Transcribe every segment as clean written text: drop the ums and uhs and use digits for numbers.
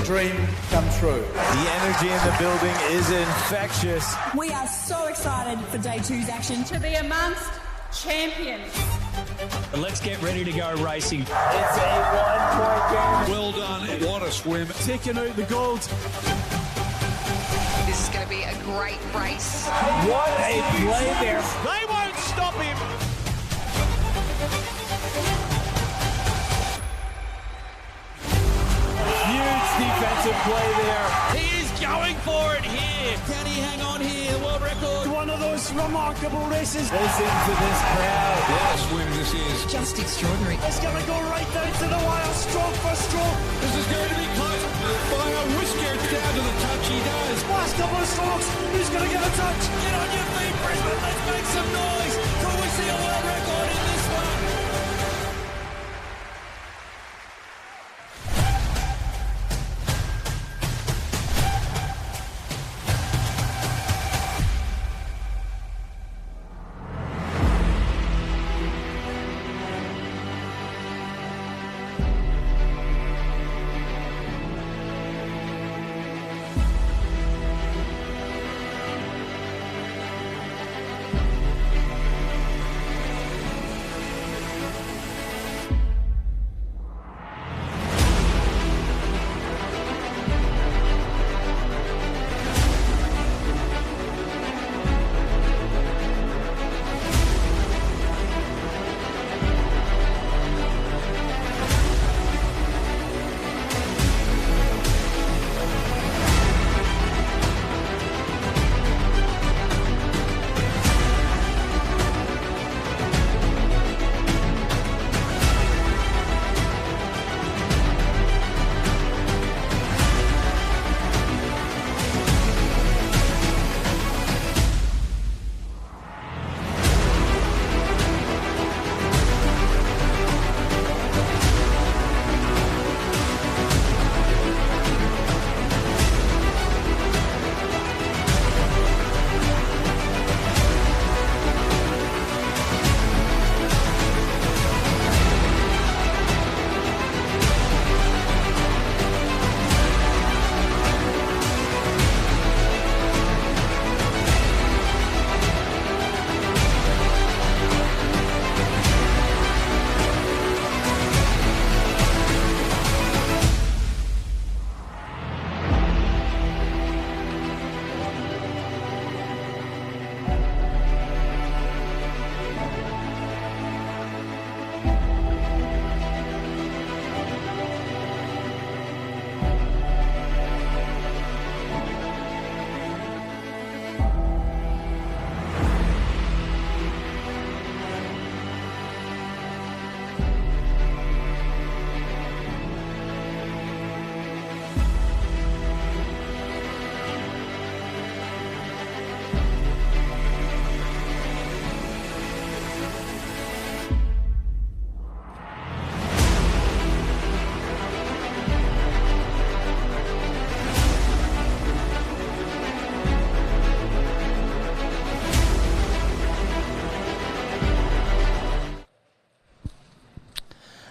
dream come true. The energy in the building is infectious. We are so excited for day two's action. To be amongst champions. Let's get ready to go racing. It's a 1-point game. Well done. What a swim. Taking out the gold. This is going to be a great race. What a play there. They won't stop him. Huge defensive play there. He is going for it here. Can he hang on here? World record. One of those remarkable races. Listen to this crowd. What a swim this is. Just extraordinary. It's going to go right down to the wire, stroke for stroke. This is going to be close. By a whisker down to the touch he does. Last couple of strokes. Who's going to get a touch? Get on your feet, Brisbane. Let's make some noise. Could we see a world record in this one?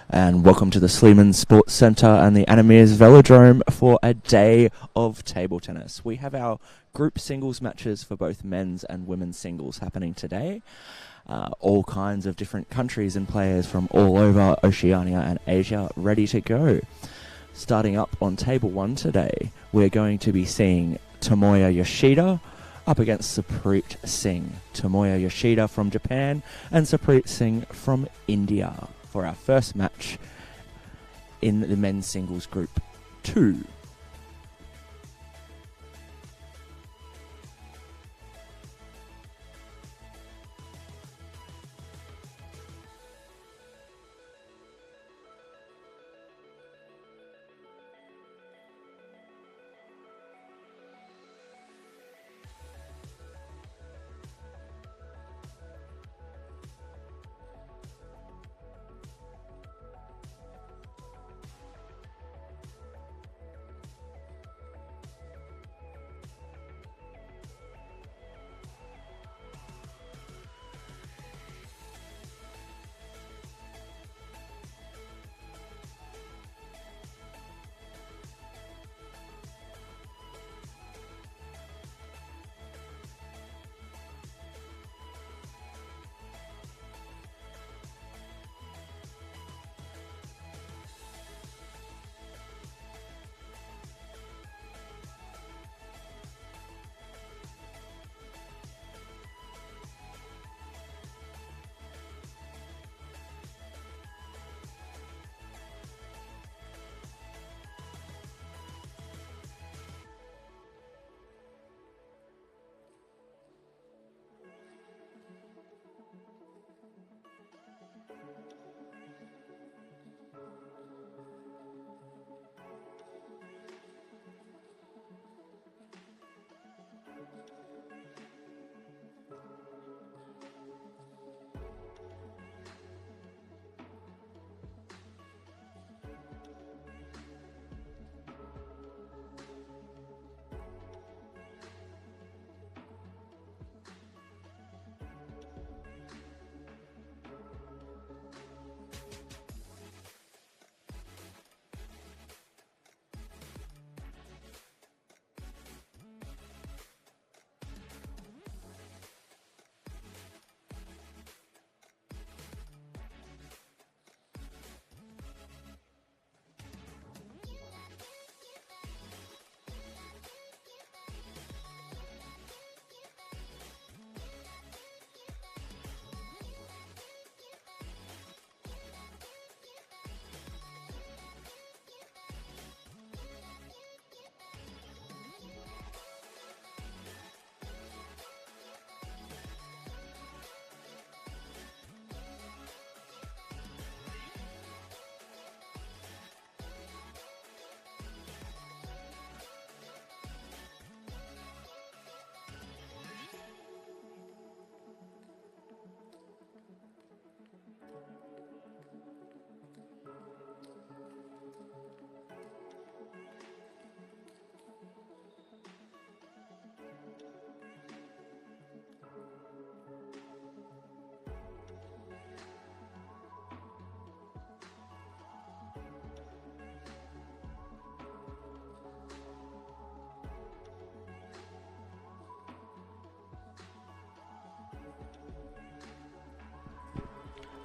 And welcome to the Sleeman Sports Centre and the Anamirs Velodrome for a day of table tennis. We have our group singles matches for both men's and women's singles happening today. All kinds of different countries and players from all over Oceania and Asia ready to go. Starting up on table one today, we're going to be seeing Tomoya Yoshida up against Sapreet Singh. Tomoya Yoshida from Japan and Sapreet Singh from India for our first match in the men's singles group 2.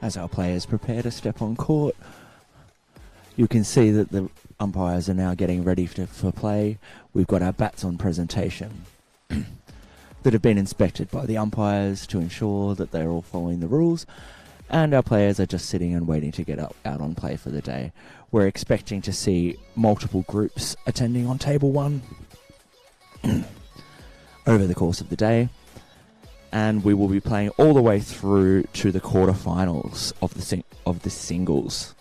As our players prepare to step on court, you can see that the umpires are now getting ready for play. We've got our bats on presentation that have been inspected by the umpires to ensure that they're all following the rules, and our players are just sitting and waiting to get out on play for the day. We're expecting to see multiple groups attending on table 1 over the course of the day, and we will be playing all the way through to the quarterfinals of the singles.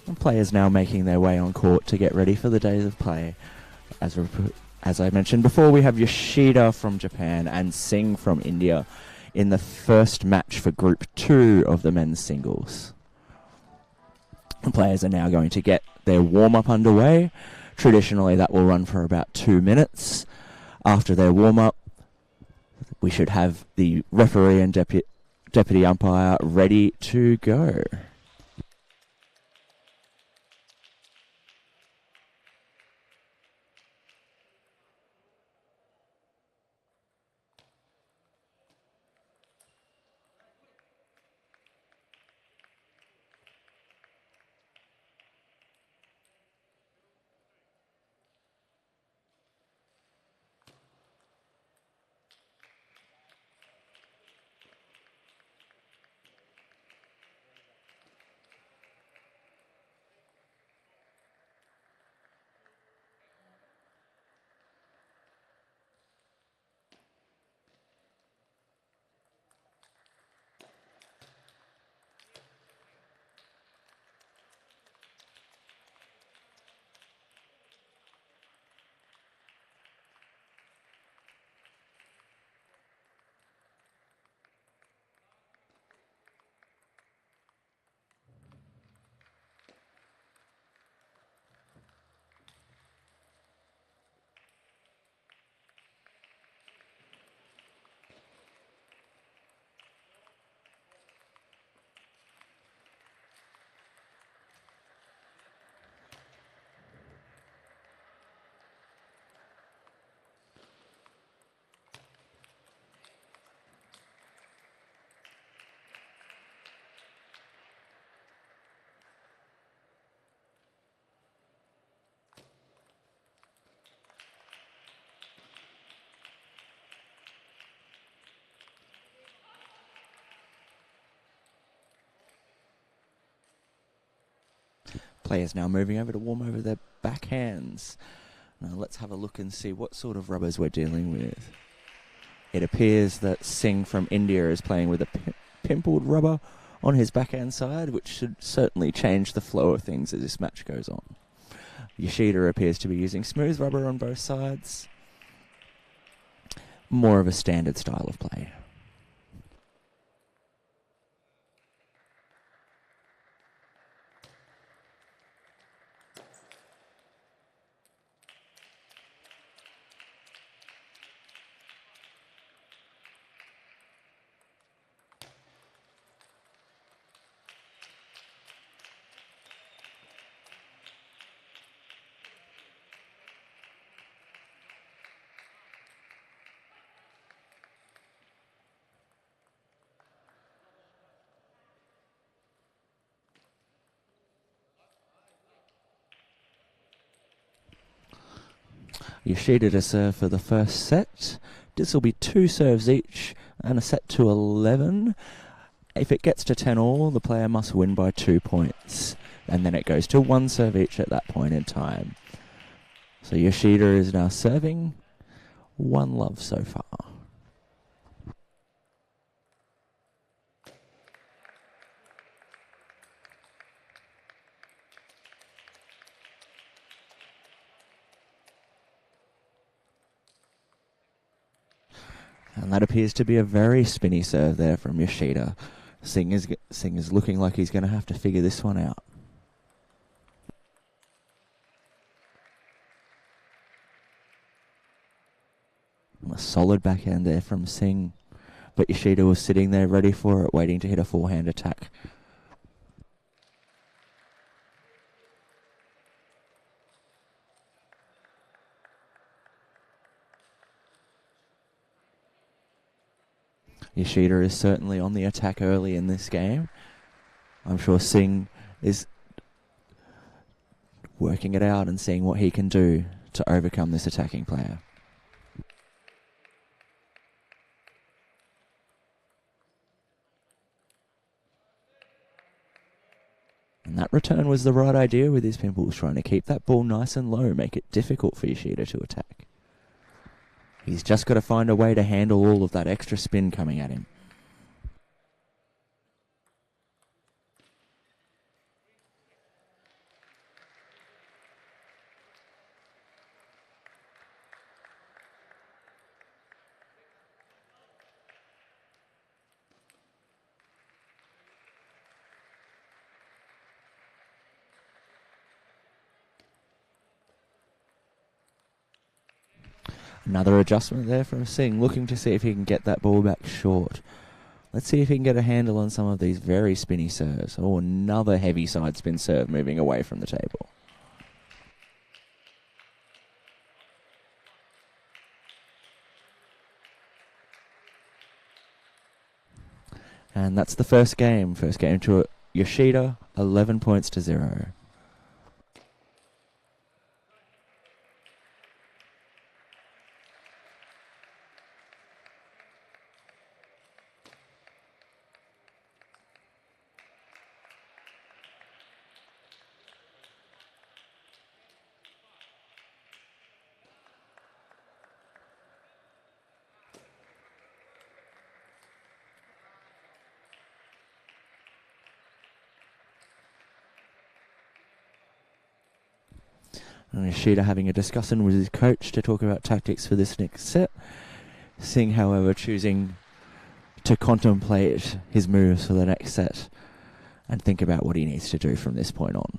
And players now making their way on court to get ready for the days of play. As I mentioned before, we have Yoshida from Japan and Singh from India in the first match for Group 2 of the men's singles. The players are now going to get their warm-up underway. Traditionally, that will run for about 2 minutes. After their warm-up, we should have the referee and deputy umpire ready to go. Players now moving over to warm over their backhands. Now let's have a look and see what sort of rubbers we're dealing with. It appears that Singh from India is playing with a pimpled rubber on his backhand side, which should certainly change the flow of things as this match goes on. Yoshida appears to be using smooth rubber on both sides. More of a standard style of play. Yoshida to serve for the first set. This will be 2 serves each and a set to 11. If it gets to 10 all, the player must win by 2 points. And then it goes to 1 serve each at that point in time. So Yoshida is now serving. 1 love so far. And that appears to be a very spinny serve there from Yoshida. Singh is looking like he's going to have to figure this one out. A solid backhand there from Singh. But Yoshida was sitting there ready for it, waiting to hit a forehand attack. Yoshida is certainly on the attack early in this game. I'm sure Singh is working it out and seeing what he can do to overcome this attacking player. And that return was the right idea with his pimples, trying to keep that ball nice and low, make it difficult for Yoshida to attack. He's just got to find a way to handle all of that extra spin coming at him. Another adjustment there from Singh, looking to see if he can get that ball back short. Let's see if he can get a handle on some of these very spinny serves. Oh, another heavy side spin serve moving away from the table. And that's the first game. First game to Yoshida, 11 points to 0. And Yoshida having a discussion with his coach to talk about tactics for this next set. Singh, however, choosing to contemplate his moves for the next set and think about what he needs to do from this point on.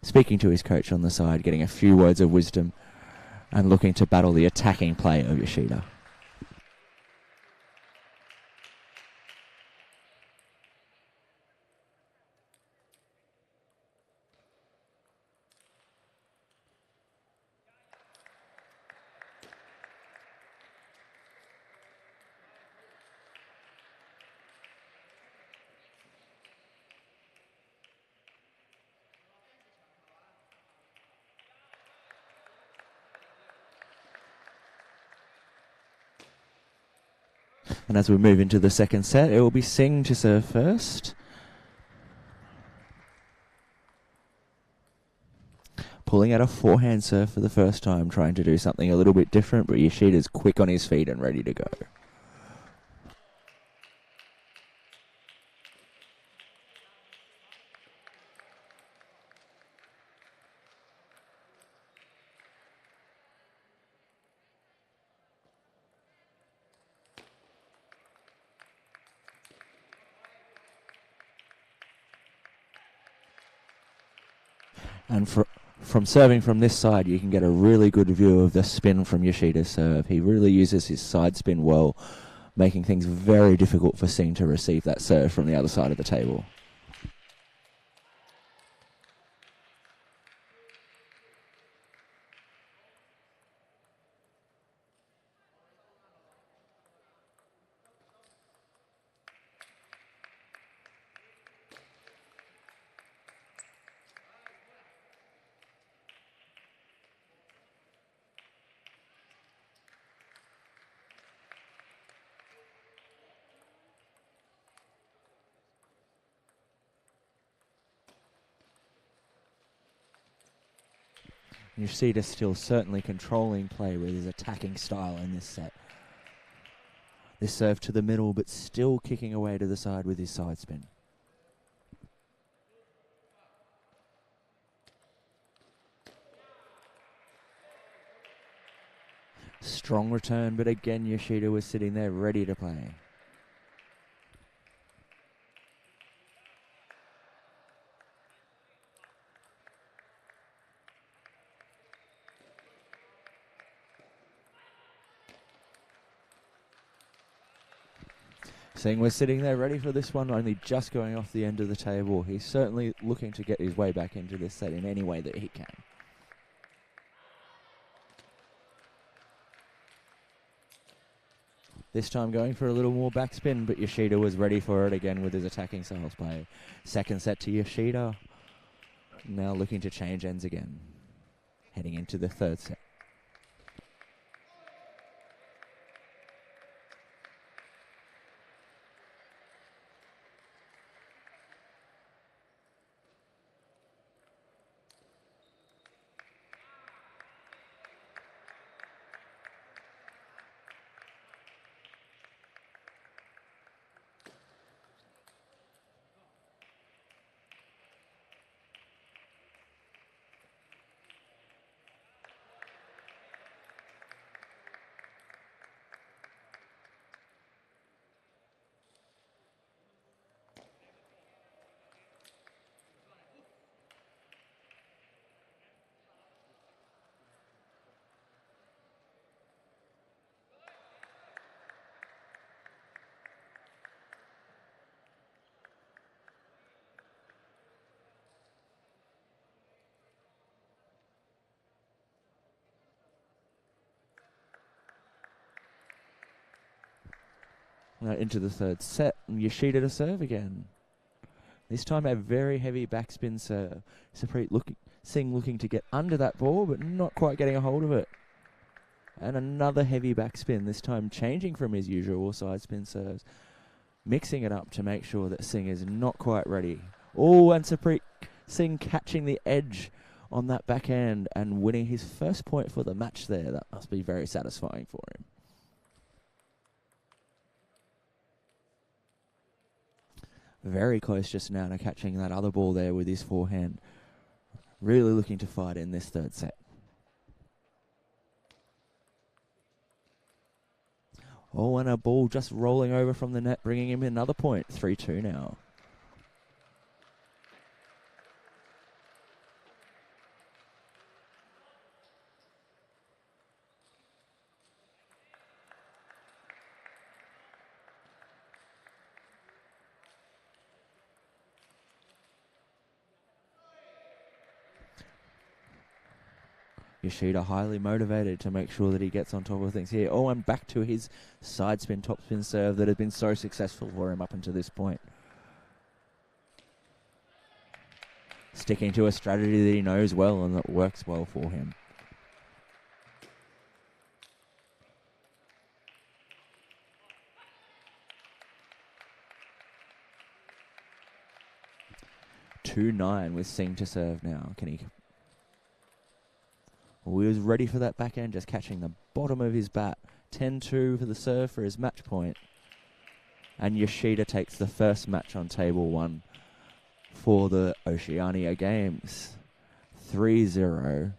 Speaking to his coach on the side, getting a few words of wisdom and looking to battle the attacking play of Yoshida. And as we move into the second set, it will be Singh to serve first. Pulling out a forehand serve for the first time, trying to do something a little bit different, but Yoshida's quick on his feet and ready to go. And from serving from this side, you can get a really good view of the spin from Yoshida's serve. He really uses his side spin well, making things very difficult for Singh to receive that serve from the other side of the table. Yoshida still certainly controlling play with his attacking style in this set. This serve to the middle, but still kicking away to the side with his side spin. Strong return, but again Yoshida was sitting there ready to play. Singh was sitting there ready for this one, only just going off the end of the table. He's certainly looking to get his way back into this set in any way that he can. This time going for a little more backspin, but Yoshida was ready for it again with his attacking styles play. Second set to Yoshida. Now looking to change ends again. Heading into the third set. Now into the third set, and Yoshida to serve again. This time a very heavy backspin serve. Singh looking to get under that ball, but not quite getting a hold of it. And another heavy backspin, this time changing from his usual side spin serves. Mixing it up to make sure that Singh is not quite ready. Oh, and Singh catching the edge on that backhand and winning his first point for the match there. That must be very satisfying for him. Very close just now to catching that other ball there with his forehand. Really looking to fight in this third set. Oh, and a ball just rolling over from the net, bringing him another point. 3-2 now. Yoshida highly motivated to make sure that he gets on top of things here. Oh, and back to his side spin, top spin serve that has been so successful for him up until this point. Sticking to a strategy that he knows well and that works well for him. Two 9 with Singh to serve now. Can he Well, he was ready for that backhand, just catching the bottom of his bat. 10-2 for the serve for his match point. And Yoshida takes the first match on table 1 for the Oceania Games. 3-0.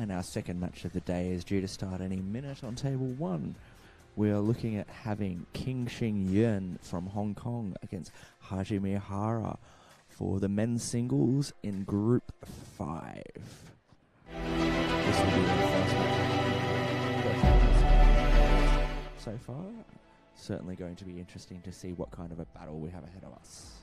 And our second match of the day is due to start any minute on table 1. We are looking at having King Xing Yuan from Hong Kong against Haji Mihara for the men's singles in Group 5. This will be their first match so far. Certainly going to be interesting to see what kind of a battle we have ahead of us.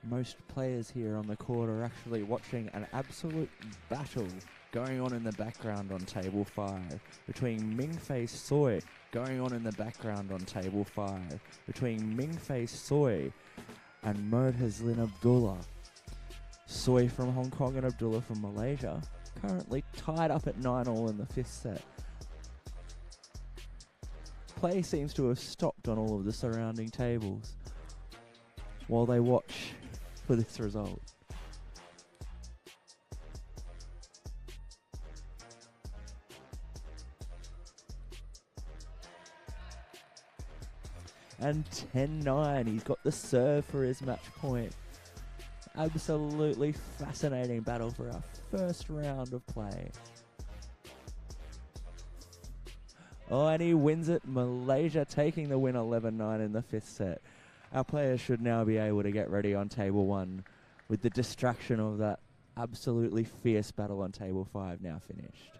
Most players here on the court are actually watching an absolute battle going on in the background on table 5 between Mingfei Soy going on in the background on table 5 between Mingfei Soy and Murtazlin Abdullah. Soy from Hong Kong and Abdullah from Malaysia currently tied up at 9-all in the 5th set. Play seems to have stopped on all of the surrounding tables while they watch for this result. And 10-9, he's got the serve for his match point. Absolutely fascinating battle for our first round of play. Oh, and he wins it. Malaysia taking the win 11-9 in the 5th set. Our players should now be able to get ready on table 1 with the distraction of that absolutely fierce battle on table 5 now finished.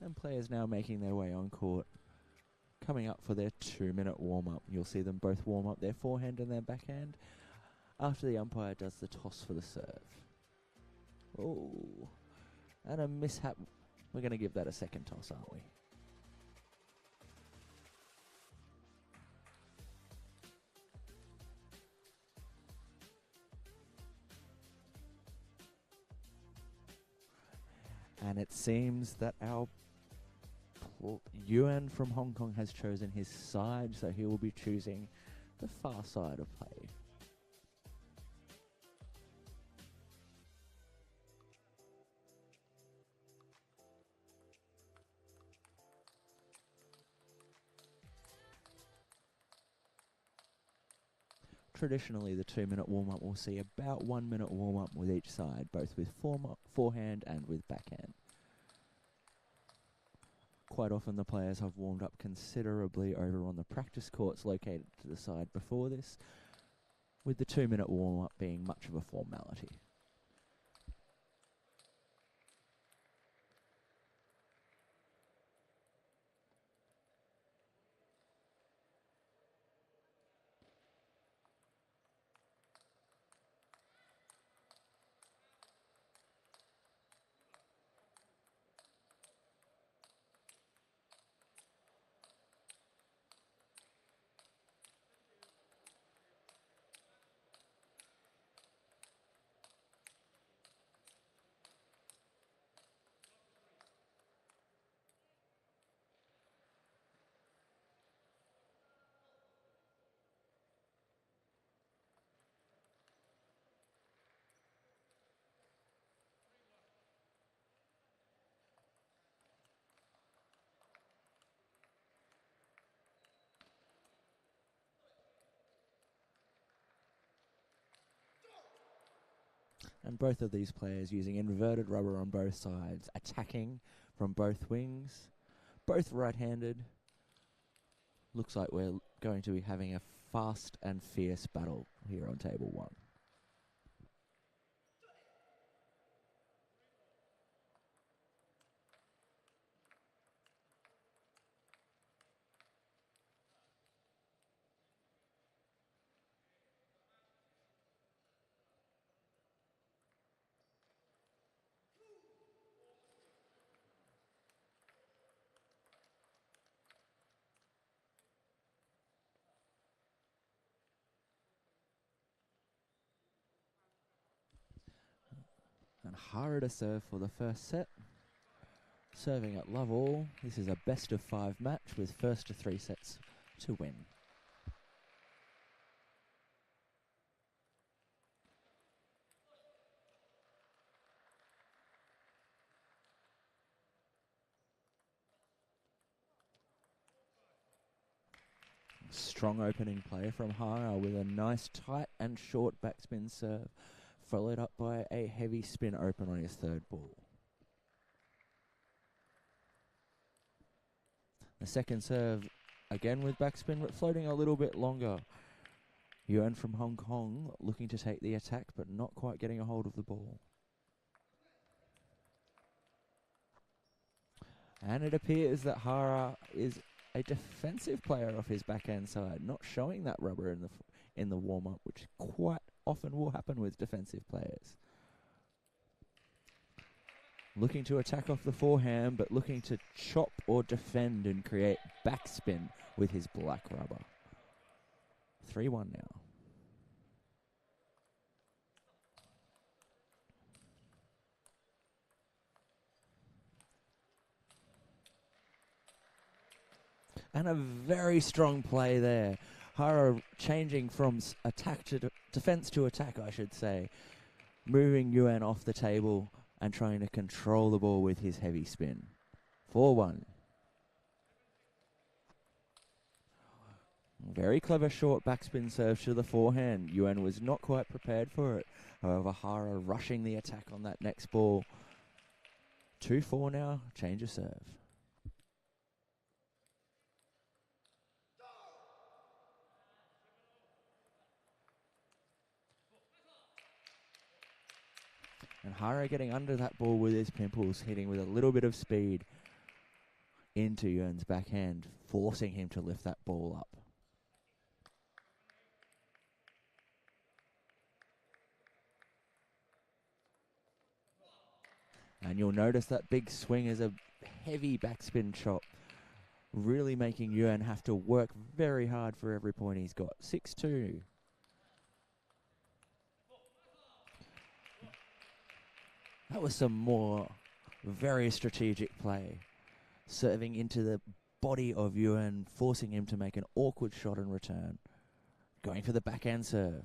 And players now making their way on court, coming up for their 2-minute warm-up. You'll see them both warm up their forehand and their backhand after the umpire does the toss for the serve. Oh, and a mishap. We're going to give that a second toss, aren't we? And it seems that our Yuan from Hong Kong has chosen his side, so he will be choosing the far side of play. Traditionally, the 2-minute warm-up will see about 1 minute warm-up with each side, both with forehand and with backhand. Quite often the players have warmed up considerably over on the practice courts located to the side before this, with the 2-minute warm-up being much of a formality. And both of these players using inverted rubber on both sides, attacking from both wings, both right-handed. Looks like we're going to be having a fast and fierce battle here on table 1. And Hara to serve for the first set. Serving at love all. This is a best of 5 match with first to 3 sets to win. Strong opening play from Hara with a nice tight and short backspin serve, followed up by a heavy spin open on his third ball. The second serve, again with backspin, but floating a little bit longer. Yuan from Hong Kong looking to take the attack, but not quite getting a hold of the ball. And it appears that Hara is a defensive player off his backhand side, not showing that rubber in the warm-up, which quite often will happen with defensive players. Looking to attack off the forehand, but looking to chop or defend and create backspin with his black rubber. 3-1 now. And a very strong play there. Hara changing from attack to defense to attack, I should say. Moving Yuan off the table and trying to control the ball with his heavy spin. 4-1. Very clever short backspin serve to the forehand. Yuan was not quite prepared for it. However, Hara rushing the attack on that next ball. 2-4 now, change of serve. And Hara getting under that ball with his pimples, hitting with a little bit of speed into Yuan's backhand, forcing him to lift that ball up. And you'll notice that big swing is a heavy backspin chop, really making Yuan have to work very hard for every point he's got. 6-2. That was some more very strategic play. Serving into the body of Yuan, forcing him to make an awkward shot in return. Going for the backhand serve.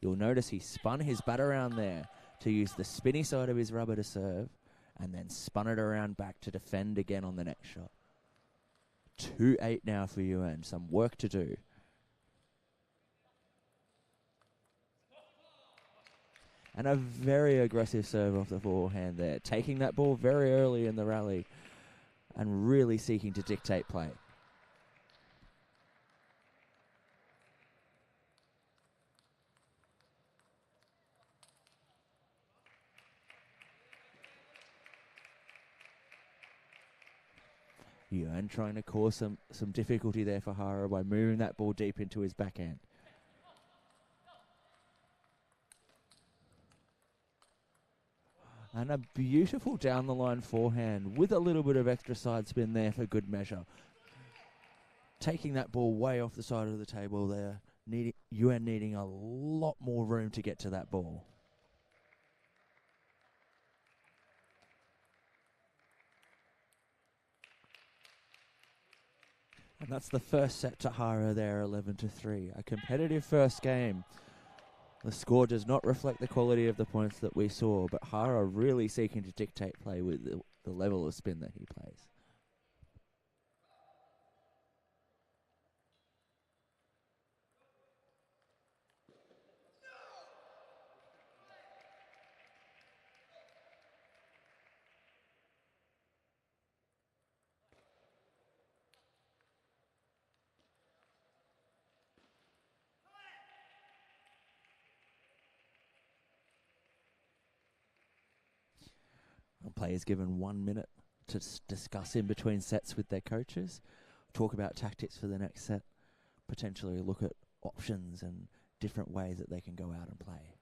You'll notice he spun his bat around there to use the spinny side of his rubber to serve, and then spun it around back to defend again on the next shot. 2-8 now for Yuan. Some work to do. And a very aggressive serve off the forehand there. Taking that ball very early in the rally and really seeking to dictate play. Yuan trying to cause some difficulty there for Hara by moving that ball deep into his backhand. And a beautiful down-the-line forehand with a little bit of extra side spin there for good measure. Taking that ball way off the side of the table there. Yuan needing a lot more room to get to that ball. And that's the first set to Hara there, 11-3. A competitive first game. The score does not reflect the quality of the points that we saw, but Hara really seeking to dictate play with the level of spin that he plays. Players given 1 minute to discuss in between sets with their coaches, talk about tactics for the next set, potentially look at options and different ways that they can go out and play.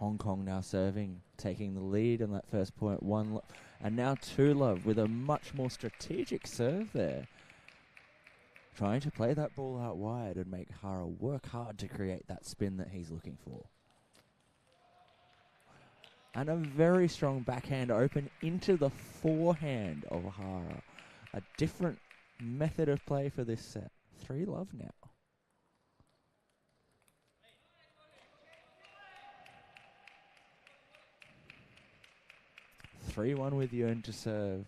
Hong Kong now serving, taking the lead on that first point. And now 2-love with a much more strategic serve there. Trying to play that ball out wide and make Hara work hard to create that spin that he's looking for. And a very strong backhand open into the forehand of Hara. A different method of play for this set. 3-love now. (3-1) with Yuan to serve.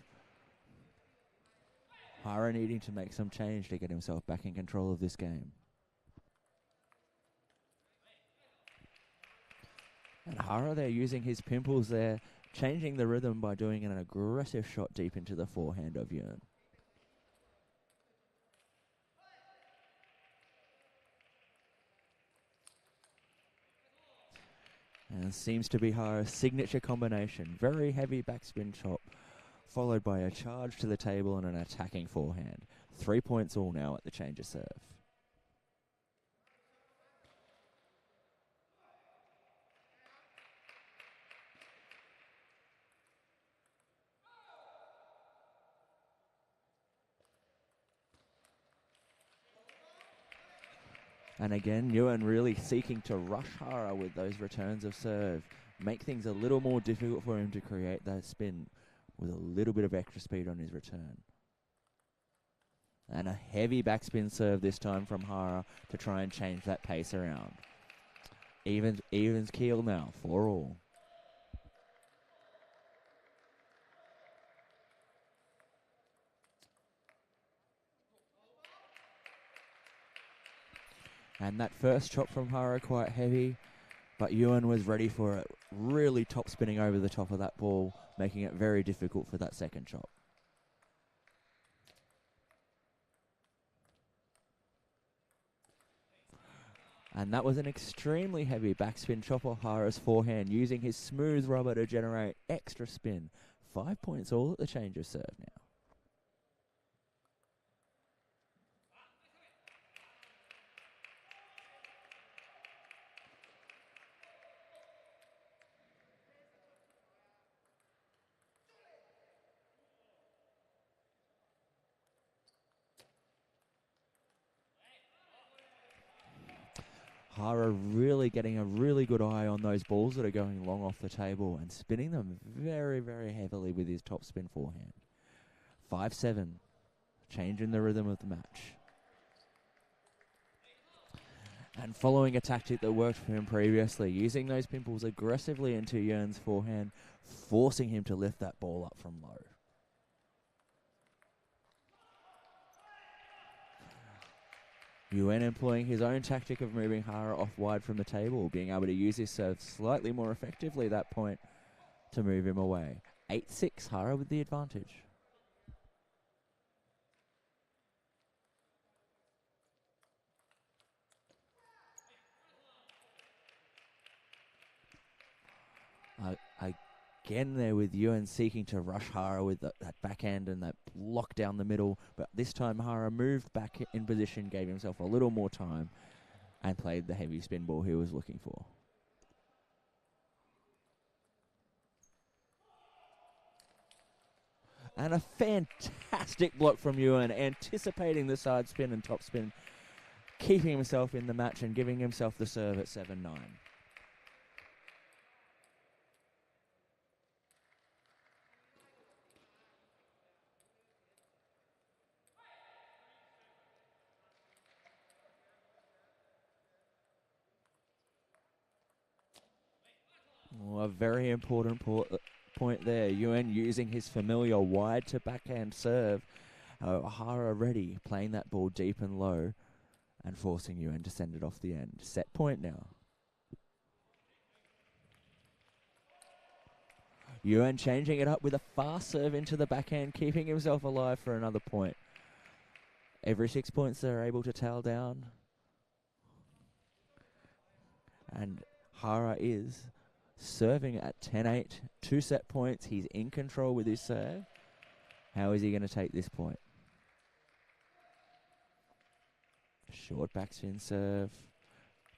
Hara needing to make some change to get himself back in control of this game. And Hara there using his pimples there, changing the rhythm by doing an aggressive shot deep into the forehand of Yuan. And seems to be Hara's signature combination. Very heavy backspin chop, followed by a charge to the table and an attacking forehand. 3 points all now at the change of serve. And again, Yuan really seeking to rush Hara with those returns of serve. Make things a little more difficult for him to create that spin with a little bit of extra speed on his return. And a heavy backspin serve this time from Hara to try and change that pace around. Evens keel now, 4-all. And that first chop from Hara quite heavy, but Yuan was ready for it, really top spinning over the top of that ball, making it very difficult for that second chop. And that was an extremely heavy backspin chop of Hara's forehand, using his smooth rubber to generate extra spin. 5 points all at the change of serve now. Hara really getting a really good eye on those balls that are going long off the table and spinning them very, very heavily with his top spin forehand. 5-7, changing the rhythm of the match. And following a tactic that worked for him previously, using those pimples aggressively into Yuan's forehand, forcing him to lift that ball up from low. Yuan employing his own tactic of moving Hara off wide from the table, being able to use his serve slightly more effectively at that point to move him away. 8-6, Hara with the advantage. Again there with Yuan seeking to rush Hara with that backhand and that block down the middle, but this time Hara moved back in position, gave himself a little more time and played the heavy spin ball he was looking for. And a fantastic block from Yuan, anticipating the side spin and top spin, keeping himself in the match and giving himself the serve at 7-9. Oh, a very important point there. Yuan using his familiar wide to backhand serve. Hara ready, playing that ball deep and low and forcing Yuan to send it off the end. Set point now. Yuan changing it up with a fast serve into the backhand, keeping himself alive for another point. Every 6 points they're able to tail down. And Hara is serving at 10-8, 2 set points. He's in control with his serve. How is he going to take this point? Short backspin serve.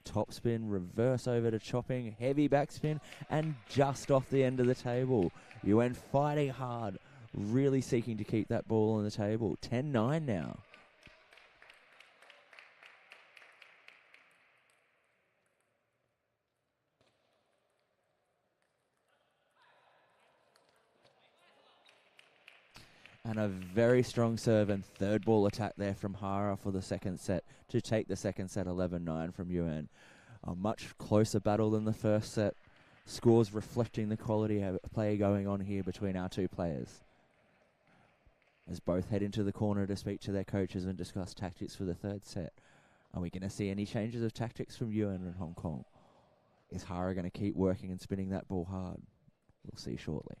Topspin, reverse over to chopping, heavy backspin, and just off the end of the table. UN fighting hard, really seeking to keep that ball on the table. 10-9 now. And a very strong serve and third ball attack there from Hara for the second set to take the second set 11-9 from UN. A much closer battle than the first set. Scores reflecting the quality of play going on here between our two players. As both head into the corner to speak to their coaches and discuss tactics for the third set. Are we going to see any changes of tactics from UN and Hong Kong? Is Hara going to keep working and spinning that ball hard? We'll see shortly.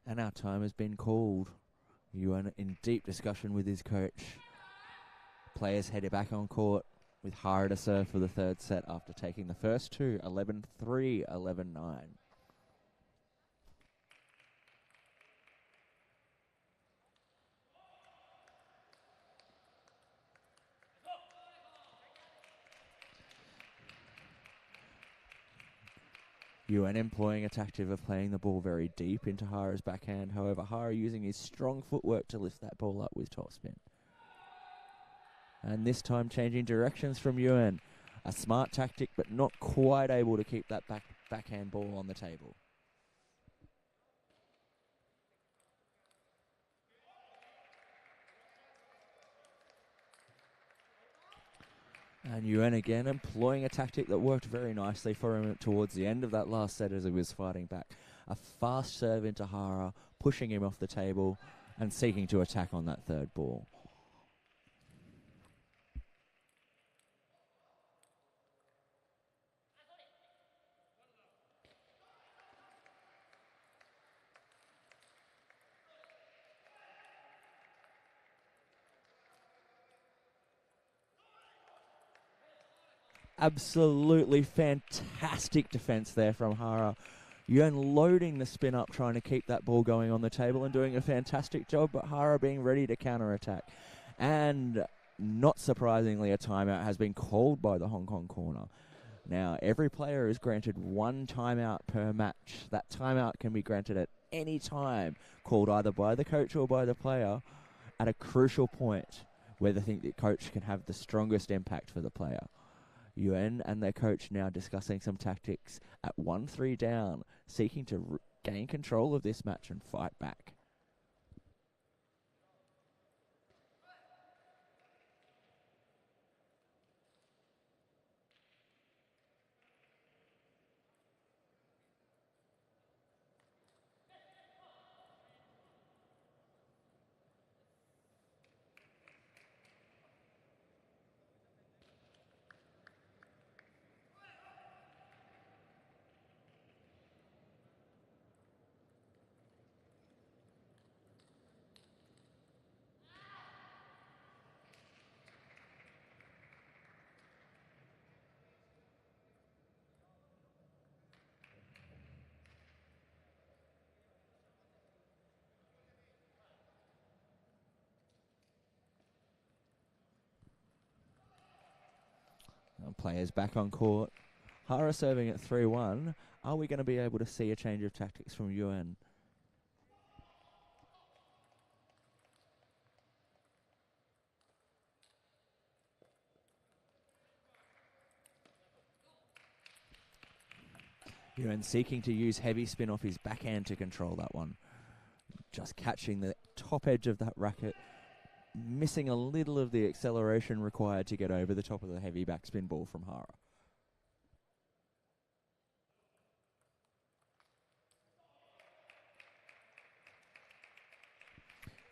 And our time has been called. Yuan in deep discussion with his coach. Players headed back on court with Hara to serve for the third set after taking the first two, 11-3, 11-9. UN employing a tactic of playing the ball very deep into Hara's backhand. However, Hara using his strong footwork to lift that ball up with topspin. And this time changing directions from UN. A smart tactic, but not quite able to keep that backhand ball on the table. And UN again employing a tactic that worked very nicely for him towards the end of that last set as he was fighting back. A fast serve into Hara, pushing him off the table and seeking to attack on that third ball. Absolutely fantastic defense there from Hara. Yuan loading the spin up, trying to keep that ball going on the table and doing a fantastic job, but Hara being ready to counter-attack. And not surprisingly, a timeout has been called by the Hong Kong corner. Now, every player is granted one timeout per match. That timeout can be granted at any time, called either by the coach or by the player at a crucial point where they think the coach can have the strongest impact for the player. UN and their coach now discussing some tactics at 1-3 down, seeking to gain control of this match and fight back. Players back on court. Hara serving at 3-1. Are we going to be able to see a change of tactics from UN? Yuan seeking to use heavy spin off his backhand to control that one. Just catching the top edge of that racket, missing a little of the acceleration required to get over the top of the heavy backspin ball from Hara.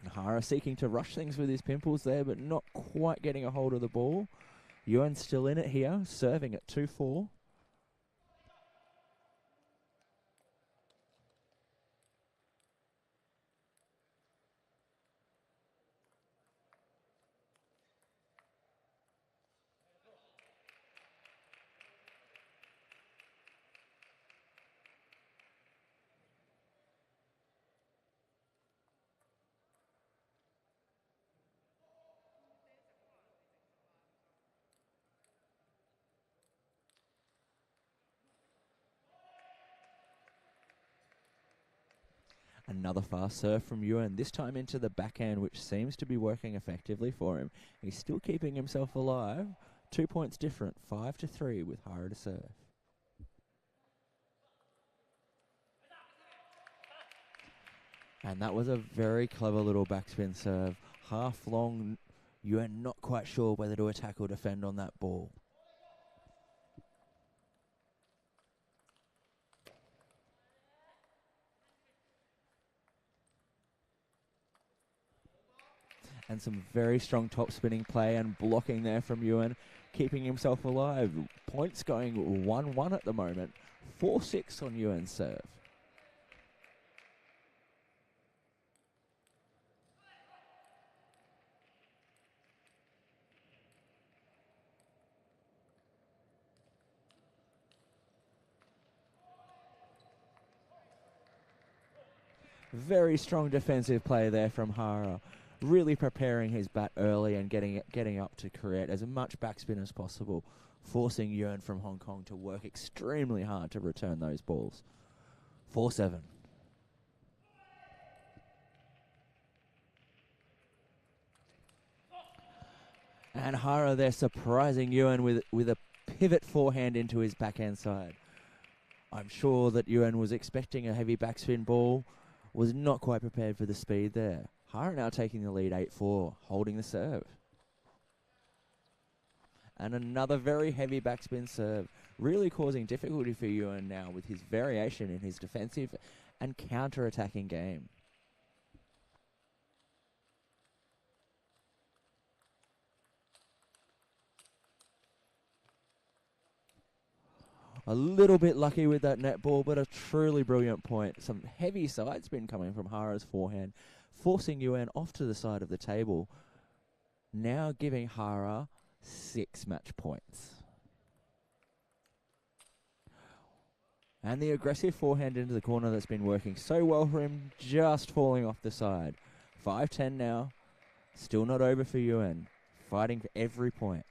And Hara seeking to rush things with his pimples there, but not quite getting a hold of the ball. Yuan still in it here, serving at 2-4. Another fast serve from Yuan, this time into the backhand, which seems to be working effectively for him. He's still keeping himself alive. 2 points different, 5-3 with Hara to serve. And that was a very clever little backspin serve. Half long, Yuan not quite sure whether to attack or defend on that ball. And some very strong top spinning play and blocking there from Yuan, keeping himself alive. Points going 1-1 at the moment. 4-6 on Yuan's serve. Very strong defensive play there from Hara. Really preparing his bat early and getting up to create as much backspin as possible, forcing Yuan from Hong Kong to work extremely hard to return those balls. 4-7. And Hara there surprising Yuan with a pivot forehand into his backhand side. I'm sure that Yuan was expecting a heavy backspin ball, was not quite prepared for the speed there. Hara now taking the lead 8-4, holding the serve. And another very heavy backspin serve, really causing difficulty for Yuan now with his variation in his defensive and counter-attacking game. A little bit lucky with that net ball, but a truly brilliant point. Some heavy side spin coming from Hara's forehand, forcing Yuan off to the side of the table. Now giving Hara 6 match points. And the aggressive forehand into the corner that's been working so well for him, just falling off the side. 5-10 now. Still not over for Yuan. Fighting for every point.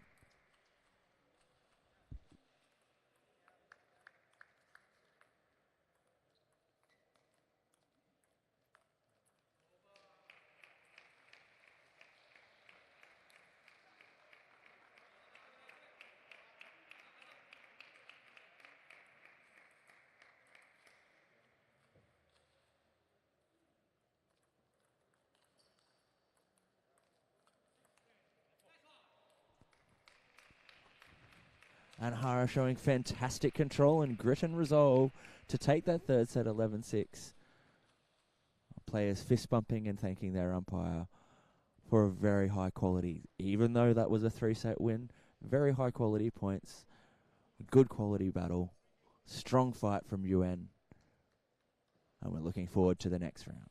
And Hara showing fantastic control and grit and resolve to take that third set 11-6. Players fist bumping and thanking their umpire for a very high quality, even though that was a 3-set win, very high quality points, good quality battle, strong fight from Yuan. And we're looking forward to the next round.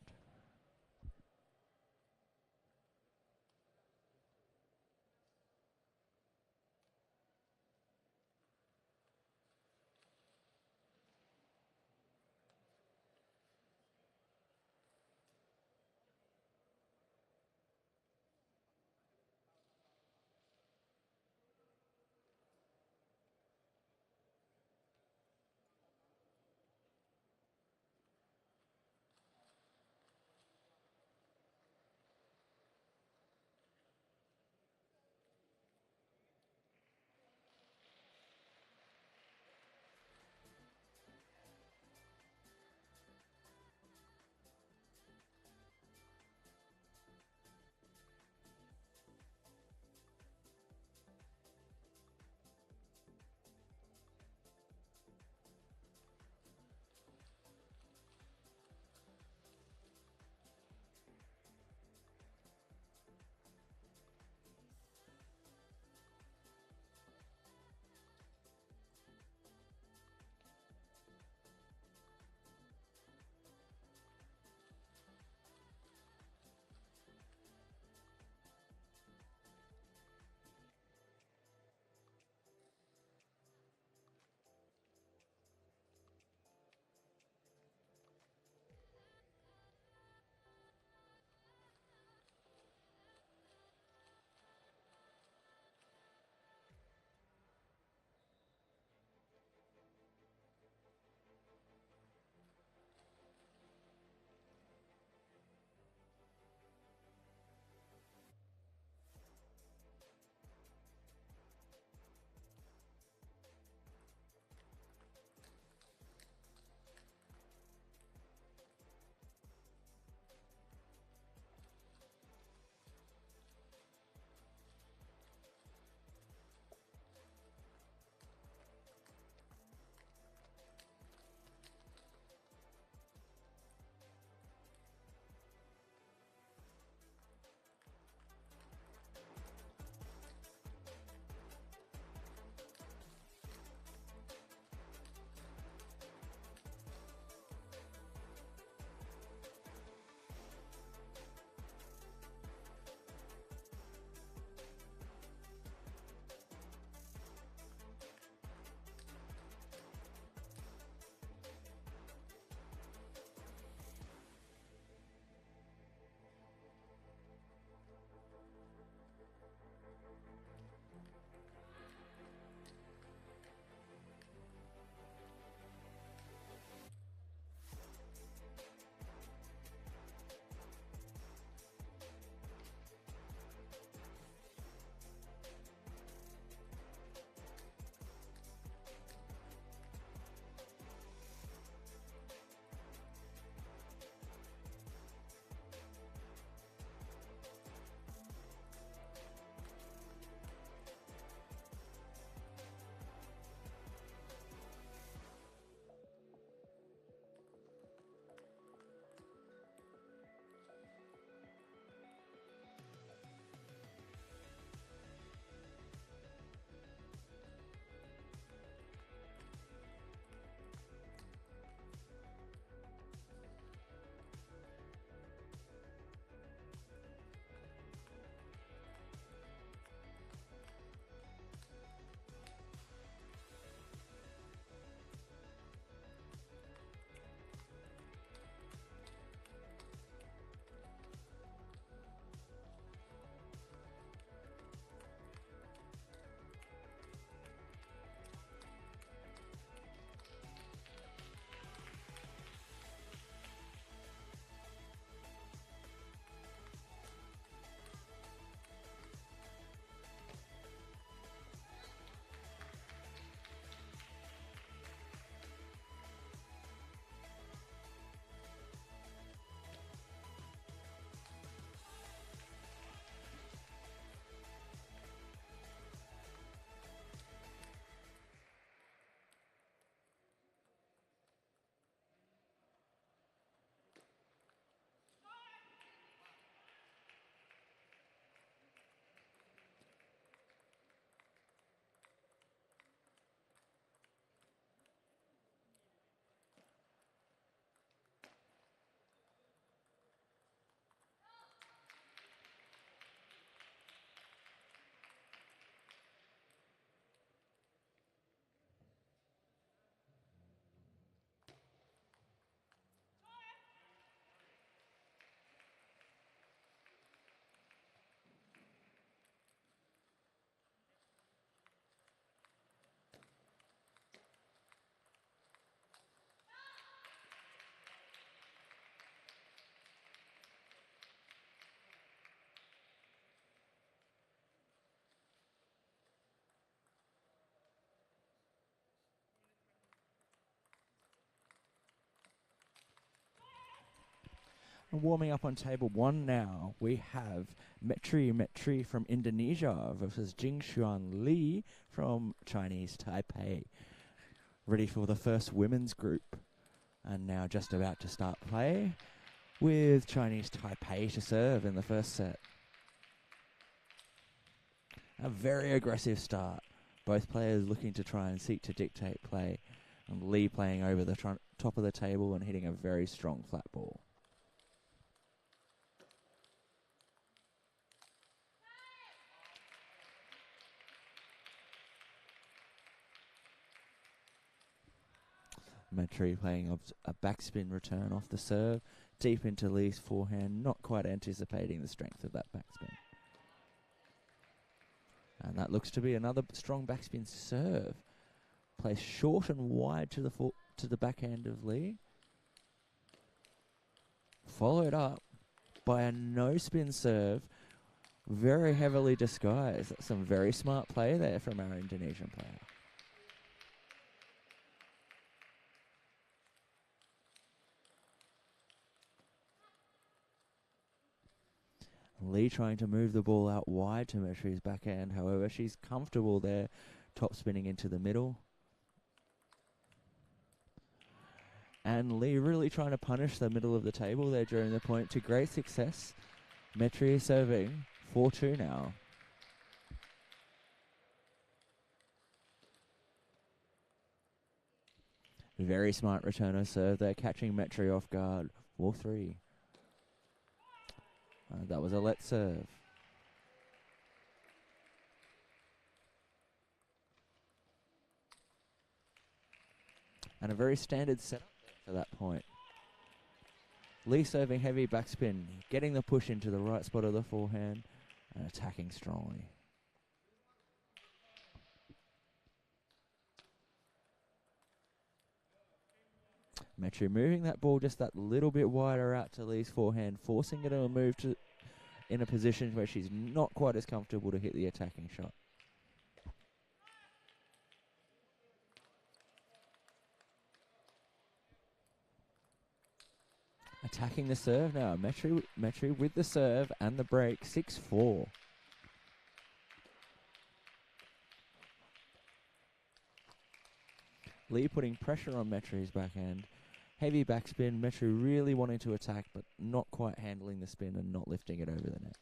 And warming up on table 1 now, we have Metri from Indonesia versus Jingshuan Li from Chinese Taipei. Ready for the first women's group. And now just about to start play with Chinese Taipei to serve in the first set. A very aggressive start. Both players looking to try and seek to dictate play. And Li playing over the top of the table and hitting a very strong flat ball. Metri playing a backspin return off the serve, deep into Li's forehand, not quite anticipating the strength of that backspin. And that looks to be another strong backspin serve. Placed short and wide to the backhand of Li. Followed up by a no-spin serve, very heavily disguised. That's some very smart play there from our Indonesian player. Li trying to move the ball out wide to Metri's backhand. However, she's comfortable there, top spinning into the middle. And Li really trying to punish the middle of the table there during the point to great success. Metri is serving 4-2 now. Very smart returner serve there, catching Metri off guard. 4-3. That was a let serve. And a very standard setup for that point. Li serving heavy backspin, getting the push into the right spot of the forehand and attacking strongly. Metri moving that ball just that little bit wider out to Li's forehand, forcing her to move in a position where she's not quite as comfortable to hit the attacking shot. Attacking the serve now. Metri with the serve and the break. 6-4. Li putting pressure on Metri's backhand. Heavy backspin. Metri really wanting to attack, but not quite handling the spin and not lifting it over the net.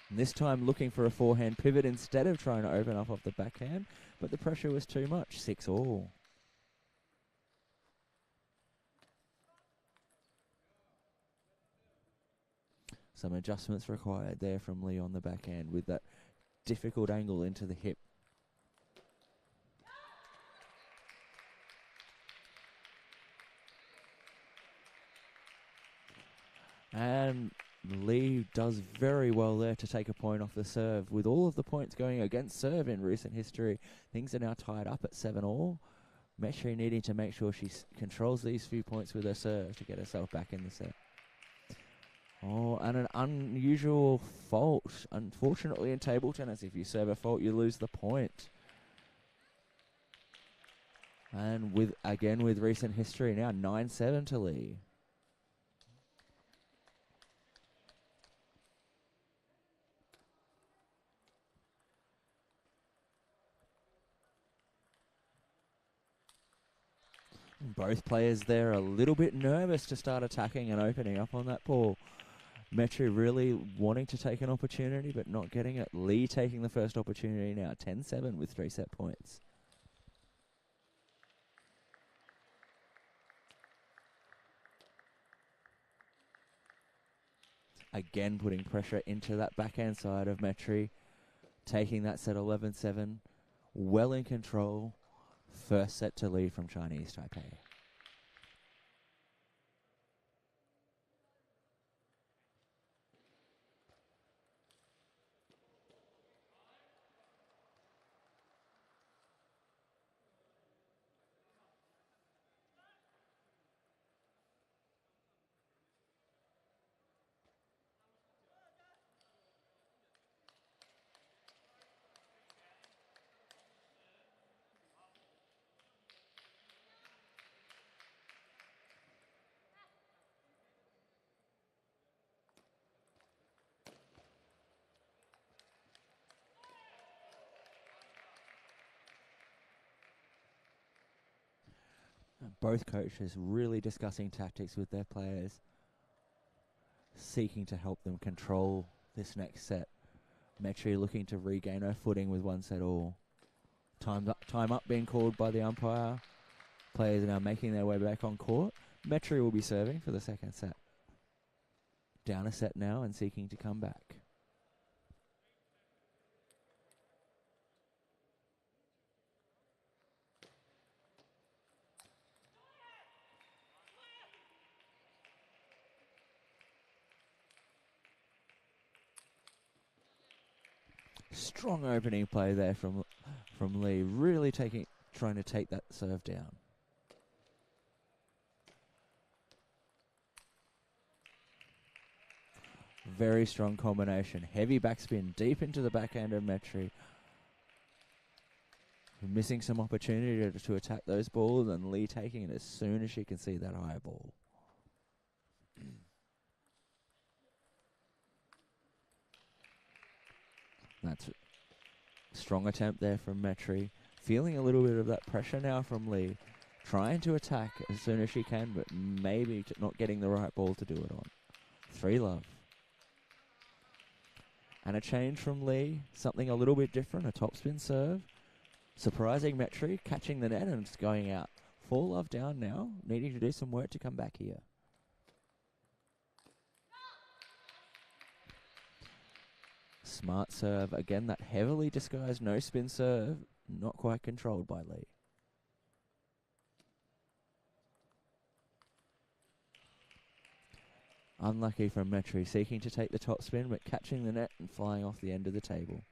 And this time looking for a forehand pivot instead of trying to open up off the backhand, but the pressure was too much. 6-all. Some adjustments required there from Li on the backhand with that difficult angle into the hip. And Li does very well there to take a point off the serve. With all of the points going against serve in recent history, things are now tied up at 7-all. Metri needing to make sure she controls these few points with her serve to get herself back in the set. Oh, and an unusual fault. Unfortunately, in table tennis, if you serve a fault, you lose the point. And with recent history now, 9-7 to Li. Both players there a little bit nervous to start attacking and opening up on that ball. Metri really wanting to take an opportunity but not getting it. Li taking the first opportunity now, 10-7 with 3 set points. Again putting pressure into that backhand side of Metri. Taking that set 11-7. Well in control. First set to Li from Chinese Taipei. Both coaches really discussing tactics with their players, seeking to help them control this next set. Metri looking to regain her footing with one set all. Time up being called by the umpire. Players are now making their way back on court. Metri will be serving for the second set. Down a set now and seeking to come back. Strong opening play there from Lee, really trying to take that serve down. Very strong combination. Heavy backspin deep into the backhand of Metri. Missing some opportunity to attack those balls, and Lee taking it as soon as she can see that high ball. That's a strong attempt there from Metri. Feeling a little bit of that pressure now from Lee. Trying to attack as soon as she can, but maybe not getting the right ball to do it on. 3-love. And a change from Lee. Something a little bit different. A topspin serve. Surprising Metri. Catching the net and just going out. 4-love down now. Needing to do some work to come back here. Smart serve. Again, that heavily disguised no-spin serve. Not quite controlled by Lee. Unlucky from Metri, seeking to take the top spin, but catching the net and flying off the end of the table.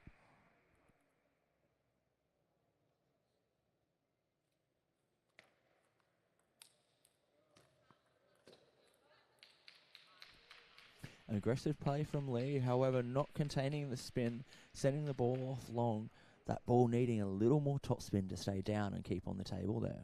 An aggressive play from Lee, however, not containing the spin, sending the ball off long. That ball needing a little more topspin to stay down and keep on the table there.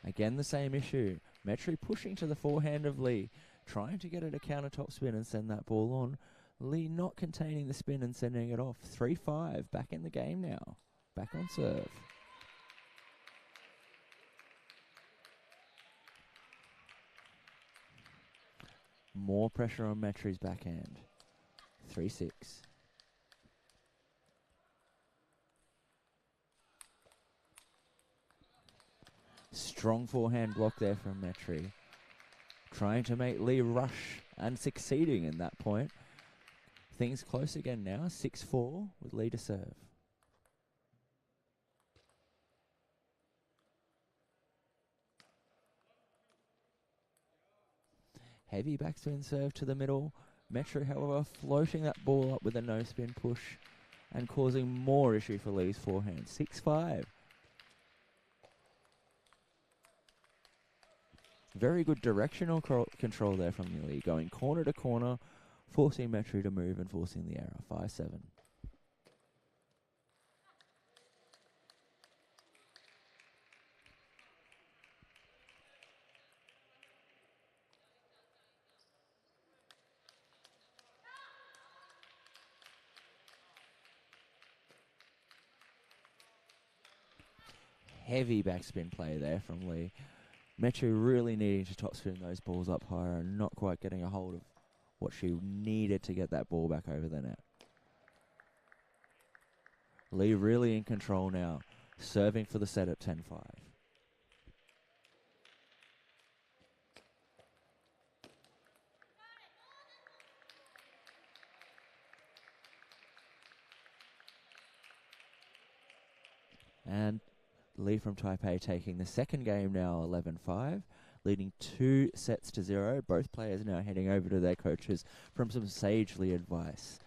Again, the same issue. Metri pushing to the forehand of Lee, trying to get it a counter topspin and send that ball on. Lee not containing the spin and sending it off. 3-5, back in the game now. Back on serve. More pressure on Metri's backhand. 3-6. Strong forehand block there from Metri. Trying to make Lee rush and succeeding in that point. Things close again now. 6-4 with Lee to serve. Heavy backspin serve to the middle. Metri, however, floating that ball up with a no-spin push and causing more issue for Lee's forehand. 6-5. Very good directional control there from Lee, going corner to corner, forcing Metri to move and forcing the error. 5-7. Heavy backspin play there from Lee. Metri really needing to topspin those balls up higher and not quite getting a hold of what she needed to get that ball back over the net. Lee really in control now, serving for the set at 10-5. And Lee from Taipei taking the second game now 11-5, leading 2-0. Both players now heading over to their coaches from some sagely advice.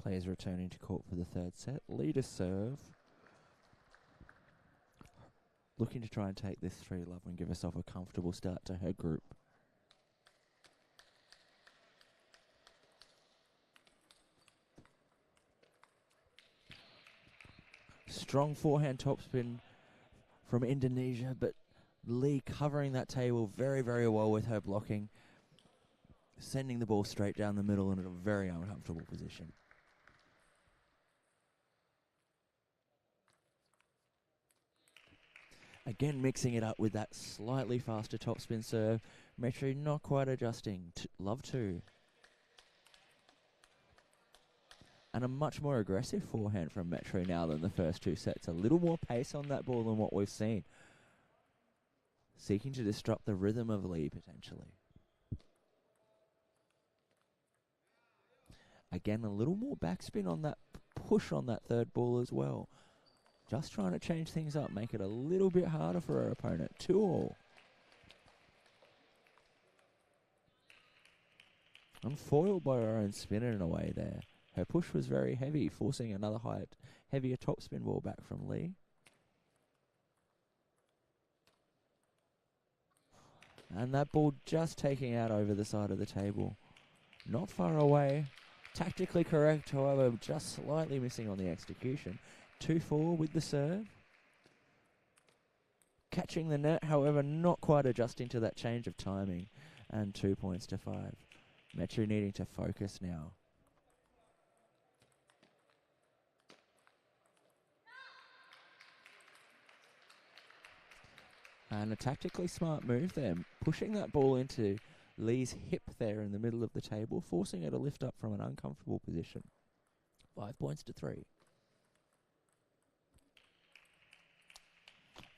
Players returning to court for the third set. Lee to serve. Looking to try and take this 3-love and give herself a comfortable start to her group. Strong forehand topspin from Indonesia, but Lee covering that table very, very well with her blocking, sending the ball straight down the middle and in a very uncomfortable position. Again, mixing it up with that slightly faster topspin serve. Metri not quite adjusting. Love 2. And a much more aggressive forehand from Metri now than the first 2 sets. A little more pace on that ball than what we've seen. Seeking to disrupt the rhythm of Lee, potentially. Again, a little more backspin on that push on that third ball as well. Just trying to change things up, make it a little bit harder for her opponent. 2-all. And foiled by her own spinner in a way there. Her push was very heavy, forcing another heavier topspin ball back from Lee. And that ball just taking out over the side of the table. Not far away. Tactically correct, however, just slightly missing on the execution. 2-4 with the serve. Catching the net, however, not quite adjusting to that change of timing. And 2 points to 5. Metri needing to focus now. And a tactically smart move there, pushing that ball into Lee's hip there in the middle of the table, forcing her to lift up from an uncomfortable position. 5 points to 3.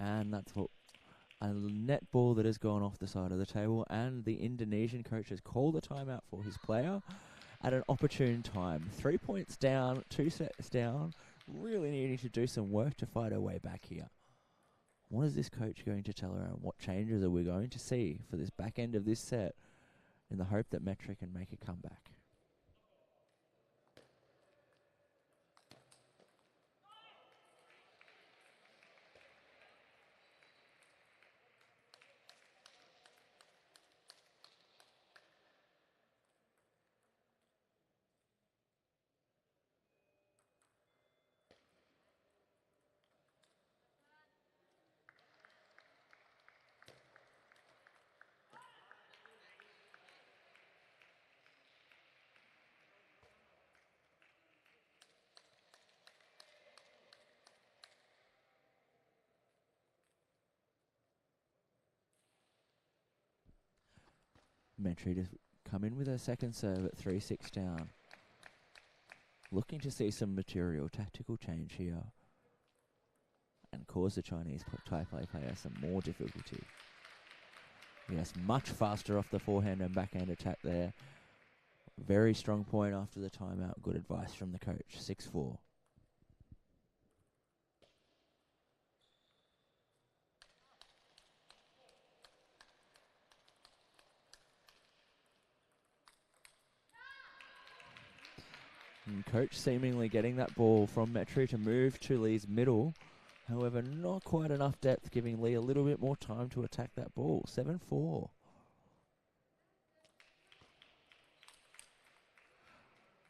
And that's what a net ball that has gone off the side of the table, and the Indonesian coach has called a timeout for his player at an opportune time. 3 points down, 2 sets down, really needing to do some work to fight her way back here. What is this coach going to tell her, and what changes are we going to see for this back end of this set in the hope that Metri can make a comeback? Metri to come in with her second serve at 3-6 down. Looking to see some material tactical change here and cause the Chinese Thai player some more difficulty. Yes, much faster off the forehand and backhand attack there. Very strong point after the timeout. Good advice from the coach. 6-4. And coach seemingly getting that ball from Metri to move to Lee's middle. However, not quite enough depth, giving Lee a little bit more time to attack that ball. 7-4.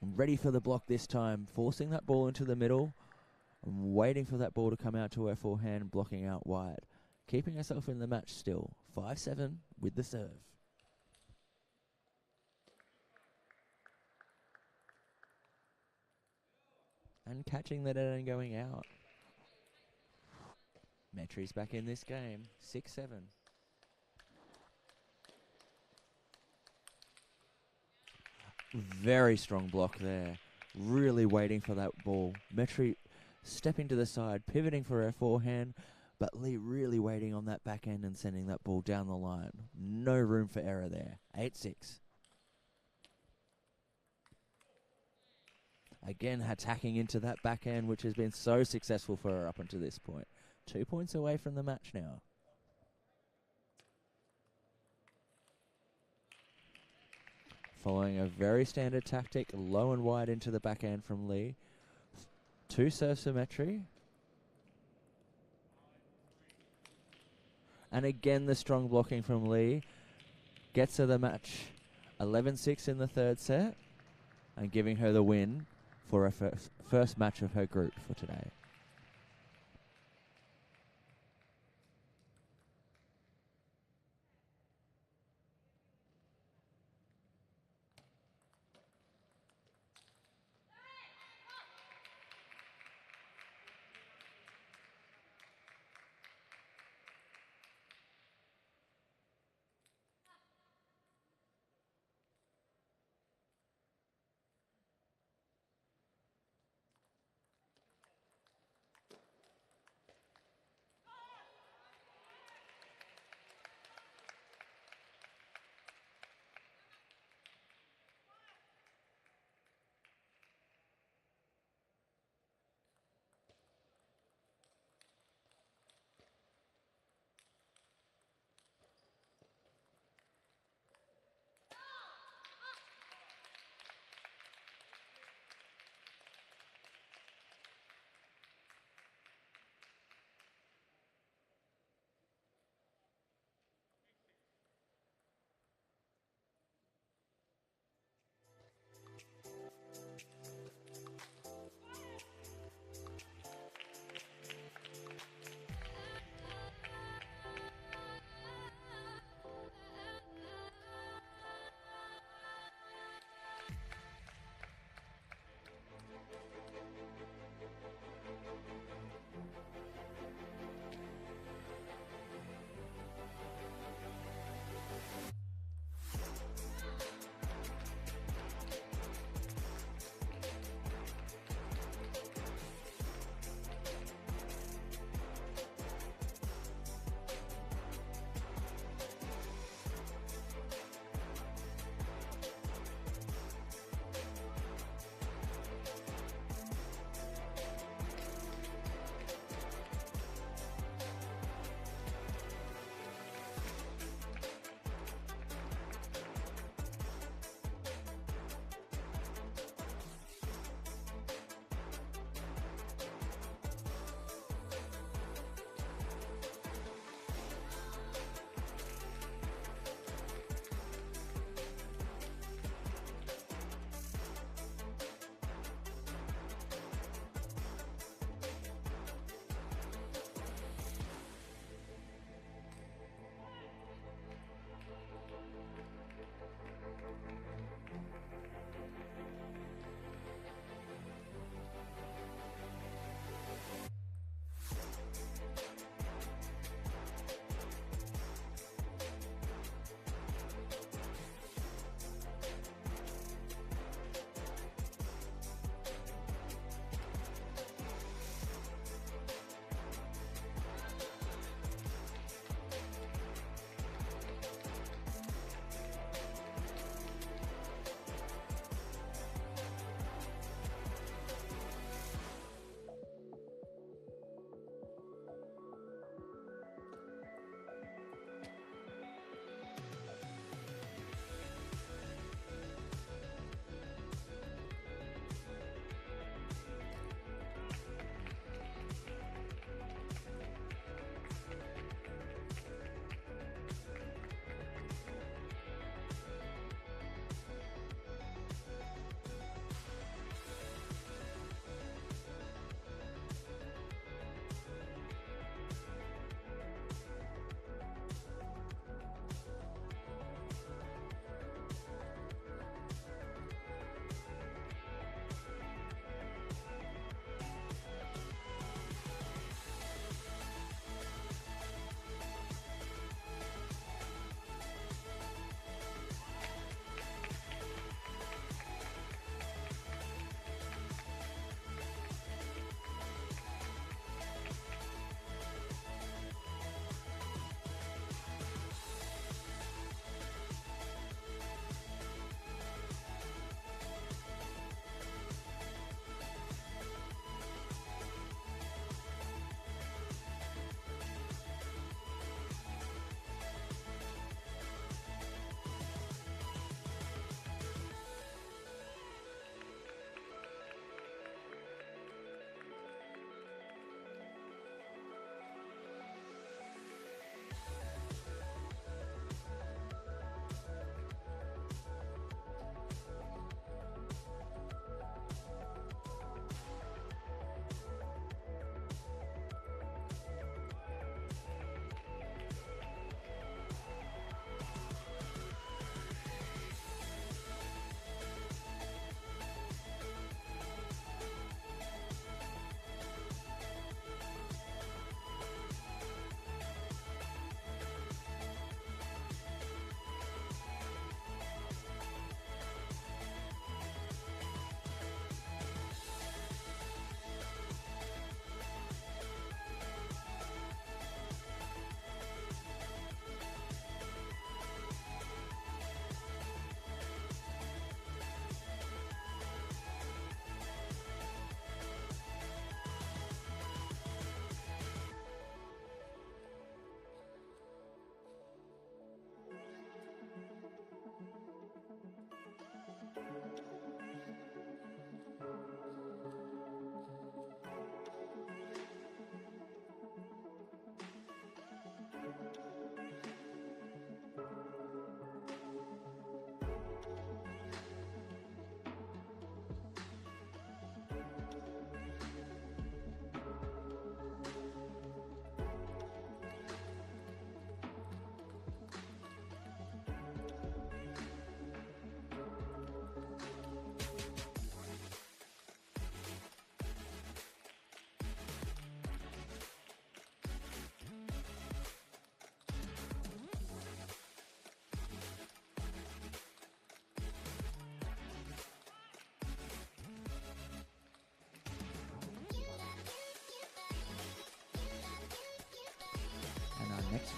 Ready for the block this time, forcing that ball into the middle and waiting for that ball to come out to her forehand, blocking out wide. Keeping herself in the match still. 5-7 with the serve. And catching the net and going out. Metri's back in this game. 6-7. Very strong block there. Really waiting for that ball. Metri stepping to the side, pivoting for her forehand, but Lee really waiting on that backhand and sending that ball down the line. No room for error there. 8-6. Again, attacking into that backhand, which has been so successful for her up until this point. 2 points away from the match now. Following a very standard tactic, low and wide into the backhand from Lee. 2 serve symmetry. And again the strong blocking from Lee. Gets her the match 11-6 in the third set. And giving her the win for her first match of her group for today.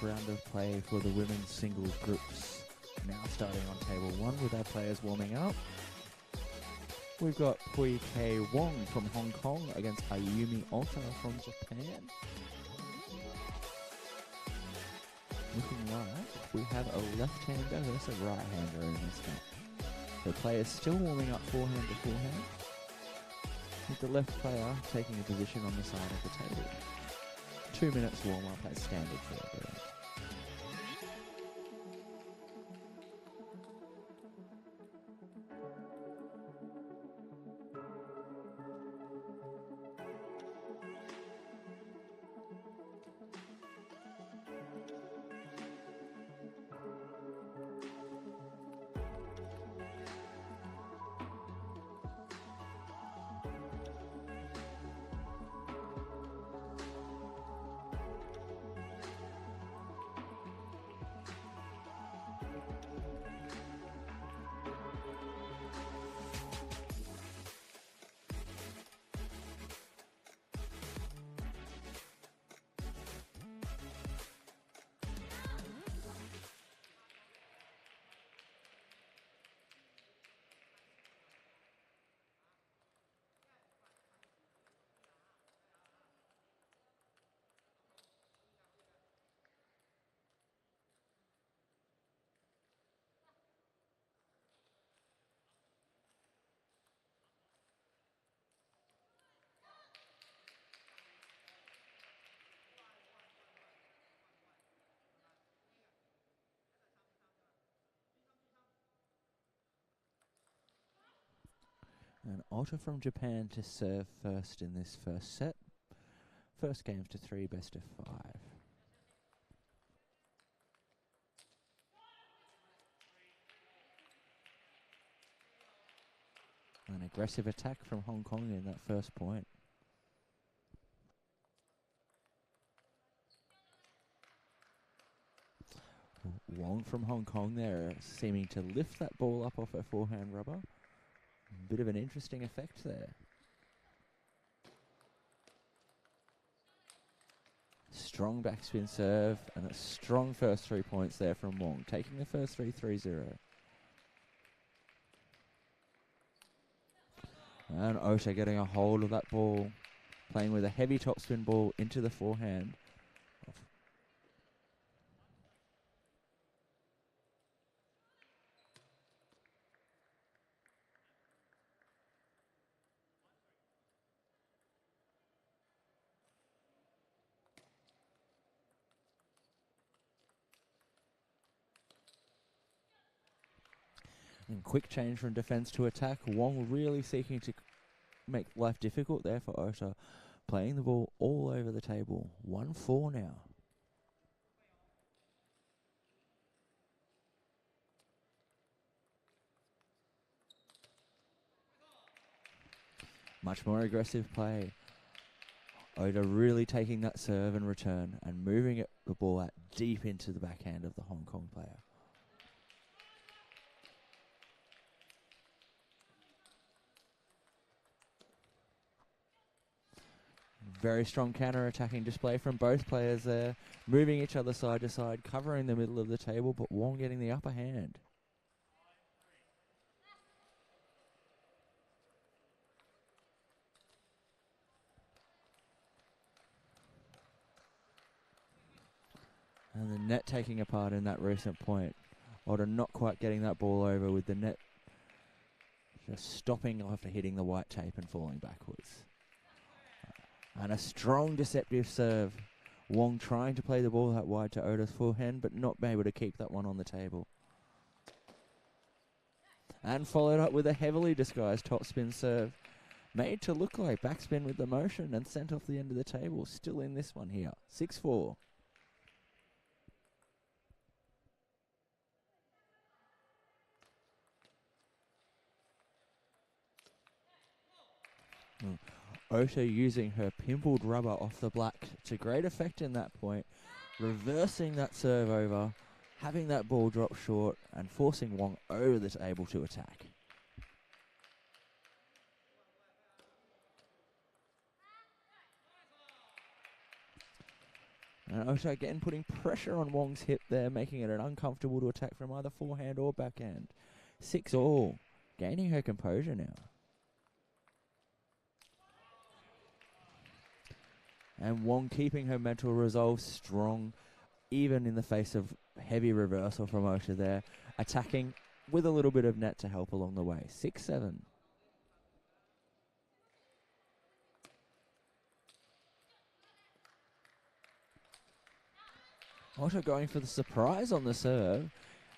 fourth round of play for the women's singles groups. Now starting on table 1 with our players warming up. We've got Pui Kei Wong from Hong Kong against Ayumi Ota from Japan. Looking like we have a left-hander versus a right-hander in this match. The players still warming up forehand to forehand, with the left player taking a position on the side of the table. 2 minutes warm-up as standard for everyone. And Ota from Japan to serve first in this first set. First games to 3, best of 5. An aggressive attack from Hong Kong in that first point. Wong from Hong Kong there, seeming to lift that ball up off her forehand rubber. Bit of an interesting effect there. Strong backspin serve and a strong first 3 points there from Wong, taking the first 3-3-0. And Ota getting a hold of that ball, playing with a heavy topspin ball into the forehand. And quick change from defense to attack. Wong really seeking to make life difficult there for Ota. Playing the ball all over the table. 1-4 now. Much more aggressive play. Ota really taking that serve and return and moving the ball out deep into the backhand of the Hong Kong player. Very strong counter-attacking display from both players there, moving each other side to side, covering the middle of the table, but Wong getting the upper hand. And the net taking a part in that recent point. Ota not quite getting that ball over, with the net just stopping after hitting the white tape and falling backwards. And a strong deceptive serve. Wong trying to play the ball out wide to Ota's forehand, but not able to keep that one on the table. And followed up with a heavily disguised topspin serve. Made to look like backspin with the motion and sent off the end of the table. Still in this one here. 6-4. Ota using her pimpled rubber off the black to great effect in that point, reversing that serve over, having that ball drop short and forcing Wong over the table to attack. And Ota again putting pressure on Wong's hip there, making it an uncomfortable to attack from either forehand or backhand. 6-all, gaining her composure now. And Wong keeping her mental resolve strong, even in the face of heavy reversal from Ota there, attacking with a little bit of net to help along the way. 6-7. Ota going for the surprise on the serve.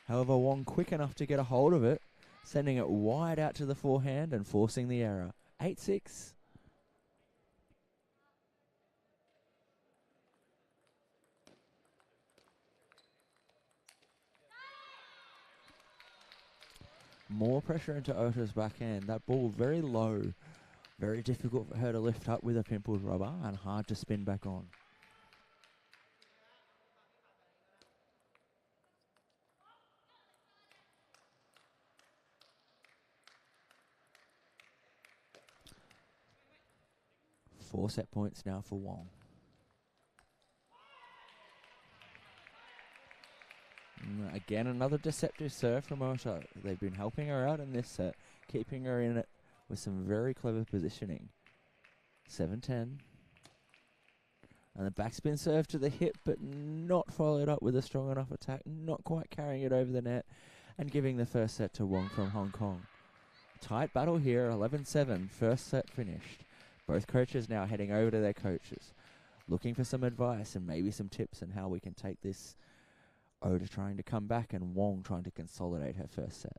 However, Wong quick enough to get a hold of it, sending it wide out to the forehand and forcing the error. 8-6. More pressure into Ota's backhand. That ball very low. Very difficult for her to lift up with a pimpled rubber and hard to spin back on. Four set points now for Wong. Again, another deceptive serve from Ota. They've been helping her out in this set, keeping her in it with some very clever positioning. 7-10. And the backspin serve to the hip, but not followed up with a strong enough attack, not quite carrying it over the net, and giving the first set to Wong from Hong Kong. Tight battle here, 11-7, first set finished. Both coaches now heading over to their coaches, looking for some advice and maybe some tips on how we can take this. Ota trying to come back and Wong trying to consolidate her first set.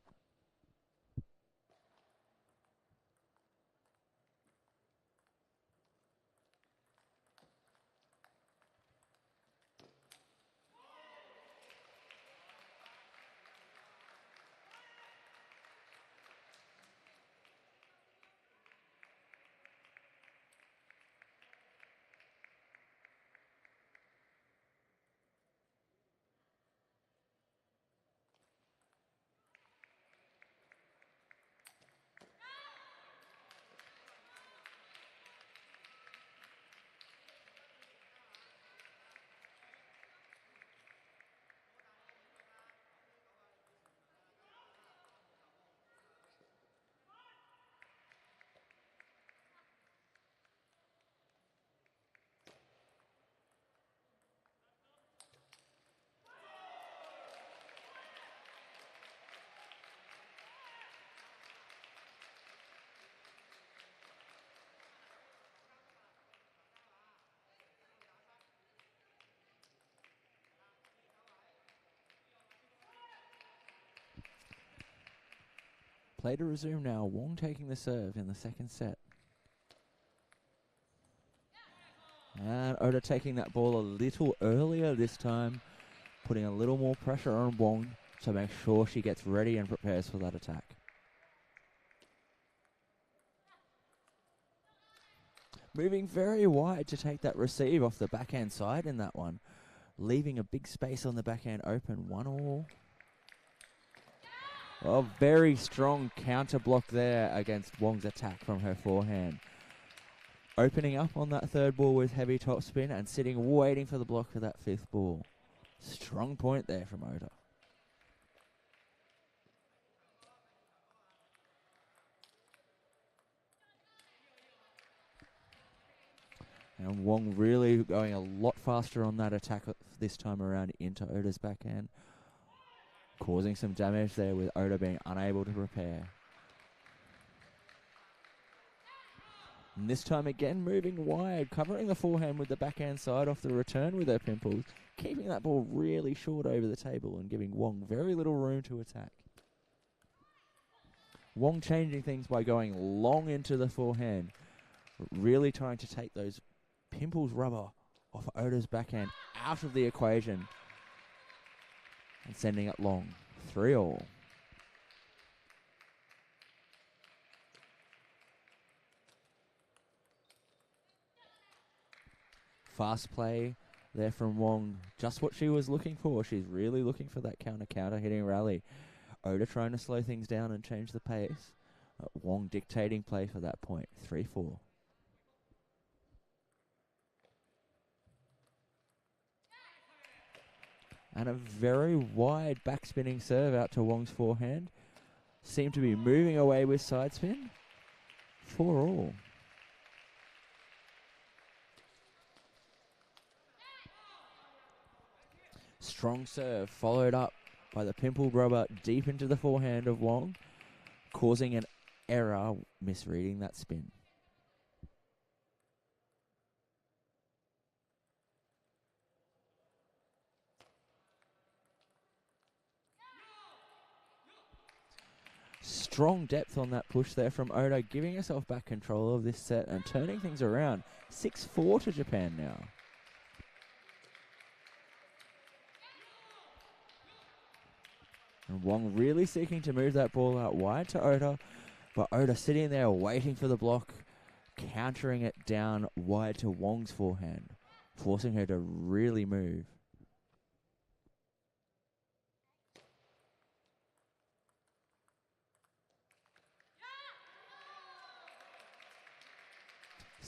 Play to resume now. Wong taking the serve in the second set. And Ota taking that ball a little earlier this time, putting a little more pressure on Wong to make sure she gets ready and prepares for that attack. Moving very wide to take that receive off the backhand side in that one, leaving a big space on the backhand open. 1-all. A very strong counter block there against Wong's attack from her forehand. Opening up on that third ball with heavy topspin and sitting waiting for the block for that fifth ball. Strong point there from Ota. And Wong really going a lot faster on that attack this time around into Ota's backhand, causing some damage there with Ota being unable to prepare. And this time again moving wide, covering the forehand with the backhand side off the return with her pimples, keeping that ball really short over the table and giving Wong very little room to attack. Wong changing things by going long into the forehand, really trying to take those pimples rubber off Ota's backhand out of the equation and sending it long. 3-all. Fast play there from Wong. Just what she was looking for. She's really looking for that counter hitting rally. Ota trying to slow things down and change the pace. Wong dictating play for that point. 3-4. And a very wide backspinning serve out to Wong's forehand. Seemed to be moving away with side spin. 4-all. Strong serve followed up by the pimpled rubber deep into the forehand of Wong, causing an error, misreading that spin. Strong depth on that push there from Oda, giving herself back control of this set and turning things around. 6-4 to Japan now. And Wong really seeking to move that ball out wide to Oda, but Oda sitting there waiting for the block, countering it down wide to Wong's forehand, forcing her to really move.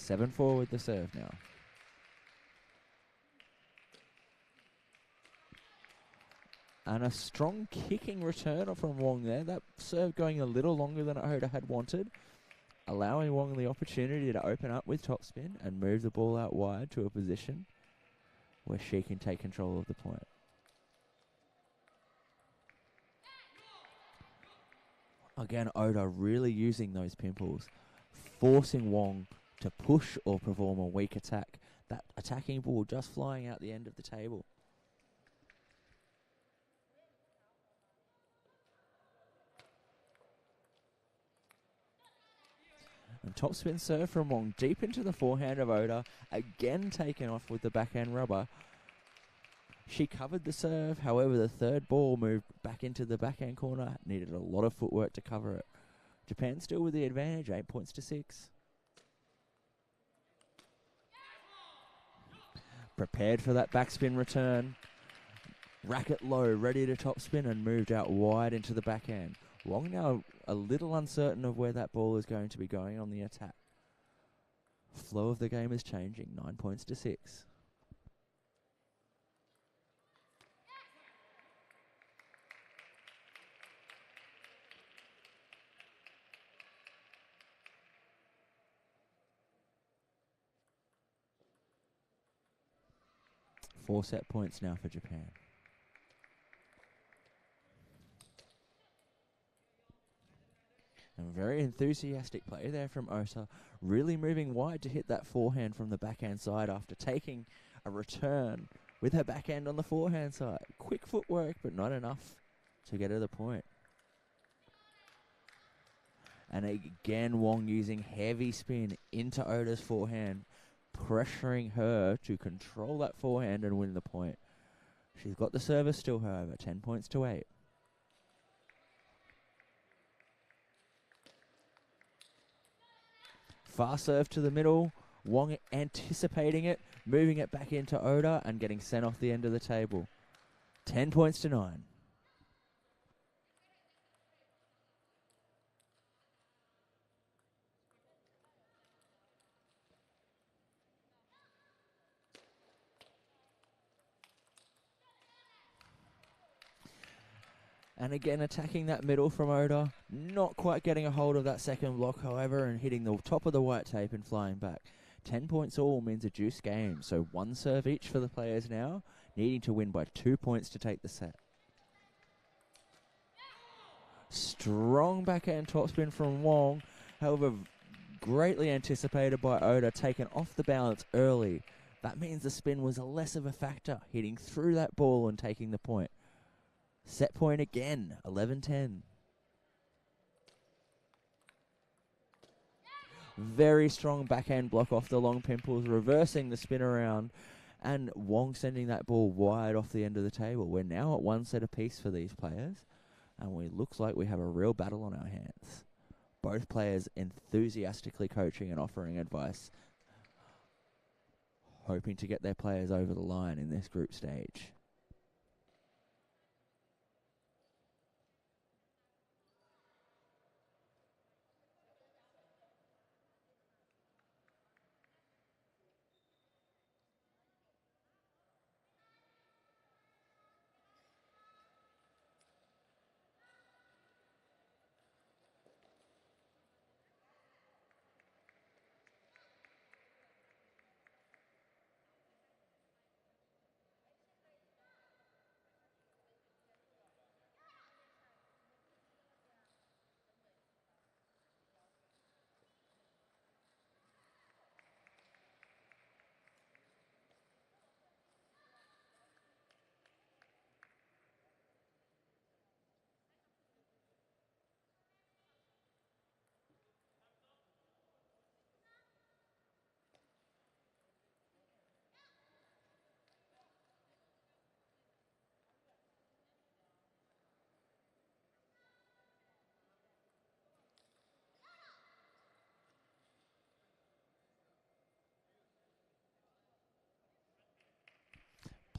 Yeah. 7-4 with the serve now. And a strong kicking return from Wong there. That serve going a little longer than Oda had wanted, allowing Wong the opportunity to open up with topspin and move the ball out wide to a position where she can take control of the point. Again, Oda really using those pimples, forcing Wong to push or perform a weak attack. That attacking ball just flying out the end of the table. And topspin serve from Wong deep into the forehand of Oda, again taken off with the backhand rubber. She covered the serve, however the third ball moved back into the backhand corner, needed a lot of footwork to cover it. Japan still with the advantage, 8 points to 6. Prepared for that backspin return. Racket low, ready to topspin and moved out wide into the backhand. Wong now a little uncertain of where that ball is going to be going on the attack. Flow of the game is changing, 9 points to 6. Four set points now for Japan. And very enthusiastic play there from Ota, really moving wide to hit that forehand from the backhand side after taking a return with her backhand on the forehand side. Quick footwork, but not enough to get her the point. And again, Wong using heavy spin into Oda's forehand, pressuring her to control that forehand and win the point. She's got the service still, however, 10 points to 8. Fast serve to the middle. Wong anticipating it, moving it back into Oda and getting sent off the end of the table. 10 points to 9. And again, attacking that middle from Oda. Not quite getting a hold of that second block, however, and hitting the top of the white tape and flying back. 10 points all means a juice game, so one serve each for the players now, needing to win by 2 points to take the set. Strong backhand topspin from Wong, however, greatly anticipated by Oda, taken off the balance early. That means the spin was less of a factor, hitting through that ball and taking the point. Set point again, 11-10. Very strong backhand block off the long pimples, reversing the spin around, and Wong sending that ball wide off the end of the table. We're now at one set apiece for these players, and it looks like we have a real battle on our hands. Both players enthusiastically coaching and offering advice, hoping to get their players over the line in this group stage.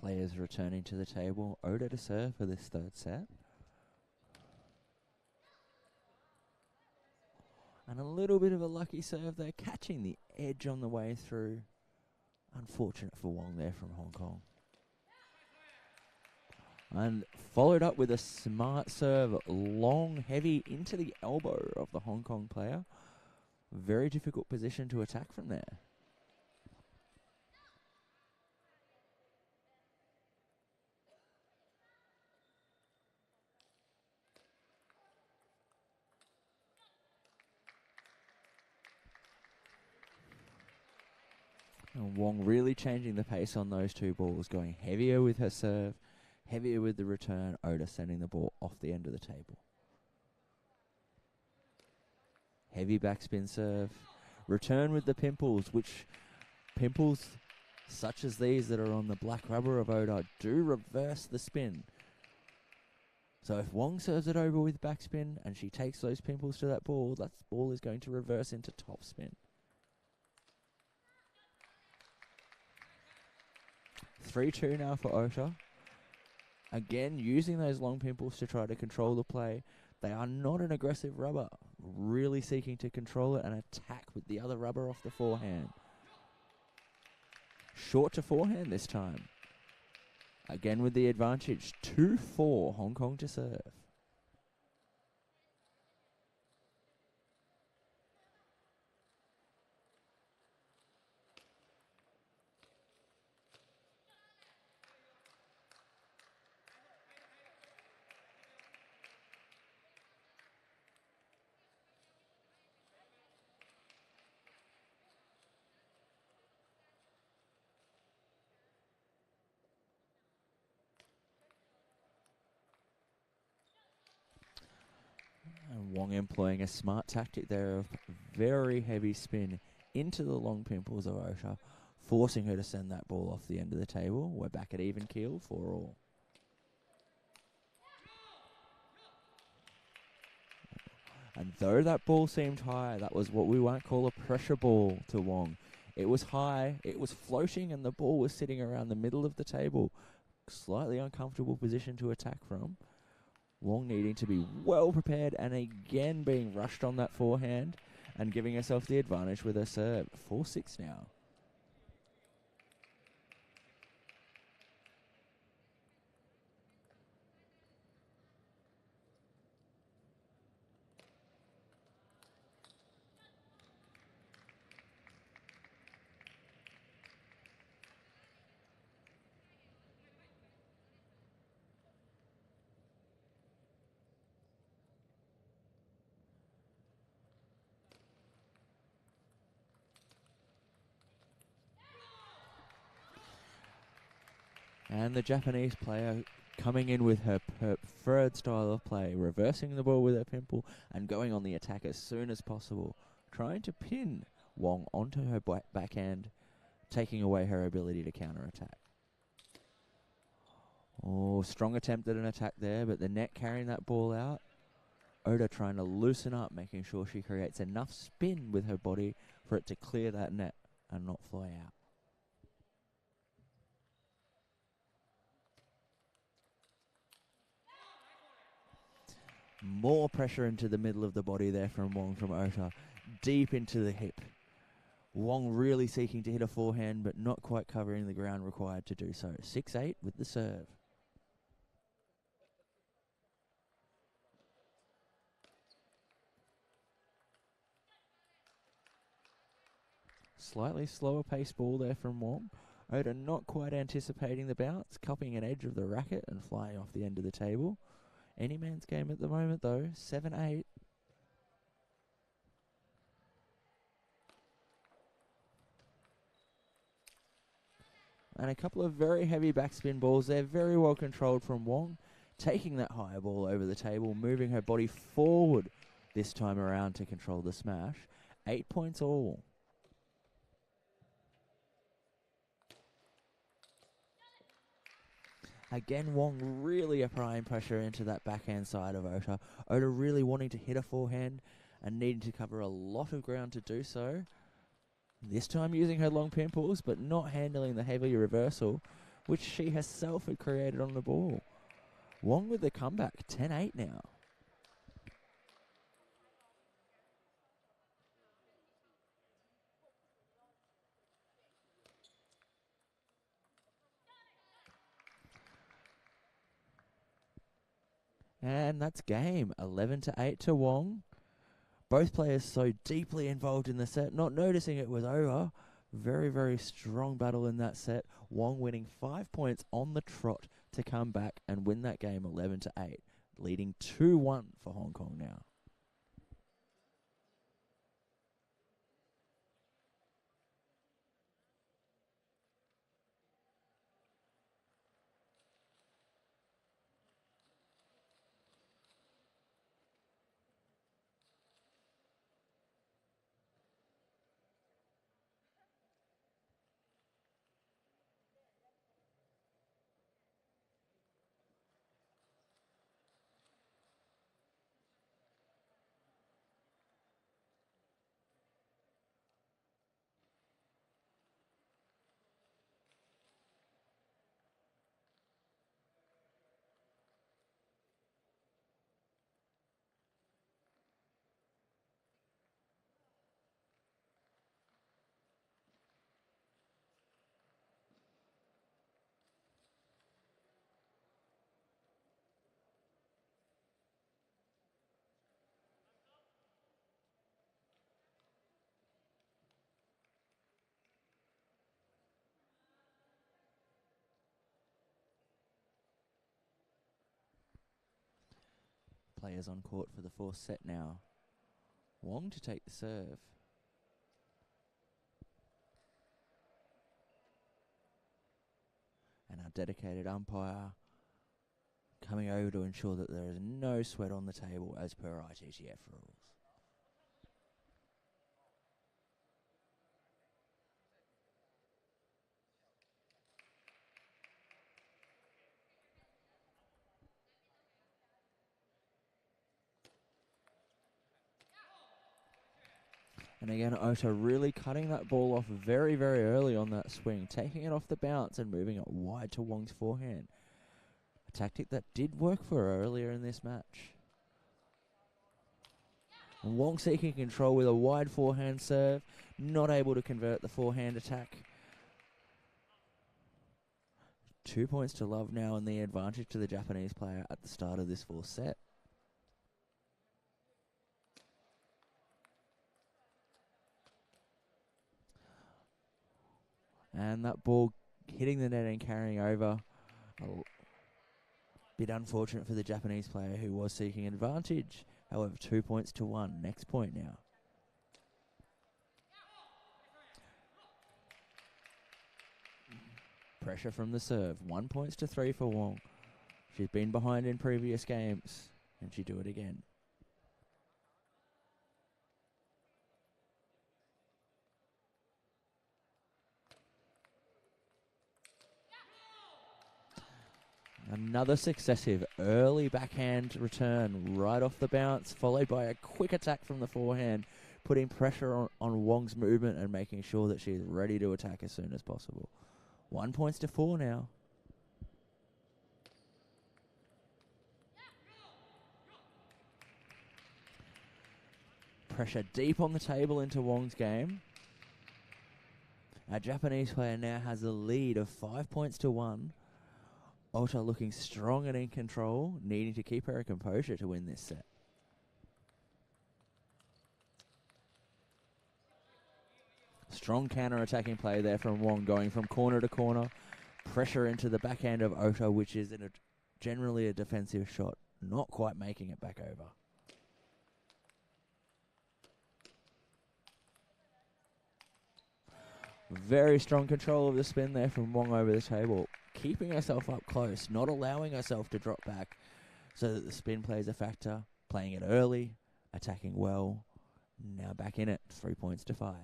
Players returning to the table. Oda to serve for this third set. And a little bit of a lucky serve there, catching the edge on the way through. Unfortunate for Wong there from Hong Kong. And followed up with a smart serve, long, heavy, into the elbow of the Hong Kong player. Very difficult position to attack from there. And Wong really changing the pace on those two balls, going heavier with her serve, heavier with the return. Oda sending the ball off the end of the table. Heavy backspin serve. Return with the pimples, which pimples such as these that are on the black rubber of Oda do reverse the spin. So if Wong serves it over with backspin and she takes those pimples to that ball is going to reverse into topspin. 3-2 now for Oda. Again, using those long pimples to try to control the play. They are not an aggressive rubber. Really seeking to control it and attack with the other rubber off the forehand. Short to forehand this time. Again with the advantage. 2-4 Hong Kong to serve. And Wong employing a smart tactic there of very heavy spin into the long pimples of Oda, forcing her to send that ball off the end of the table. We're back at even keel, 4-all. And though that ball seemed high, that was what we might call a pressure ball to Wong. It was high, it was floating, and the ball was sitting around the middle of the table. Slightly uncomfortable position to attack from. Wong needing to be well prepared and again being rushed on that forehand and giving herself the advantage with her serve. 4-6 now. And the Japanese player coming in with her preferred style of play, reversing the ball with her pimple and going on the attack as soon as possible, trying to pin Wong onto her backhand, taking away her ability to counter-attack. Oh, strong attempt at an attack there, but the net carrying that ball out. Oda trying to loosen up, making sure she creates enough spin with her body for it to clear that net and not fly out. More pressure into the middle of the body there from Wong from Oda, deep into the hip. Wong really seeking to hit a forehand, but not quite covering the ground required to do so. 6-8 with the serve. Slightly slower pace ball there from Wong. Oda not quite anticipating the bounce, cupping an edge of the racket and flying off the end of the table. Any man's game at the moment though, 7-8. And a couple of very heavy backspin balls there, very well controlled from Wong, taking that high ball over the table, moving her body forward this time around to control the smash. 8 points all. Again, Wong really applying pressure into that backhand side of Oda. Oda really wanting to hit a forehand and needing to cover a lot of ground to do so. This time using her long pimples, but not handling the heavy reversal. which she herself had created on the ball. Wong with the comeback, 10-8 now. And that's game, 11-8 to Wong. Both players so deeply involved in the set, not noticing it was over. Very, very strong battle in that set. Wong winning 5 points on the trot to come back and win that game 11-8, leading 2-1 for Hong Kong now. Players on court for the fourth set now. Wong to take the serve. And our dedicated umpire coming over to ensure that there is no sweat on the table as per ITTF rules. And again, Ota really cutting that ball off very, very early on that swing, taking it off the bounce and moving it wide to Wong's forehand. A tactic that did work for her earlier in this match. And Wong seeking control with a wide forehand serve, not able to convert the forehand attack. 2 points to love now and the advantage to the Japanese player at the start of this fourth set. And that ball hitting the net and carrying over. A bit unfortunate for the Japanese player who was seeking advantage. However, 2 points to 1. Next point now. Pressure from the serve. 1 points to 3 for Wong. She's been behind in previous games, and she do it again. Another successive early backhand return right off the bounce, followed by a quick attack from the forehand, putting pressure on Wong's movement and making sure that she's ready to attack as soon as possible. 1 points to 4 now. Pressure deep on the table into Wong's game. Our Japanese player now has a lead of 5 points to 1. Ota looking strong and in control, needing to keep her composure to win this set. Strong counter-attacking play there from Wong, going from corner to corner. Pressure into the backhand of Ota, which is generally a defensive shot, not quite making it back over. Very strong control of the spin there from Wong over the table. Keeping herself up close, not allowing herself to drop back so that the spin plays a factor. Playing it early, attacking well. Now back in it, 3 points to 5.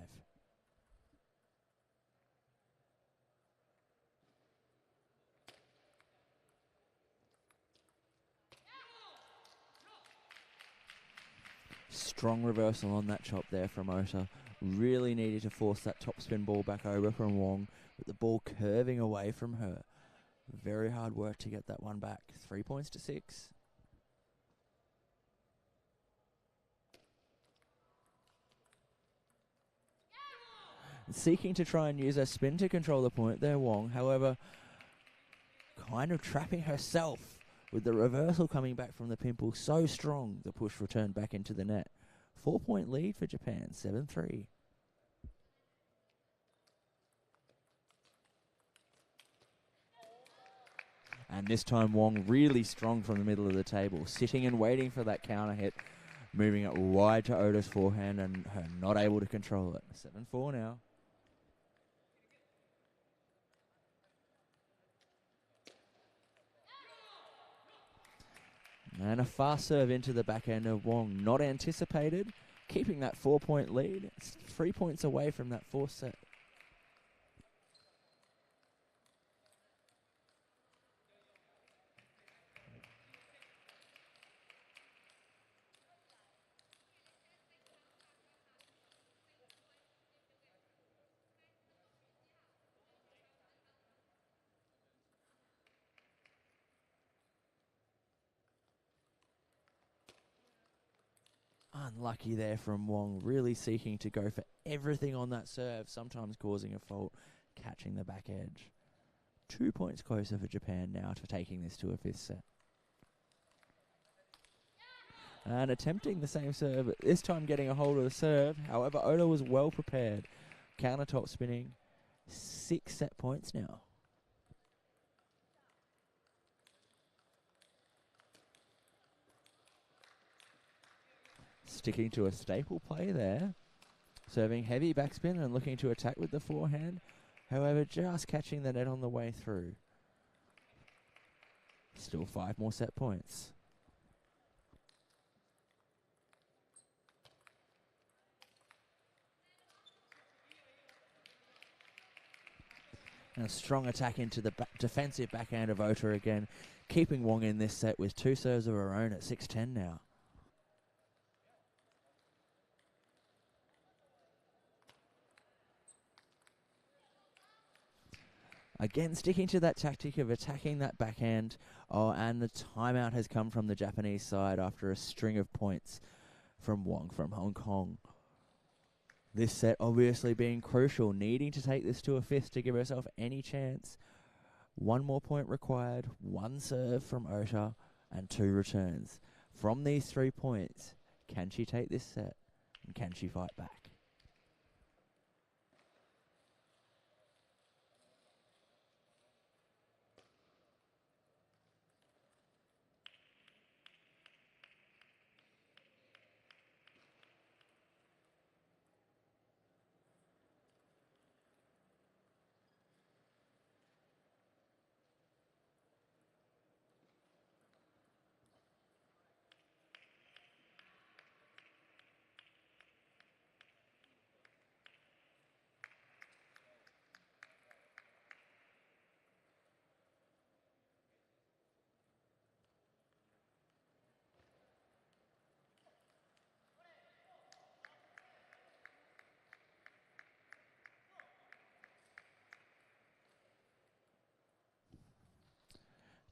Strong reversal on that chop there from Ota. Really needed to force that topspin ball back over from Wong, with the ball curving away from her. Very hard work to get that one back. 3 points to 6. Seeking to try and use her spin to control the point there, Wong. However, kind of trapping herself with the reversal coming back from the pimple so strong, the push returned back into the net. 4-point lead for Japan, 7-3. And this time Wong really strong from the middle of the table, sitting and waiting for that counter hit, moving it wide to Oda's forehand and her not able to control it. 7-4 now. And a fast serve into the backhand of Wong, not anticipated, keeping that 4-point lead. It's 3 points away from that fourth set. Unlucky there from Wong, really seeking to go for everything on that serve, sometimes causing a fault, catching the back edge. 2 points closer for Japan now to taking this to a fifth set. And attempting the same serve, but this time getting a hold of the serve. However, Oda was well prepared. Countertop spinning. 6 set points now. Sticking to a staple play there. Serving heavy backspin and looking to attack with the forehand. However, just catching the net on the way through. Still 5 more set points. And a strong attack into the defensive backhand of Ota again, keeping Wong in this set with 2 serves of her own at 6-10 now. Again, sticking to that tactic of attacking that backhand. Oh, and the timeout has come from the Japanese side after a string of points from Wong from Hong Kong. This set obviously being crucial, needing to take this to a fifth to give herself any chance. 1 more point required, 1 serve from Ota, and 2 returns. From these 3 points, can she take this set, and can she fight back?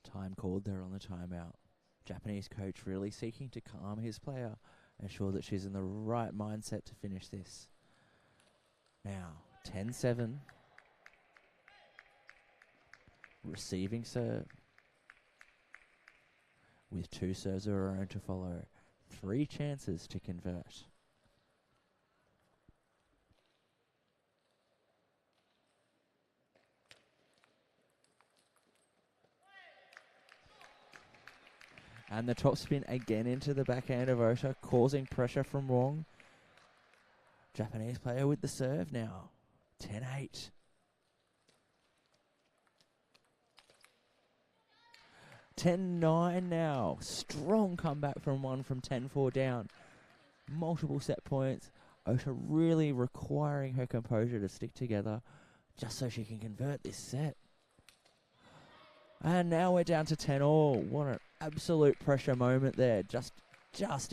Time called there on the timeout. Japanese coach really seeking to calm his player, ensure that she's in the right mindset to finish this. Now, 10-7. Receiving serve. With 2 serves of her own to follow. 3 chances to convert. And the top spin again into the backhand of Ota, causing pressure from Wong. Japanese player with the serve now. 10-8. 10-9 now. Strong comeback from Wong from 10-4 down. Multiple set points. Ota really requiring her composure to stick together just so she can convert this set. And now we're down to 10-all. What an absolute pressure moment there. Just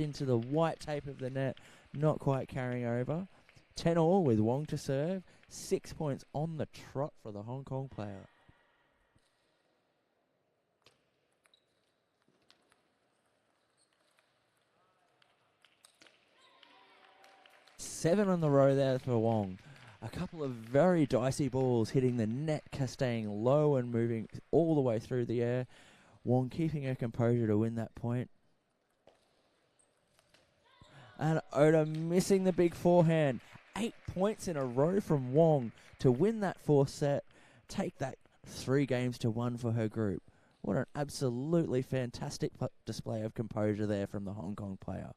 into the white tape of the net. Not quite carrying over. 10-all with Wong to serve. 6 points on the trot for the Hong Kong player. 7 on the row there for Wong. A couple of very dicey balls hitting the net, staying low and moving all the way through the air. Wong keeping her composure to win that point. And Oda missing the big forehand. 8 points in a row from Wong to win that fourth set. Take that 3-1 for her group. What an absolutely fantastic display of composure there from the Hong Kong player.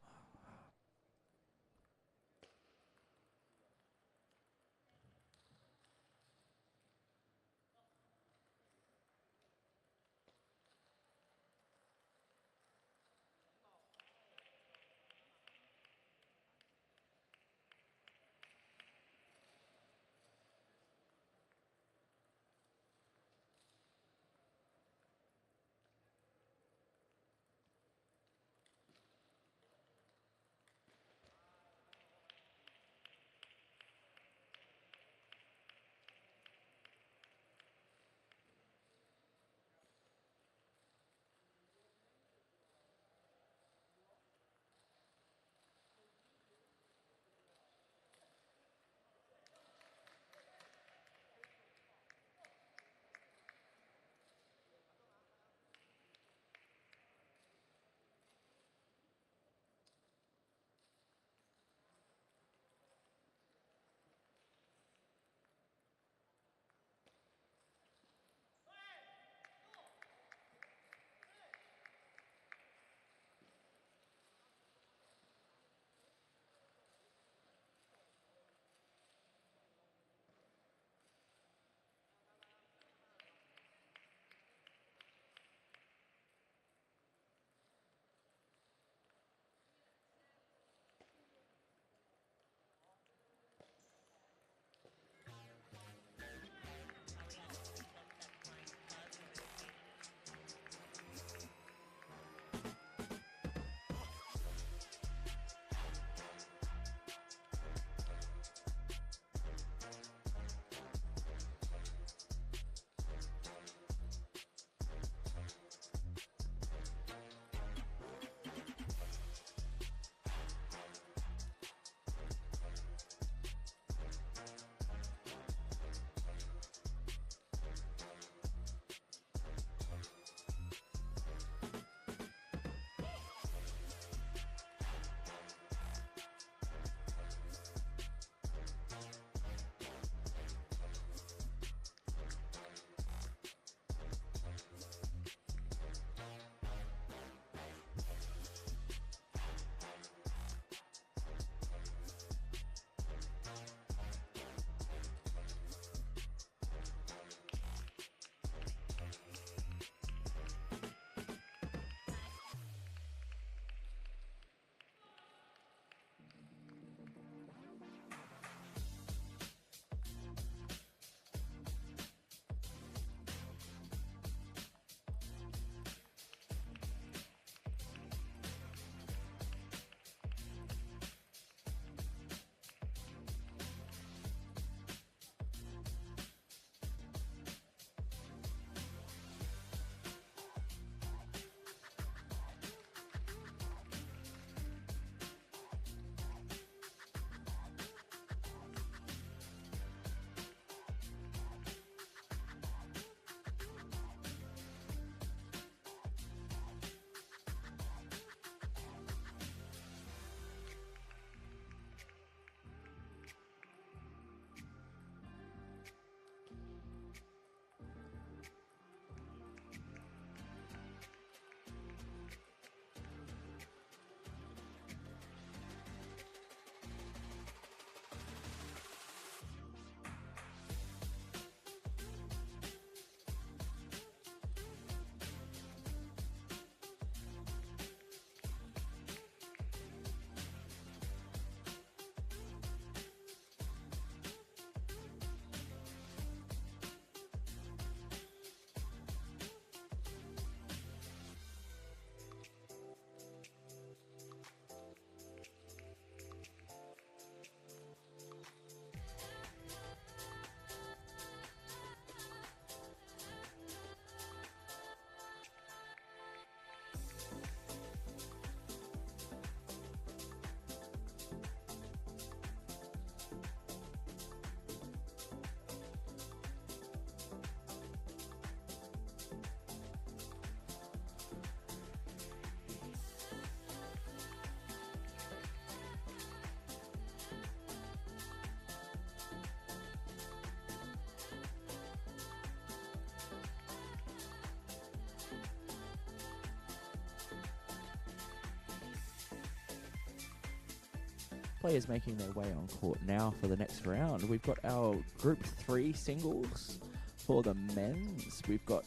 players making their way on court now for the next round. We've got our Group 3 singles for the men's. We've got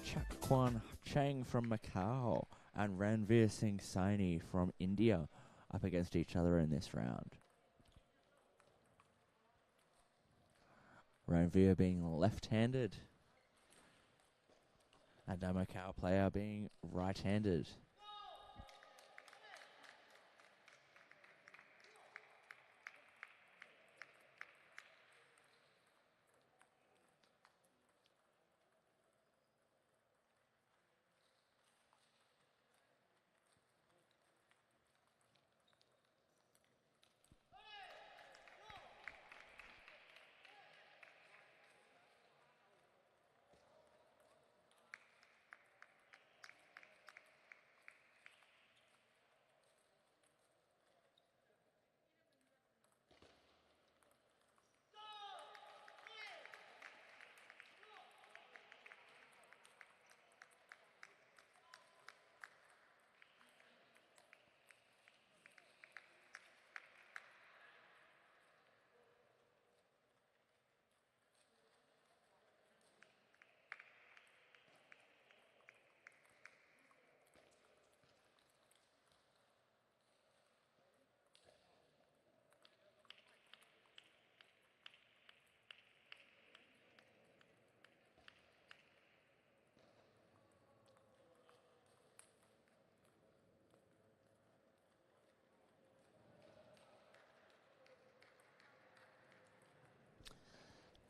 Chak Kwan Chang from Macau and Ranveer Singh Saini from India up against each other in this round. Ranveer being left-handed and the Macau player being right-handed.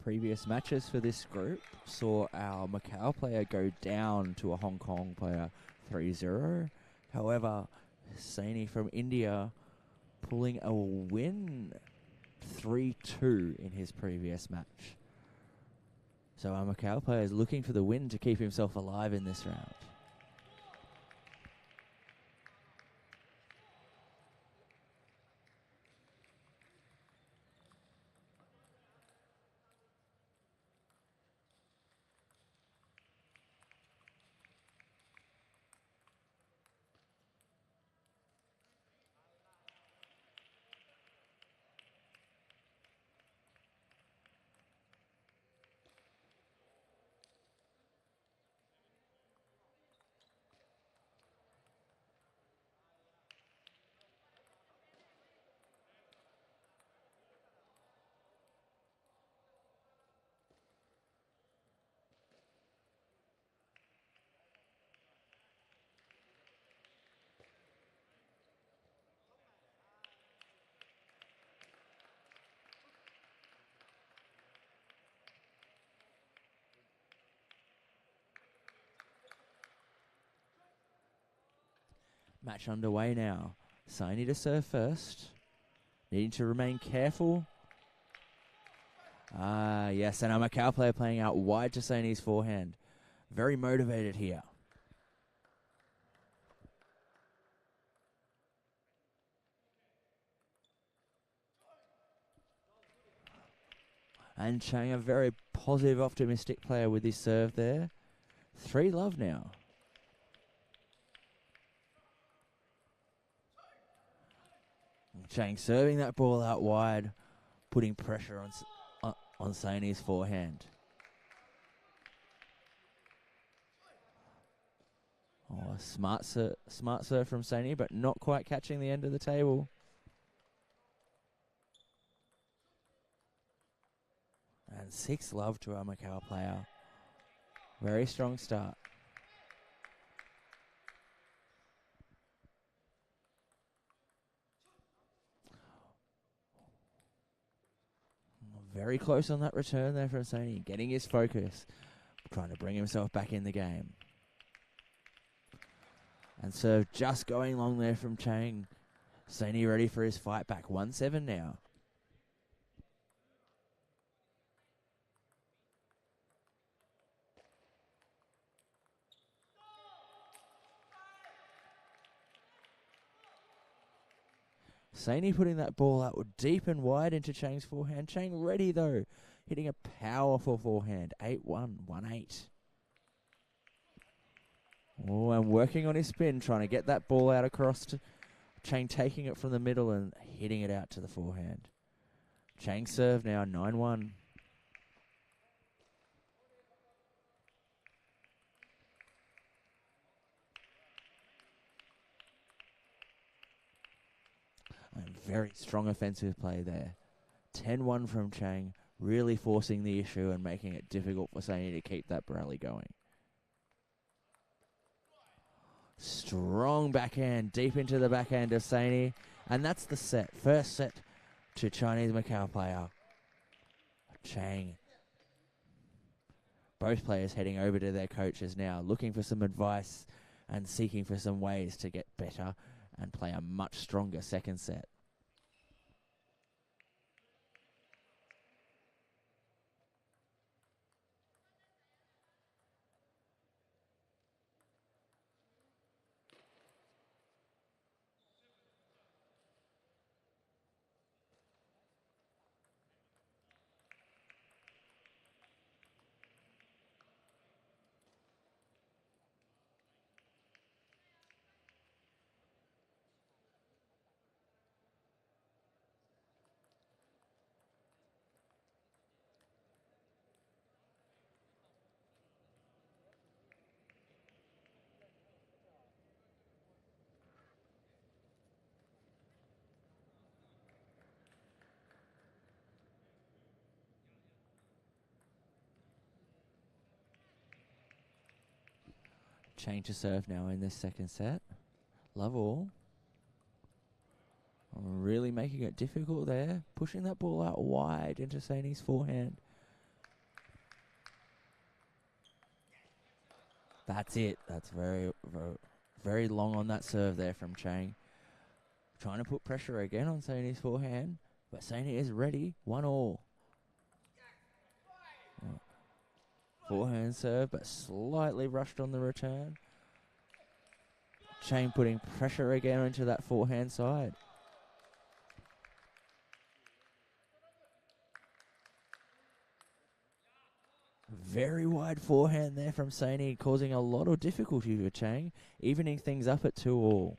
Previous matches for this group saw our Macau player go down to a Hong Kong player 3-0. However, Saini from India pulling a win 3-2 in his previous match. So our Macau player is looking for the win to keep himself alive in this round. Match underway now. Saini to serve first. Needing to remain careful. Yes, and our Macau player playing out wide to Saini's forehand. Very motivated here. And Chang, a very positive, optimistic player with his serve there. 3-love now. Chang serving that ball out wide, putting pressure on Saini's forehand. Oh, smart serve from Saini, but not quite catching the end of the table. And 6-love to our Macau player. Very strong start. Very close on that return there from Saini, getting his focus, trying to bring himself back in the game. And serve just going long there from Chang. Saini ready for his fight back. 1-7 now. Saini putting that ball out deep and wide into Chang's forehand. Chang ready though, hitting a powerful forehand. 8-1, 1-8. Oh, and working on his spin, trying to get that ball out across Chang taking it from the middle and hitting it out to the forehand. Chang serve now, 9-1. And very strong offensive play there. 10-1 from Chang, really forcing the issue and making it difficult for Saini to keep that rally going. Strong backhand, deep into the backhand of Saini. And that's the set. First set to Chinese Macau player Chang. Both players heading over to their coaches now, looking for some advice and seeking for some ways to get better and play a much stronger second set. Change to serve now in this second set. Love all. Really making it difficult there. Pushing that ball out wide into Saini's forehand. That's it. That's very long on that serve there from Chang. Trying to put pressure again on Saini's forehand. But Saini is ready. 1-1. Forehand serve, but slightly rushed on the return. Chang putting pressure again into that forehand side. Very wide forehand there from Saini, causing a lot of difficulty for Chang, evening things up at 2-2.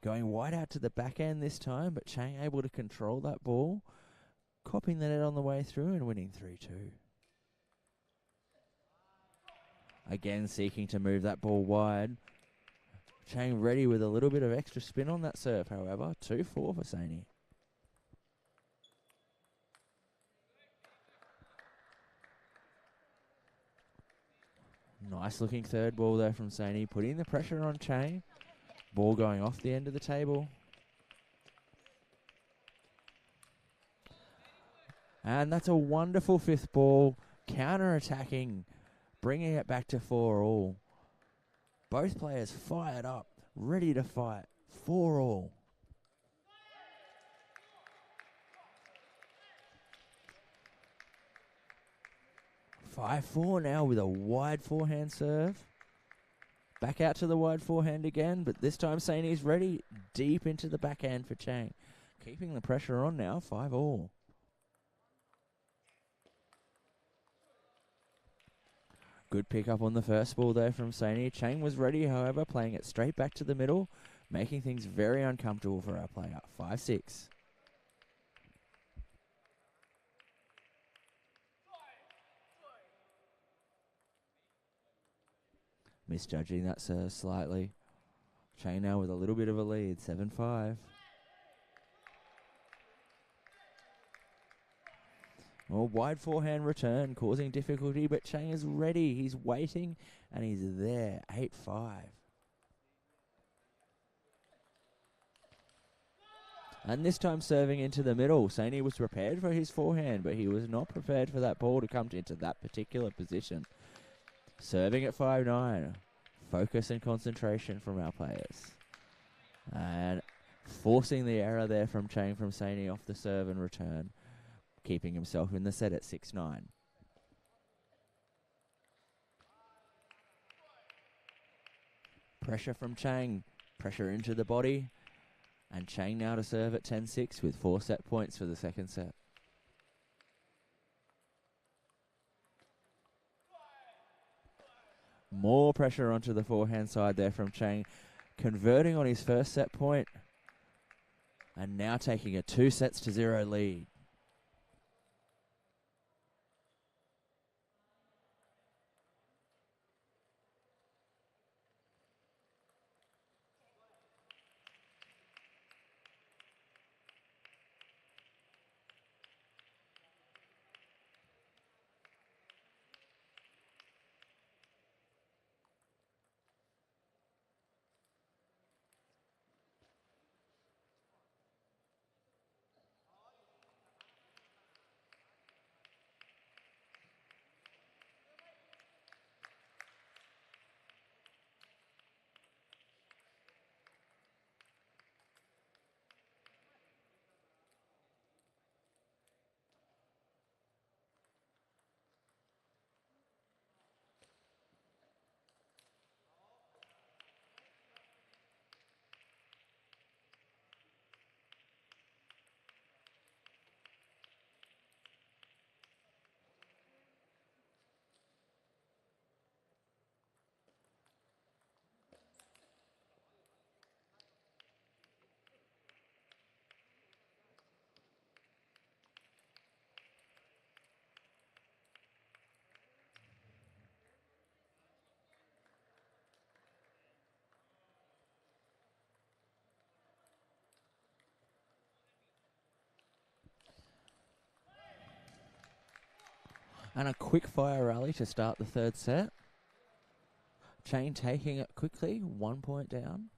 Going wide out to the backhand this time, but Chang able to control that ball, copying the net on the way through and winning 3-2. Again seeking to move that ball wide. Chang ready with a little bit of extra spin on that serve, however. 2-4 for Saini. Nice looking third ball there from Saini, putting the pressure on Chang. Ball going off the end of the table. And that's a wonderful fifth ball. Counter-attacking, bringing it back to 4-4. Both players fired up, ready to fight. 4-4. (5-4) now with a wide forehand serve. Back out to the wide forehand again, but this time Saini's ready. Deep into the backhand for Chang. Keeping the pressure on now, 5-5. Good pick up on the first ball there from Saini. Chang was ready, however, playing it straight back to the middle, making things very uncomfortable for our player. 5-6. Misjudging that serve slightly. Chang now with a little bit of a lead, 7-5. Well, wide forehand return causing difficulty, but Chang is ready. He's waiting, and he's there, 8-5. And this time serving into the middle. Saini was prepared for his forehand, but he was not prepared for that ball to come into that particular position. Serving at 5-9. Focus and concentration from our players. And forcing the error there from Chang from Saini off the serve and return. Keeping himself in the set at 6-9. Pressure from Chang. Pressure into the body. And Chang now to serve at 10-6 with 4 set points for the second set. More pressure onto the forehand side there from Chang, converting on his first set point, and now taking a 2-0 lead. And a quick fire rally to start the third set. Chang taking it quickly, 1 point down.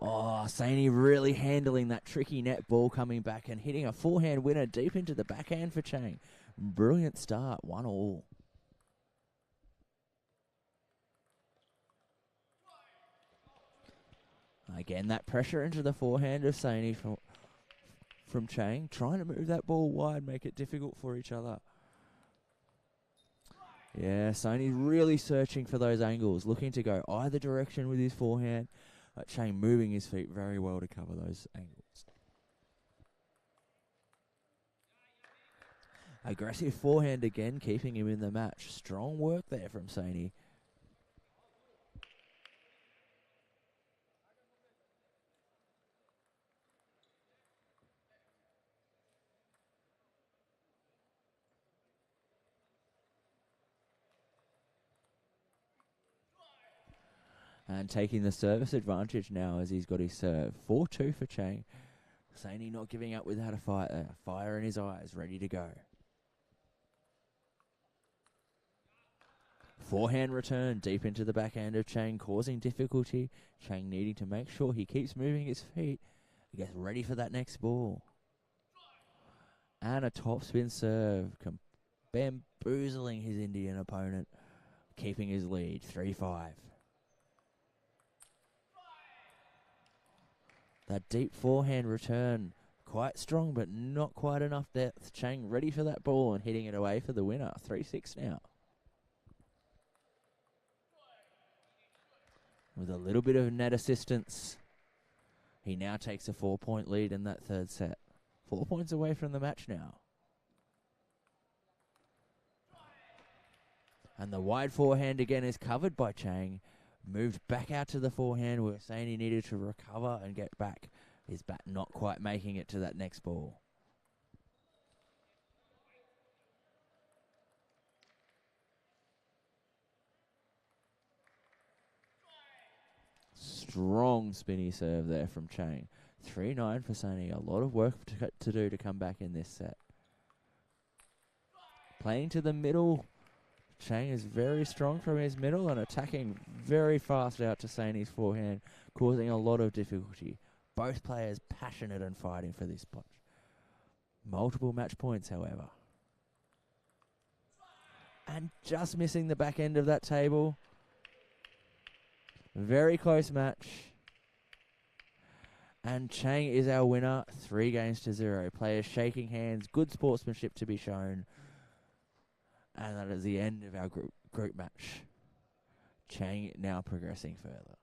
Oh, Saini really handling that tricky net ball coming back and hitting a forehand winner deep into the backhand for Chang. Brilliant start, 1-1. Again, that pressure into the forehand of Saini from Chang, trying to move that ball wide, make it difficult for each other. Yeah, Saini's really searching for those angles, looking to go either direction with his forehand. Chang moving his feet very well to cover those angles. Aggressive forehand again, keeping him in the match. Strong work there from Saini. And taking the service advantage now as he's got his serve. 4-2 for Chang. Saini not giving up without a fight there. Fire in his eyes, ready to go. Forehand return deep into the backhand of Chang, causing difficulty. Chang needing to make sure he keeps moving his feet. He gets ready for that next ball. And a topspin serve, bamboozling his Indian opponent, keeping his lead, 3-5. That deep forehand return, quite strong, but not quite enough depth. Chang ready for that ball and hitting it away for the winner. 3-6 now. With a little bit of net assistance, he now takes a 4-point lead in that third set. 4 points away from the match now. And the wide forehand again is covered by Chang. Moved back out to the forehand where Saini needed to recover and get back. His bat not quite making it to that next ball. Strong spinny serve there from Chang. 3-9 for Saini. A lot of work to do to come back in this set. Playing to the middle. Chang is very strong from his middle and attacking very fast out to Saini's forehand, causing a lot of difficulty. Both players passionate and fighting for this punch. Multiple match points, however. And just missing the back end of that table. Very close match. And Chang is our winner, 3-0. Players shaking hands, good sportsmanship to be shown. And that is the end of our group match. Chang now progressing further.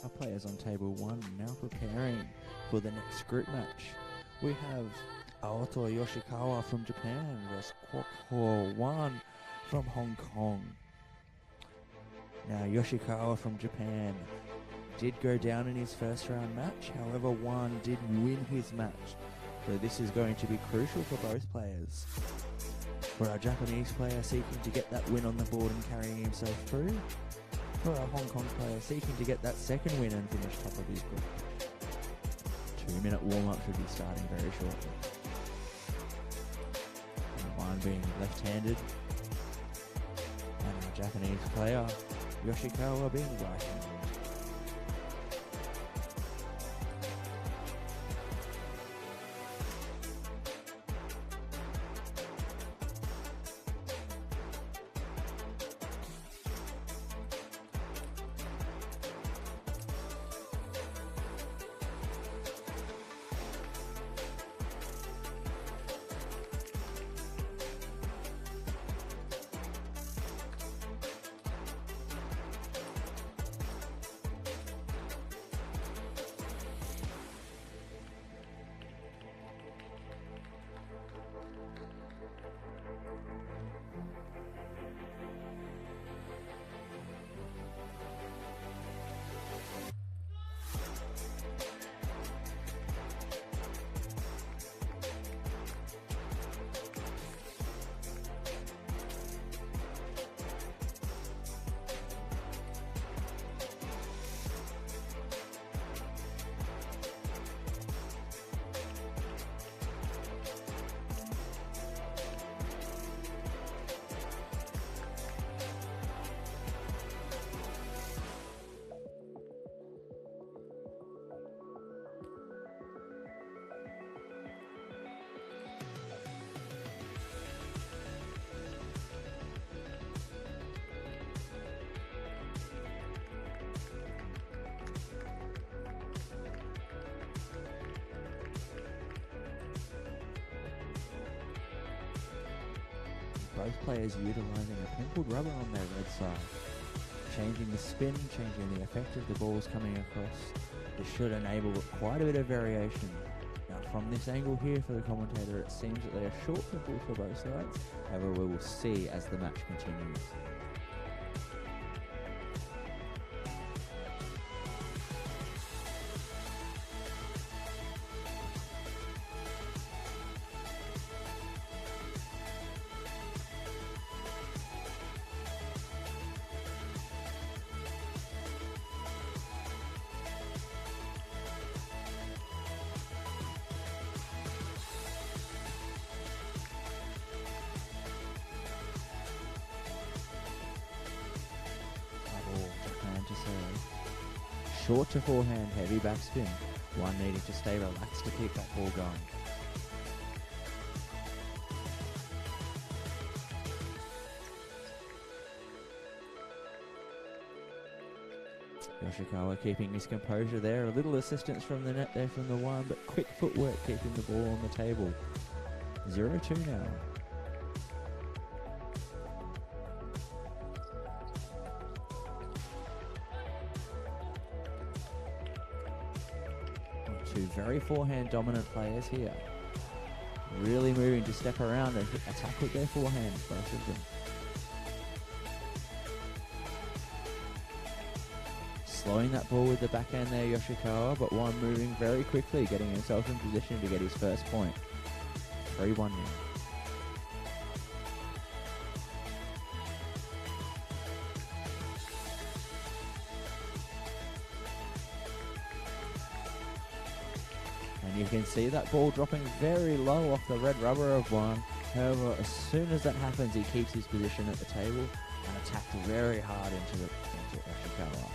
Our players on table 1 now preparing for the next group match. We have Aoto Yoshikawa from Japan versus Kwok 1 from Hong Kong. Now Yoshikawa from Japan did go down in his first round match, however One did win his match. So this is going to be crucial for both players. For our Japanese player seeking to get that win on the board and carrying himself through. For our Hong Kong player seeking to get that second win and finish top of his group. 2-minute warm-up should be starting very shortly. And One being left-handed. And our Japanese player, Yoshikawa, being right-handed. Both players utilising a pimpled rubber on their red side. Changing the spin, changing the effect of the balls coming across. This should enable quite a bit of variation. Now from this angle here for the commentator, it seems that they are short pimples for both sides. However, we will see as the match continues. Short to forehand, heavy backspin. One needing to stay relaxed to keep that ball going. Yoshikawa keeping his composure there. A little assistance from the net there from the One, but quick footwork keeping the ball on the table. 0-2 now. Two very forehand dominant players here. Really moving to step around and attack with their forehands, both of them. Slowing that ball with the backhand there, Yoshikawa, but One moving very quickly, getting himself in position to get his first point. 3-1 now. And you can see that ball dropping very low off the red rubber of One. However, as soon as that happens, he keeps his position at the table and attacks very hard into Yoshikawa.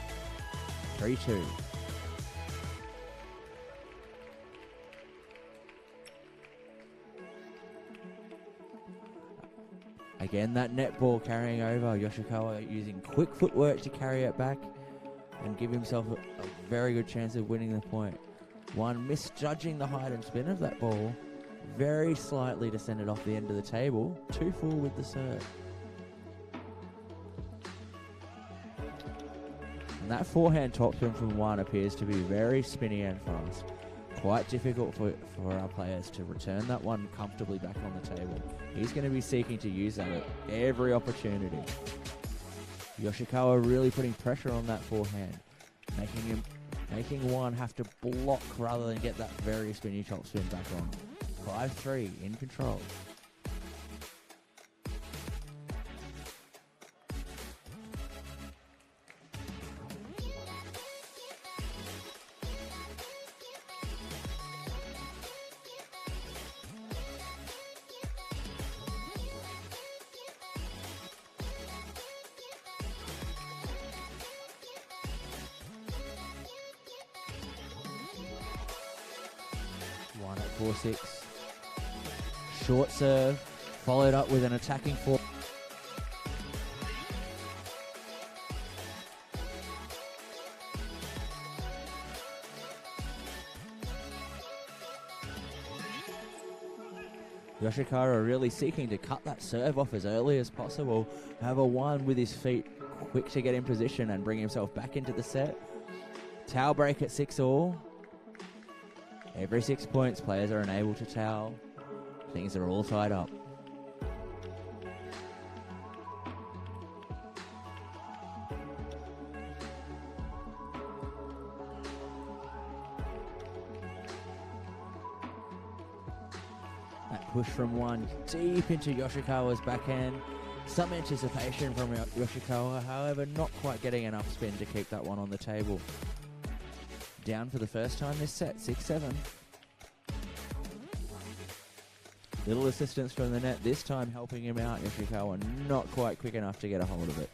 3-2. Again, that net ball carrying over. Yoshikawa using quick footwork to carry it back and give himself a very good chance of winning the point. One misjudging the height and spin of that ball, very slightly to send it off the end of the table. 2-4 with the serve. And that forehand topspin from Juan appears to be very spinny and fast. Quite difficult for our players to return that one comfortably back on the table. He's going to be seeking to use that at every opportunity. Yoshikawa really putting pressure on that forehand, making Juan have to block rather than get that very spinny topspin back on. 5-3 in control. One at 4-6. Short serve, followed up with an attacking four. Yoshikawa really seeking to cut that serve off as early as possible. However, Juan with his feet quick to get in position and bring himself back into the set. Towel break at 6-all. Every 6 points, players are unable to towel. Things are all tied up. That push from Juan deep into Yoshikawa's backhand. Some anticipation from Yoshikawa, however, not quite getting enough spin to keep that one on the table. Down for the first time this set, 6-7. Little assistance from the net, this time helping him out. Yoshikawa not quite quick enough to get a hold of it.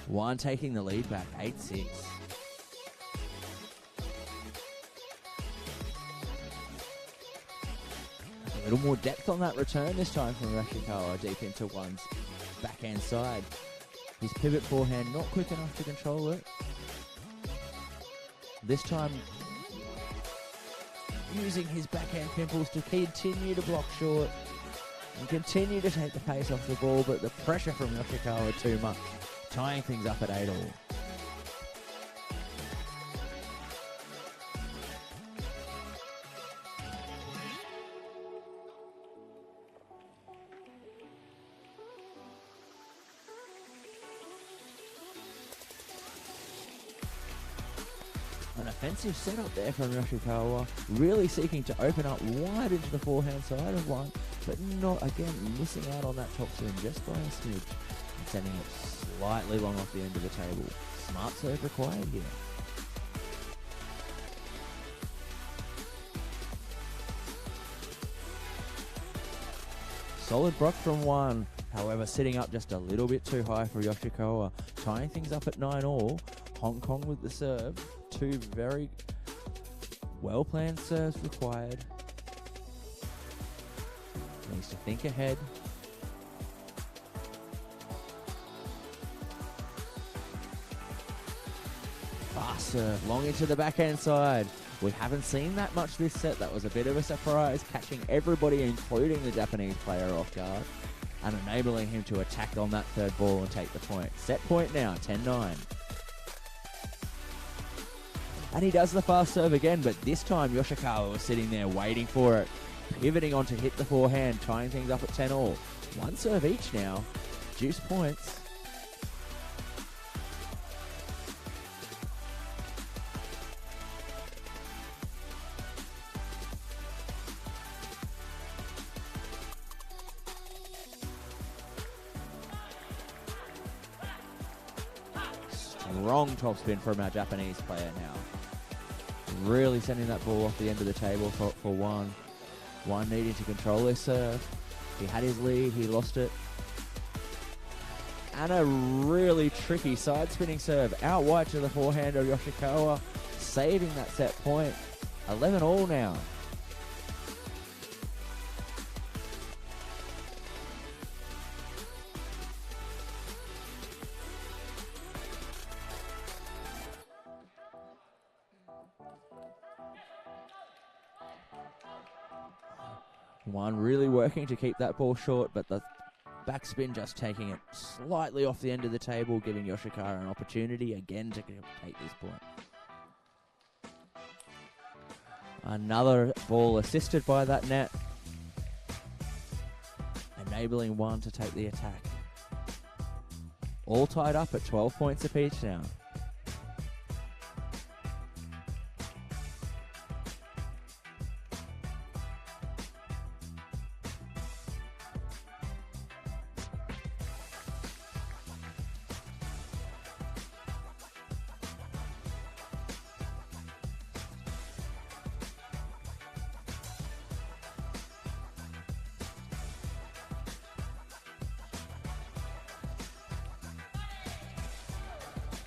Juan taking the lead back, 8-6. A little more depth on that return this time from Yoshikawa, deep into Juan's backhand side. His pivot forehand not quick enough to control it. This time, using his backhand pimples to continue to block short and continue to take the pace off the ball, but the pressure from Yoshikawa too much, tying things up at 8-all. An offensive setup there from Yoshikawa, really seeking to open up wide into the forehand side of Juan, but not, again, missing out on that topspin just by a smidge and sending it slightly long off the end of the table. Smart serve required here. Solid block from Juan, however, sitting up just a little bit too high for Yoshikawa, tying things up at 9-all. Hong Kong with the serve. Two very well-planned serves required. Needs to think ahead. Fast serve, long into the backhand side. We haven't seen that much this set. That was a bit of a surprise, catching everybody, including the Japanese player, off guard, and enabling him to attack on that third ball and take the point. Set point now, 10-9. And he does the fast serve again, but this time Yoshikawa was sitting there waiting for it, pivoting on to hit the forehand, tying things up at 10-all. One serve each now, juice points. Strong topspin from our Japanese player now. Really sending that ball off the end of the table for Juan. Juan needing to control his serve. He had his lead, he lost it. And a really tricky side spinning serve out wide to the forehand of Yoshikawa, saving that set point. 11-all now. Juan really working to keep that ball short, but the Backspin just taking it slightly off the end of the table, giving Yoshikawa an opportunity again to take this point. Another ball assisted by that net, enabling one to take the attack. All tied up at 12 points apiece now.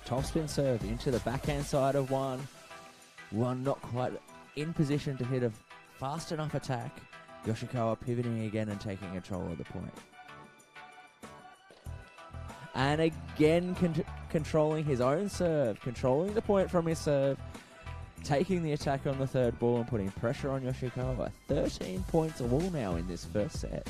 Topspin serve into the backhand side of one. One not quite in position to hit a fast enough attack. Yoshikawa pivoting again and taking control of the point. And again controlling his own serve, controlling the point from his serve, taking the attack on the third ball and putting pressure on Yoshikawa. 13 points all now in this first set.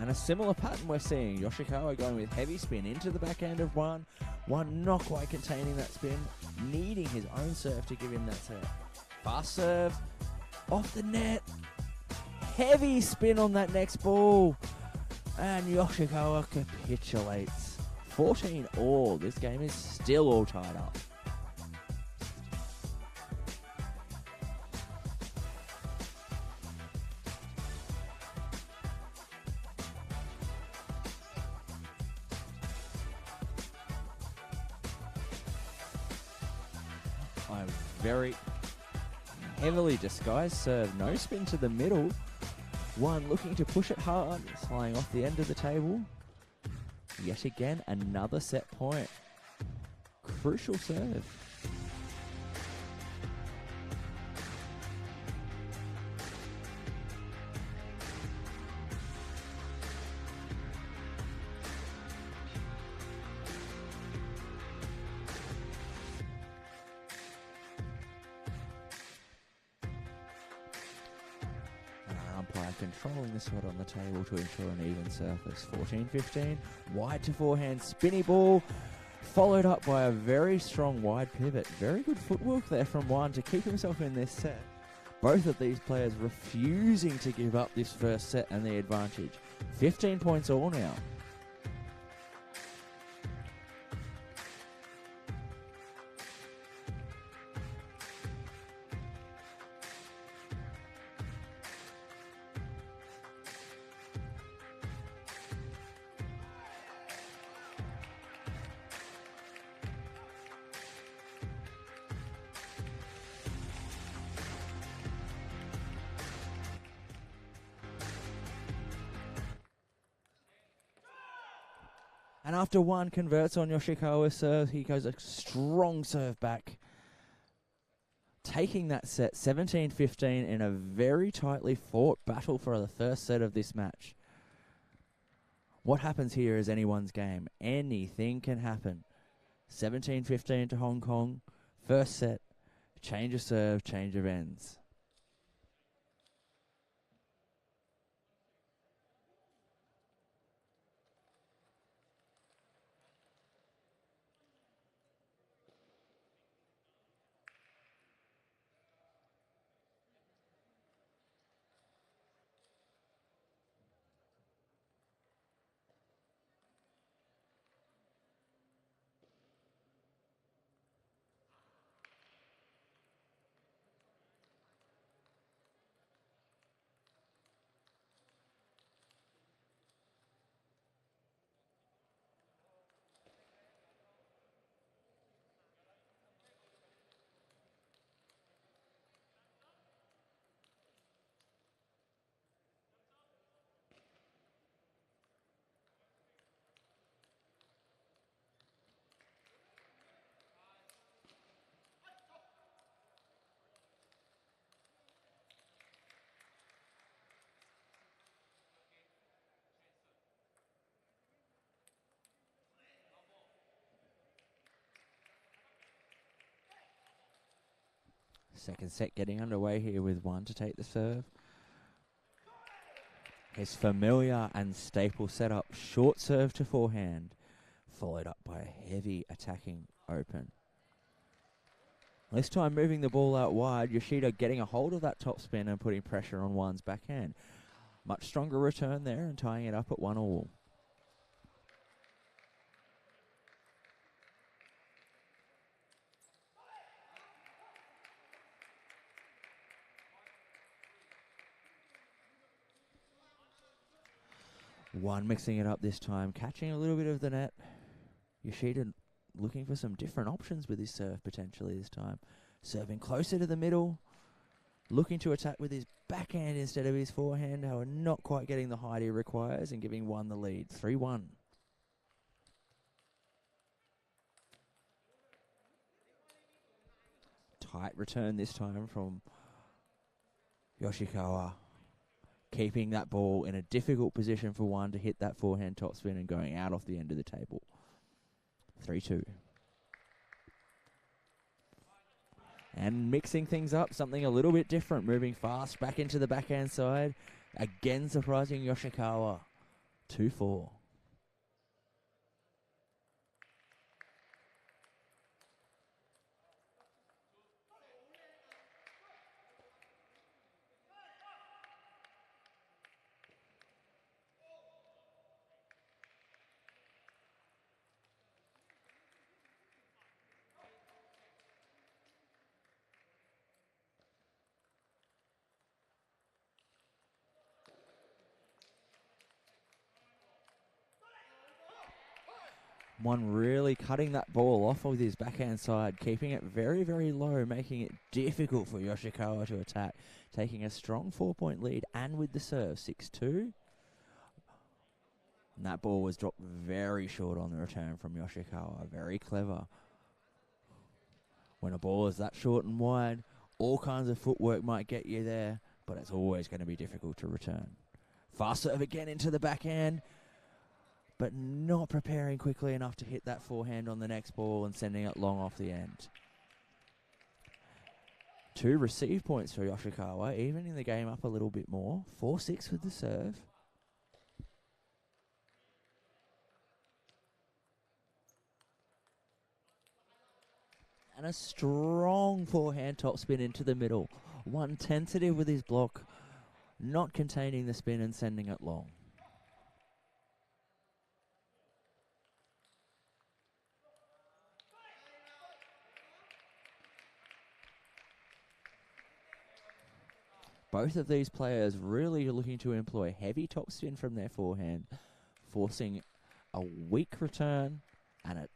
And a similar pattern we're seeing. Yoshikawa going with heavy spin into the backhand of one. One not quite containing that spin. Needing his own serve to give him that serve. Fast serve. Off the net. Heavy spin on that next ball. And Yoshikawa capitulates. 14 all. This game is still all tied up. A very heavily disguised serve. No spin to the middle. One looking to push it hard. Flying off the end of the table. Yet again, another set point. Crucial serve. Umpire controlling the spot on the table to ensure an even surface. 14-15, wide to forehand, spinny ball, followed up by a very strong wide pivot. Very good footwork there from one to keep himself in this set. Both of these players refusing to give up this first set and the advantage. 15 points all now. And after one converts on Yoshikawa's serve, he goes a strong serve back. Taking that set 17-15 in a very tightly fought battle for the first set of this match. What happens here is anyone's game. Anything can happen. 17-15 to Hong Kong. First set. Change of serve, change of ends. Second set getting underway here with One to take the serve. His familiar and staple setup, short serve to forehand, followed up by a heavy attacking open. This time moving the ball out wide, Yoshida getting a hold of that topspin and putting pressure on One's backhand. Much stronger return there and tying it up at 1-1. One mixing it up this time, catching a little bit of the net. Yoshida looking for some different options with his serve potentially this time. Serving closer to the middle, looking to attack with his backhand instead of his forehand. However, not quite getting the height he requires and giving One the lead, 3-1. Tight return this time from Yoshikawa. Keeping that ball in a difficult position for One to hit that forehand topspin and going out off the end of the table. 3-2. And mixing things up, something a little bit different. Moving fast back into the backhand side. Again surprising Yoshikawa. 2-4. One really cutting that ball off with his backhand side, keeping it very, very low, making it difficult for Yoshikawa to attack. Taking a strong 4-point lead and with the serve, 6-2. And that ball was dropped very short on the return from Yoshikawa. Very clever. When a ball is that short and wide, all kinds of footwork might get you there, but it's always going to be difficult to return. Fast serve again into the backhand, but not preparing quickly enough to hit that forehand on the next ball and sending it long off the end. 2 receive points for Yoshikawa, evening the game up a little bit more. 4-6 with the serve. And a strong forehand topspin into the middle. One tentative with his block, not containing the spin and sending it long. Both of these players really looking to employ heavy topspin from their forehand, forcing a weak return and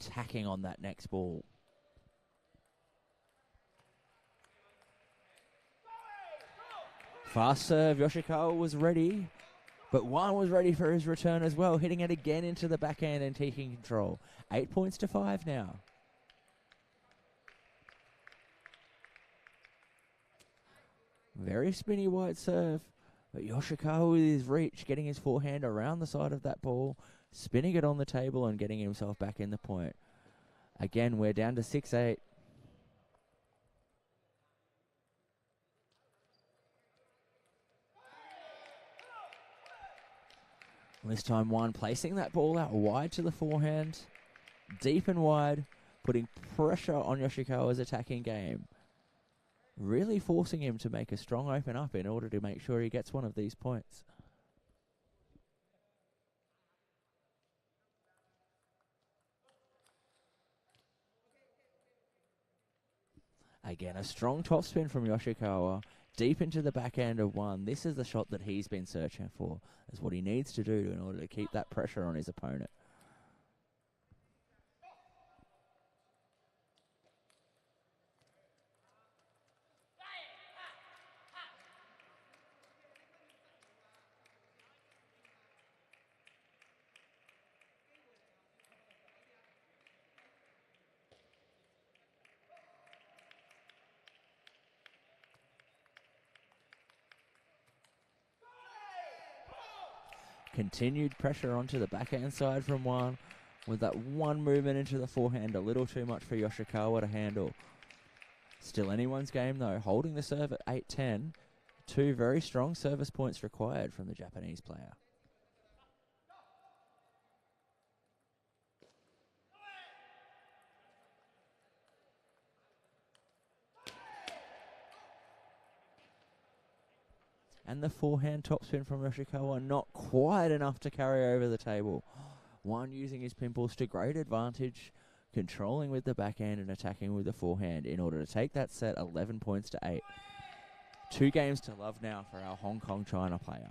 attacking on that next ball. Fast serve, Yoshikawa was ready, but One was ready for his return as well, hitting it again into the backhand and taking control. 8 points to 5 now. Very spinny wide serve, but Yoshikawa with his reach, getting his forehand around the side of that ball, spinning it on the table and getting himself back in the point. Again, we're down to 6-8. This time One placing that ball out wide to the forehand, deep and wide, putting pressure on Yoshikawa's attacking game. Really forcing him to make a strong open up in order to make sure he gets one of these points. Again, a strong topspin from Yoshikawa, deep into the backhand of One. This is the shot that he's been searching for. That's what he needs to do in order to keep that pressure on his opponent. Continued pressure onto the backhand side from One, with that one movement into the forehand a little too much for Yoshikawa to handle. Still anyone's game, though. Holding the serve at 8-10. 2 very strong service points required from the Japanese player. And the forehand topspin from Yoshikawa, not quite enough to carry over the table. One using his pimples to great advantage, controlling with the backhand and attacking with the forehand in order to take that set 11 points to 8. 2 games to love now for our Hong Kong China player.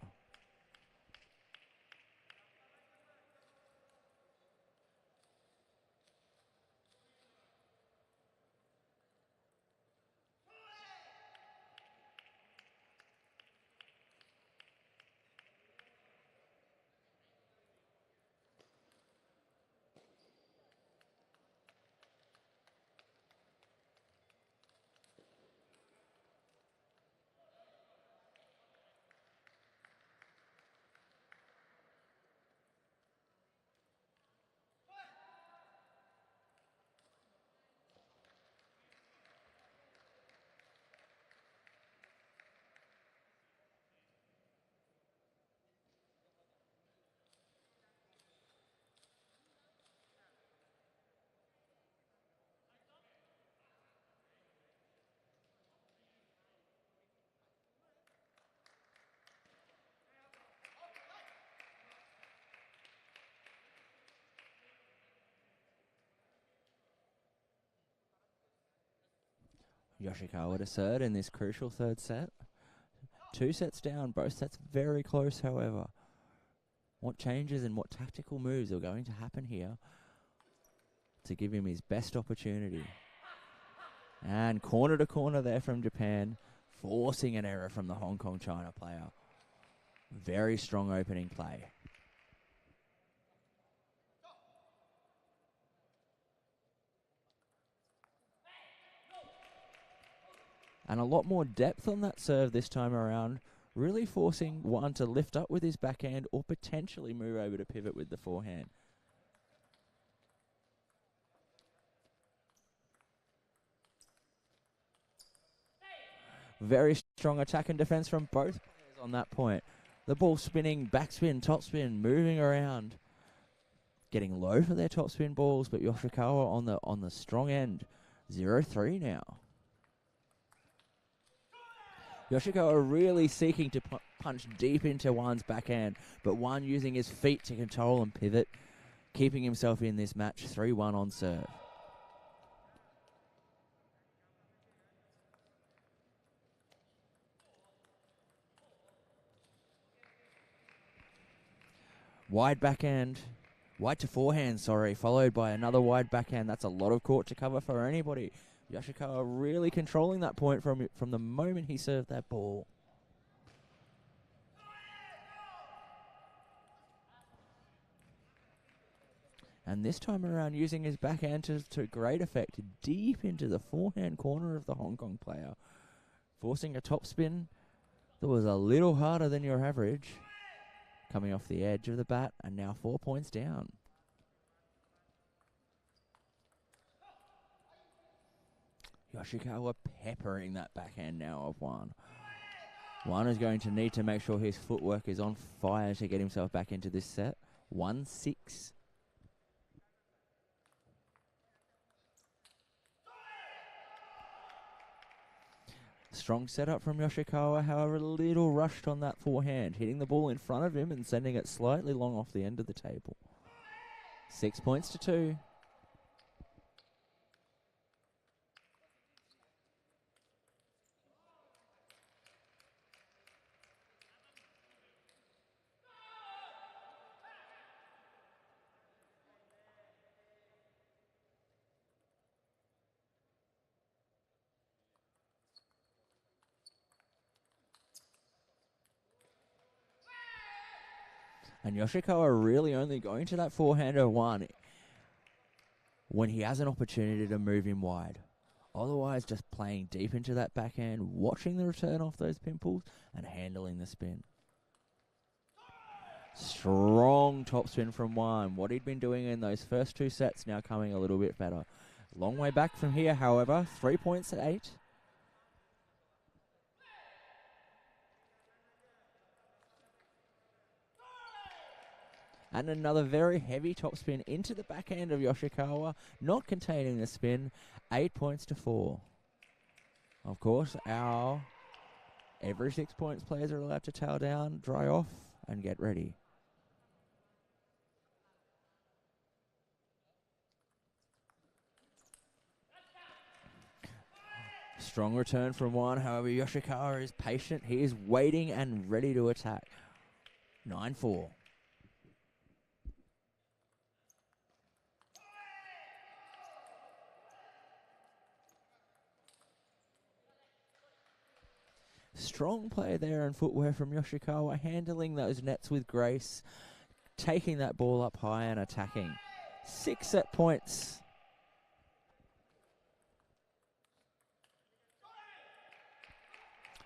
Yoshikawa to serve in this crucial third set. 2 sets down, both sets very close, however. What changes and what tactical moves are going to happen here to give him his best opportunity? And corner to corner there from Japan, forcing an error from the Hong Kong China player. Very strong opening play. And a lot more depth on that serve this time around, really forcing one to lift up with his backhand or potentially move over to pivot with the forehand. Very strong attack and defense from both players on that point. The ball spinning, backspin, topspin, moving around. Getting low for their topspin balls, but Yoshikawa on the strong end. 0-3 now. Yoshikawa really seeking to punch deep into Juan's backhand, but Juan using his feet to control and pivot, keeping himself in this match 3-1 on serve. Wide backhand, wide to forehand, followed by another wide backhand. That's a lot of court to cover for anybody. Yoshikawa really controlling that point from the moment he served that ball. And this time around using his backhand to great effect, deep into the forehand corner of the Hong Kong player. Forcing a topspin that was a little harder than your average. Coming off the edge of the bat and now 4 points down. Yoshikawa peppering that backhand now of Juan. Juan is going to need to make sure his footwork is on fire to get himself back into this set. 1-6. Strong setup from Yoshikawa, however, a little rushed on that forehand, hitting the ball in front of him and sending it slightly long off the end of the table. 6 points to 2. And Yoshikawa really only going to that forehand of Juan when he has an opportunity to move him wide. Otherwise, just playing deep into that backhand, watching the return off those pimples, and handling the spin. Strong topspin from Juan. What he'd been doing in those first 2 sets now coming a little bit better. Long way back from here, however. 3 points at 8. And another very heavy topspin into the backhand of Yoshikawa, not containing the spin. 8 points to 4. Of course, our every 6 points players are allowed to tail down, dry off, and get ready. Strong return from one. However, Yoshikawa is patient. He is waiting and ready to attack. 9-4. Strong play there and footwear from Yoshikawa, handling those nets with grace, taking that ball up high and attacking. 6 set points.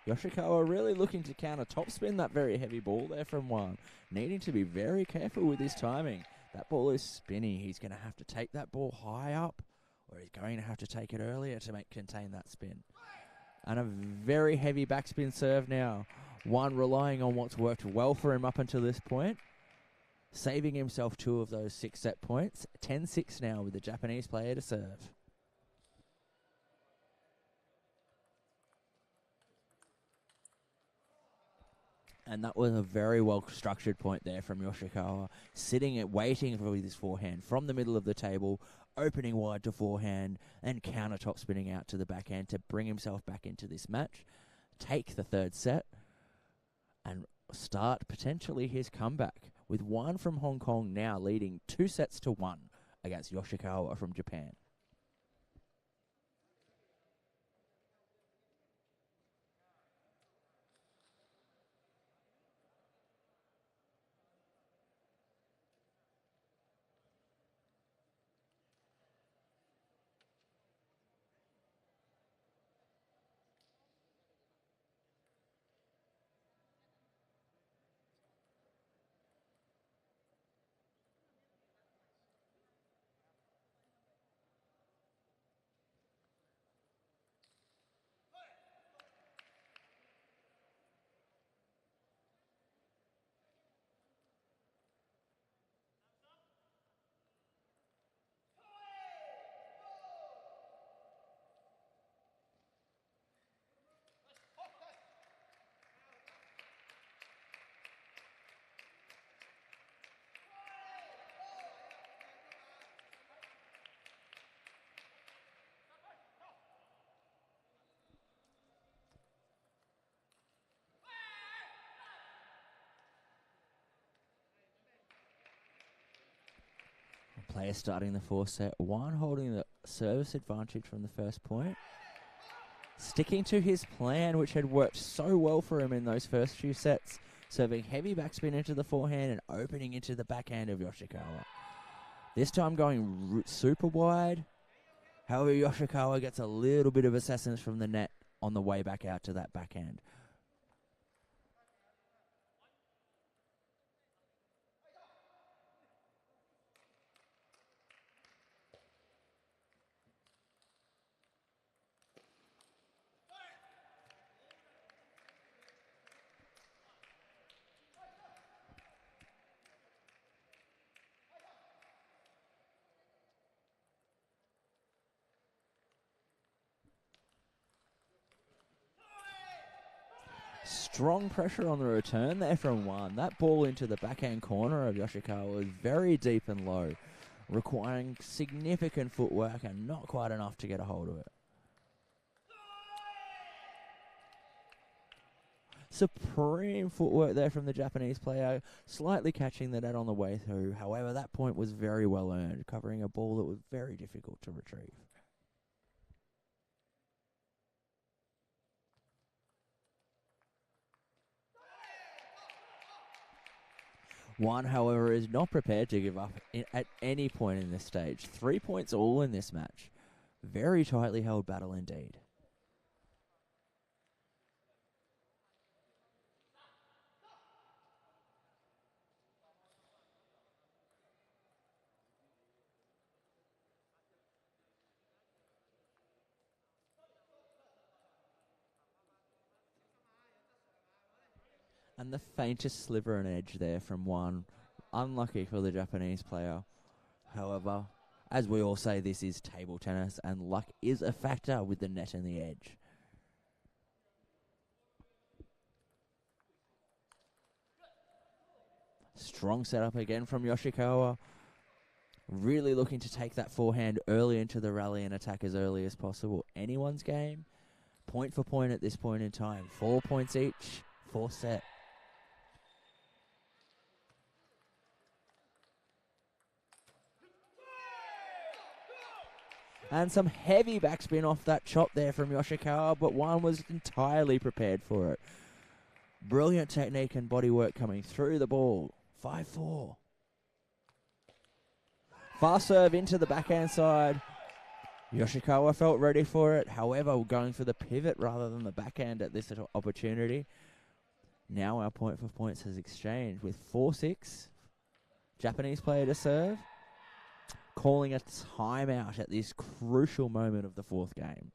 Yoshikawa really looking to counter topspin that very heavy ball there from one. Needing to be very careful with his timing. That ball is spinny. He's going to have to take that ball high up, or he's going to have to take it earlier to contain that spin. And a very heavy backspin serve now. One relying on what's worked well for him up until this point. Saving himself 2 of those 6 set points. 10-6 now with the Japanese player to serve. And that was a very well-structured point there from Yoshikawa. Sitting it, waiting for his forehand from the middle of the table, opening wide to forehand, and counter top spinning out to the backhand to bring himself back into this match, take the third set, and start potentially his comeback, with one from Hong Kong now leading 2-1 against Yoshikawa from Japan. Player starting the 4th set. One holding the service advantage from the first point. Sticking to his plan, which had worked so well for him in those first few sets. Serving heavy backspin into the forehand and opening into the backhand of Yoshikawa. This time going super wide. However, Yoshikawa gets a little bit of assistance from the net on the way back out to that backhand. Strong pressure on the return there from one. That ball into the backhand corner of Yoshikawa was very deep and low, requiring significant footwork and not quite enough to get a hold of it. Supreme footwork there from the Japanese player, slightly catching the net on the way through. However, that point was very well earned, covering a ball that was very difficult to retrieve. One, however, is not prepared to give up at any point in this stage. 3 points all in this match. Very tightly held battle indeed. And the faintest sliver and edge there from one. Unlucky for the Japanese player. However, as we all say, this is table tennis, and luck is a factor with the net and the edge. Strong setup again from Yoshikawa. Really looking to take that forehand early into the rally and attack as early as possible. Anyone's game, point for point at this point in time. 4 points each, 4 set. And some heavy backspin off that chop there from Yoshikawa, but one was entirely prepared for it. Brilliant technique and bodywork coming through the ball. 5-4. Fast serve into the backhand side. Yoshikawa felt ready for it. However, going for the pivot rather than the backhand at this opportunity. Now our point for points has exchanged with 4-6. Japanese player to serve. Calling a timeout at this crucial moment of the fourth game.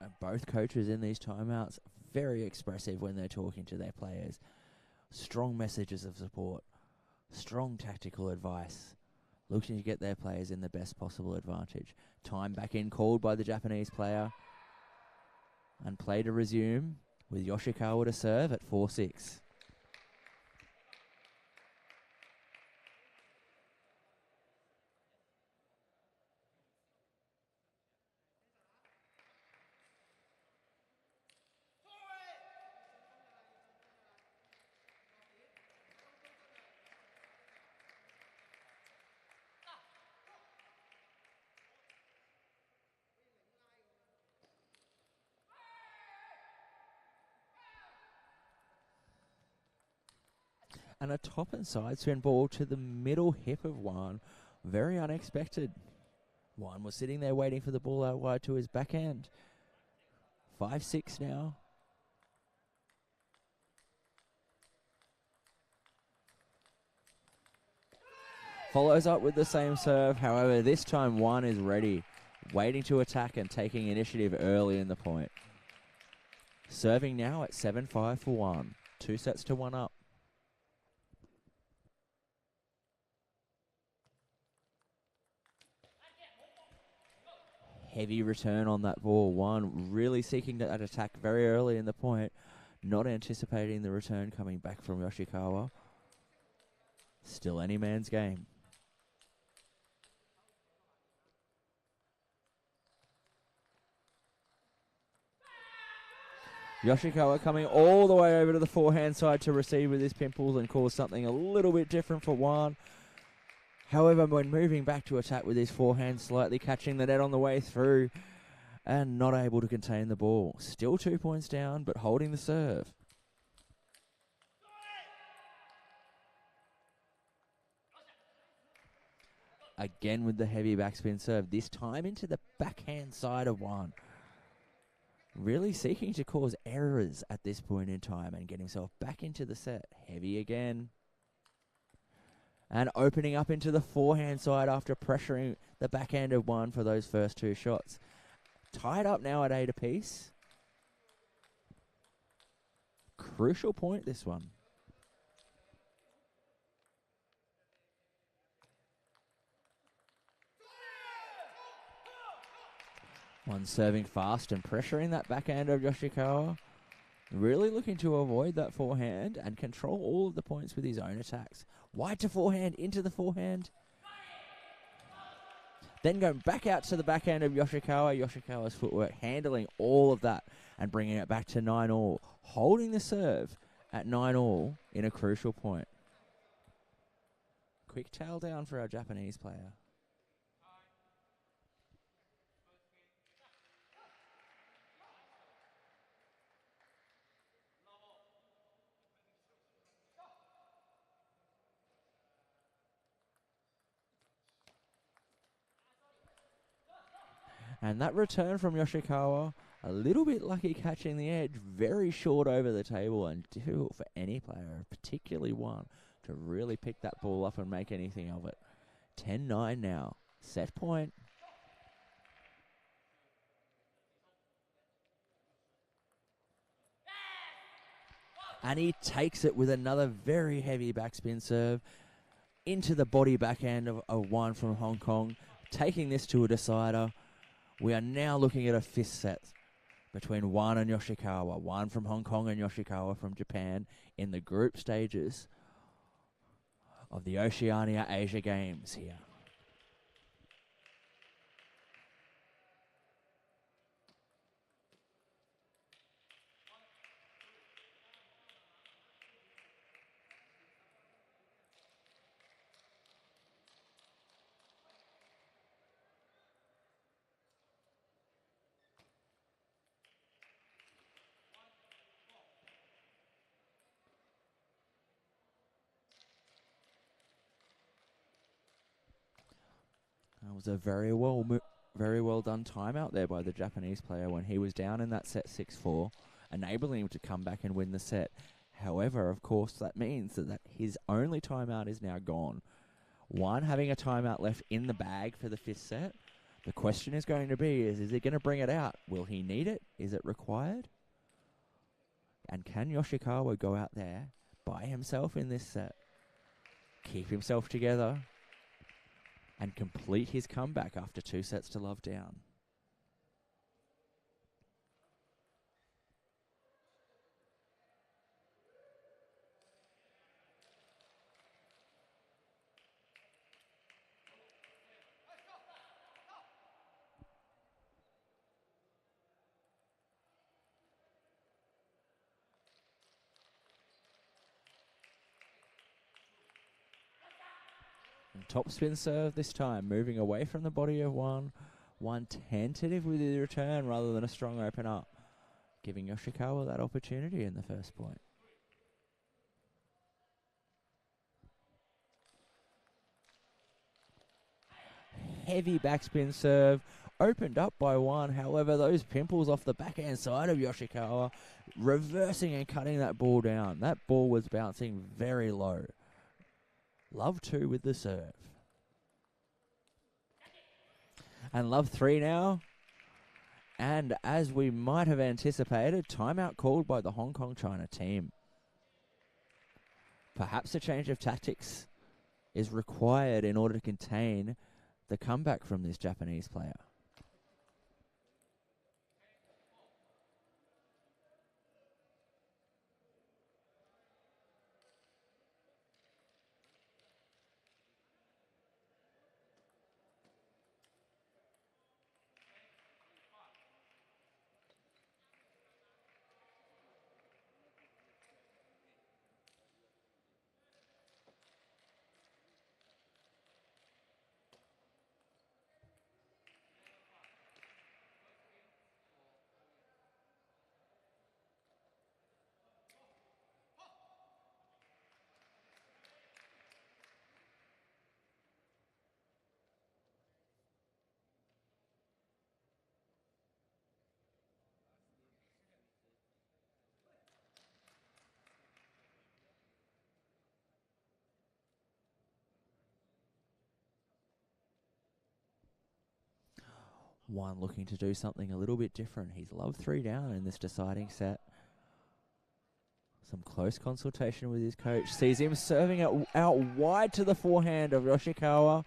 And both coaches in these timeouts, very expressive when they're talking to their players. Strong messages of support. Strong tactical advice. Looking to get their players in the best possible advantage. Time back in called by the Japanese player. And play to resume with Yoshikawa to serve at 4-6. And a top and side spin ball to the middle hip of Juan. Very unexpected. Juan was sitting there waiting for the ball out wide to his backhand. 5-6 now. Follows up with the same serve. However, this time Juan is ready. Waiting to attack and taking initiative early in the point. Serving now at 7-5 for Juan. 2 sets to 1 up. Heavy return on that ball. One really seeking that attack very early in the point. Not anticipating the return coming back from Yoshikawa. Still any man's game. Yoshikawa coming all the way over to the forehand side to receive with his pimples and cause something a little bit different for Juan. However, when moving back to attack with his forehand, slightly catching the net on the way through and not able to contain the ball. Still 2 points down, but holding the serve. Again with the heavy backspin serve, this time into the backhand side of Juan. Really seeking to cause errors at this point in time and get himself back into the set. Heavy again. And opening up into the forehand side after pressuring the backhand of Juan for those first 2 shots. Tied up now at 8 apiece. Crucial point, this one. One serving fast and pressuring that backhand of Yoshikawa. Really looking to avoid that forehand and control all of the points with his own attacks. Wide to forehand, into the forehand. Then going back out to the backhand of Yoshikawa. Yoshikawa's footwork handling all of that and bringing it back to 9-all. Holding the serve at 9-all in a crucial point. Quick tail down for our Japanese player. And that return from Yoshikawa, a little bit lucky catching the edge, very short over the table, and difficult for any player, particularly one, to really pick that ball up and make anything of it. 10-9 now. Set point. And he takes it with another very heavy backspin serve into the body backhand of Wan from Hong Kong, taking this to a decider. We are now looking at a fifth set between Wan and Yoshikawa. Wan from Hong Kong and Yoshikawa from Japan in the group stages of the Oceania Asia Games here. That was a very well done timeout there by the Japanese player when he was down in that set 6-4, enabling him to come back and win the set. However, of course, that means that his only timeout is now gone. One having a timeout left in the bag for the fifth set. The question is going to be, is he going to bring it out? Will he need it? Is it required? And can Yoshikawa go out there by himself in this set, keep himself together, and complete his comeback after 2 sets to love down? And top spin serve this time, moving away from the body of One. One tentative with his return rather than a strong open up, giving Yoshikawa that opportunity in the first point. Heavy backspin serve, opened up by One. However, those pimples off the backhand side of Yoshikawa, reversing and cutting that ball down. That ball was bouncing very low. Love 2 with the serve. And love 3 now. And as we might have anticipated, timeout called by the Hong Kong China team. Perhaps a change of tactics is required in order to contain the comeback from this Japanese player. One looking to do something a little bit different. He's love 3 down in this deciding set. Some close consultation with his coach. Sees him serving it out wide to the forehand of Yoshikawa.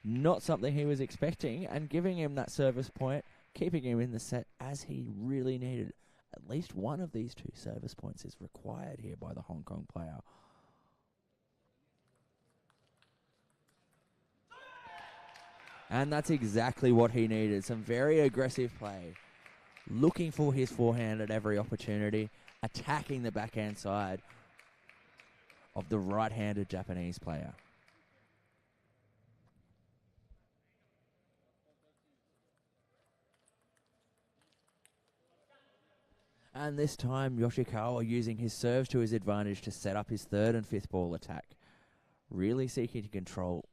Not something he was expecting, and giving him that service point, keeping him in the set as he really needed. At least one of these 2 service points is required here by the Hong Kong player. And that's exactly what he needed. Some very aggressive play. Looking for his forehand at every opportunity. Attacking the backhand side of the right-handed Japanese player. And this time, Yoshikawa using his serves to his advantage to set up his 3rd and 5th ball attack. Really seeking to control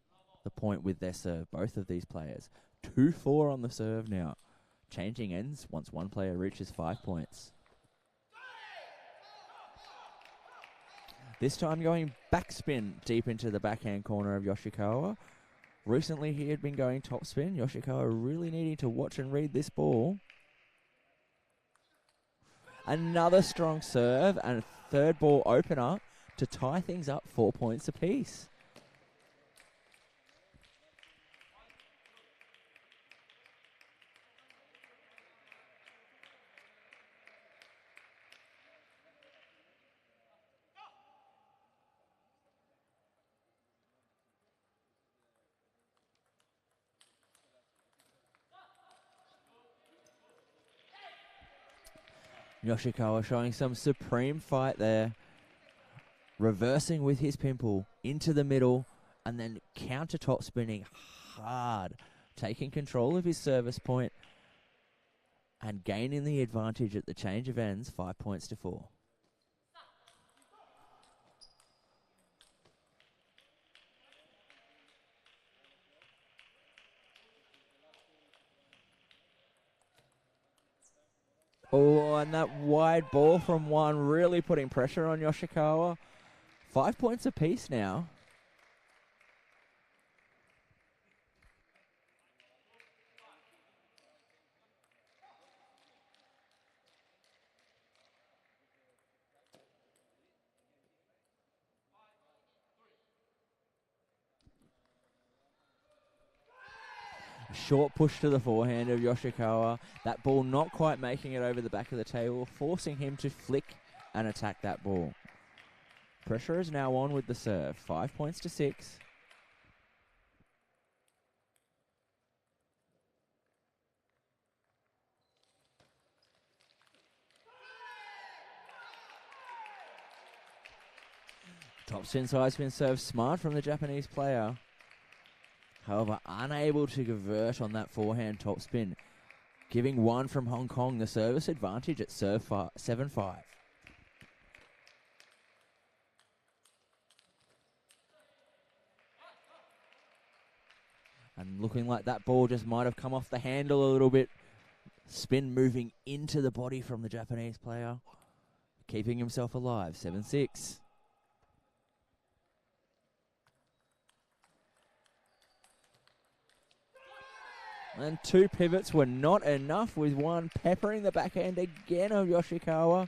the point with their serve, both of these players. 2-4 on the serve now. Changing ends once one player reaches 5 points. This time going backspin deep into the backhand corner of Yoshikawa. Recently he had been going topspin. Yoshikawa really needing to watch and read this ball. Another strong serve and a third ball opener to tie things up 4 points apiece. Yoshikawa showing some supreme fight there. Reversing with his pimple into the middle and then counter top spinning hard. Taking control of his service point and gaining the advantage at the change of ends, 5 points to 4. Oh, and that wide ball from one really putting pressure on Yoshikawa. 5 points apiece now. Short push to the forehand of Yoshikawa. That ball not quite making it over the back of the table, forcing him to flick and attack that ball. Pressure is now on with the serve. 5 points to 6. Top spin side spin serve smart from the Japanese player. However, unable to convert on that forehand top spin, giving one from Hong Kong the service advantage at serve 7-5. And looking like that ball just might have come off the handle a little bit. Spin moving into the body from the Japanese player, keeping himself alive, 7-6. And two pivots were not enough, with one peppering the backhand again of Yoshikawa.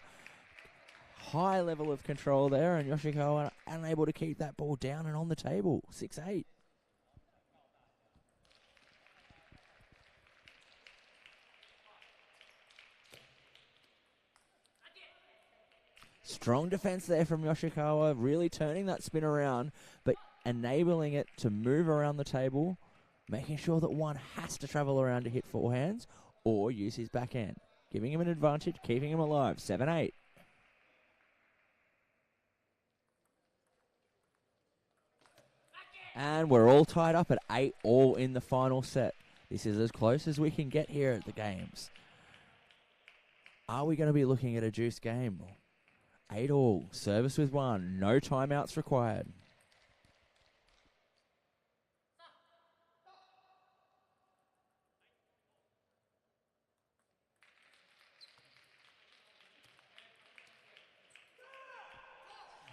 High level of control there, and Yoshikawa unable to keep that ball down and on the table. 6-8. Strong defense there from Yoshikawa, really turning that spin around, but enabling it to move around the table, making sure that one has to travel around to hit forehands or use his backhand. Giving him an advantage, keeping him alive. 7-8. And we're all tied up at 8 all in the final set. This is as close as we can get here at the games. Are we going to be looking at a juice game? 8 all. Service with one. No timeouts required.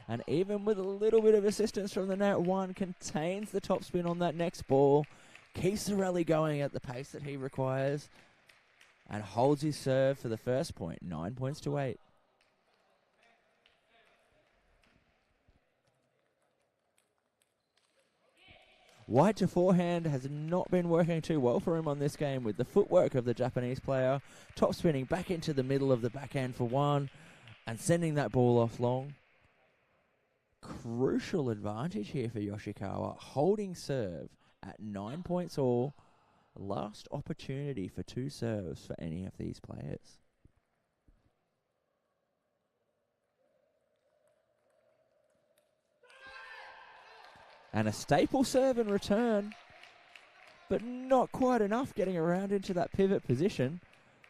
And even with a little bit of assistance from the net, one contains the topspin on that next ball, keeps the rally going at the pace that he requires, and holds his serve for the first point. 9 points to 8. Wide to forehand has not been working too well for him on this game, with the footwork of the Japanese player, top spinning back into the middle of the backhand for one, and sending that ball off long. Crucial advantage here for Yoshikawa, holding serve at 9 points all. Last opportunity for two serves for any of these players. And a staple serve in return, but not quite enough getting around into that pivot position.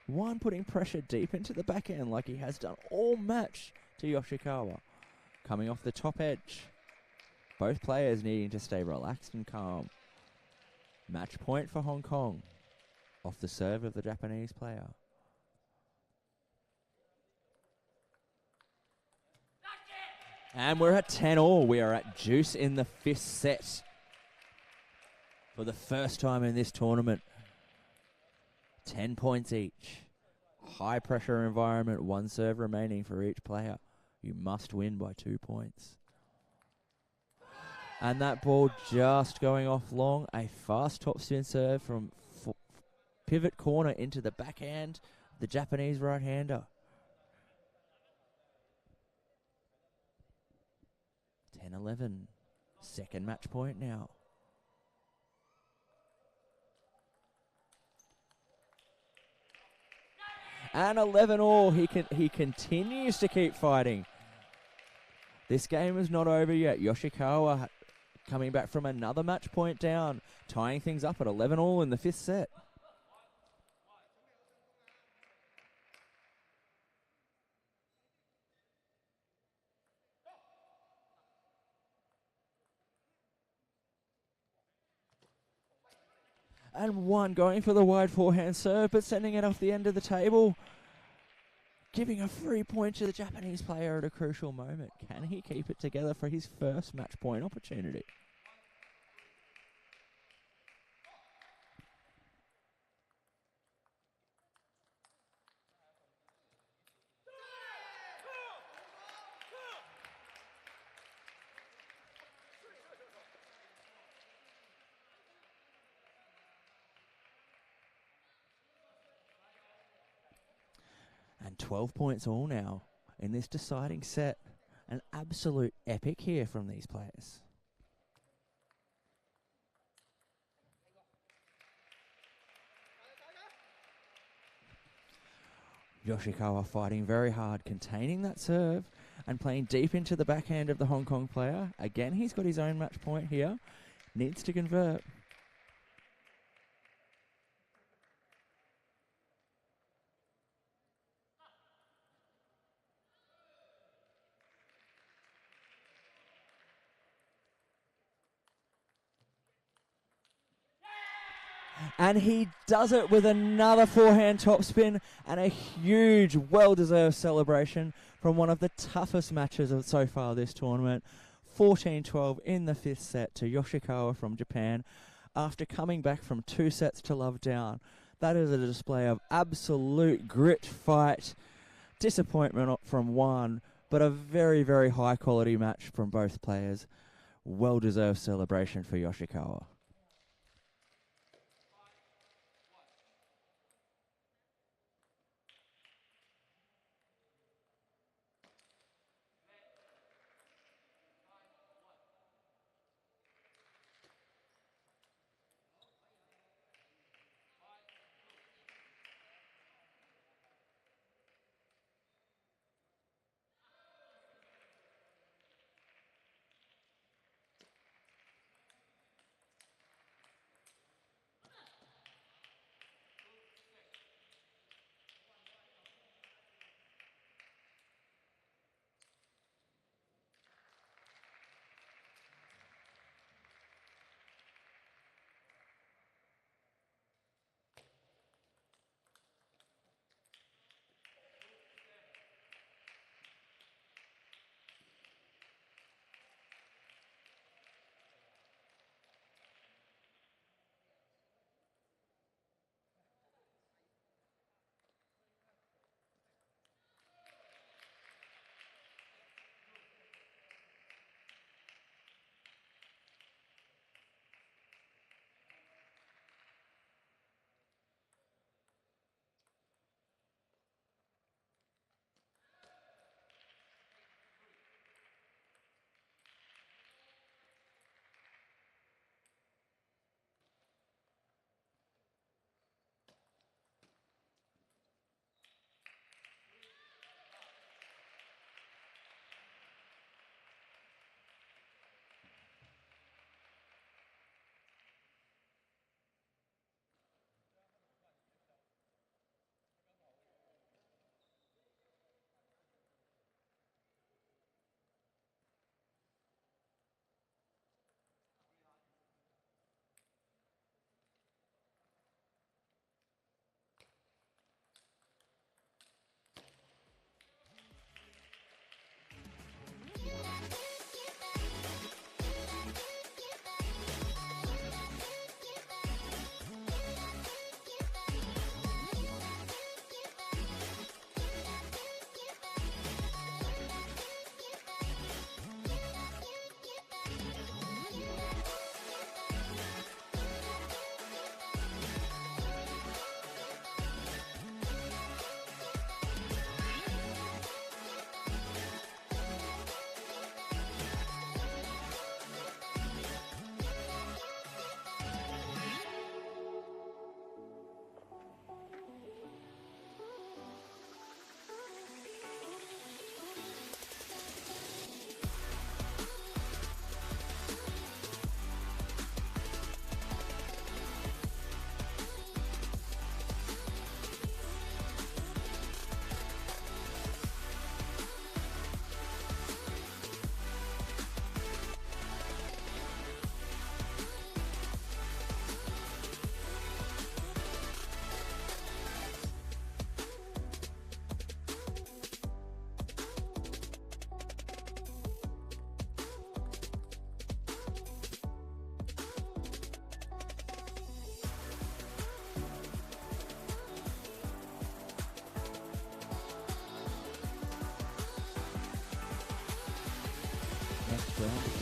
One putting pressure deep into the backhand like he has done all match to Yoshikawa. Coming off the top edge. Both players needing to stay relaxed and calm. Match point for Hong Kong. off the serve of the Japanese player. And we're at 10-all. We are at juice in the 5th set. For the first time in this tournament. 10 points each. High pressure environment, 1 serve remaining for each player. You must win by 2 points. And that ball just going off long. A fast topspin serve from pivot corner into the backhand. The Japanese right-hander. 10-11. Second match point now. And 11-all. He continues to keep fighting. This game is not over yet. Yoshikawa coming back from another match point down, tying things up at 11-all in the 5th set. And 1 going for the wide forehand serve, but sending it off the end of the table. Giving a free point to the Japanese player at a crucial moment. Can he keep it together for his first match point opportunity? And 12 points all now in this deciding set. An absolute epic here from these players. Yoshikawa fighting very hard, containing that serve and playing deep into the backhand of the Hong Kong player. Again, he's got his own match point here. Needs to convert. And he does it with another forehand topspin and a huge, well-deserved celebration from one of the toughest matches of so far this tournament. 14-12 in the 5th set to Yoshikawa from Japan after coming back from 2 sets to love down. That is a display of absolute grit, fight, disappointment from one, but a very, very high-quality match from both players. Well-deserved celebration for Yoshikawa.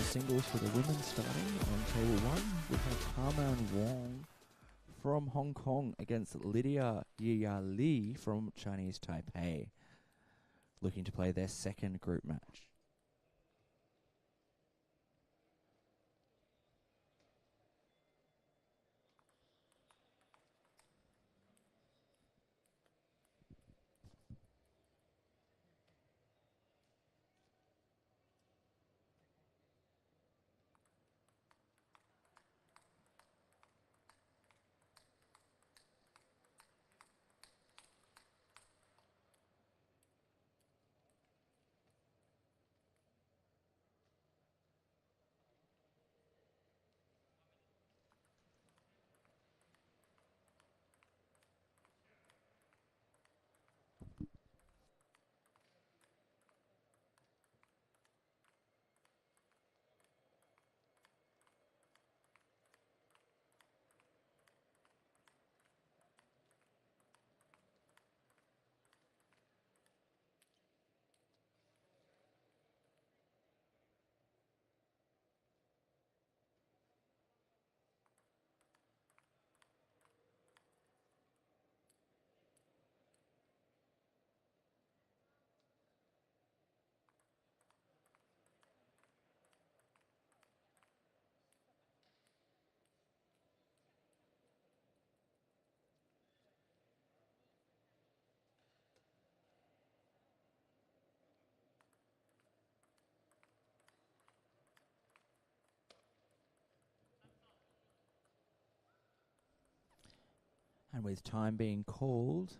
singles for the women starting on table 1. We have Carmen Wong from Hong Kong against Lydia Yia Li from Chinese Taipei, looking to play their second group match. And with time being called,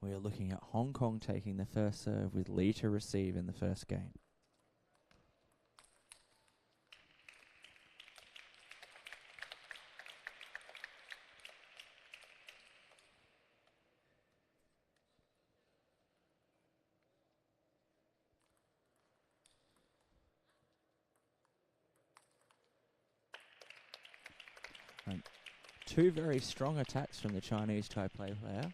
we are looking at Hong Kong taking the first serve with Lee to receive in the first game. And two very strong attacks from the Chinese Taipei player,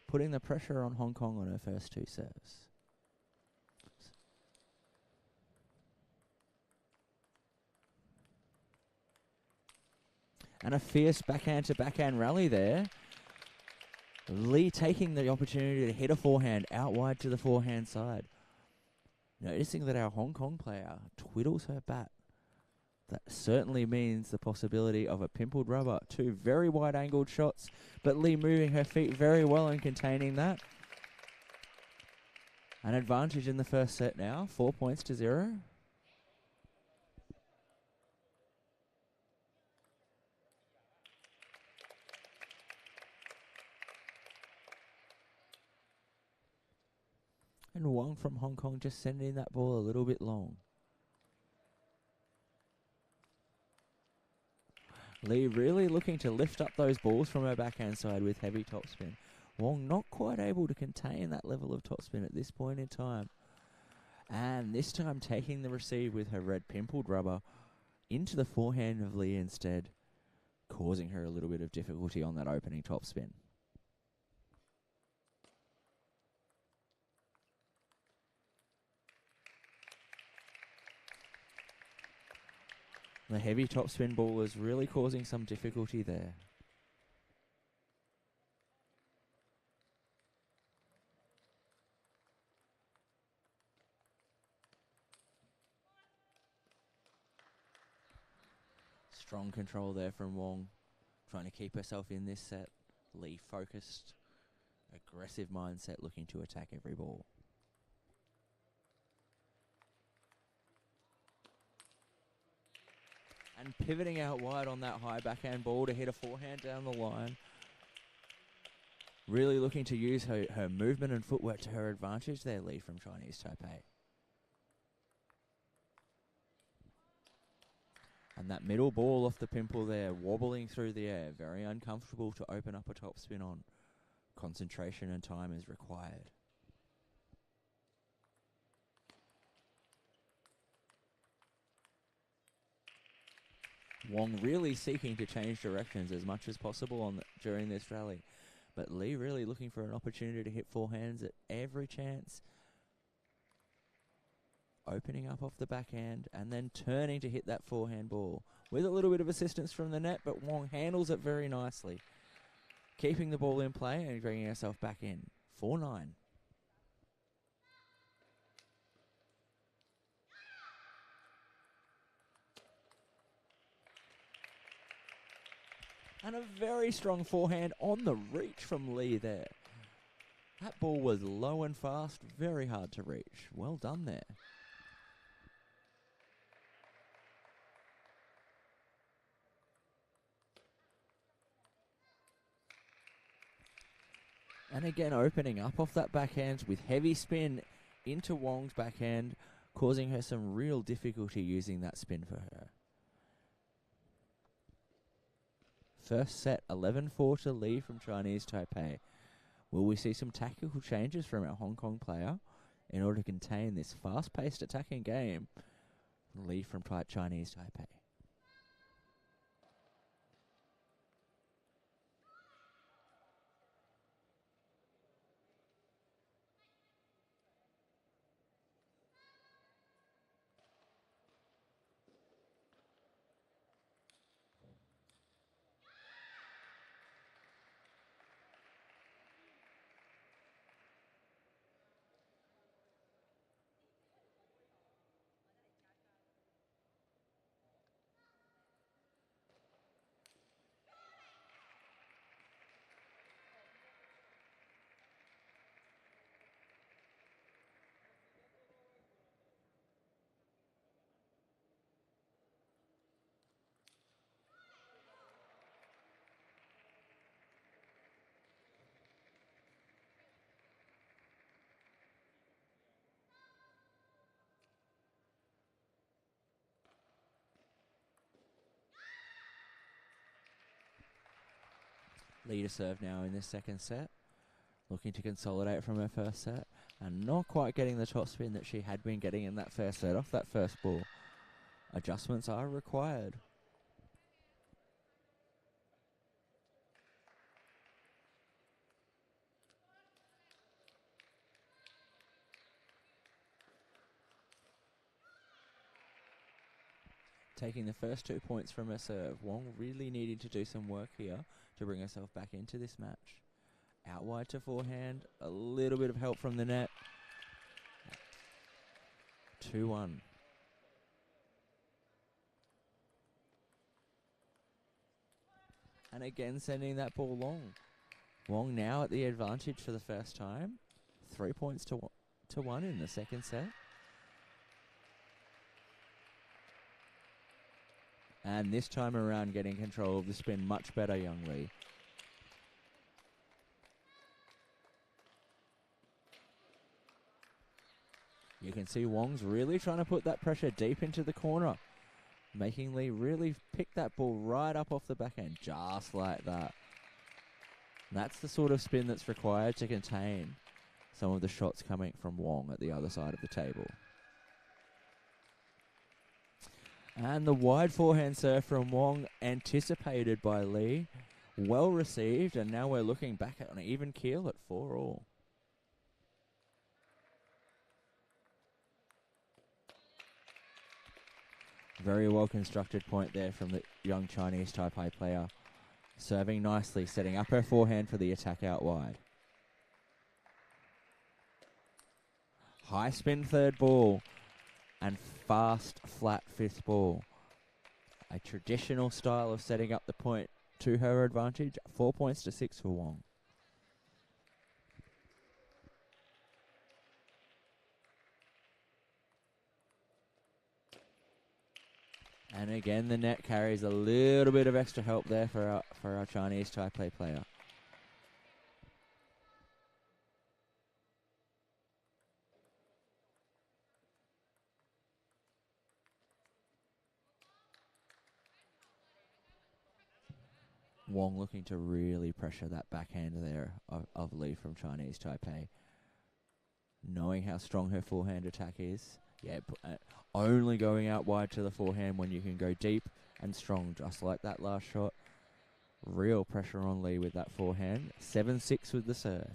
putting the pressure on Hong Kong on her first two serves. And a fierce backhand-to-backhand rally there. Lee taking the opportunity to hit a forehand out wide to the forehand side. Noticing that our Hong Kong player twiddles her bat. That certainly means the possibility of a pimpled rubber. Two very wide-angled shots, but Lee moving her feet very well and containing that. An advantage in the first set now, 4 points to 0. And Wong from Hong Kong just sending that ball a little bit long. Lee really looking to lift up those balls from her backhand side with heavy topspin. Wong not quite able to contain that level of topspin at this point in time. And this time taking the receive with her red pimpled rubber into the forehand of Lee instead, causing her a little bit of difficulty on that opening topspin. The heavy topspin ball is really causing some difficulty there. Strong control there from Wong, trying to keep herself in this set. Lee focused, aggressive mindset, looking to attack every ball. And pivoting out wide on that high backhand ball to hit a forehand down the line. Really looking to use her movement and footwork to her advantage there, Lee from Chinese Taipei. And that middle ball off the pimple there, wobbling through the air. Very uncomfortable to open up a topspin on. Concentration and time is required. Wong really seeking to change directions as much as possible during this rally. But Lee really looking for an opportunity to hit forehands at every chance. Opening up off the backhand and then turning to hit that forehand ball with a little bit of assistance from the net, but Wong handles it very nicely, keeping the ball in play and bringing herself back in. 4-9. And a very strong forehand on the reach from Lee there. That ball was low and fast, very hard to reach. Well done there. And again, opening up off that backhand with heavy spin into Wong's backhand, causing her some real difficulty using that spin for her. First set, 11-4 to Lee from Chinese Taipei. Will we see some tactical changes from our Hong Kong player in order to contain this fast-paced attacking game? Lee from Chinese Taipei. Lee to serve now in this second set. Looking to consolidate from her first set. And not quite getting the top spin that she had been getting in that first set off that first ball. Adjustments are required. Taking the first 2 points from her serve. Wong really needed to do some work here to bring herself back into this match. Out wide to forehand. A little bit of help from the net. 2-1. And again sending that ball long. Wong now at the advantage for the first time. 3 points to 1 in the second set. And this time around getting control of the spin much better, young Lee. You can see Wong's really trying to put that pressure deep into the corner, making Lee really pick that ball right up off the backhand, just like that. And that's the sort of spin that's required to contain some of the shots coming from Wong at the other side of the table. And the wide forehand serve from Wong, anticipated by Lee. Well received, and now we're looking back at an even keel at 4-all. Very well constructed point there from the young Chinese Taipei player. Serving nicely, setting up her forehand for the attack out wide. High spin third ball. And fast, flat fifth ball. A traditional style of setting up the point to her advantage. 4 points to 6 for Wong. And again, the net carries a little bit of extra help there for our Chinese Taipei player. Wong looking to really pressure that backhand there of Lee from Chinese Taipei. Knowing how strong her forehand attack is. Yeah, only going out wide to the forehand when you can go deep and strong, just like that last shot. Real pressure on Lee with that forehand. 7-6 with the serve.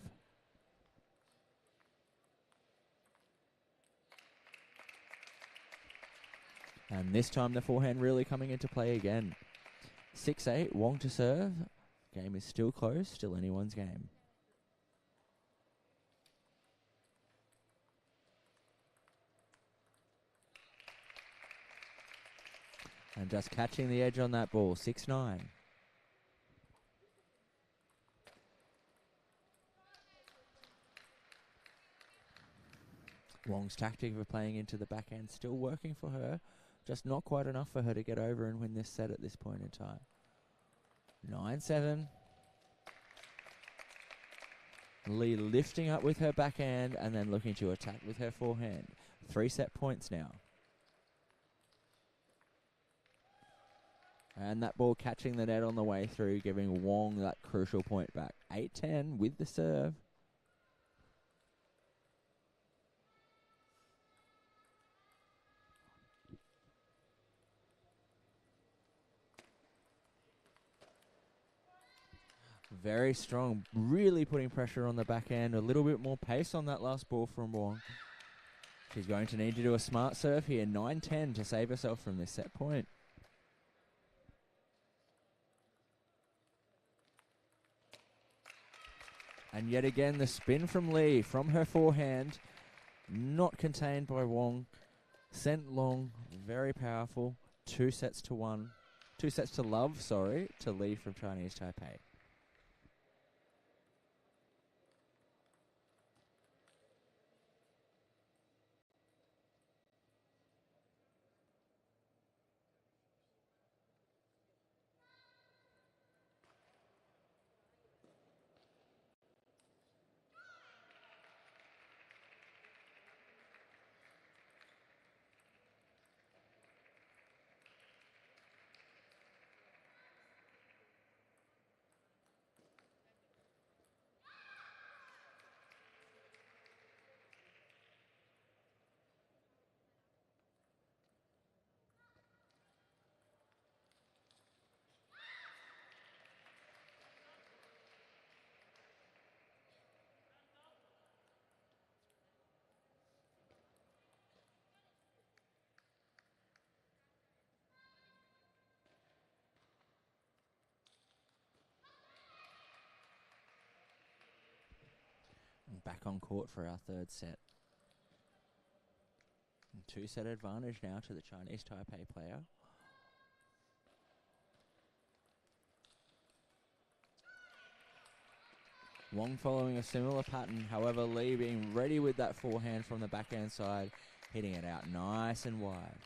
And this time the forehand really coming into play again. 6-8, Wong to serve. Game is still close, still anyone's game. And just catching the edge on that ball, 6-9. Wong's tactic of playing into the backhand still working for her. Just not quite enough for her to get over and win this set at this point in time. 9-7. Lee lifting up with her backhand and then looking to attack with her forehand. 3 set points now. And that ball catching the net on the way through, giving Wong that crucial point back. 8-10 with the serve. Very strong, really putting pressure on the backhand. A little bit more pace on that last ball from Wong. She's going to need to do a smart serve here. 9-10 to save herself from this set point. And yet again, the spin from Lee from her forehand. Not contained by Wong. Sent long, very powerful. 2 sets to 1. 2 sets to love, sorry, to Lee from Chinese Taipei. And back on court for our third set. 2 set advantage now to the Chinese Taipei player. Wong following a similar pattern, however Lee being ready with that forehand from the backhand side, hitting it out nice and wide.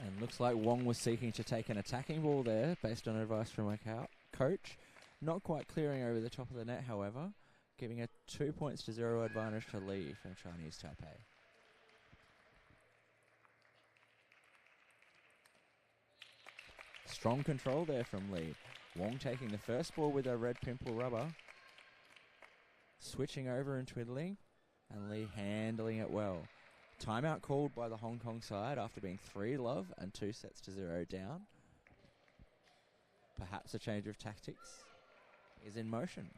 And looks like Wong was seeking to take an attacking ball there, based on advice from my coach. Not quite clearing over the top of the net, however, giving a 2-0 advantage to Lee from Chinese Taipei. Strong control there from Lee. Wong taking the first ball with her red pimple rubber. Switching over and twiddling, and Lee handling it well. Timeout called by the Hong Kong side after being 3-love and 2-0 down. Perhaps a change of tactics is in motion.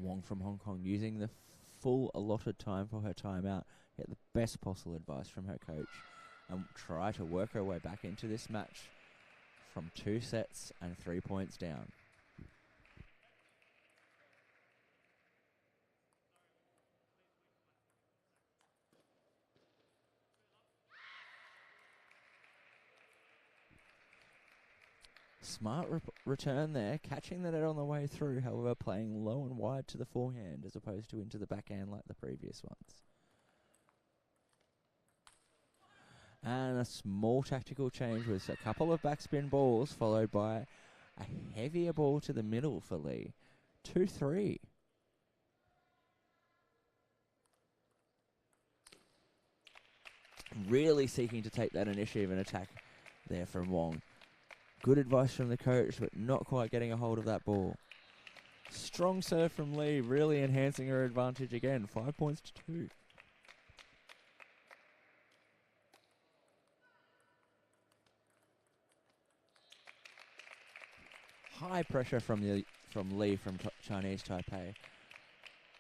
Wong from Hong Kong using the full allotted time for her timeout, get the best possible advice from her coach, and try to work her way back into this match from 2 sets and 3 points down. Smart return there, catching the net on the way through, however playing low and wide to the forehand as opposed to into the backhand like the previous ones. And a small tactical change with a couple of backspin balls followed by a heavier ball to the middle for Lee. 2-3. Really seeking to take that initiative and attack there from Wong. Good advice from the coach, but not quite getting a hold of that ball. Strong serve from Lee, really enhancing her advantage again. 5 points to 2. High pressure from Lee from Chinese Taipei.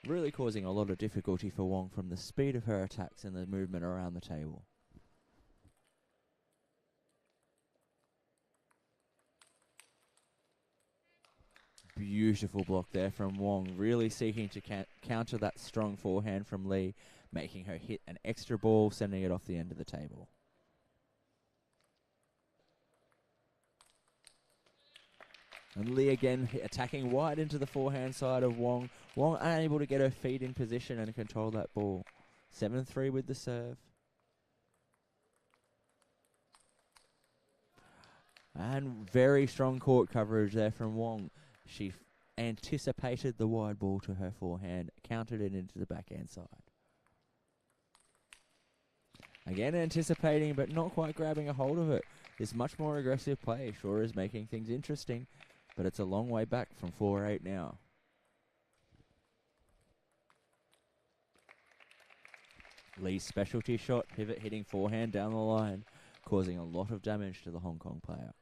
Really causing a lot of difficulty for Wong from the speed of her attacks and the movement around the table. Beautiful block there from Wong, really seeking to counter that strong forehand from Lee, making her hit an extra ball, sending it off the end of the table. And Lee again attacking wide into the forehand side of Wong. Wong unable to get her feet in position and control that ball. 7-3 with the serve. And very strong court coverage there from Wong. She anticipated the wide ball to her forehand, countered it into the backhand side. Again anticipating, but not quite grabbing a hold of it. This much more aggressive play sure is making things interesting, but it's a long way back from 4-8 now. Lee's specialty shot, pivot hitting forehand down the line, causing a lot of damage to the Hong Kong player.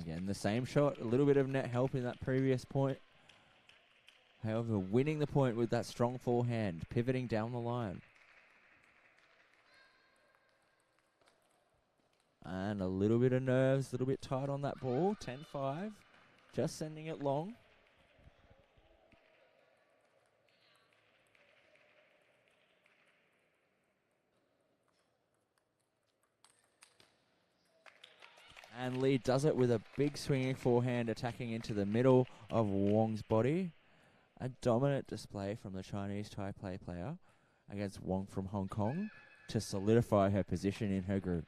Again, the same shot, a little bit of net help in that previous point. However, winning the point with that strong forehand, pivoting down the line. And a little bit of nerves, a little bit tight on that ball. 10-5, just sending it long. And Lee does it with a big swinging forehand attacking into the middle of Wong's body. A dominant display from the Chinese Taipei player against Wong from Hong Kong to solidify her position in her group.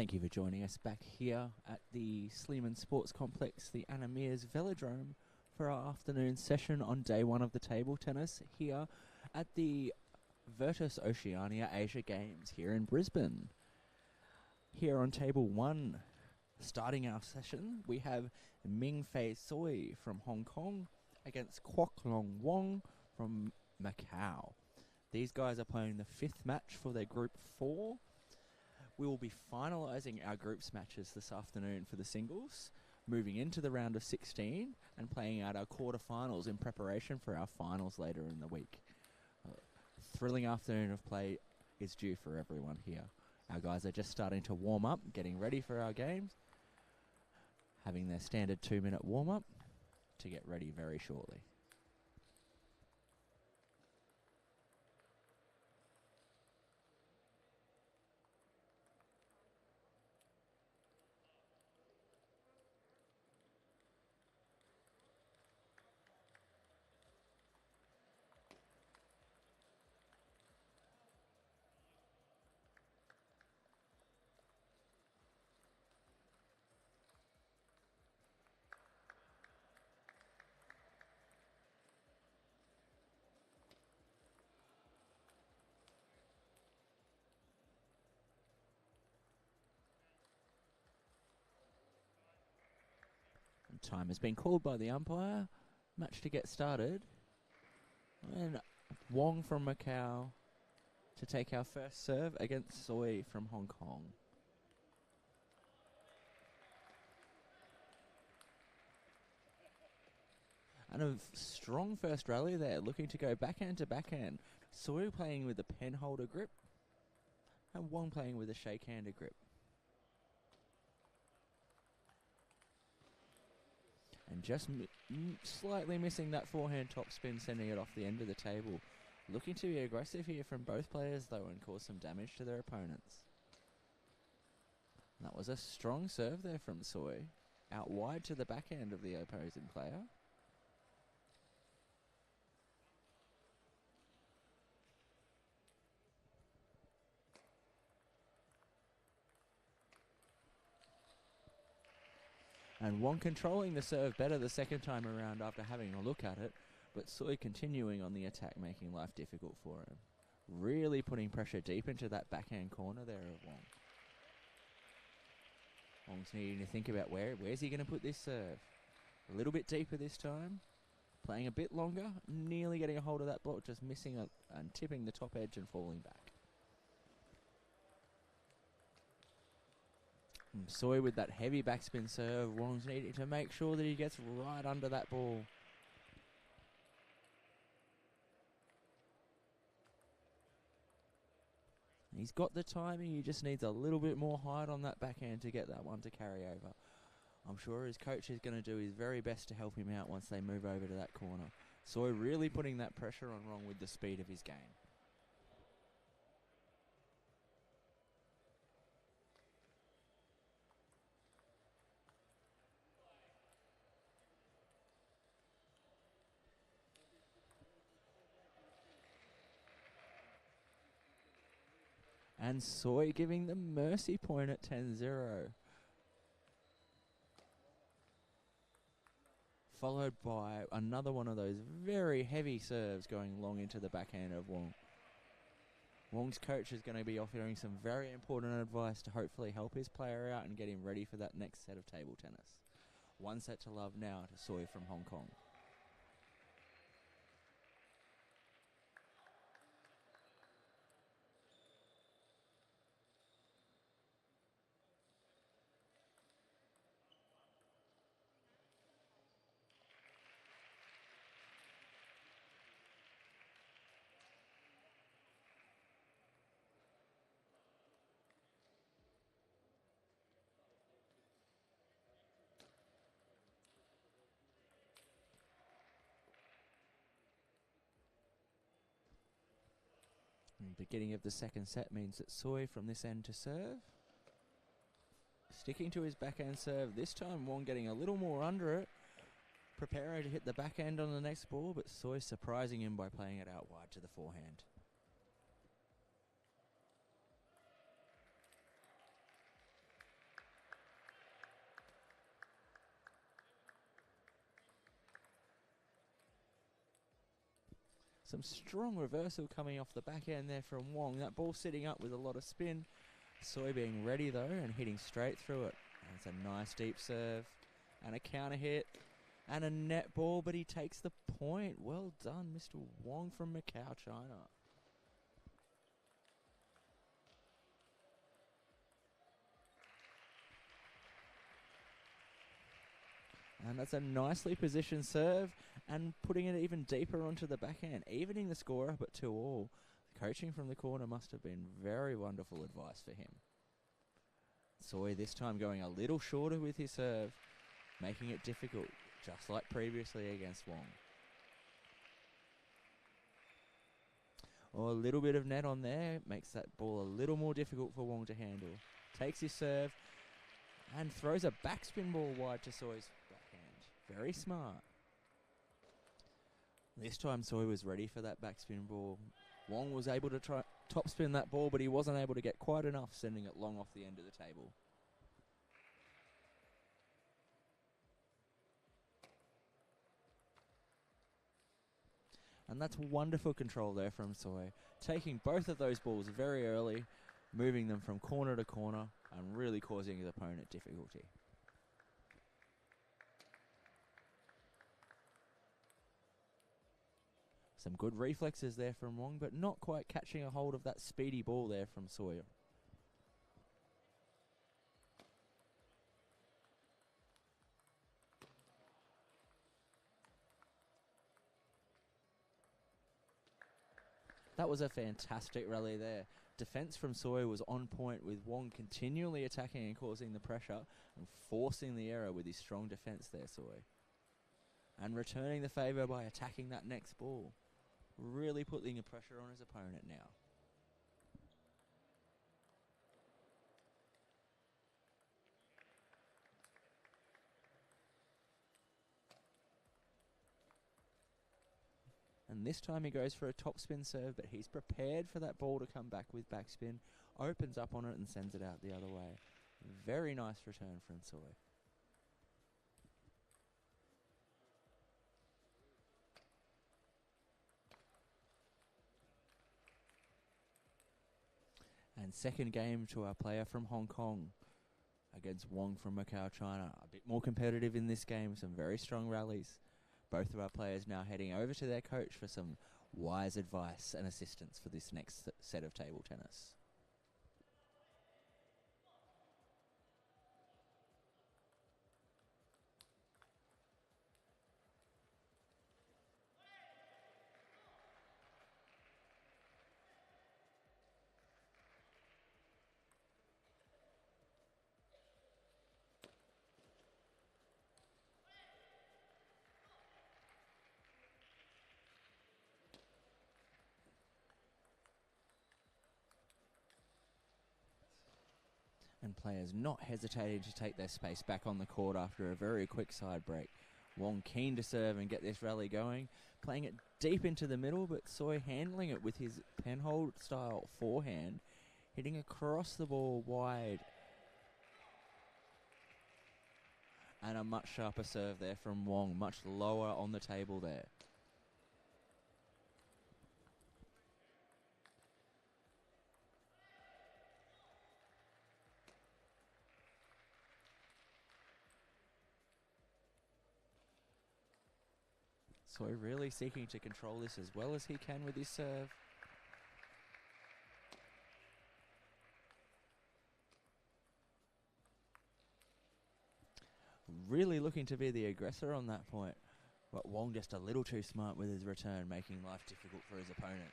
Thank you for joining us back here at the Sleeman Sports Complex, the Anna Mears Velodrome, for our afternoon session on day one of the table tennis here at the Virtus Oceania Asia Games here in Brisbane. Here on table one, starting our session, we have Ming Fei Soi from Hong Kong against Kwok Long Wong from Macau. These guys are playing the fifth match for their Group 4. We will be finalising our groups matches this afternoon for the singles, moving into the round of 16 and playing out our quarterfinals in preparation for our finals later in the week. Thrilling afternoon of play is due for everyone here. Our guys are just starting to warm up, getting ready for our games, having their standard 2-minute warm-up to get ready very shortly. Time has been called by the umpire. Match to get started. And Wong from Macau to take our first serve against Soi from Hong Kong. And a strong first rally there, looking to go backhand to backhand. Soi playing with the pen holder grip and Wong playing with a shake-hander grip. And just slightly missing that forehand topspin, sending it off the end of the table. Looking to be aggressive here from both players, though, and cause some damage to their opponents. And that was a strong serve there from Soi. Out wide to the backhand of the opposing player. And Wong controlling the serve better the second time around after having a look at it, but Soi continuing on the attack, making life difficult for him. Really putting pressure deep into that backhand corner there of Wong. Wong's needing to think about where's he going to put this serve. A little bit deeper this time. Playing a bit longer, nearly getting a hold of that block, just missing and tipping the top edge and falling back. Soi with that heavy backspin serve. Wong's needing to make sure that he gets right under that ball. He's got the timing, he just needs a little bit more height on that backhand to get that one to carry over. I'm sure his coach is going to do his very best to help him out once they move over to that corner. Soi really putting that pressure on Wong with the speed of his game. And Soi giving the mercy point at 10-0. Followed by another one of those very heavy serves going long into the backhand of Wong. Wong's coach is going to be offering some very important advice to hopefully help his player out and get him ready for that next set of table tennis. 1-0 now to Soi from Hong Kong. Beginning of the second set means that Soi from this end to serve. Sticking to his backhand serve. This time Wong getting a little more under it. Preparing to hit the backhand on the next ball, but Soi surprising him by playing it out wide to the forehand. Some strong reversal coming off the back end there from Wong. That ball sitting up with a lot of spin. Soy being ready though and hitting straight through it. That's a nice deep serve and a counter hit and a net ball, but he takes the point. Well done, Mr. Wong from Macau, China. And that's a nicely positioned serve and putting it even deeper onto the backhand, evening the score up at 2-all. The coaching from the corner must have been very wonderful advice for him. Soy this time going a little shorter with his serve, making it difficult, just like previously against Wong. A little bit of net on there makes that ball a little more difficult for Wong to handle. Takes his serve and throws a backspin ball wide to Soy's backhand. Very smart. This time Soy was ready for that backspin ball. Wong was able to try topspin that ball, but he wasn't able to get quite enough, sending it long off the end of the table. And that's wonderful control there from Soy, taking both of those balls very early, moving them from corner to corner, and really causing his opponent difficulty. Some good reflexes there from Wong, but not quite catching a hold of that speedy ball there from Sawyer. That was a fantastic rally there. Defense from Sawyer was on point, with Wong continually attacking and causing the pressure and forcing the error with his strong defense there, Sawyer. And returning the favour by attacking that next ball. Really putting the pressure on his opponent now. And this time he goes for a topspin serve, but he's prepared for that ball to come back with backspin, opens up on it and sends it out the other way. Very nice return from Soy. And second game to our player from Hong Kong against Wong from Macau, China. A bit more competitive in this game, some very strong rallies. Both of our players now heading over to their coach for some wise advice and assistance for this next set of table tennis. And players not hesitating to take their space back on the court after a very quick side break. Wong keen to serve and get this rally going, playing it deep into the middle, but Soy handling it with his penhold style forehand, hitting across the ball wide. And a much sharper serve there from Wong, much lower on the table there. So really seeking to control this as well as he can with his serve. Really looking to be the aggressor on that point. But Wong just a little too smart with his return, making life difficult for his opponent.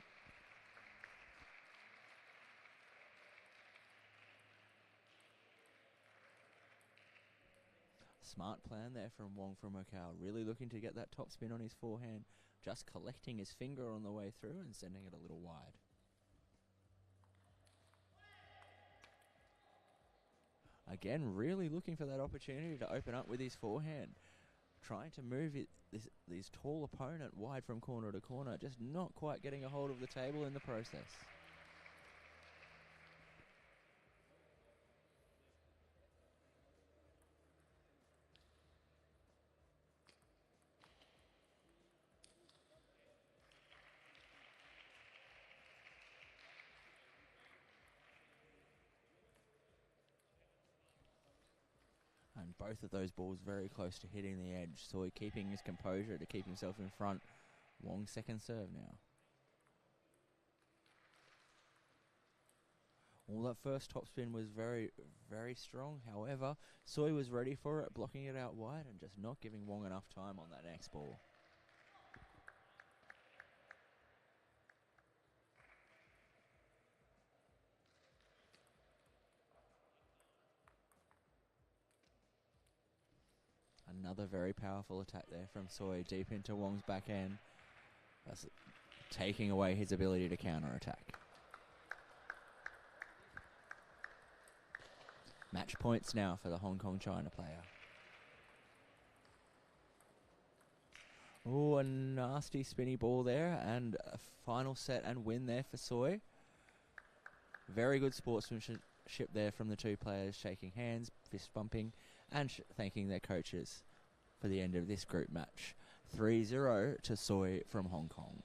Smart plan there from Wong from Macau, really looking to get that top spin on his forehand, just collecting his finger on the way through and sending it a little wide. Again, really looking for that opportunity to open up with his forehand, trying to move this tall opponent wide from corner to corner, just not quite getting a hold of the table in the process. both of those balls very close to hitting the edge. Soy keeping his composure to keep himself in front. Wong's second serve now. Well, that first topspin was very, very strong. However, Soy was ready for it, blocking it out wide and just not giving Wong enough time on that next ball. Another very powerful attack there from Soy, deep into Wong's back end. That's taking away his ability to counter-attack. Match points now for the Hong Kong China player. Oh, a nasty spinny ball there, and a final set and win there for Soy. Very good sportsmanship there from the two players, shaking hands, fist bumping, and thanking their coaches for the end of this group match. 3-0 to Soy from Hong Kong.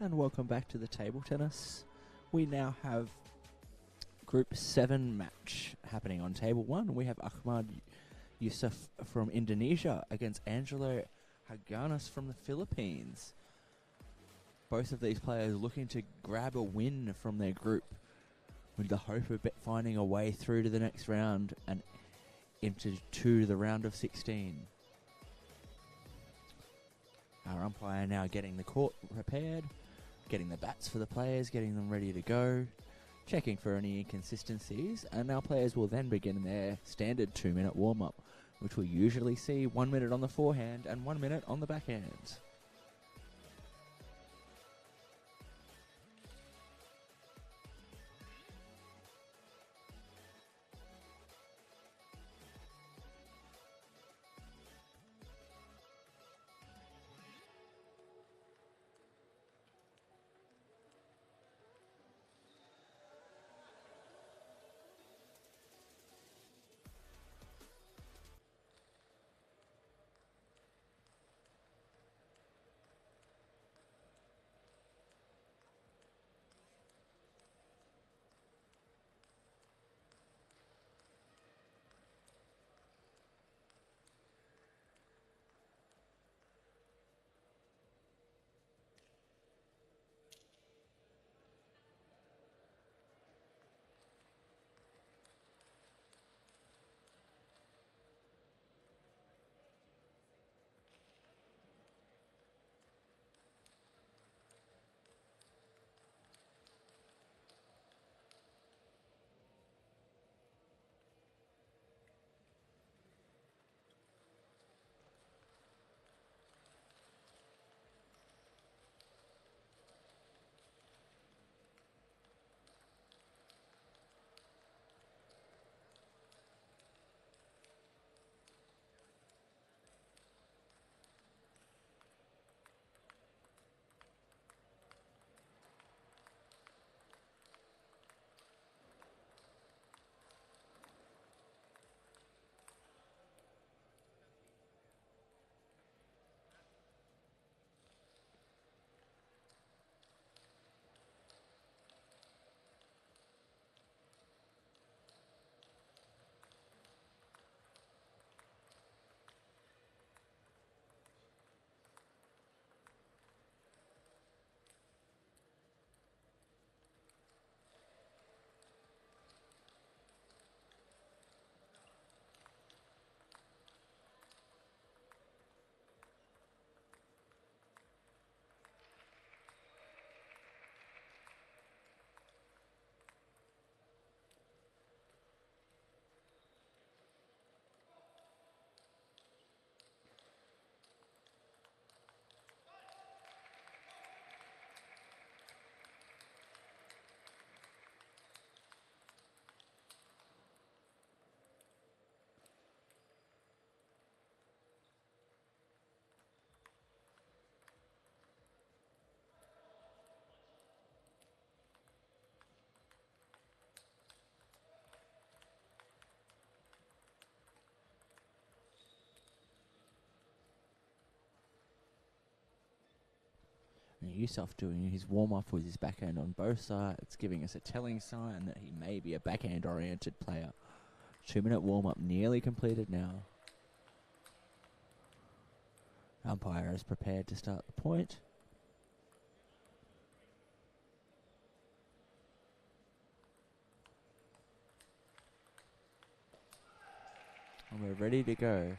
And welcome back to the table tennis. We now have Group 7 match happening on Table 1. We have Ahmad Yusuf from Indonesia against Angelo Haganas from the Philippines. Both of these players looking to grab a win from their group with the hope of finding a way through to the next round and into the round of 16. Our umpire now getting the court prepared, getting the bats for the players, getting them ready to go, checking for any inconsistencies, and our players will then begin their standard 2-minute warm-up, which will usually see 1 minute on the forehand and 1 minute on the backhand. Yusuf doing his warm-up with his backhand on both sides, giving us a telling sign that he may be a backhand-oriented player. 2-minute warm-up nearly completed now. Umpire is prepared to start the point. And we're ready to go.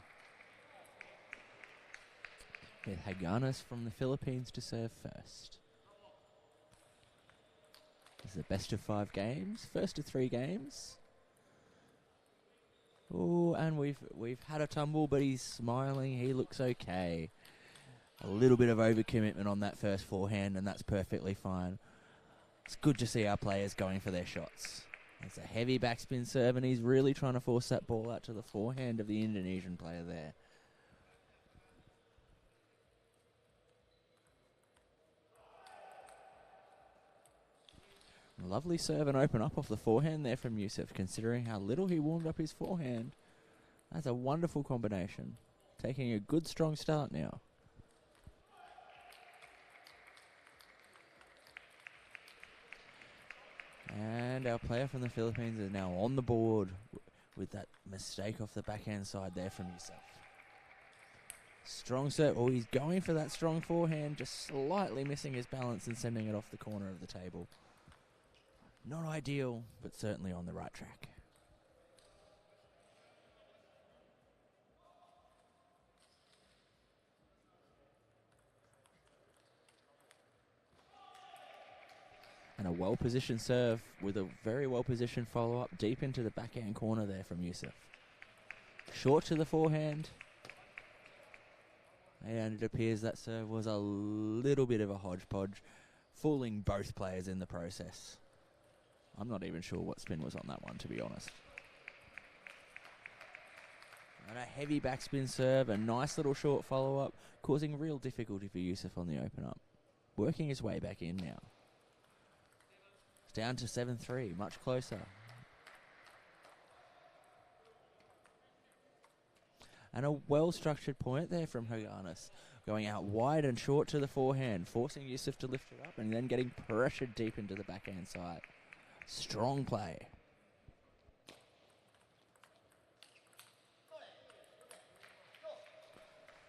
With Haganas from the Philippines to serve first. This is the best of 5 games, first of 3 games. Oh, and we've had a tumble, but he's smiling. He looks okay. A little bit of overcommitment on that first forehand, and that's perfectly fine. It's good to see our players going for their shots. It's a heavy backspin serve, and he's really trying to force that ball out to the forehand of the Indonesian player there. Lovely serve and open up off the forehand there from Yusuf, considering how little he warmed up his forehand. That's a wonderful combination. Taking a good strong start now. And our player from the Philippines is now on the board with that mistake off the backhand side there from Yusuf. Strong serve. Oh, he's going for that strong forehand, just slightly missing his balance and sending it off the corner of the table. Not ideal, but certainly on the right track. And a well-positioned serve with a very well-positioned follow-up deep into the backhand corner there from Yusuf. Short to the forehand. And it appears that serve was a little bit of a hodgepodge, fooling both players in the process. I'm not even sure what spin was on that one, to be honest. And a heavy backspin serve, a nice little short follow-up, causing real difficulty for Yusuf on the open-up. Working his way back in now. It's down to 7-3, much closer. And a well-structured point there from Haganis, going out wide and short to the forehand, forcing Yusuf to lift it up and then getting pressured deep into the backhand side. Strong play.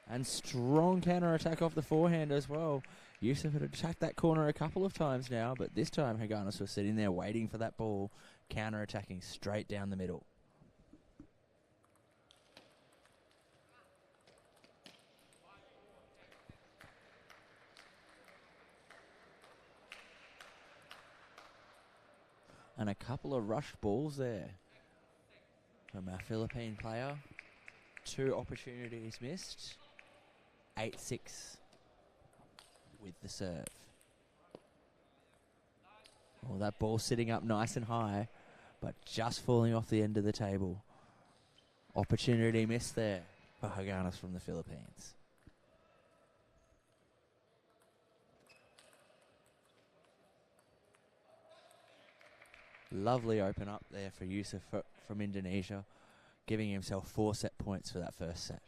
And strong counter-attack off the forehand as well. Yusuf had attacked that corner a couple of times now, but this time Haganis was sitting there waiting for that ball, counter-attacking straight down the middle. And a couple of rushed balls there from our Philippine player. 2 opportunities missed. 8-6 with the serve. Well, that ball sitting up nice and high, but just falling off the end of the table. Opportunity missed there for Haganis from the Philippines. Lovely open up there for Yusuf from Indonesia, giving himself 4 set points for that first set.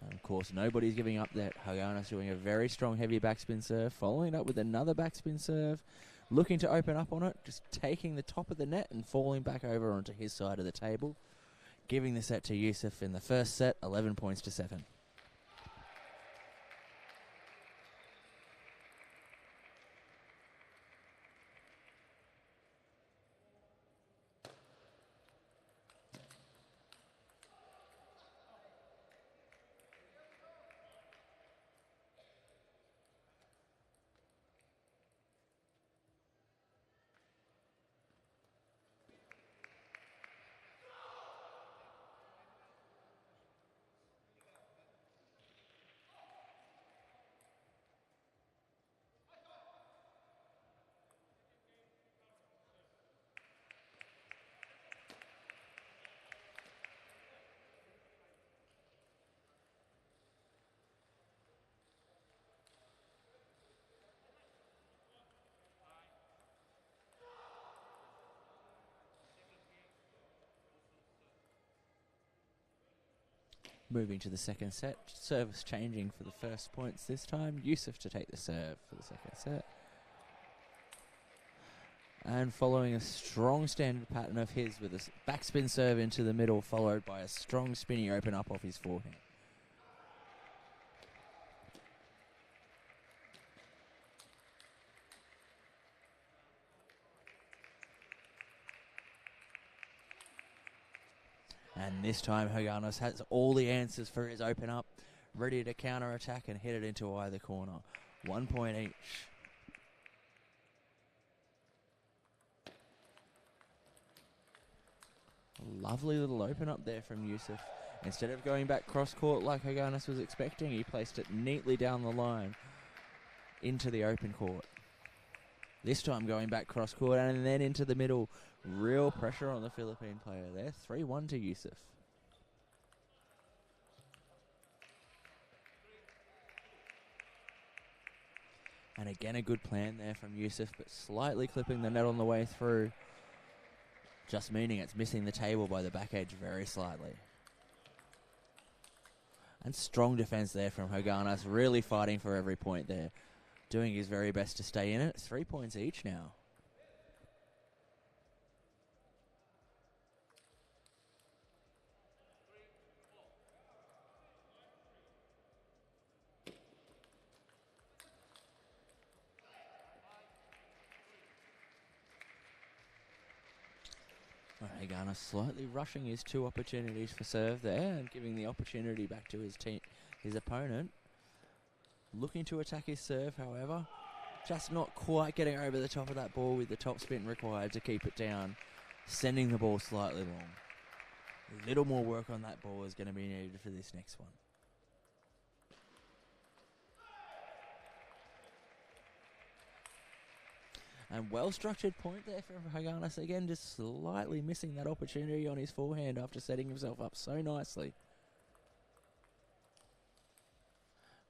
And of course, nobody's giving up that. Haganis doing a very strong heavy backspin serve, following it up with another backspin serve, looking to open up on it, just taking the top of the net and falling back over onto his side of the table, giving the set to Yusuf in the first set, 11 points to 7. Moving to the second set, service changing for the first points this time. Yusuf to take the serve for the second set. And following a strong standard pattern of his with a backspin serve into the middle, followed by a strong spinny open up off his forehand. And this time Haganis has all the answers for his open up, ready to counter attack and hit it into either corner. 1 point each. A lovely little open up there from Yusuf. Instead of going back cross court like Haganis was expecting, he placed it neatly down the line into the open court. This time going back cross court and then into the middle. Real pressure on the Philippine player there. 3-1 to Yusuf. And again a good plan there from Yusuf, but slightly clipping the net on the way through. Just meaning it's missing the table by the back edge very slightly. And strong defense there from Haganis, really fighting for every point there. doing his very best to stay in it. 3 points each now. Hagana slightly rushing his 2 opportunities for serve there and giving the opportunity back to his opponent. Looking to attack his serve, however. Just not quite getting over the top of that ball with the top spin required to keep it down. Sending the ball slightly long. A little more work on that ball is going to be needed for this next one. And well-structured point there from Haganas. Again, just slightly missing that opportunity on his forehand after setting himself up so nicely.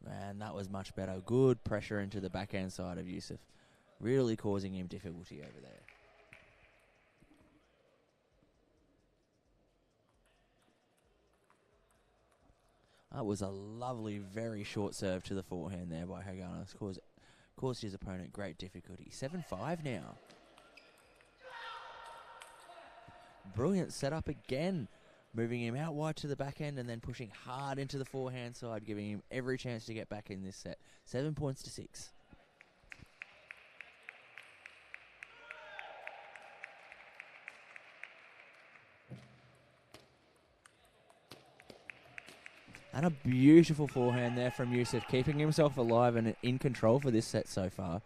Man, that was much better. Good pressure into the backhand side of Yusuf. Really causing him difficulty over there. That was a lovely, very short serve to the forehand there by Haganas. Caused his opponent great difficulty. 7-5 now. Brilliant setup again. Moving him out wide to the backhand and then pushing hard into the forehand side, giving him every chance to get back in this set. 7 points to 6. And a beautiful forehand there from Yusuf, keeping himself alive and in control for this set so far.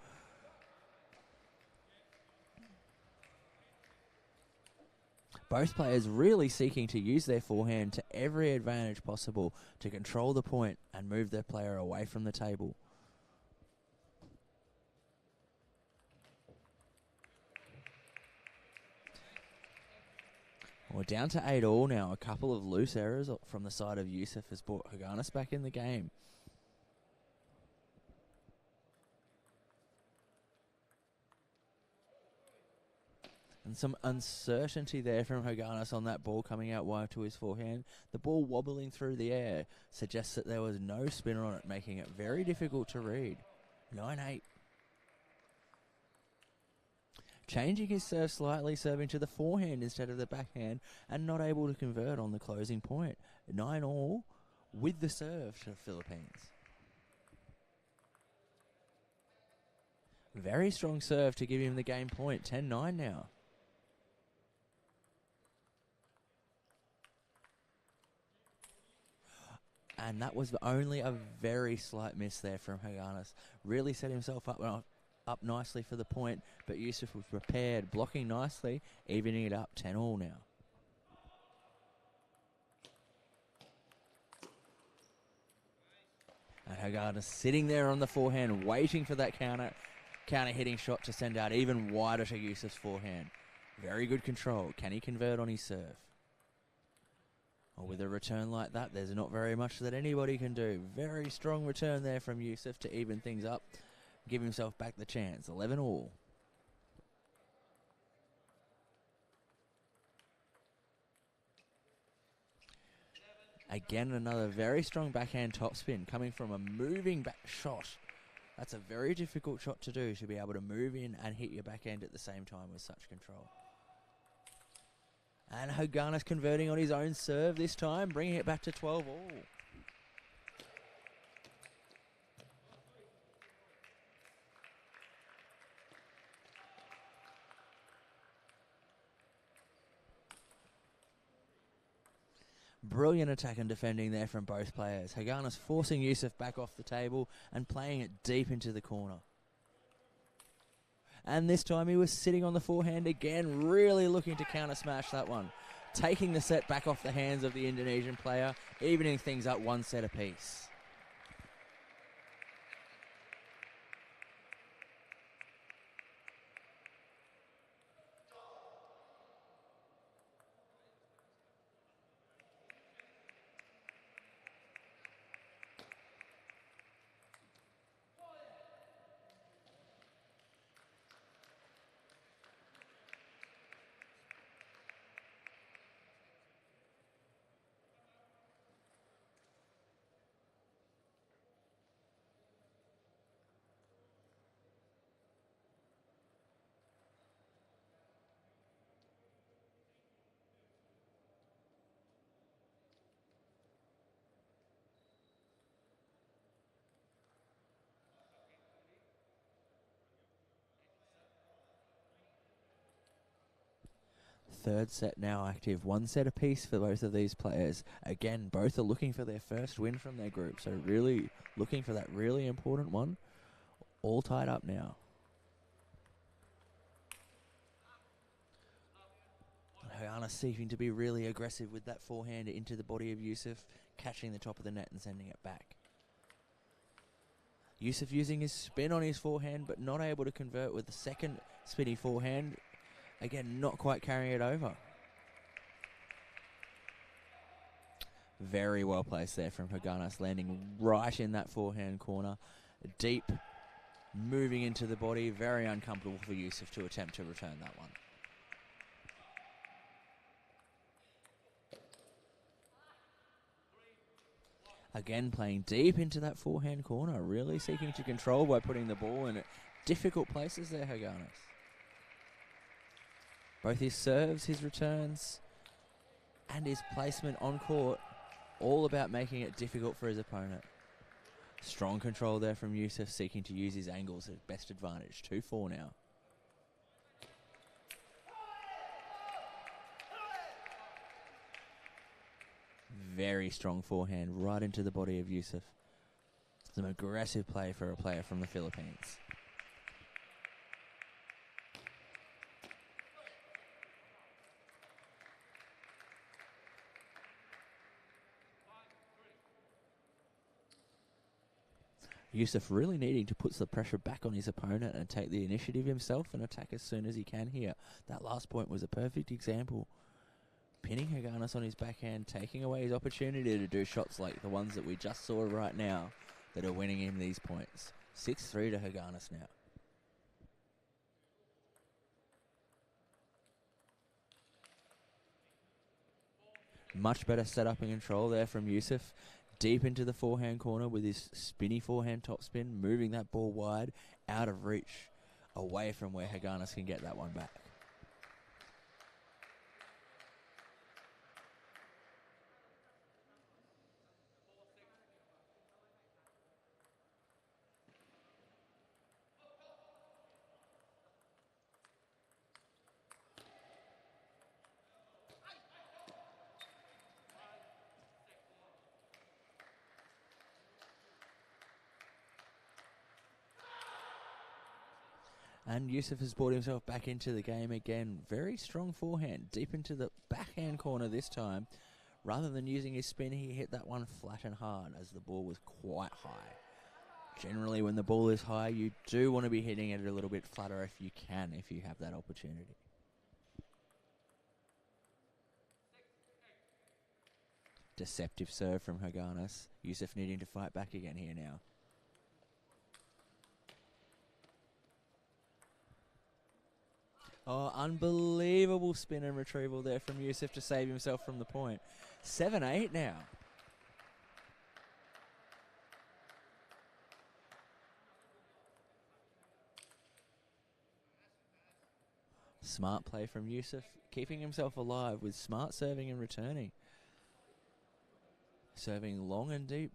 Both players really seeking to use their forehand to every advantage possible to control the point and move their player away from the table. We're down to 8-all now. A couple of loose errors from the side of Yusuf has brought Haganas back in the game. And some uncertainty there from Haganas on that ball coming out wide to his forehand. The ball wobbling through the air suggests that there was no spin on it, making it very difficult to read. 9-8. Changing his serve slightly, serving to the forehand instead of the backhand, and not able to convert on the closing point. 9-all with the serve to the Philippines. Very strong serve to give him the game point. 10-9 now. And that was only a very slight miss there from Haganas. Really set himself up nicely for the point, but Yusuf was prepared, blocking nicely, evening it up. 10-all now. And Haganas sitting there on the forehand, waiting for that counter hitting shot to send out even wider to Yusuf's forehand. Very good control. Can he convert on his serve? Well, with a return like that, there's not very much that anybody can do. Very strong return there from Yusuf to even things up. Give himself back the chance. 11-all. Again, another very strong backhand topspin coming from a moving back shot. That's a very difficult shot to do, to be able to move in and hit your backhand at the same time with such control. And Haganas converting on his own serve this time, bringing it back to 12-all. Brilliant attack and defending there from both players. Haganas forcing Yusuf back off the table and playing it deep into the corner. And this time he was sitting on the forehand again, really looking to counter smash that one. Taking the set back off the hands of the Indonesian player, evening things up 1 set apiece. third set now active. One set apiece for both of these players. Again, both are looking for their first win from their group, so really looking for that really important one. All tied up now. Hayana seeking to be really aggressive with that forehand into the body of Yusuf, catching the top of the net and sending it back. Yusuf using his spin on his forehand, but not able to convert with the second spinny forehand. Again, not quite carrying it over. Very well placed there from Haganas, landing right in that forehand corner. Deep, moving into the body. Very uncomfortable for Yusuf to attempt to return that one. Again, playing deep into that forehand corner, really seeking to control by putting the ball in difficult places there, Haganas. Both his serves, his returns, and his placement on court, all about making it difficult for his opponent. Strong control there from Yusuf, seeking to use his angles at best advantage. 2-4 now. Very strong forehand right into the body of Yusuf. Some aggressive play for a player from the Philippines. Yusuf really needing to put the pressure back on his opponent and take the initiative himself and attack as soon as he can here. That last point was a perfect example. Pinning Haganas on his backhand, taking away his opportunity to do shots like the ones that we just saw right now that are winning him these points. 6-3 to Haganas now. Much better setup and control there from Yusuf. Deep into the forehand corner with his spinny forehand topspin, moving that ball wide, out of reach, away from where Haganas can get that one back. And Yusuf has brought himself back into the game again. Very strong forehand, deep into the backhand corner this time. Rather than using his spin, he hit that one flat and hard as the ball was quite high. Generally, when the ball is high, you do want to be hitting it a little bit flatter if you can, if you have that opportunity. Deceptive serve from Haganas. Yusuf needing to fight back again here now. Oh, unbelievable spin and retrieval there from Yusuf to save himself from the point. 7-8 now. Smart play from Yusuf, keeping himself alive with smart serving and returning. Serving long and deep,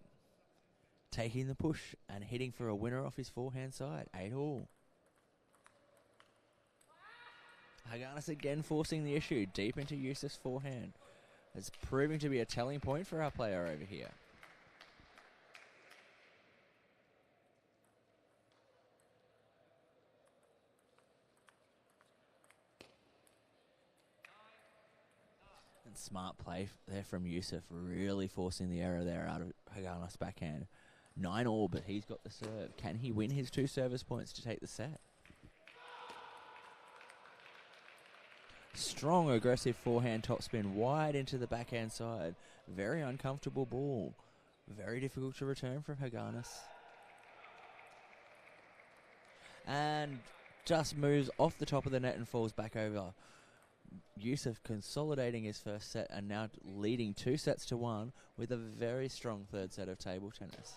taking the push and hitting for a winner off his forehand side. 8-all. Haganas again forcing the issue deep into Yusuf's forehand. It's proving to be a telling point for our player over here. And smart play there from Yusuf, really forcing the error there out of Haganas' backhand. 9-all, but he's got the serve. Can he win his 2 service points to take the set? Strong, aggressive forehand topspin wide into the backhand side. Very uncomfortable ball. Very difficult to return from Haganas. And just moves off the top of the net and falls back over. Yusuf consolidating his first set and now leading 2-1 with a very strong third set of table tennis.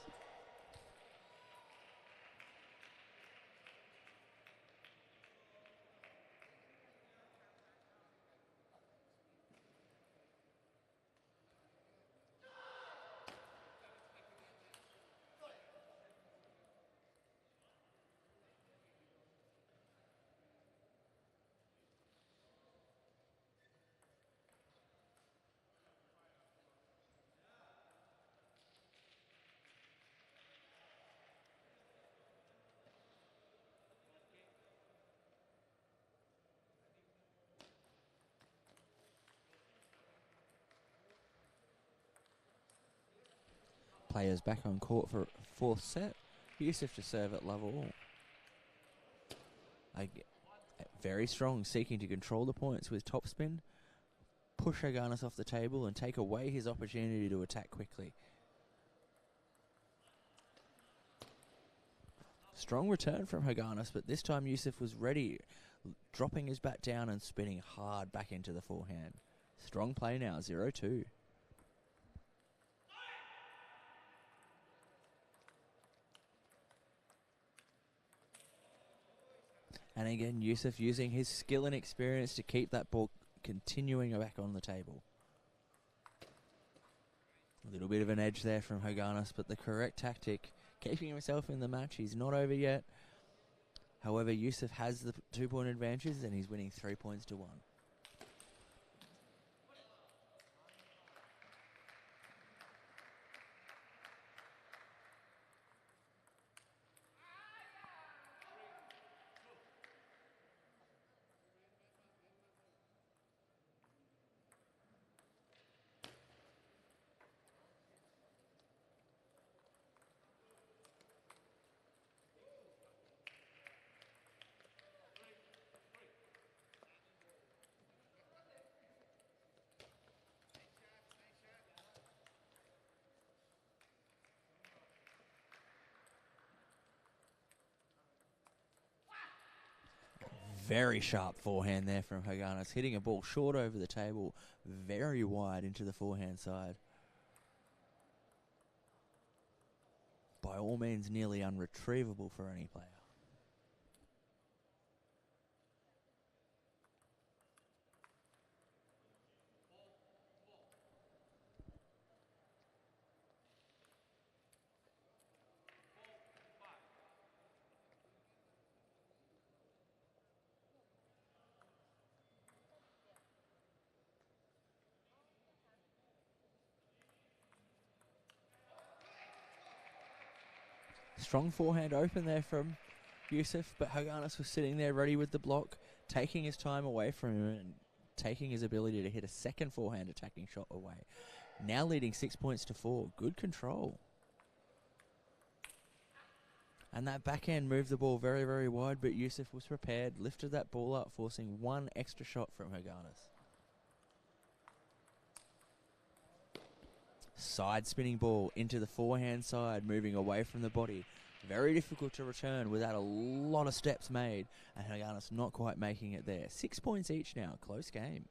Players back on court for fourth set. Yusuf to serve at level. Very strong, seeking to control the points with topspin. Push Haganis off the table and take away his opportunity to attack quickly. Strong return from Haganis, but this time Yusuf was ready, dropping his bat down and spinning hard back into the forehand. Strong play now, 0-2. And again, Yusuf using his skill and experience to keep that ball continuing back on the table. A little bit of an edge there from Haganis, but the correct tactic, keeping himself in the match. He's not over yet. However, Yusuf has the 2-point advantages and he's winning 3 points to 1. Very sharp forehand there from Haganis, hitting a ball short over the table, very wide into the forehand side. By all means, nearly unretrievable for any player. Strong forehand open there from Yusuf, but Haganis was sitting there ready with the block, taking his time away from him and taking his ability to hit a second forehand attacking shot away. Now leading 6 points to 4. Good control. And that backhand moved the ball very, very wide, but Yusuf was prepared, lifted that ball up, forcing one extra shot from Haganis. Side spinning ball into the forehand side, moving away from the body. Very difficult to return without a lot of steps made, and Haganis not quite making it there. 6 points each now, close game.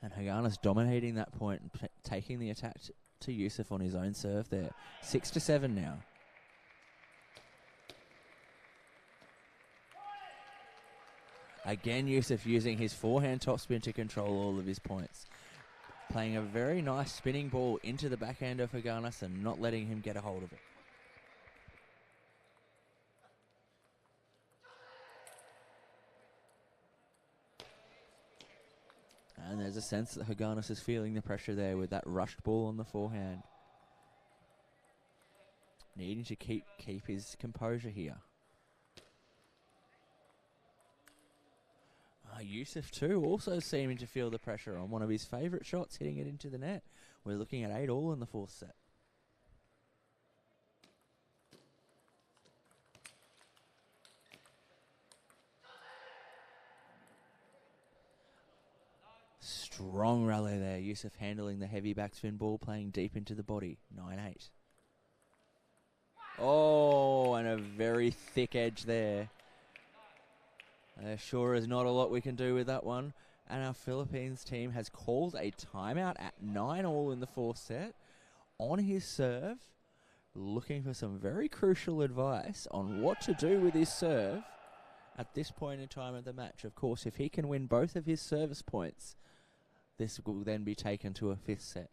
And Haganis dominating that point and taking the attack to Yusuf on his own serve there. 6-7 now. Again, Yusuf using his forehand topspin to control all of his points. Playing a very nice spinning ball into the backhand of Haganis and not letting him get a hold of it. And there's a sense that Haganis is feeling the pressure there with that rushed ball on the forehand. Needing to keep his composure here. Yusuf too, also seeming to feel the pressure on one of his favourite shots, hitting it into the net. We're looking at 8-all in the fourth set. Strong rally there. Yusuf handling the heavy backspin ball, playing deep into the body. 9-8. Oh, and a very thick edge there. There sure is not a lot we can do with that one. And our Philippines team has called a timeout at 9-all in the fourth set. On his serve, looking for some very crucial advice on what to do with his serve at this point in time of the match. Of course, if he can win both of his service points, this will then be taken to a fifth set.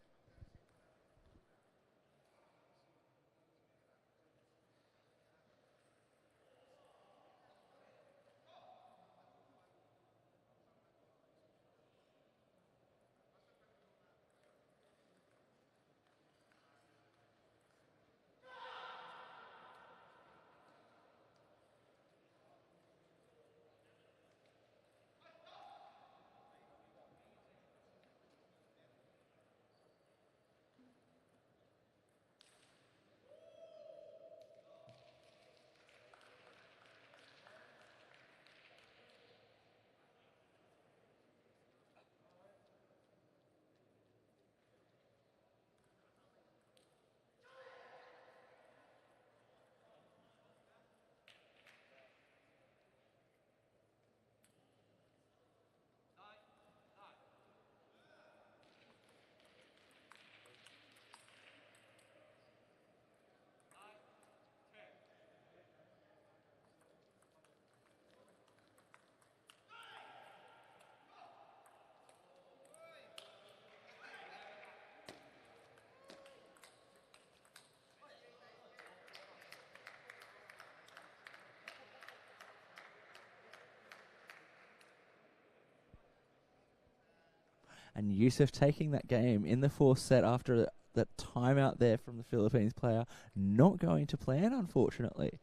And Yusuf taking that game in the fourth set after that timeout there from the Philippines player. Not going to plan, unfortunately.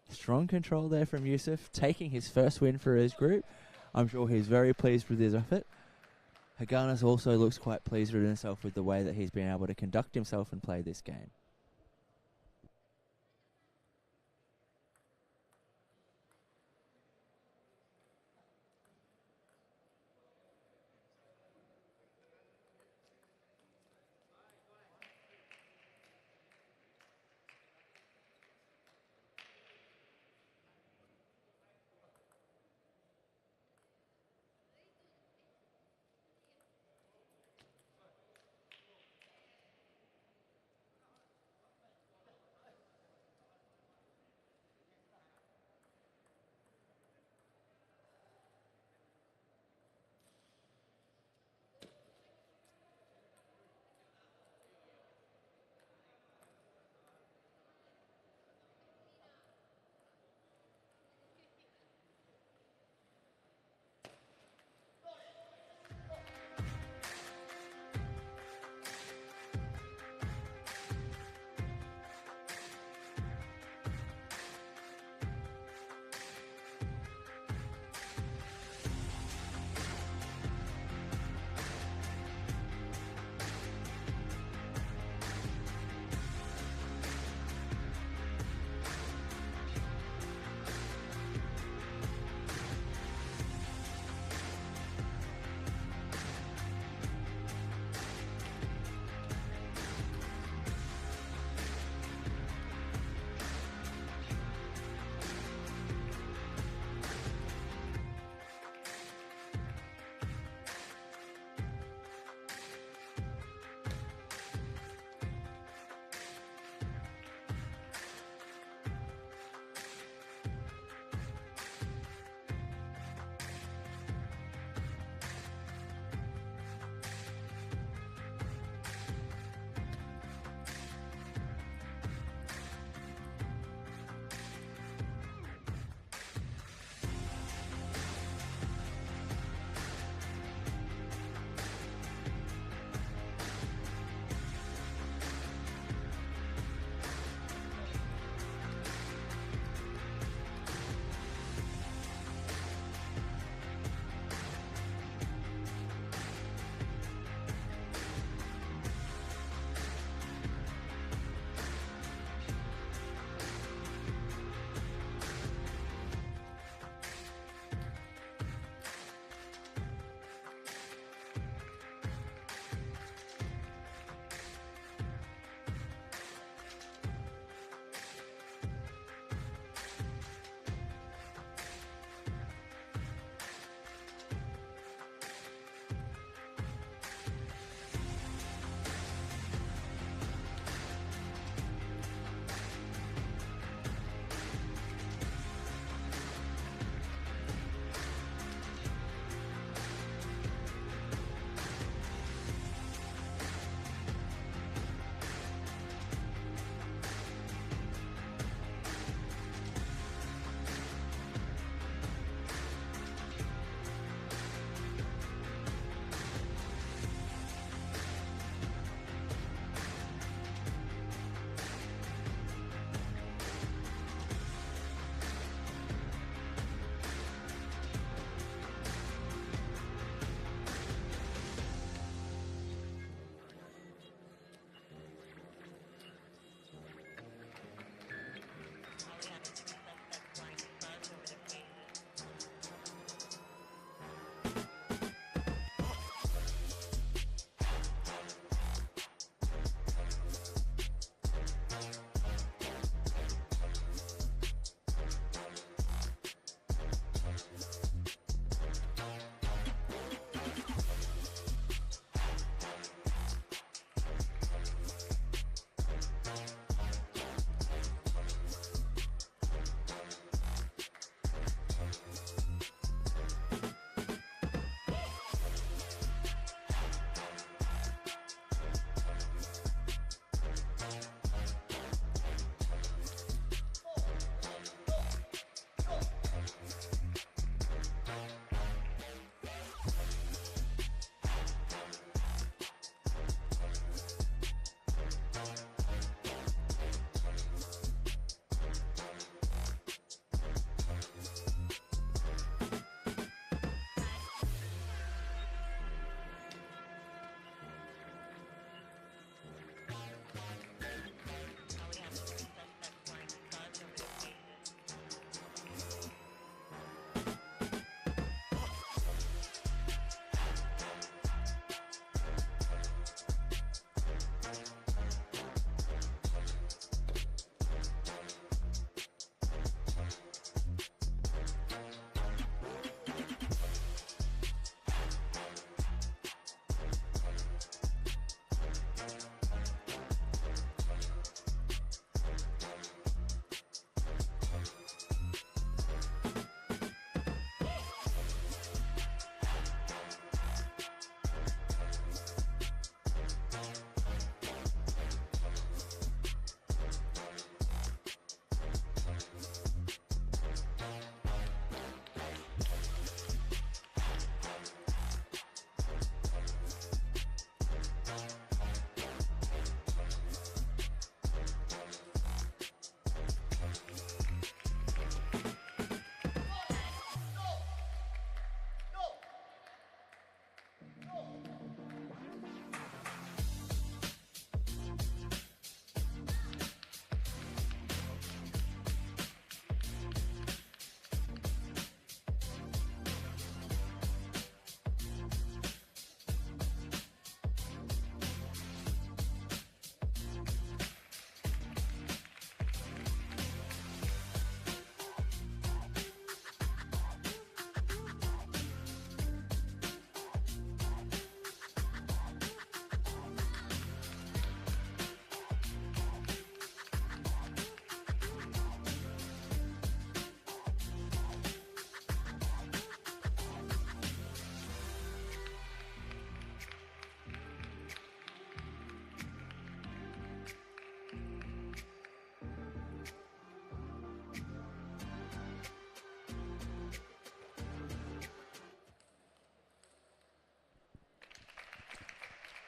Strong control there from Yusuf, taking his first win for his group. I'm sure he's very pleased with his effort. Haganas also looks quite pleased with himself with the way that he's been able to conduct himself and play this game.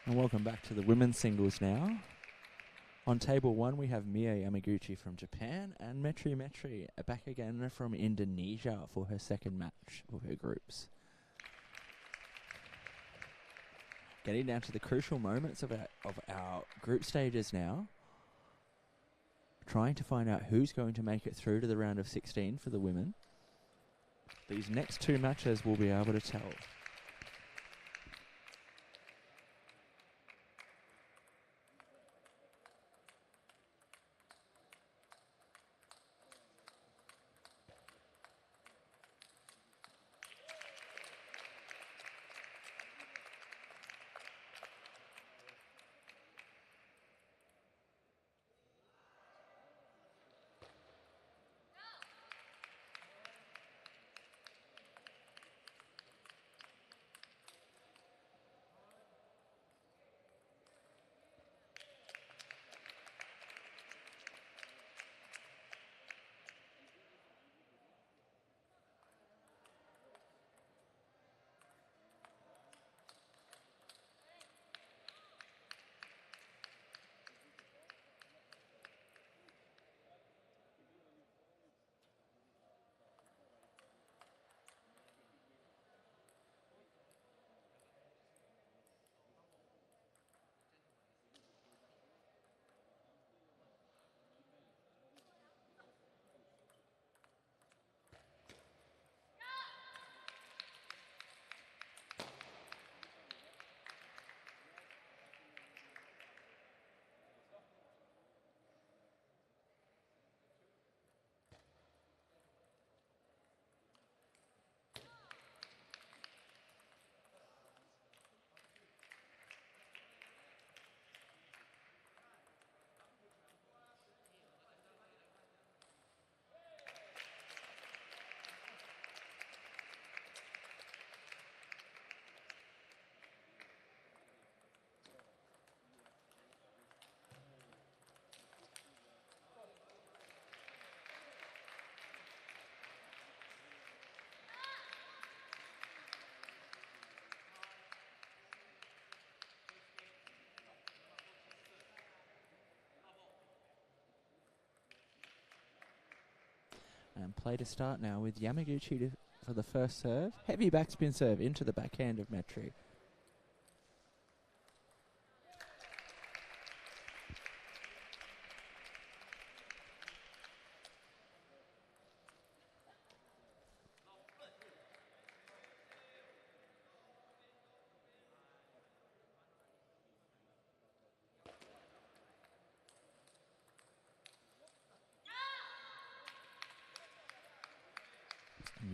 And welcome back to the women's singles now. On table 1, we have Mia Yamaguchi from Japan and Metri Metri back again from Indonesia for her second match of her groups. Getting down to the crucial moments of our group stages now. Trying to find out who's going to make it through to the round of 16 for the women. These next two matches will be able to tell. And play to start now with Yamaguchi for the first serve. Heavy backspin serve into the backhand of Metri.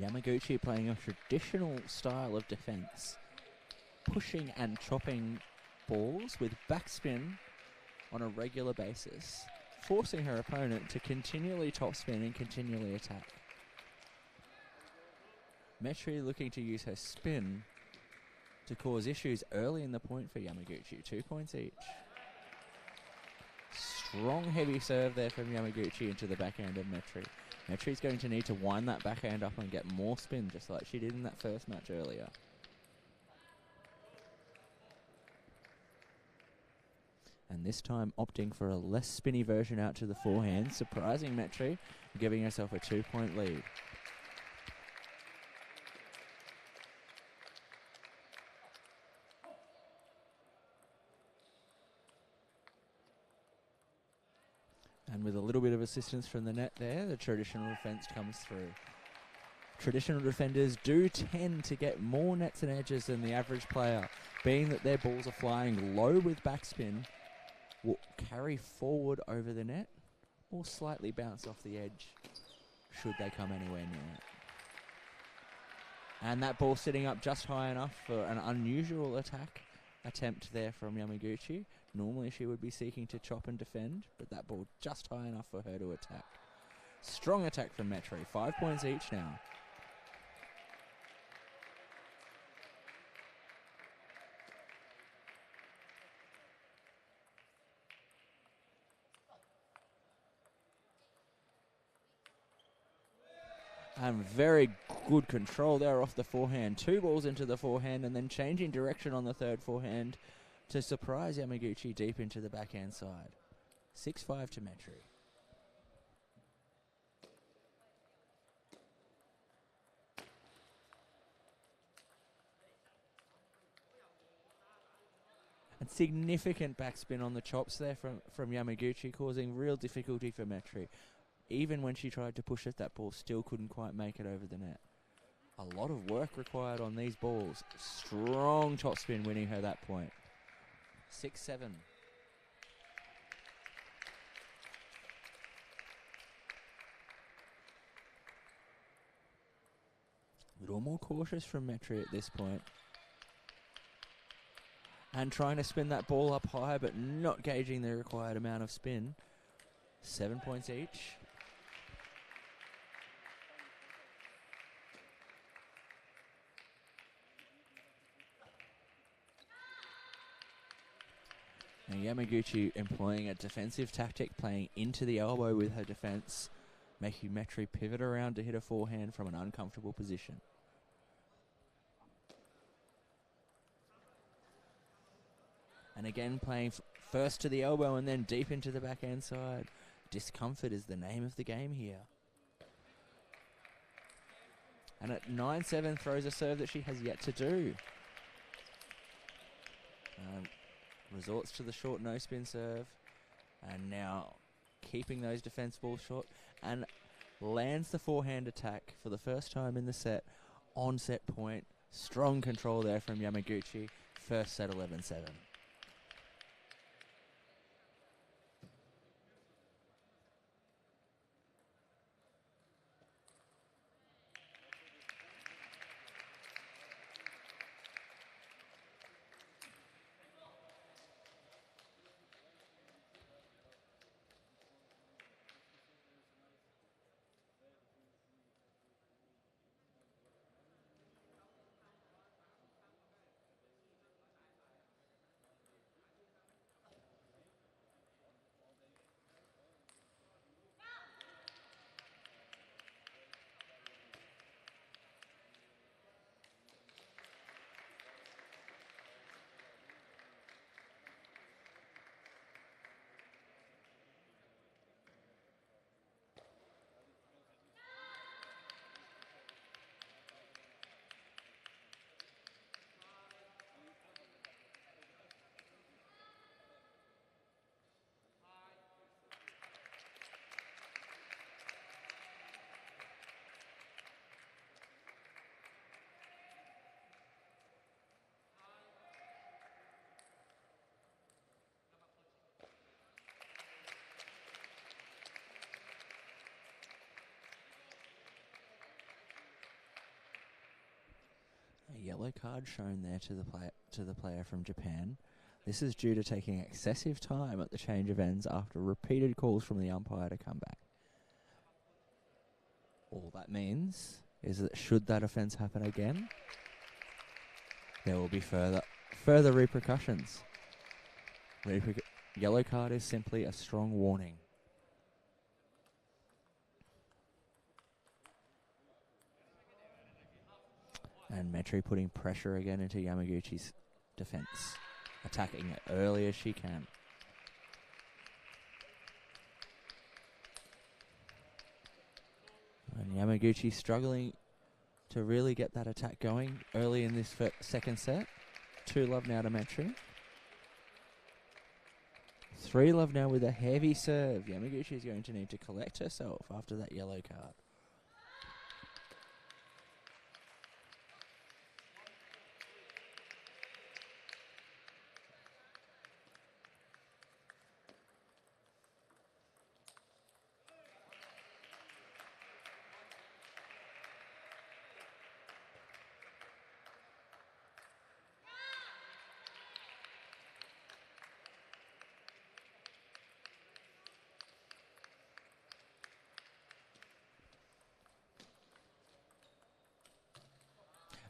Yamaguchi playing a traditional style of defense, pushing and chopping balls with backspin on a regular basis, forcing her opponent to continually topspin and continually attack. Metri looking to use her spin to cause issues early in the point for Yamaguchi, 2 points each. Strong heavy serve there from Yamaguchi into the backhand of Metri. Metri's going to need to wind that backhand up and get more spin, just like she did in that first match earlier. And this time opting for a less spinny version out to the forehand, surprising Metri, giving herself a 2-point lead. And with a little bit of assistance from the net there, the traditional defense comes through. Traditional defenders do tend to get more nets and edges than the average player, being that their balls are flying low with backspin, will carry forward over the net or slightly bounce off the edge should they come anywhere near it. And that ball sitting up just high enough for an unusual attempt there from Yamaguchi. Normally she would be seeking to chop and defend, but that ball just high enough for her to attack. Strong attack from Metri, 5 points each now. And very good control there off the forehand. 2 balls into the forehand and then changing direction on the third forehand. to surprise Yamaguchi deep into the backhand side. 6-5 to Metri. And significant backspin on the chops there from Yamaguchi, causing real difficulty for Metri. Even when she tried to push it, that ball still couldn't quite make it over the net. A lot of work required on these balls. Strong topspin winning her that point. 6-7. A little more cautious from Metri at this point. And trying to spin that ball up high, but not gauging the required amount of spin. 7 points each. Now Yamaguchi employing a defensive tactic, playing into the elbow with her defense, making Metri pivot around to hit a forehand from an uncomfortable position. And again playing first to the elbow and then deep into the backhand side. Discomfort is the name of the game here. And at 9-7 throws a serve that she has yet to do. Resorts to the short no-spin serve. And now keeping those defense balls short. And lands the forehand attack for the first time in the set. On set point. Strong control there from Yamaguchi. First set 11-7. A yellow card shown there to the player from Japan. This is due to taking excessive time at the change of ends after repeated calls from the umpire to come back. All that means is that should that offence happen again, there will be further repercussions. Yellow card is simply a strong warning. And Metri putting pressure again into Yamaguchi's defense, attacking it early as she can. And Yamaguchi struggling to really get that attack going early in this second set. 2-love now to Metri. 3-love now with a heavy serve. Yamaguchi is going to need to collect herself after that yellow card.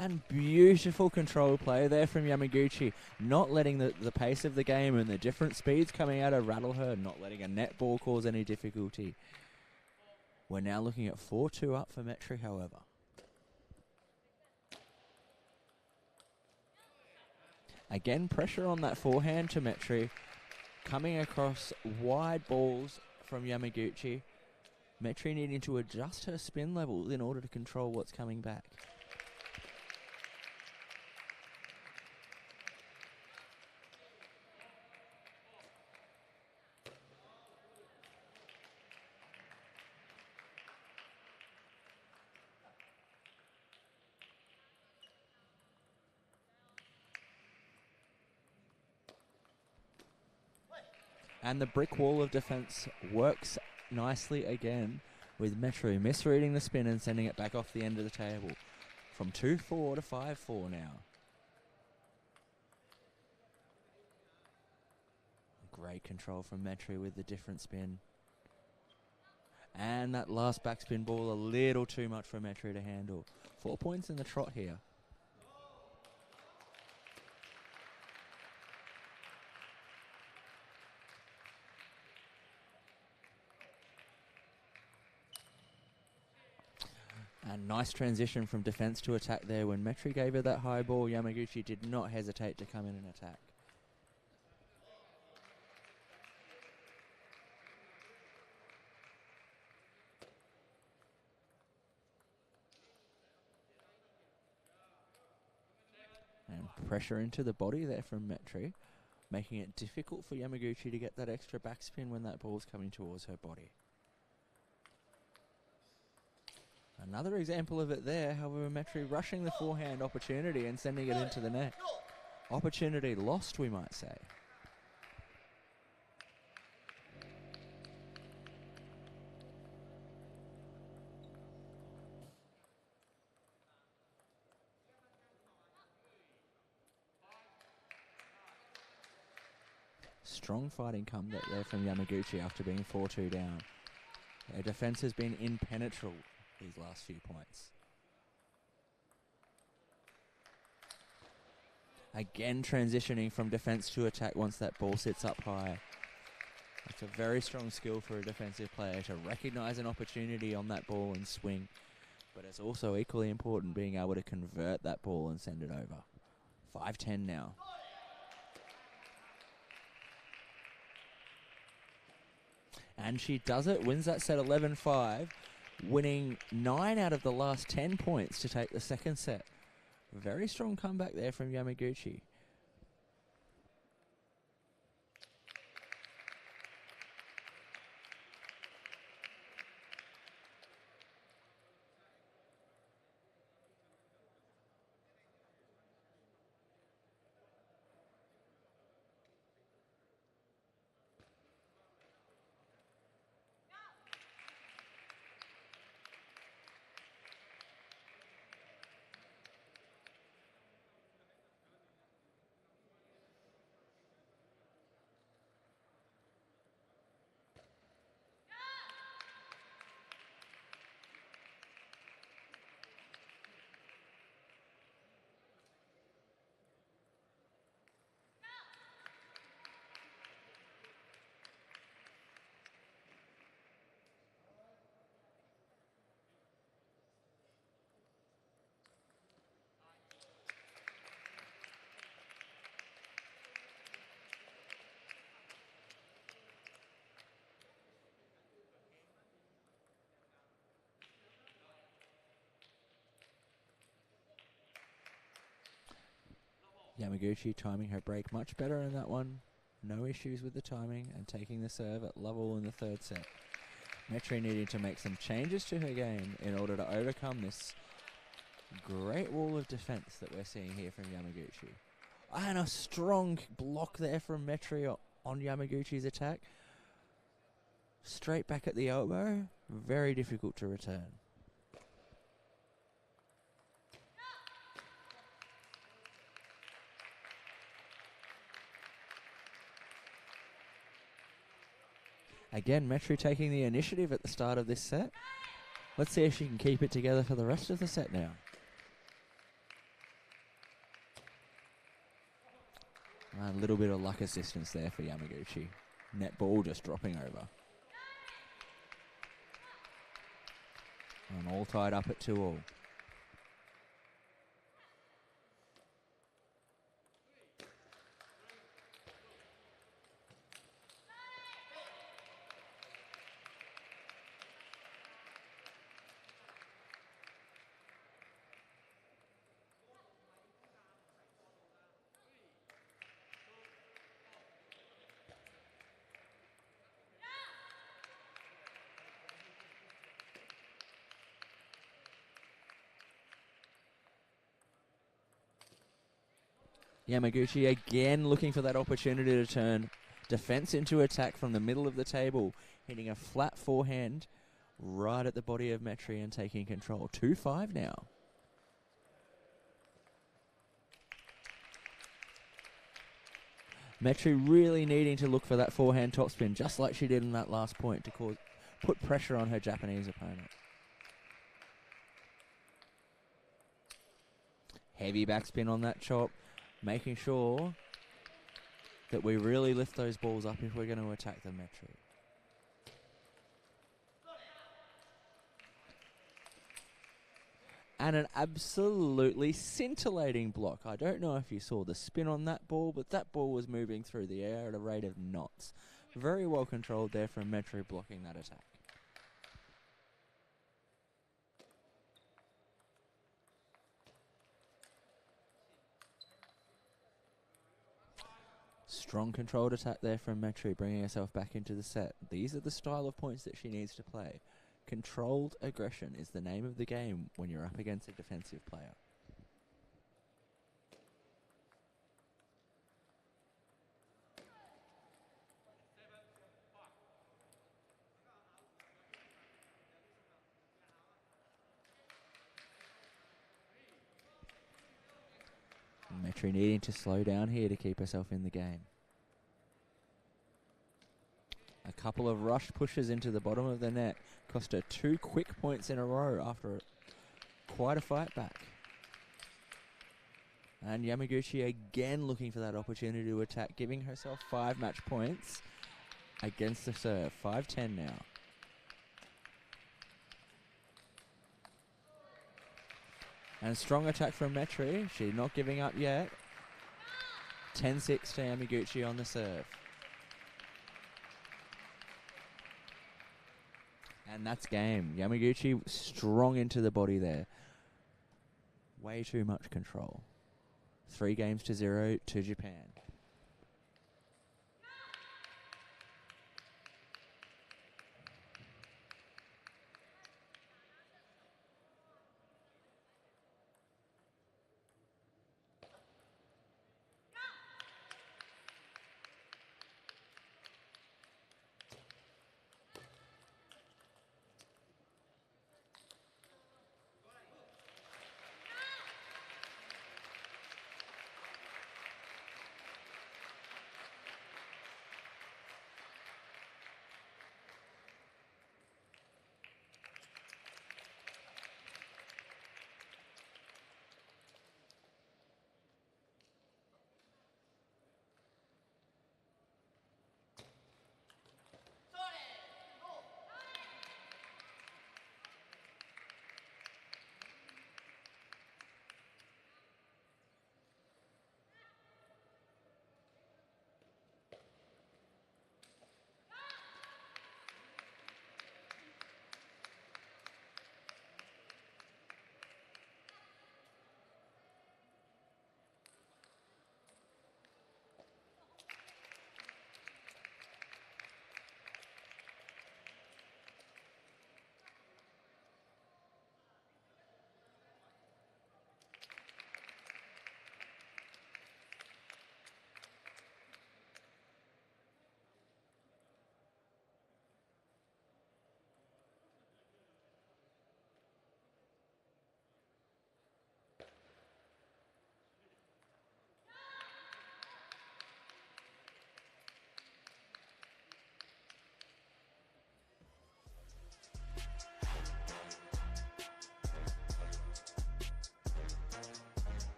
And beautiful control play there from Yamaguchi, not letting the pace of the game and the different speeds coming out of rattle her, not letting a net ball cause any difficulty. We're now looking at 4-2 up for Metri, however. Again, pressure on that forehand to Metri. Coming across wide balls from Yamaguchi. Metri needing to adjust her spin level in order to control what's coming back. And the brick wall of defense works nicely again with Metro misreading the spin and sending it back off the end of the table. From 2-4 to 5-4 now. Great control from Metro with the different spin. And that last backspin ball a little too much for Metro to handle. 4 points in the trot here. And nice transition from defense to attack there. When Metri gave her that high ball, Yamaguchi did not hesitate to come in and attack. And pressure into the body there from Metri, making it difficult for Yamaguchi to get that extra backspin when that ball's coming towards her body. Another example of it there, however, Metri rushing the forehand opportunity and sending it into the net. Opportunity lost, we might say. Strong fighting comeback there from Yamaguchi after being 4-2 down. Their defense has been impenetrable these last few points. Again transitioning from defense to attack once that ball sits up high. It's a very strong skill for a defensive player to recognize an opportunity on that ball and swing. But it's also equally important being able to convert that ball and send it over. 5-10 now. And she does it, wins that set 11-5, winning 9 out of the last 10 points to take the second set. Very strong comeback there from Yamaguchi. Yamaguchi timing her break much better in that one. No issues with the timing and taking the serve at level in the third set. Metri needing to make some changes to her game in order to overcome this great wall of defense that we're seeing here from Yamaguchi. And a strong block there from Metri on Yamaguchi's attack. Straight back at the elbow. Very difficult to return. Again, Metri taking the initiative at the start of this set. Let's see if she can keep it together for the rest of the set now. A little bit of luck assistance there for Yamaguchi. Net ball just dropping over. And all tied up at 2-all. Yamaguchi again looking for that opportunity to turn defense into attack from the middle of the table, hitting a flat forehand right at the body of Metri and taking control. 2-5 now. Metri really needing to look for that forehand topspin, just like she did in that last point, to put pressure on her Japanese opponent. Heavy backspin on that chop, making sure that we really lift those balls up if we're going to attack the Metri. And an absolutely scintillating block. I don't know if you saw the spin on that ball, but that ball was moving through the air at a rate of knots. Very well controlled there from Metri blocking that attack. Strong controlled attack there from Metri, bringing herself back into the set. These are the style of points that she needs to play. Controlled aggression is the name of the game when you're up against a defensive player. Metri needing to slow down here to keep herself in the game. A couple of rush pushes into the bottom of the net cost her 2 quick points in a row after quite a fight back. And Yamaguchi again looking for that opportunity to attack, giving herself 5 match points against the serve. 5-10 now. And strong attack from Metri. She's not giving up yet. 10-6 to Yamaguchi on the serve. And that's game. Yamaguchi strong into the body there. Way too much control. 3-0 to Japan.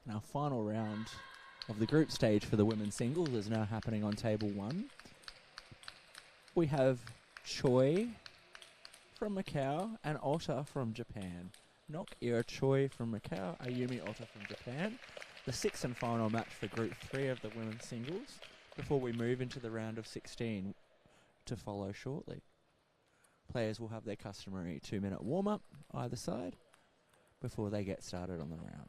And our final round of the group stage for the women's singles is now happening on table 1. We have Choi from Macau and Ota from Japan. Nok Ira Choi from Macau, Ayumi Ota from Japan. The sixth and final match for Group 3 of the women's singles before we move into the round of 16 to follow shortly. Players will have their customary 2-minute warm-up either side before they get started on the round.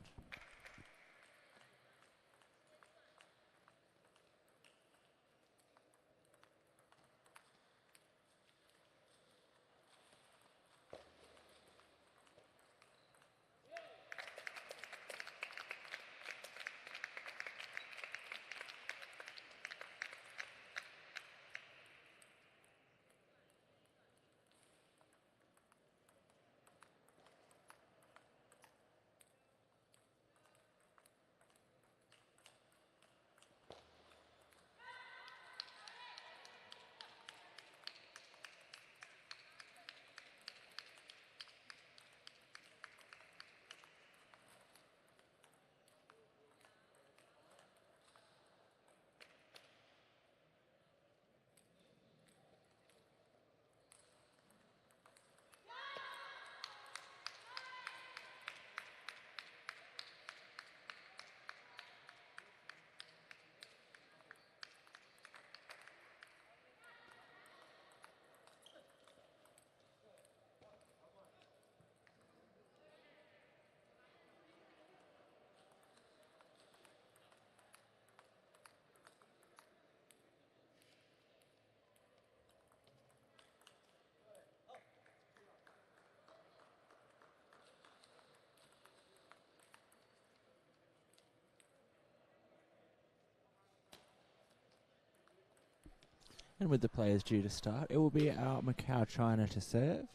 And with the players due to start, it will be our Macau China to serve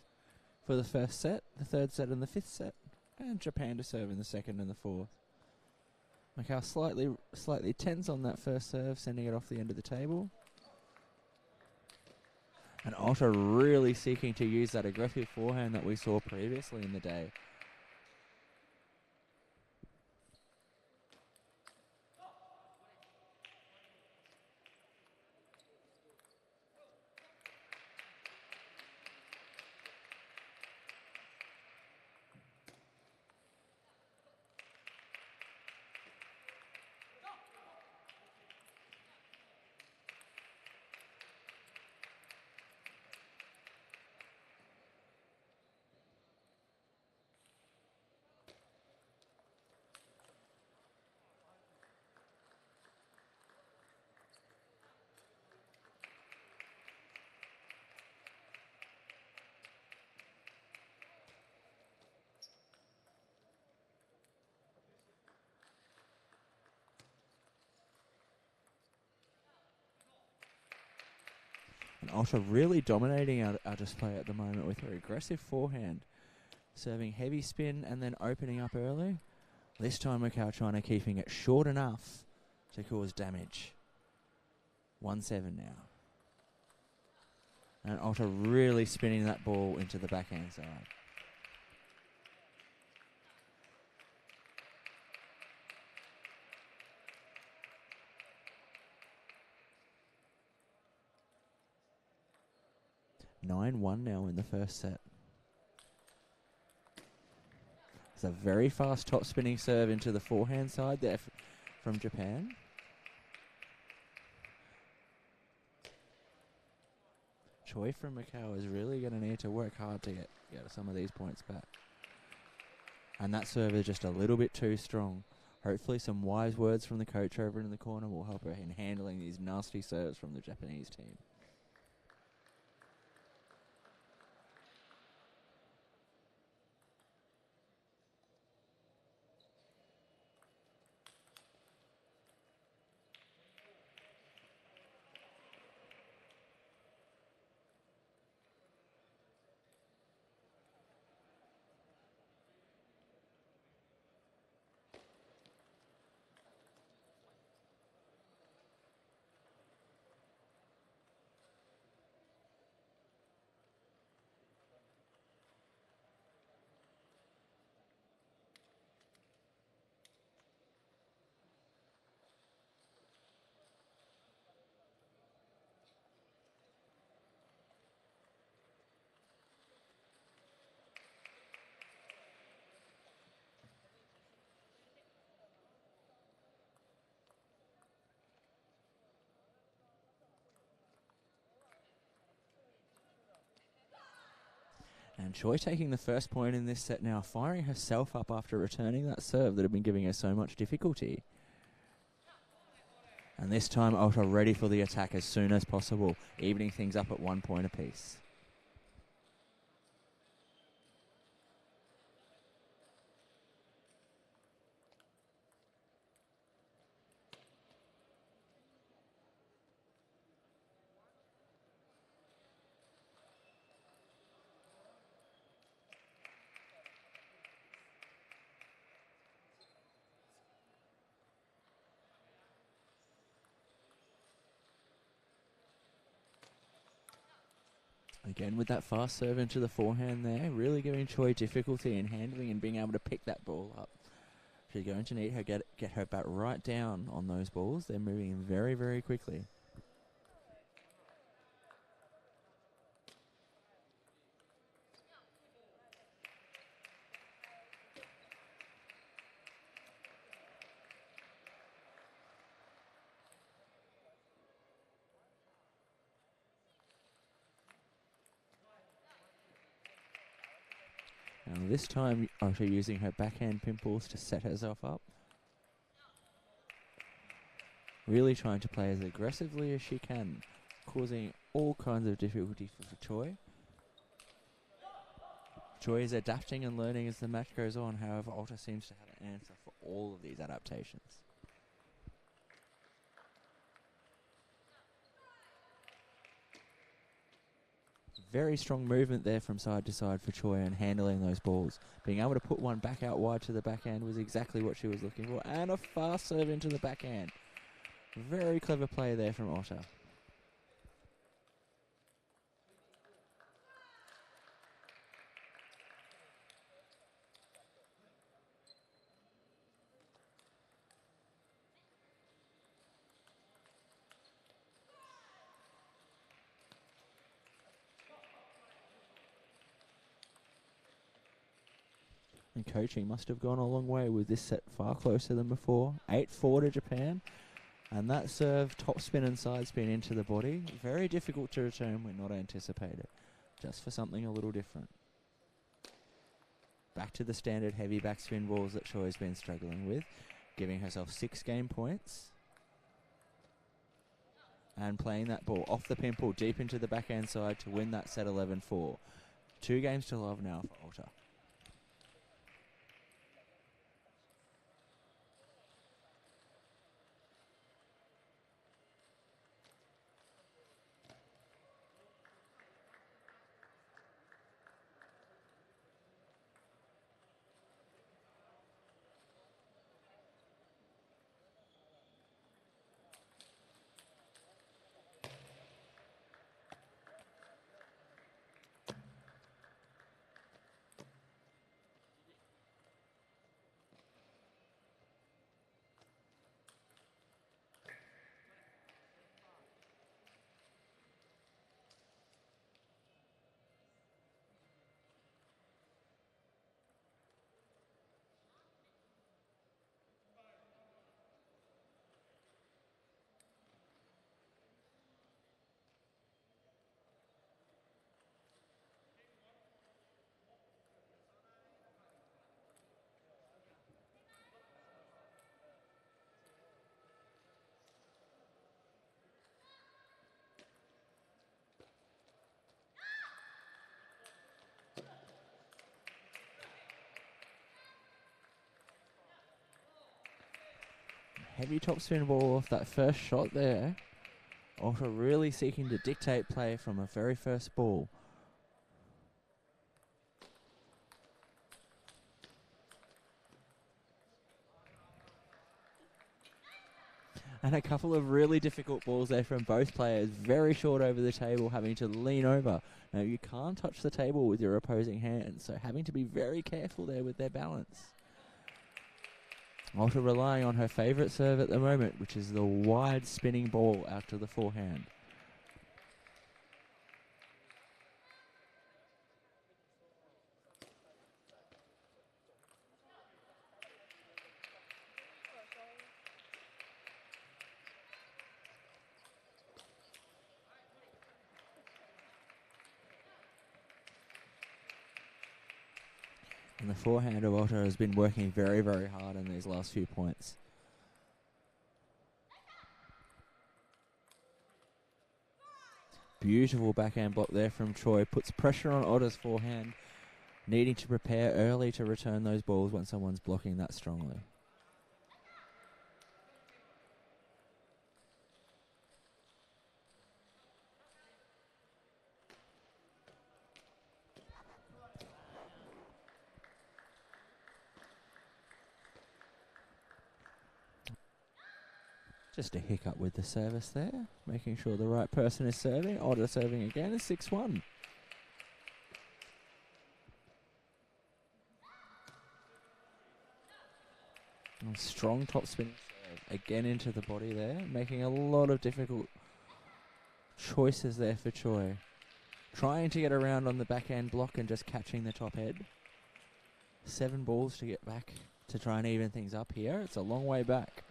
for the first set, the third set and the fifth set, and Japan to serve in the second and the fourth. Macau slightly tense on that first serve, sending it off the end of the table. And Ota really seeking to use that aggressive forehand that we saw previously in the day. And Ota really dominating our display at the moment with her aggressive forehand, serving heavy spin and then opening up early. This time Macau China keeping it short enough to cause damage. 1-7 now. And Ota really spinning that ball into the backhand side. (9-1) now in the first set. It's a very fast top spinning serve into the forehand side there from Japan. Choi from Macau is really going to need to work hard to get some of these points back. And that serve is just a little bit too strong. Hopefully some wise words from the coach over in the corner will help her in handling these nasty serves from the Japanese team. And Choi taking the first point in this set now, firing herself up after returning that serve that had been giving her so much difficulty. And this time, Ota ready for the attack as soon as possible, evening things up at 1 point apiece. Again with that fast serve into the forehand there, really giving Choi difficulty in handling and being able to pick that ball up. She's going to need her get her bat right down on those balls. They're moving very, very quickly. Now this time, Ota using her backhand pimples to set herself up. Really trying to play as aggressively as she can, causing all kinds of difficulty for Choi. Choi is adapting and learning as the match goes on, however Ota seems to have an answer for all of these adaptations. Very strong movement there from side to side for Choi and handling those balls. Being able to put one back out wide to the backhand was exactly what she was looking for. And a fast serve into the backhand. Very clever play there from Ota. And coaching must have gone a long way with this set far closer than before. 8-4 to Japan. And that serve, top spin and side spin into the body. Very difficult to return when not anticipated. Just for something a little different. Back to the standard heavy backspin balls that Choi's been struggling with. Giving herself 6 game points. And playing that ball off the pimple deep into the backhand side to win that set 11-4. 2 games to love now for Ota. Heavy topspin ball off that first shot there. Ota really seeking to dictate play from a very first ball. And a couple of really difficult balls there from both players. Very short over the table, having to lean over. Now, you can't touch the table with your opposing hand, so having to be very careful there with their balance. Ota relying on her favourite serve at the moment, which is the wide spinning ball out to the forehand. And the forehand of Otter has been working very, very hard in these last few points. Beautiful backhand block there from Troy. Puts pressure on Otter's forehand, needing to prepare early to return those balls when someone's blocking that strongly. Just a hiccup with the service there, making sure the right person is serving. Otter serving again is 6-1. Strong top spin serve again into the body there, making a lot of difficult choices there for Choi. Trying to get around on the backhand block and just catching the top head. 7 balls to get back to try and even things up here. It's a long way back.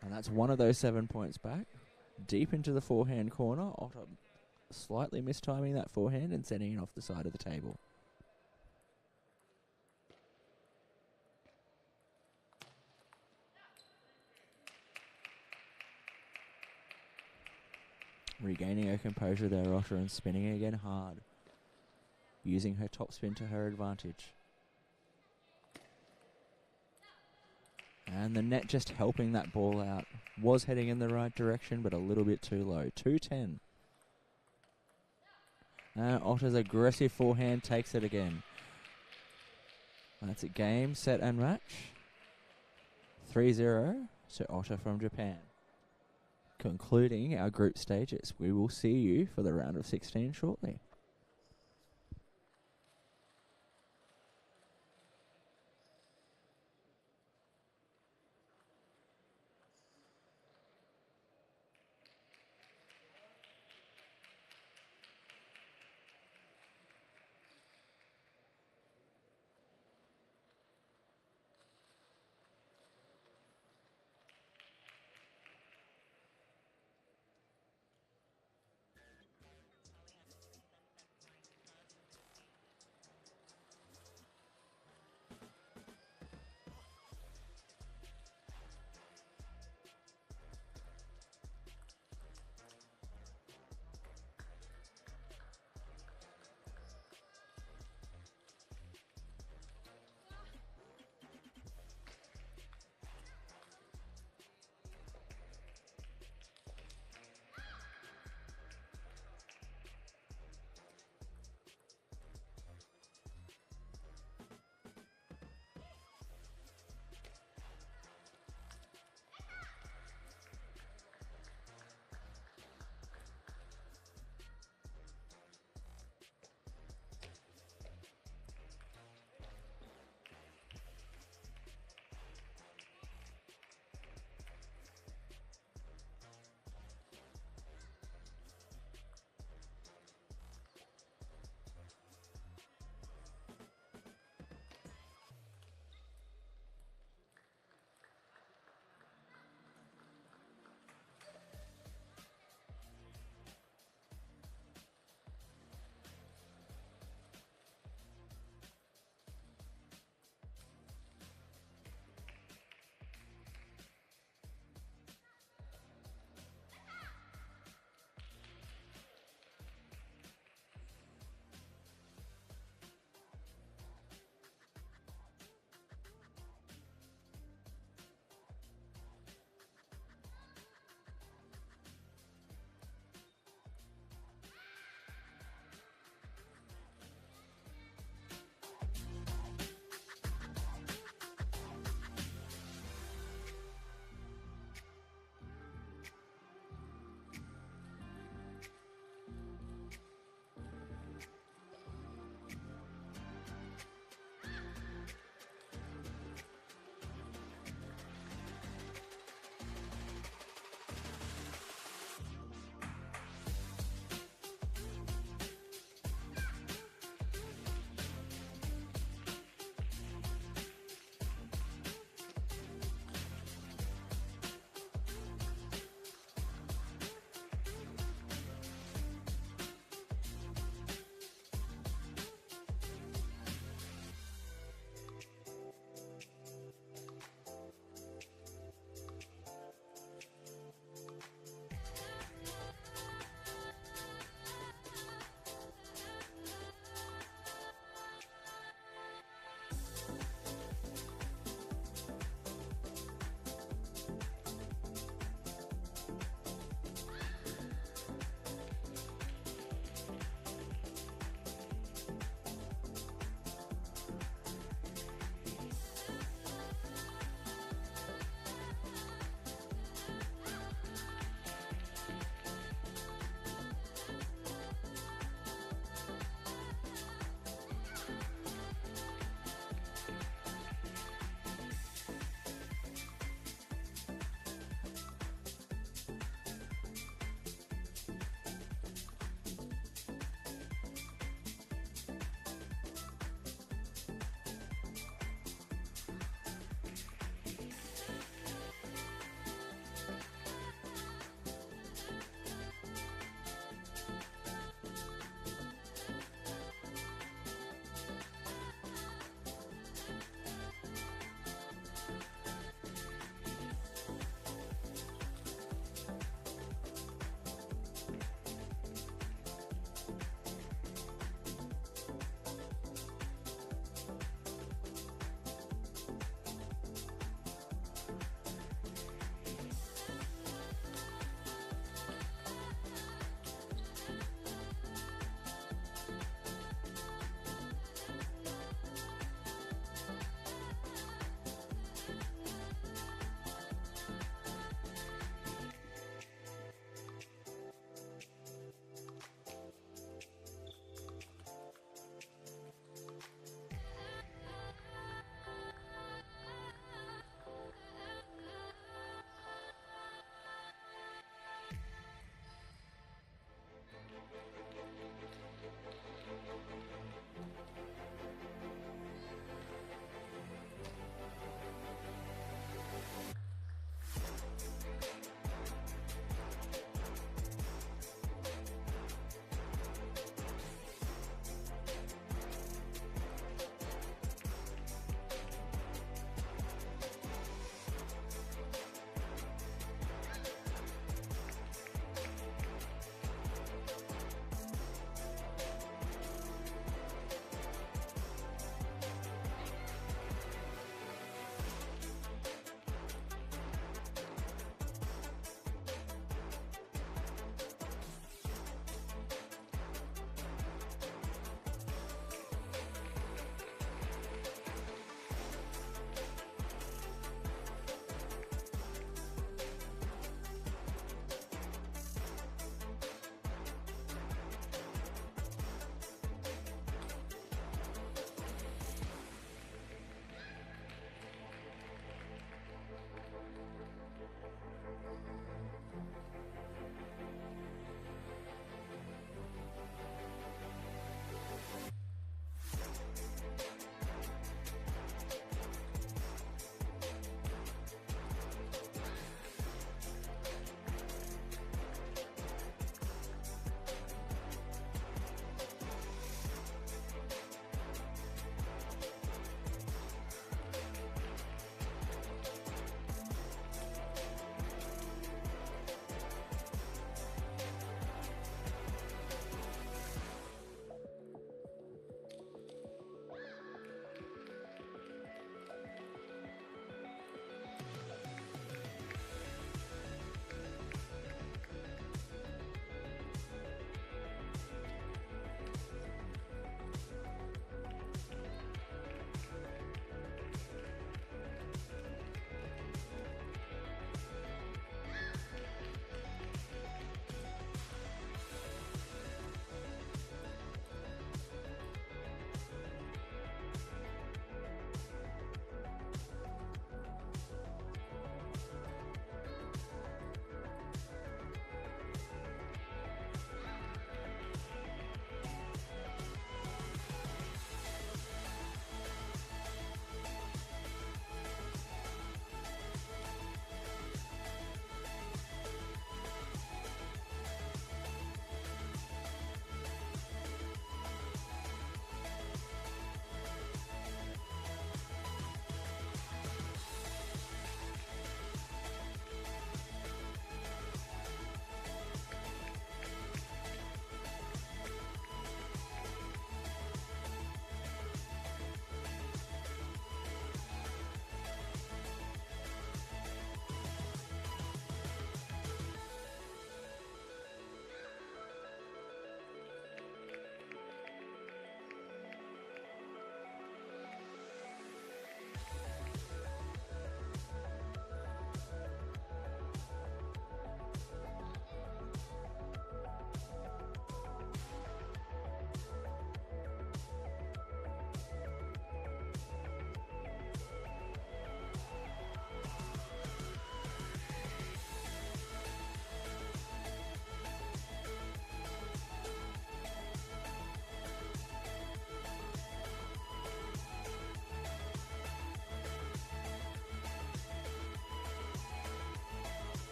And that's one of those 7 points back. Deep into the forehand corner. Otter slightly mistiming that forehand and sending it off the side of the table. Regaining her composure there, Otter, and spinning again hard. Using her top spin to her advantage. And the net just helping that ball out. Was heading in the right direction, but a little bit too low. 2-10. Otter's aggressive forehand takes it again. That's it. Game, set, and match. 3-0 to Otter from Japan. Concluding our group stages. We will see you for the round of 16 shortly.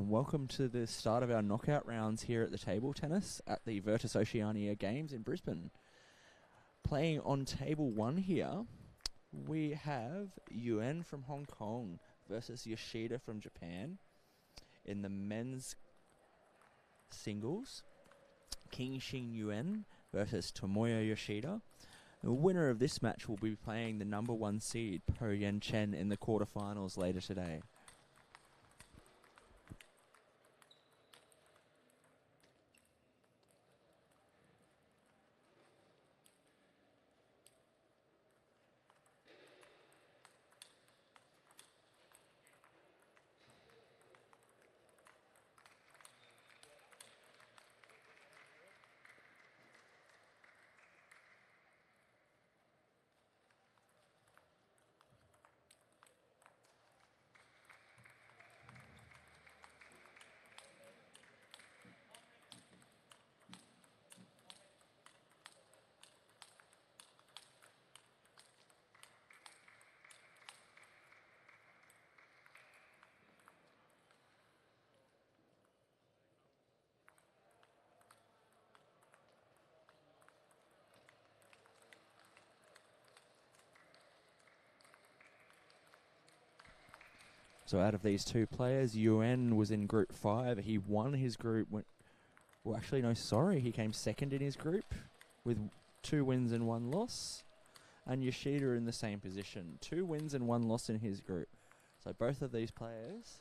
And welcome to the start of our knockout rounds here at the table tennis at the Virtus Oceania Games in Brisbane. Playing on table 1 here, we have Yuan from Hong Kong versus Yoshida from Japan. In the men's singles, King Shin Yuan versus Tomoya Yoshida. The winner of this match will be playing the number 1 seed, Po Yen Chen, in the quarterfinals later today. So out of these two players, Yuan was in Group 5. He won his group. He came second in his group with 2 wins and 1 loss. And Yoshida in the same position. 2 wins and 1 loss in his group. So both of these players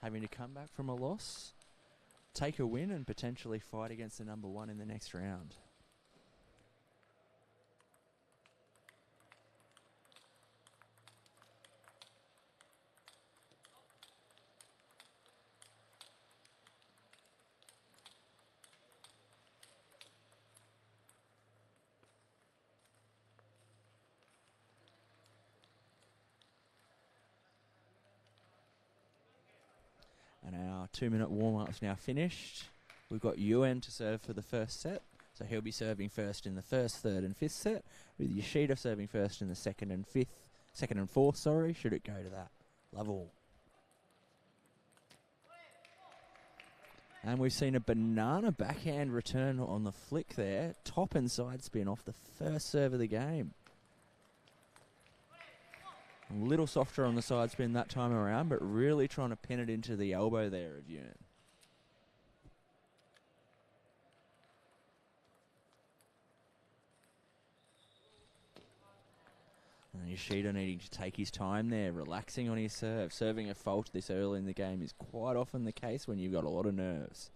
having to come back from a loss, take a win, and potentially fight against the number 1 in the next round. And our 2-minute warm-up's now finished. We've got Yuan to serve for the first set. So he'll be serving first in the first, third and fifth set, with Yoshida serving first in the second and fourth, should it go to that level. And we've seen a banana backhand return on the flick there. Top and side spin off the first serve of the game. A little softer on the side spin that time around, but really trying to pin it into the elbow there of Yuan. And Yoshida needing to take his time there, relaxing on his serve. Serving a fault this early in the game is quite often the case when you've got a lot of nerves.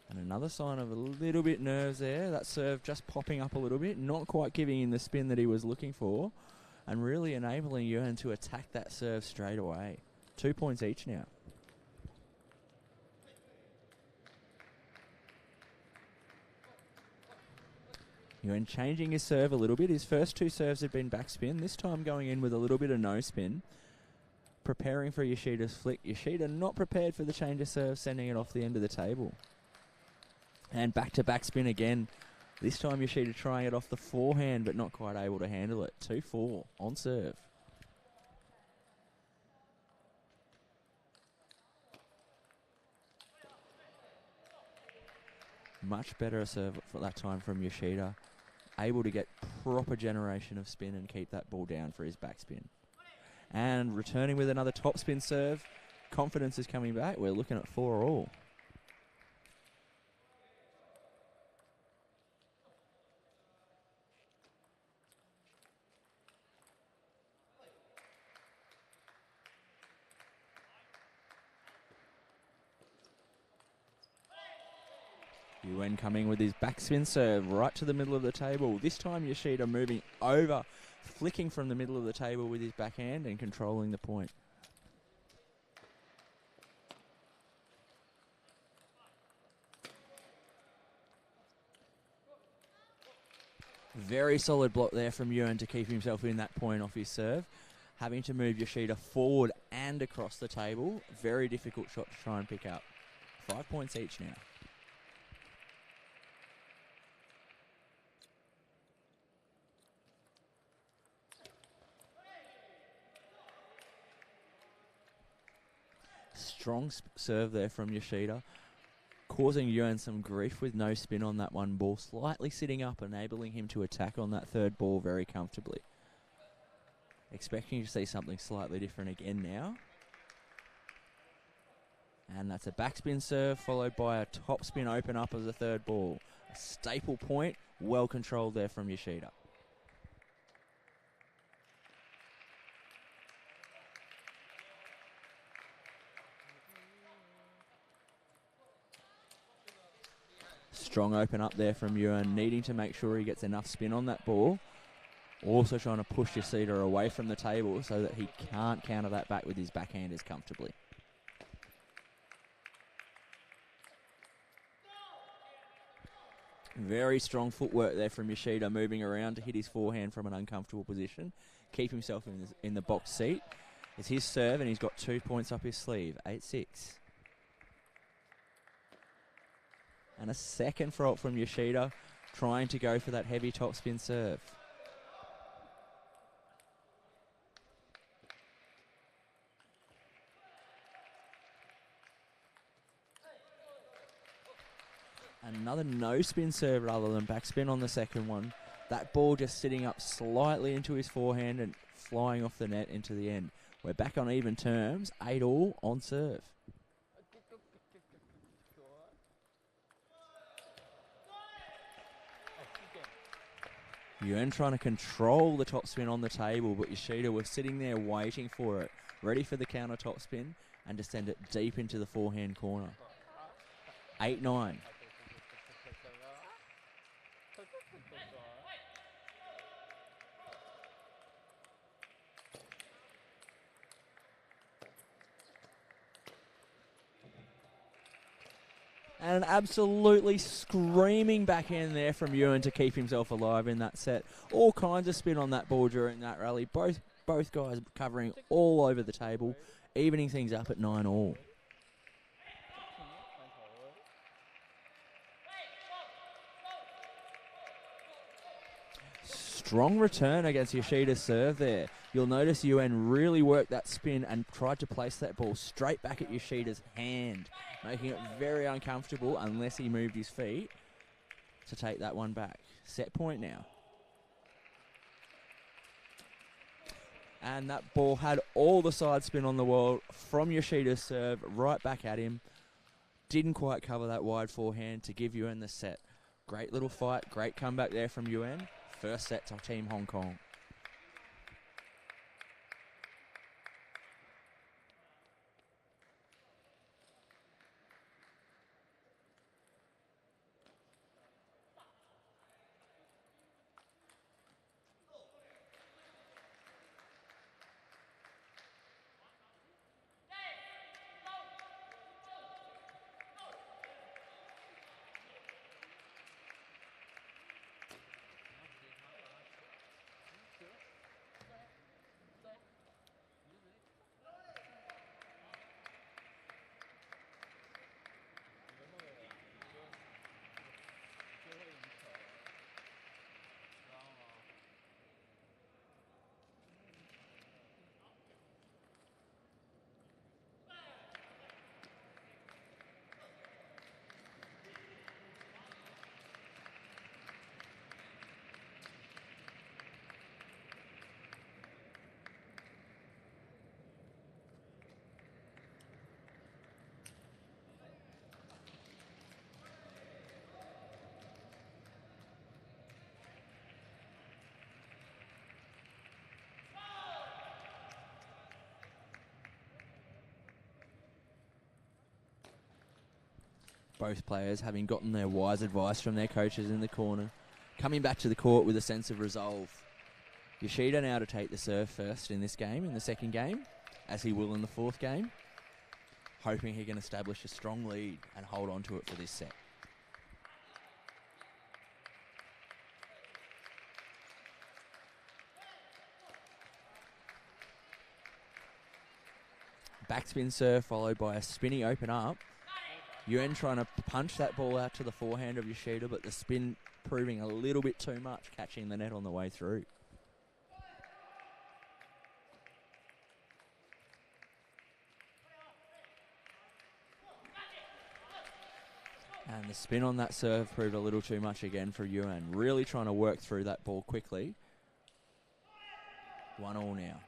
And another sign of a little bit nerves there. That serve just popping up a little bit, not quite giving him the spin that he was looking for, and really enabling Yuan to attack that serve straight away. 2 points each now. Yuan changing his serve a little bit. His first 2 serves had been backspin. This time going in with a little bit of no spin. Preparing for Yoshida's flick. Yoshida not prepared for the change of serve, sending it off the end of the table. And back to backspin again. This time Yoshida trying it off the forehand, but not quite able to handle it. 2-4 on serve. Much better serve for that time from Yoshida. Able to get proper generation of spin and keep that ball down for his backspin. And returning with another topspin serve. Confidence is coming back. We're looking at 4-all. Yuan coming with his backspin serve right to the middle of the table. This time Yoshida moving over, flicking from the middle of the table with his backhand and controlling the point. Very solid block there from Yuan to keep himself in that point off his serve. Having to move Yoshida forward and across the table. Very difficult shot to try and pick up. 5 points each now. Strong serve there from Yoshida, causing Yuan some grief with no spin on that one ball, slightly sitting up, enabling him to attack on that third ball very comfortably. Expecting to see something slightly different again now. And that's a backspin serve followed by a topspin open up as a third ball. A staple point, well controlled there from Yoshida. Strong open up there from Yuan, needing to make sure he gets enough spin on that ball. Also trying to push Yoshida away from the table so that he can't counter that back with his backhanders comfortably. Very strong footwork there from Yoshida, moving around to hit his forehand from an uncomfortable position. Keep himself in the box seat. It's his serve and he's got 2 points up his sleeve, 8-6. And a second fault from Yoshida, trying to go for that heavy topspin serve. Another no-spin serve rather than backspin on the second one. That ball just sitting up slightly into his forehand and flying off the net into the end. We're back on even terms, 8-all on serve. Yuan trying to control the topspin on the table, but Yoshida was sitting there waiting for it, ready for the counter topspin and to send it deep into the forehand corner. 8-9. And an absolutely screaming backhand there from Yuan to keep himself alive in that set. All kinds of spin on that ball during that rally. Both guys covering all over the table, evening things up at 9-all. Strong return against Yoshida's serve there. You'll notice Yuan really worked that spin and tried to place that ball straight back at Yoshida's hand, making it very uncomfortable unless he moved his feet to take that one back. Set point now. And that ball had all the side spin on the world from Yoshida's serve right back at him. Didn't quite cover that wide forehand to give Yuan the set. Great little fight, great comeback there from Yuan. First set to Team Hong Kong. Both players having gotten their wise advice from their coaches in the corner, coming back to the court with a sense of resolve. Yoshida now to take the serve first in this game, in the second game, as he will in the fourth game, hoping he can establish a strong lead and hold on to it for this set. Backspin serve followed by a spinny open up. Yuan trying to punch that ball out to the forehand of Yoshida, but the spin proving a little bit too much, catching the net on the way through. And the spin on that serve proved a little too much again for Yuan. Really trying to work through that ball quickly. 1-1 now.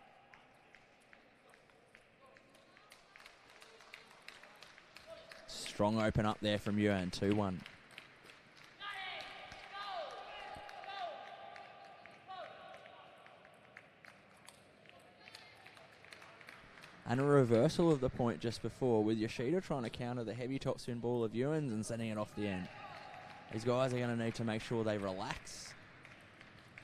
Strong open up there from Yuan, 2-1. And a reversal of the point just before, with Yoshida trying to counter the heavy topspin ball of Yuan's and sending it off the end. These guys are going to need to make sure they relax,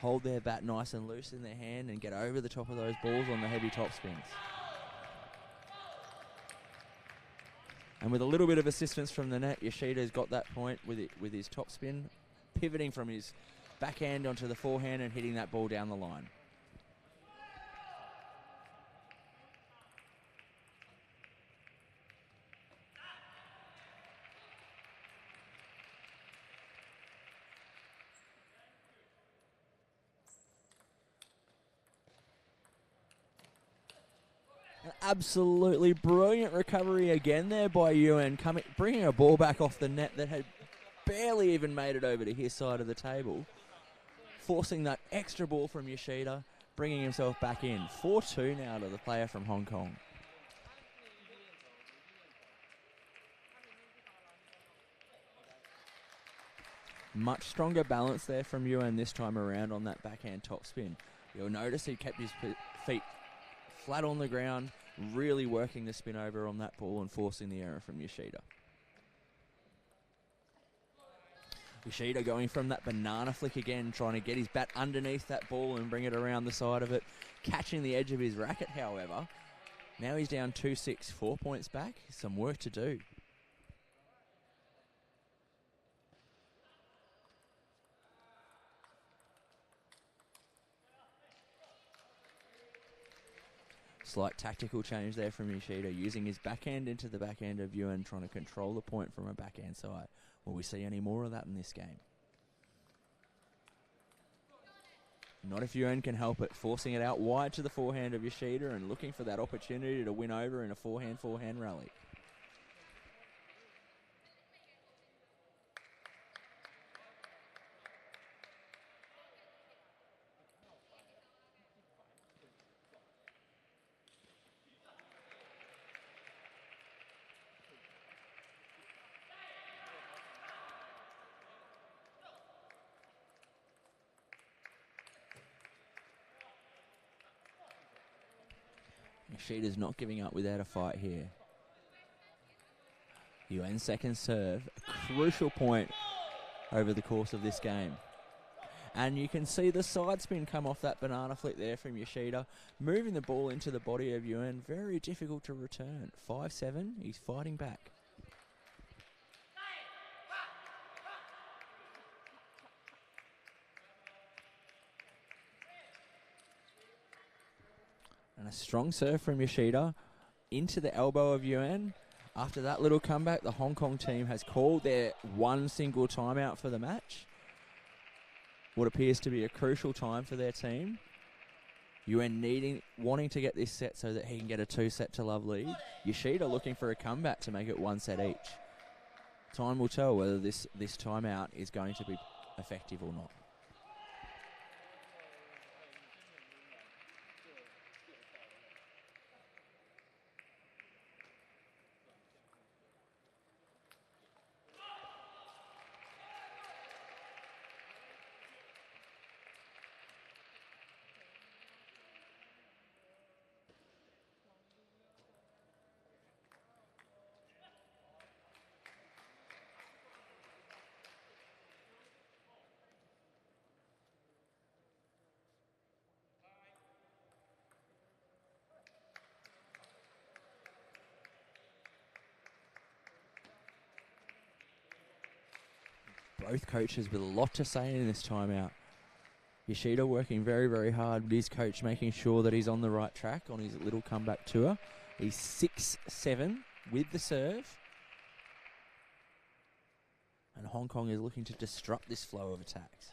hold their bat nice and loose in their hand, and get over the top of those balls on the heavy topspins. And with a little bit of assistance from the net, Yoshida's got that point with his topspin, pivoting from his backhand onto the forehand and hitting that ball down the line. An absolutely brilliant recovery again there by Yuan, bringing a ball back off the net that had barely even made it over to his side of the table, forcing that extra ball from Yoshida, bringing himself back in. 4-2 now to the player from Hong Kong. Much stronger balance there from Yuan this time around on that backhand topspin. You'll notice he kept his feet flat on the ground, really working the spin over on that ball and forcing the error from Yoshida. Yoshida going from that banana flick again, trying to get his bat underneath that ball and bring it around the side of it, catching the edge of his racket, however. Now he's down 2-6, 4 points back. Some work to do. Slight tactical change there from Yoshida, using his backhand into the backhand of Yuan, trying to control the point from a backhand side. Will we see any more of that in this game? Not if Yuan can help it, forcing it out wide to the forehand of Yoshida and looking for that opportunity to win over in a forehand rally. Yoshida's not giving up without a fight here. Yuan's second serve, a crucial point over the course of this game. And you can see the side spin come off that banana flick there from Yoshida, moving the ball into the body of Yuan. Very difficult to return. 5-7, he's fighting back. And a strong serve from Yoshida into the elbow of Yuan. After that little comeback, the Hong Kong team has called their one single timeout for the match. What appears to be a crucial time for their team. Yuan wanting to get this set so that he can get a 2-set-to-love lead. Yoshida looking for a comeback to make it 1 set each. Time will tell whether this timeout is going to be effective or not. Both coaches with a lot to say in this timeout. Yoshida working very, very hard with his coach, making sure that he's on the right track on his little comeback tour. He's 6-7 with the serve. And Hong Kong is looking to disrupt this flow of attacks.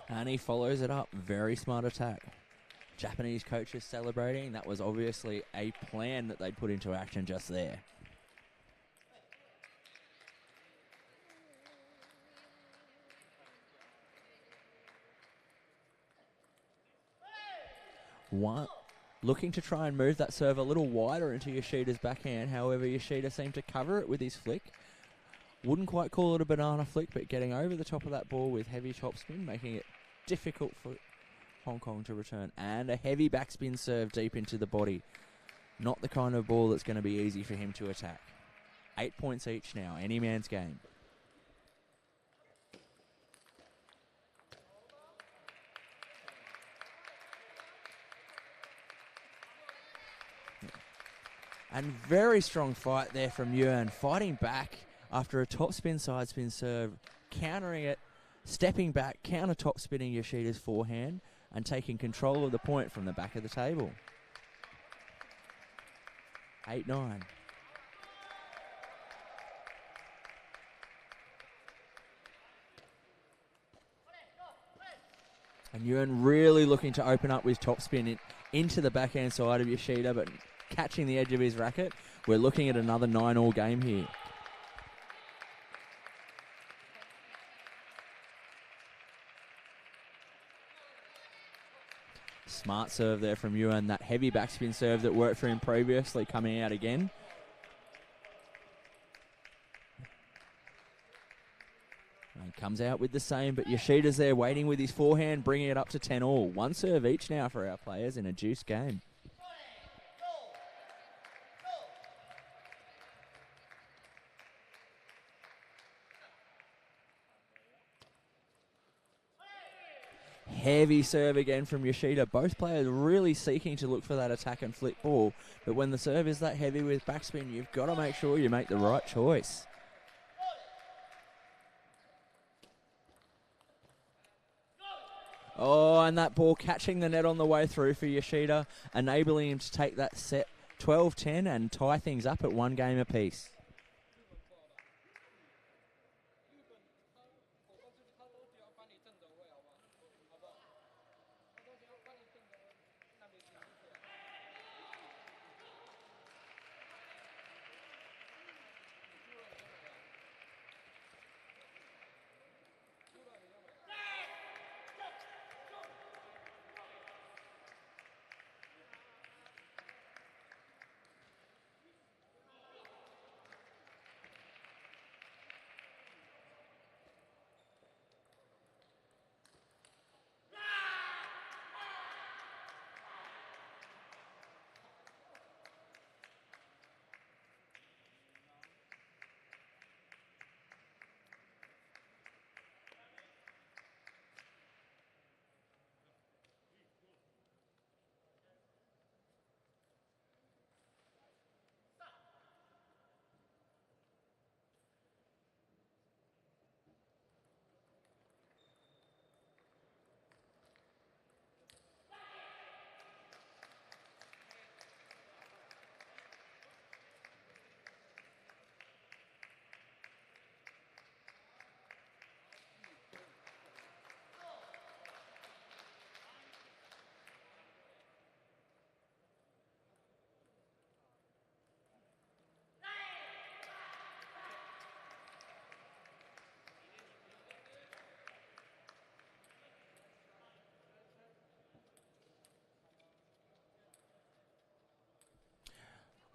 And he follows it up. Very smart attack. Japanese coaches celebrating. That was obviously a plan that they'd put into action just there. One, looking to try and move that serve a little wider into Yoshida's backhand. However, Yoshida seemed to cover it with his flick. Wouldn't quite call it a banana flick, but getting over the top of that ball with heavy topspin, making it difficult for Hong Kong to return. And a heavy backspin serve deep into the body. Not the kind of ball that's going to be easy for him to attack. 8 points each now, any man's game. And very strong fight there from Yuan, fighting back after a topspin side spin serve, countering it, stepping back, counter top spinning Yoshida's forehand and taking control of the point from the back of the table. 8-9. And Yuan really looking to open up with topspin into the backhand side of Yoshida, but catching the edge of his racket. We're looking at another 9-all game here. Smart serve there from Yuan. That heavy backspin serve that worked for him previously coming out again. And comes out with the same, but Yoshida's there waiting with his forehand, bringing it up to 10-all. One serve each now for our players in a juice game. Heavy serve again from Yoshida. Both players really seeking to look for that attack and flip ball. But when the serve is that heavy with backspin, you've got to make sure you make the right choice. Oh, and that ball catching the net on the way through for Yoshida, enabling him to take that set 12-10 and tie things up at 1 game apiece.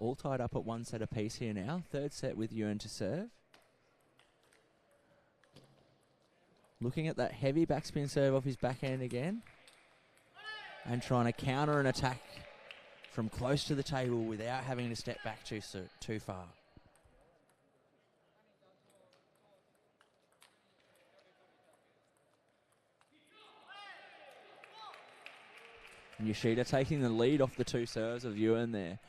All tied up at 1 set apiece here now. Third set with Yuan to serve. Looking at that heavy backspin serve off his backhand again. And trying to counter an attack from close to the table without having to step back too far. And Yoshida taking the lead off the 2 serves of Yuan there.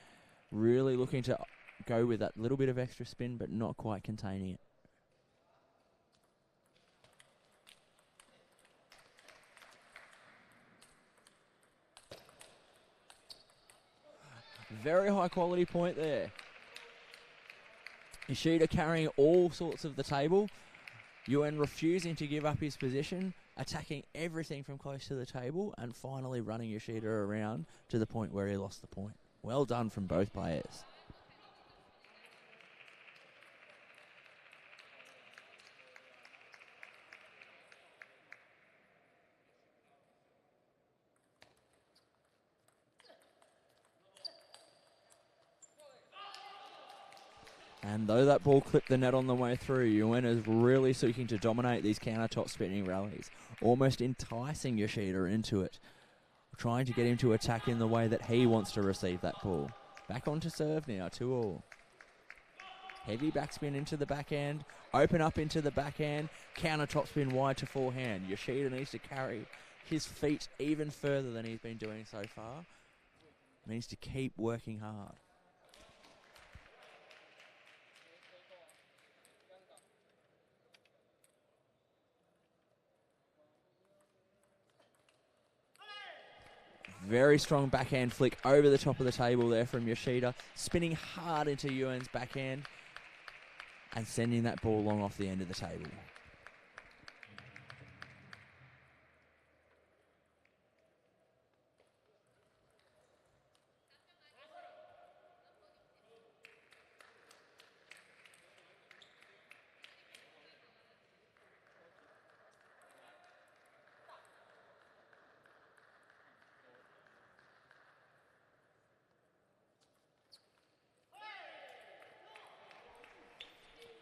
Really looking to go with that little bit of extra spin, but not quite containing it. Very high quality point there. Yoshida carrying all sorts of the table. Yuan refusing to give up his position. attacking everything from close to the table and finally running Yoshida around to the point where he lost the point. Well done from both players. And though that ball clipped the net on the way through, Yuen is really seeking to dominate these counter-top spinning rallies, almost enticing Yoshida into it, trying to get him to attack in the way that he wants to receive that ball. Back onto serve now, 2-all. Heavy backspin into the backhand, open up into the backhand, counter-top spin wide to forehand. Yoshida needs to carry his feet even further than he's been doing so far. Needs to keep working hard. Very strong backhand flick over the top of the table there from Yoshida, spinning hard into Yuen's backhand and sending that ball long off the end of the table.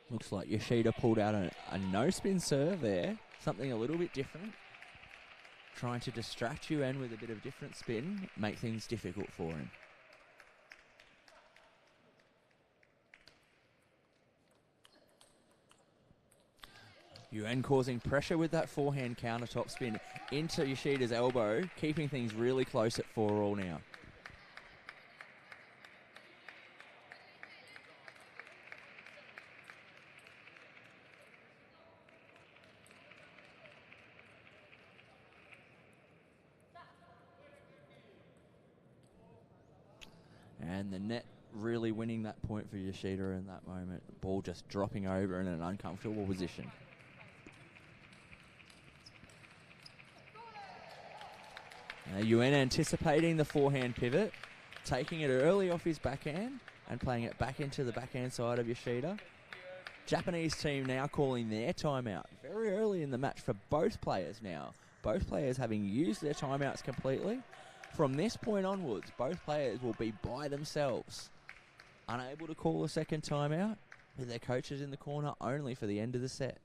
Looks like Yoshida pulled out a no-spin serve there. Something a little bit different. Trying to distract Yuen with a bit of different spin. Make things difficult for him. Yuen causing pressure with that forehand counter-top spin into Yoshida's elbow. Keeping things really close at 4-all now. And the net really winning that point for Yoshida in that moment. The ball just dropping over in an uncomfortable position. Now Yuen anticipating the forehand pivot, taking it early off his backhand and playing it back into the backhand side of Yoshida. Japanese team now calling their timeout very early in the match for both players now. Both players having used their timeouts completely. From this point onwards, both players will be by themselves, unable to call a second timeout, with their coaches in the corner only for the end of the set.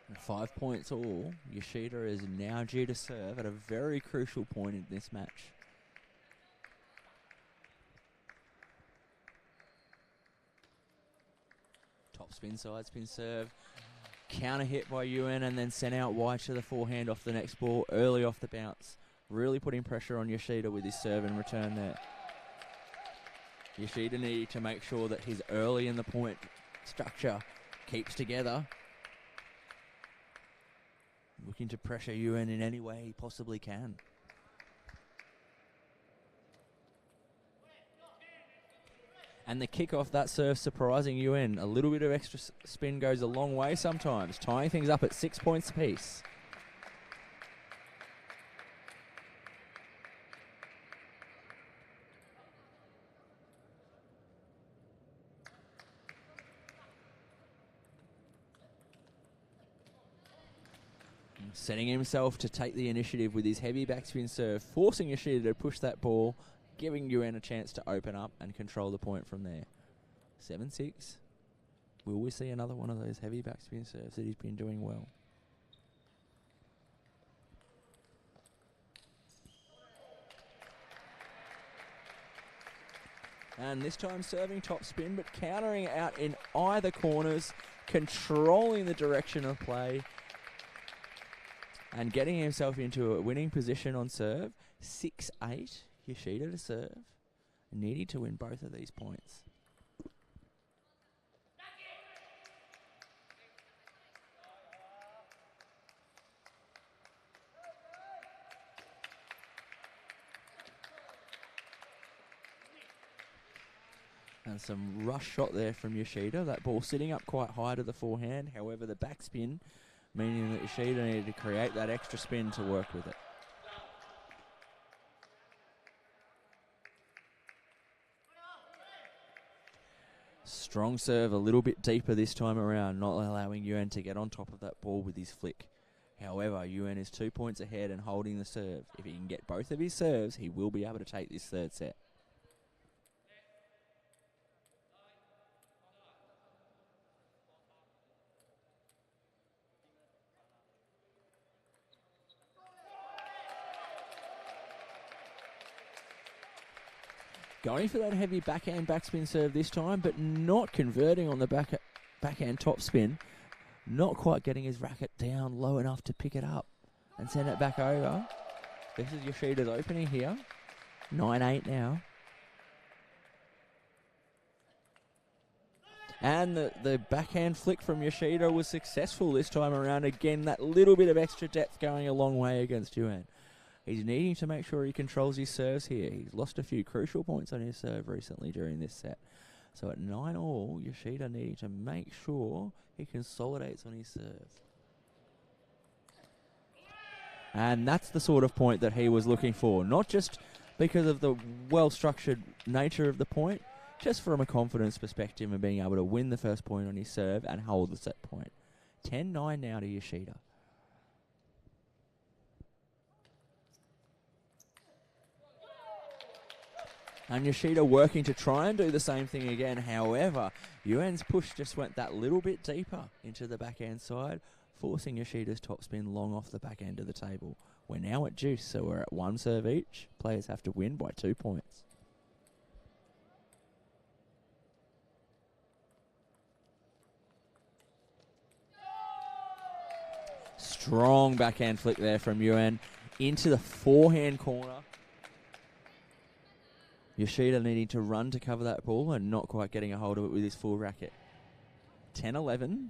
And 5 points all. Yoshida is now due to serve at a very crucial point in this match. Top spin side spin serve. Counter hit by Yuen and then sent out wide to the forehand off the next ball, early off the bounce. Really putting pressure on Yoshida with his serve and return there. Yoshida needed to make sure that his early in the point structure keeps together. Looking to pressure Yuen in any way he possibly can. And the kick off that serve surprising Yuen. A little bit of extra spin goes a long way sometimes, tying things up at 6 points apiece. Setting himself to take the initiative with his heavy backspin serve, forcing Yoshida to push that ball, giving Yuan a chance to open up and control the point from there. 7-6. Will we see another one of those heavy backspin serves that he's been doing well? And this time serving top spin, but countering out in either corners, controlling the direction of play, and getting himself into a winning position on serve. 6-8, Yoshida to serve, needing to win both of these points. And some rush shot there from Yoshida. That ball sitting up quite high to the forehand. However, the backspin, meaning that Yoshida needed to create that extra spin to work with it. Strong serve, a little bit deeper this time around, not allowing Yuan to get on top of that ball with his flick. However, Yuan is 2 points ahead and holding the serve. If he can get both of his serves, he will be able to take this third set. Going for that heavy backhand backspin serve this time, but not converting on the backhand topspin. Not quite getting his racket down low enough to pick it up and send it back over. This is Yoshida's opening here. 9-8 now. And the backhand flick from Yoshida was successful this time around. Again, that little bit of extra depth going a long way against Yuan. He's needing to make sure he controls his serves here. He's lost a few crucial points on his serve recently during this set. So at 9-all, Yoshida needing to make sure he consolidates on his serve. And that's the sort of point that he was looking for. Not just because of the well-structured nature of the point, just from a confidence perspective and being able to win the first point on his serve and hold the set point. 10-9 now to Yoshida. And Yoshida working to try and do the same thing again. However, Yuan's push just went that little bit deeper into the backhand side, forcing Yoshida's topspin long off the back end of the table. We're now at deuce, so we're at one serve each. Players have to win by 2 points. Strong backhand flick there from Yuan into the forehand corner. Yoshida needing to run to cover that ball and not quite getting a hold of it with his full racket. 10-11.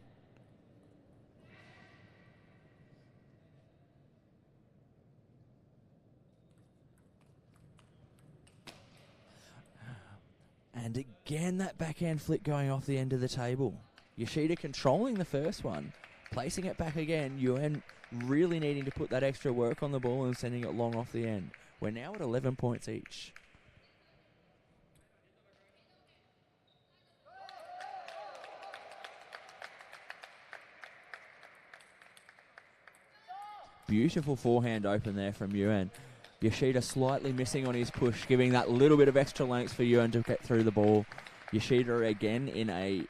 And again, that backhand flick going off the end of the table. Yoshida controlling the first one, placing it back again. Yuan really needing to put that extra work on the ball and sending it long off the end. We're now at 11 points each. Beautiful forehand open there from Yuan. Yoshida slightly missing on his push, giving that little bit of extra length for Yuan to get through the ball. Yoshida again in a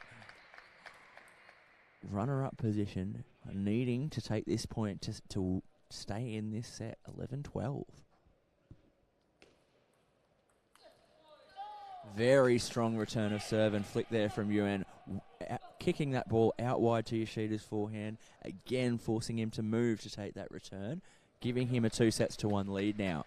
runner-up position, needing to take this point to stay in this set. 11-12. Very strong return of serve and flick there from Yuan, kicking that ball out wide to Yoshida's forehand, again forcing him to move to take that return, giving him a 2-1 lead now.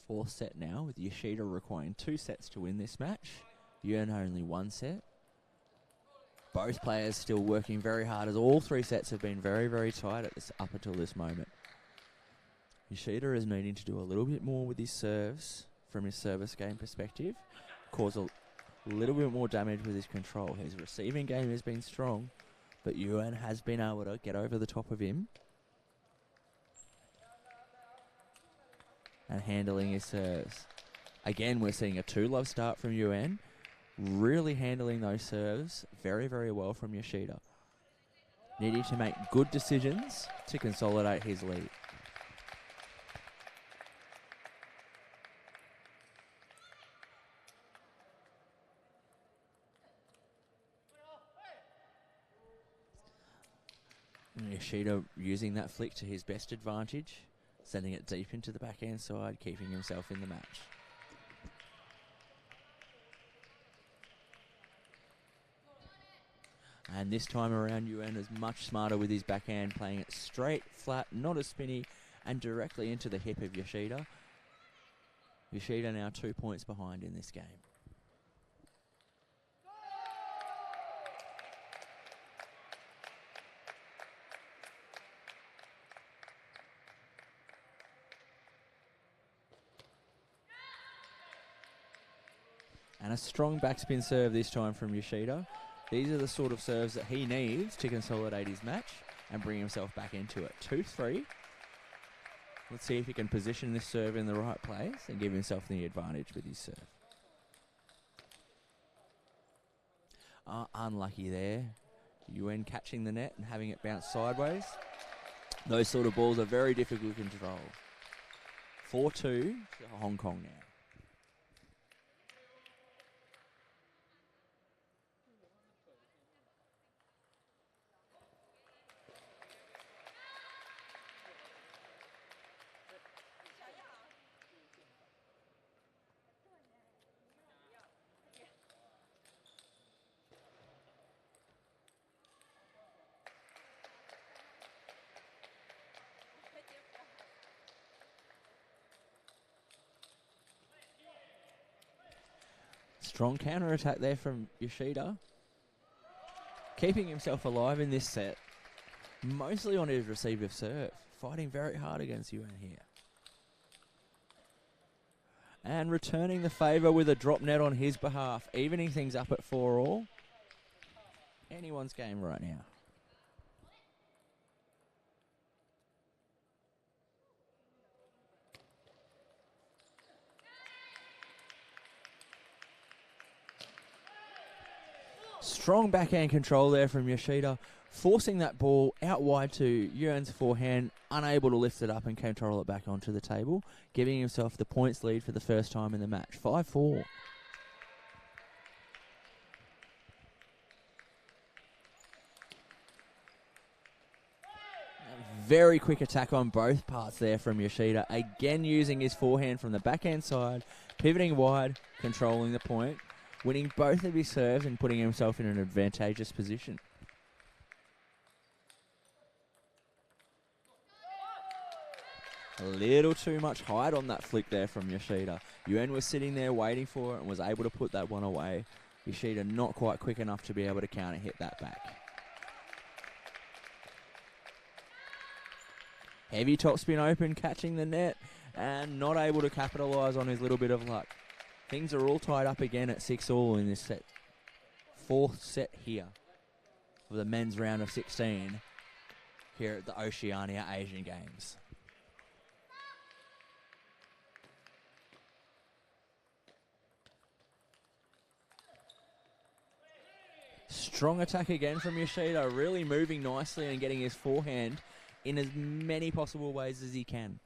fourth set now, with Yoshida requiring 2 sets to win this match. Yuan only 1 set. Both players still working very hard, as all 3 sets have been very, very tight up until this moment. Yoshida is needing to do a little bit more with his serves from his service game perspective, cause a little bit more damage with his control. His receiving game has been strong, but Yuan has been able to get over the top of him and handling his serves. Again, we're seeing a 2-love start from Yuan, really handling those serves very, very well from Yoshida. Needing to make good decisions to consolidate his lead. Yoshida using that flick to his best advantage, sending it deep into the backhand side, keeping himself in the match. And this time around, Yuan is much smarter with his backhand, playing it straight, flat, not as spinny, and directly into the hip of Yoshida. Yoshida now 2 points behind in this game. And a strong backspin serve this time from Yoshida. These are the sort of serves that he needs to consolidate his match and bring himself back into it. 2-3. Let's see if he can position this serve in the right place and give himself the advantage with his serve. Unlucky there. Yuan catching the net and having it bounce sideways. Those sort of balls are very difficult to control. 4-2 to Hong Kong now. Strong counter-attack there from Yoshida. Keeping himself alive in this set. Mostly on his receive serve. Fighting very hard against Yuan here. And returning the favour with a drop net on his behalf. Evening things up at 4-all. Anyone's game right now. Strong backhand control there from Yoshida, forcing that ball out wide to Yuan's forehand, unable to lift it up and control it back onto the table, giving himself the points lead for the first time in the match. 5-4. Very quick attack on both parts there from Yoshida, again using his forehand from the backhand side, pivoting wide, controlling the point, winning both of his serves and putting himself in an advantageous position. A little too much height on that flick there from Yoshida. Yuan was sitting there waiting for it and was able to put that one away. Yoshida not quite quick enough to be able to counter hit that back. Heavy topspin open, catching the net and not able to capitalise on his little bit of luck. Things are all tied up again at 6-all in this set. Fourth set here of the men's round of 16 here at the Oceania Asian Games. Strong attack again from Yoshida, really moving nicely and getting his forehand in as many possible ways as he can.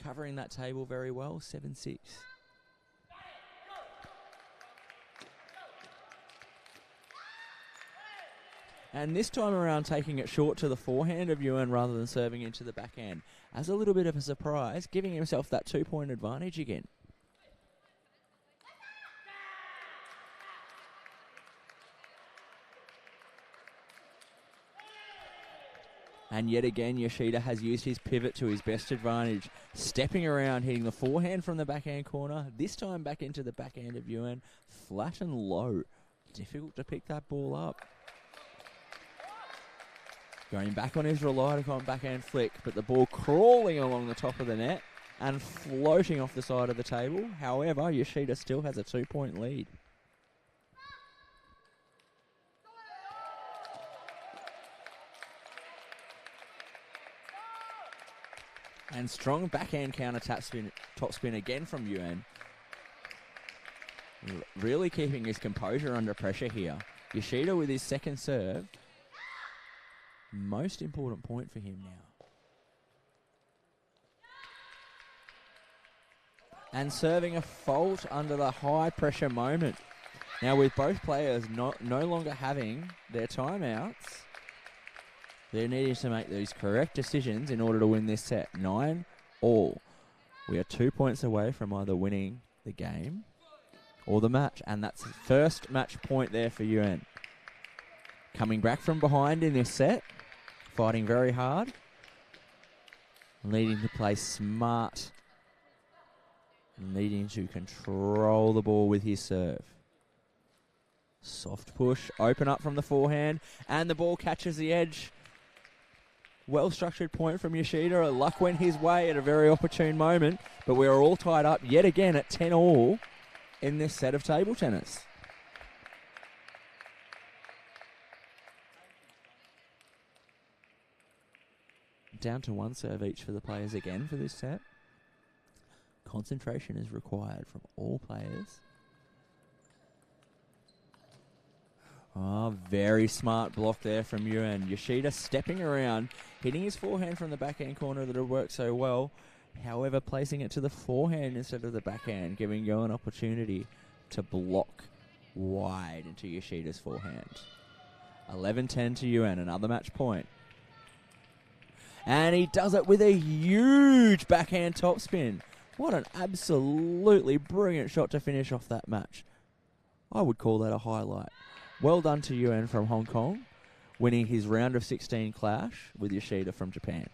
Covering that table very well, 7-6. And this time around taking it short to the forehand of Yuan rather than serving into the backhand. As a little bit of a surprise, giving himself that 2-point advantage again. And yet again, Yoshida has used his pivot to his best advantage, stepping around, hitting the forehand from the backhand corner, this time back into the backhand of Yuan, flat and low. Difficult to pick that ball up. Going back on his Reliticon backhand flick, but the ball crawling along the top of the net and floating off the side of the table. However, Yoshida still has a 2-point lead. And strong backhand counter top spin again from Yuan. Really keeping his composure under pressure here. Yoshida with his second serve. Most important point for him now. And serving a fault under the high pressure moment. Now with both players no longer having their timeouts, they're needing to make those correct decisions in order to win this set. 9-all. We are 2 points away from either winning the game or the match. And that's the first match point there for Yuan. Coming back from behind in this set. Fighting very hard. Needing to play smart. Needing to control the ball with his serve. Soft push. Open up from the forehand. And the ball catches the edge. Well-structured point from Yoshida. Luck went his way at a very opportune moment. But we are all tied up yet again at 10-all in this set of table tennis. Down to one serve each for the players again for this set. Concentration is required from all players. Oh, very smart block there from Yuan. Yoshida stepping around, hitting his forehand from the backhand corner that had worked so well. However, placing it to the forehand instead of the backhand, giving Yuan an opportunity to block wide into Yoshida's forehand. 11-10 to Yuan, another match point. And he does it with a huge backhand topspin. What an absolutely brilliant shot to finish off that match. I would call that a highlight. Well done to Yuan from Hong Kong, winning his round of 16 clash with Yoshida from Japan.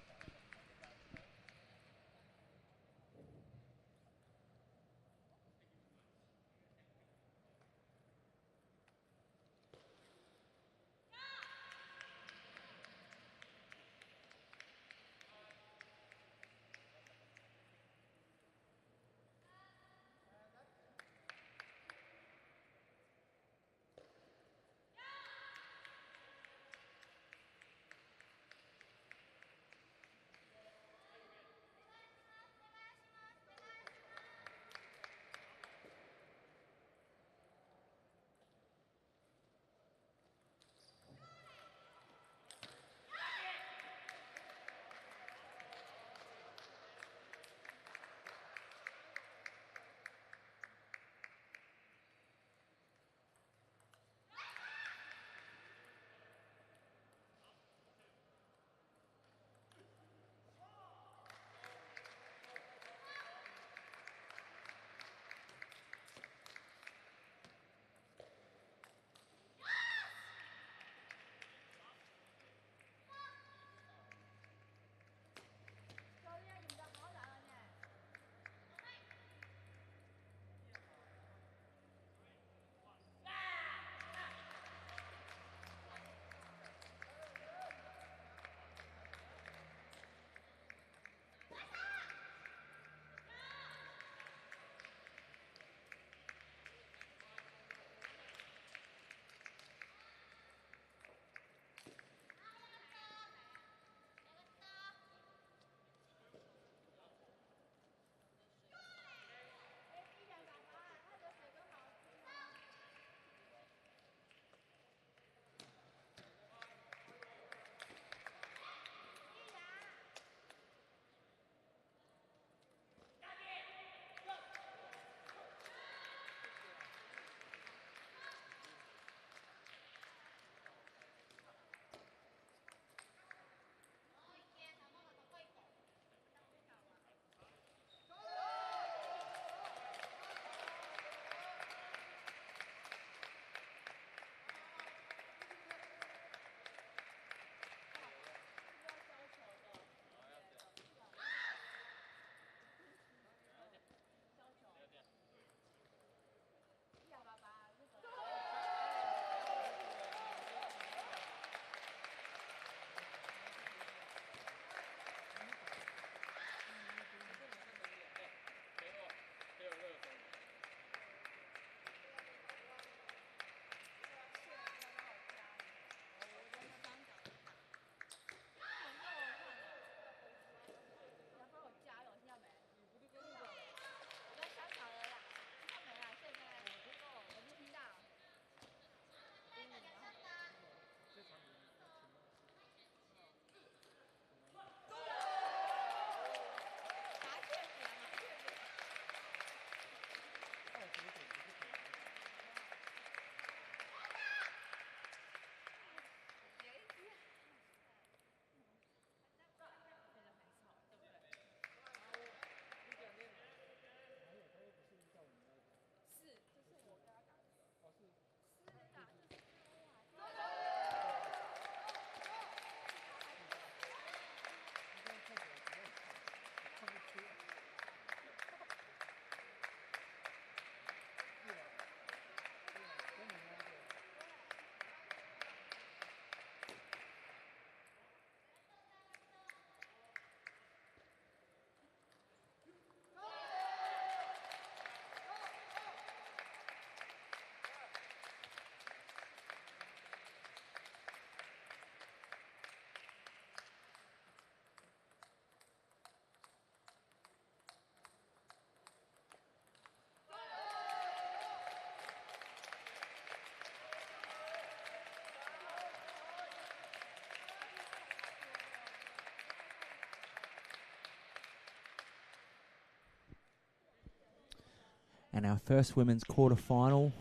And our first women's quarter-final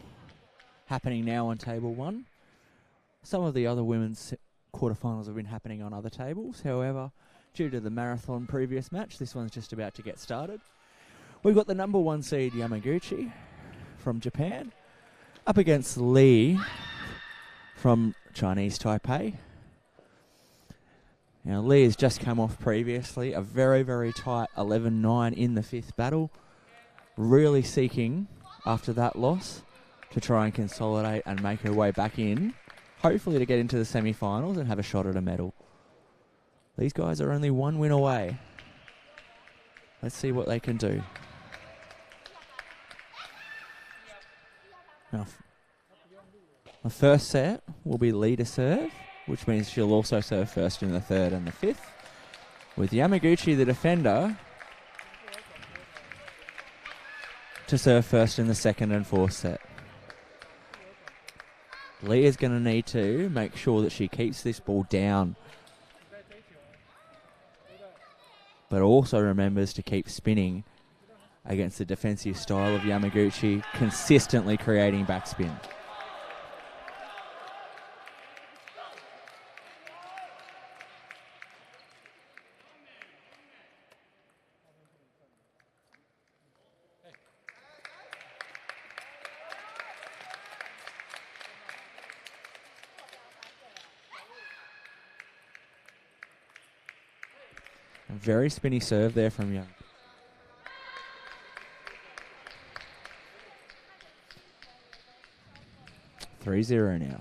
happening now on table 1. Some of the other women's quarterfinals have been happening on other tables. However, due to the marathon previous match, this one's just about to get started. We've got the number 1 seed Yamaguchi from Japan up against Lee from Chinese Taipei. Now, Lee has just come off previously a very, very tight 11-9 in the 5th battle. Really seeking, after that loss, to try and consolidate and make her way back in, hopefully to get into the semi-finals and have a shot at a medal. These guys are only 1 win away. Let's see what they can do. Now, the first set will be Lee to serve, which means she'll also serve first in the 3rd and the 5th, with Yamaguchi, the defender, to serve first in the 2nd and 4th set. Lee is going to need to make sure that she keeps this ball down, but also remembers to keep spinning against the defensive style of Yamaguchi, consistently creating backspin. A very spinny serve there from Young. (3-0) now.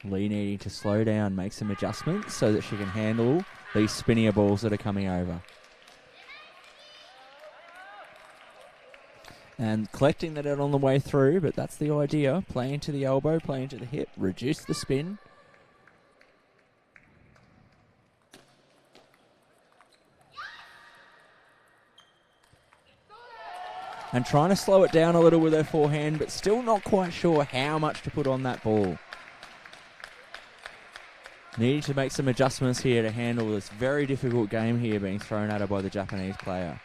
Lee needing to slow down, make some adjustments so that she can handle these spinnier balls that are coming over. And collecting that out on the way through, but that's the idea. Play into the elbow, play into the hip, reduce the spin. And trying to slow it down a little with her forehand, but still not quite sure how much to put on that ball. Needing to make some adjustments here to handle this very difficult game here being thrown at her by the Japanese player.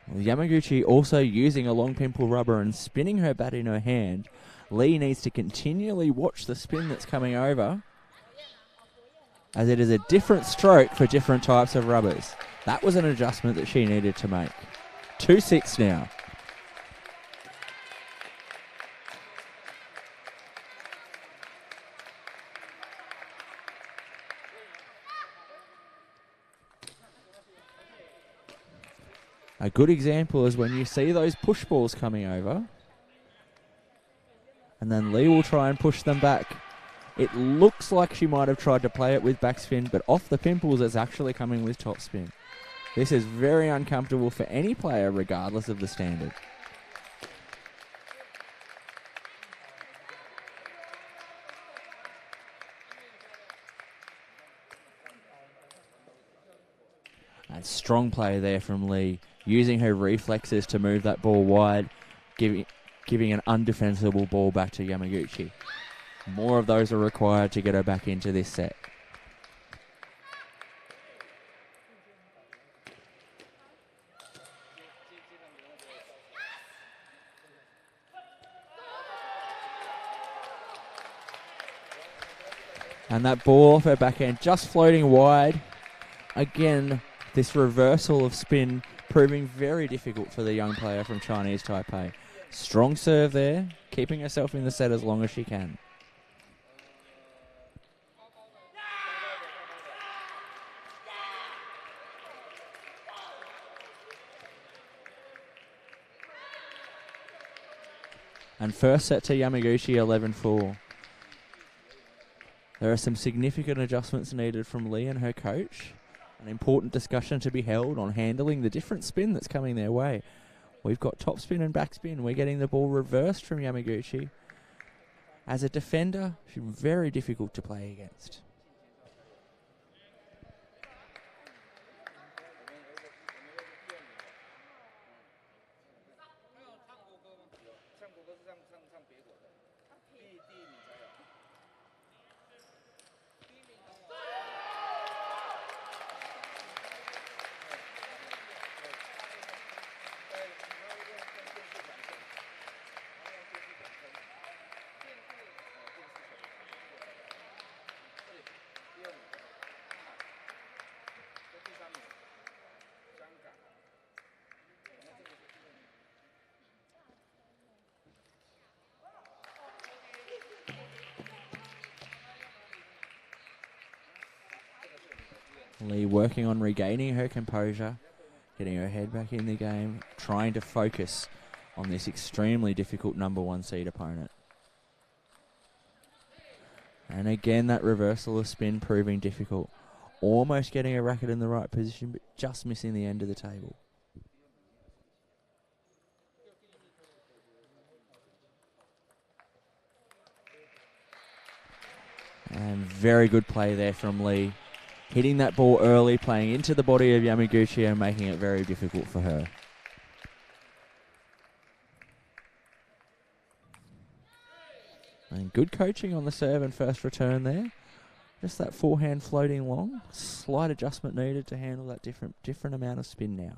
Well, Yamaguchi also using a long pimple rubber and spinning her bat in her hand. Lee needs to continually watch the spin that's coming over, as it is a different stroke for different types of rubbers. That was an adjustment that she needed to make. 2-6 now. A good example is when you see those push balls coming over, and then Lee will try and push them back. It looks like she might have tried to play it with backspin, but off the pimples it's actually coming with topspin. This is very uncomfortable for any player, regardless of the standard. And strong play there from Lee, using her reflexes to move that ball wide, giving an undefensible ball back to Yamaguchi. More of those are required to get her back into this set. And that ball off her backhand just floating wide. Again, this reversal of spin proving very difficult for the young player from Chinese Taipei. Strong serve there, keeping herself in the set as long as she can. And first set to Yamaguchi, 11-4. There are some significant adjustments needed from Lee and her coach. An important discussion to be held on handling the different spin that's coming their way. We've got topspin and backspin. We're getting the ball reversed from Yamaguchi. As a defender, she's very difficult to play against. Lee working on regaining her composure, getting her head back in the game, trying to focus on this extremely difficult number 1 seed opponent. And again, that reversal of spin proving difficult. Almost getting a racket in the right position, but just missing the end of the table. And very good play there from Lee. Hitting that ball early, playing into the body of Yamaguchi and making it very difficult for her. And good coaching on the serve and first return there. Just that forehand floating long. Slight adjustment needed to handle that different amount of spin now.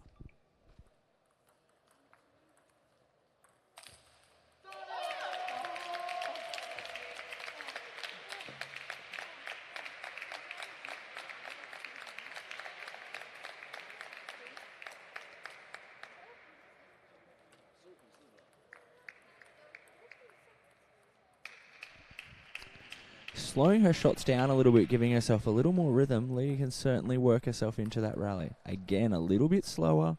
Slowing her shots down a little bit, giving herself a little more rhythm, Lee can certainly work herself into that rally. Again, a little bit slower.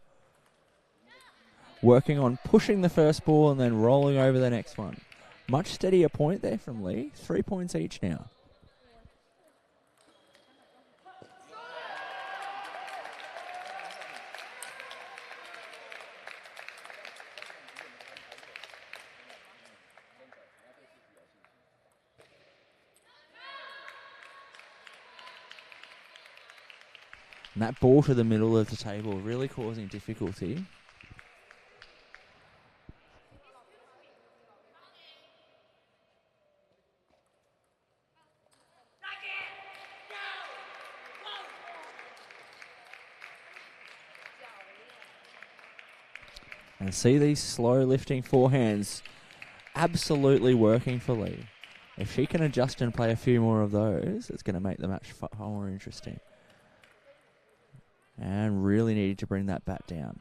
Working on pushing the first ball and then rolling over the next one. Much steadier point there from Lee. 3 points each now. And that ball to the middle of the table really causing difficulty. And see these slow lifting forehands absolutely working for Lee. If she can adjust and play a few more of those, it's going to make the match far more interesting. And really needed to bring that bat down.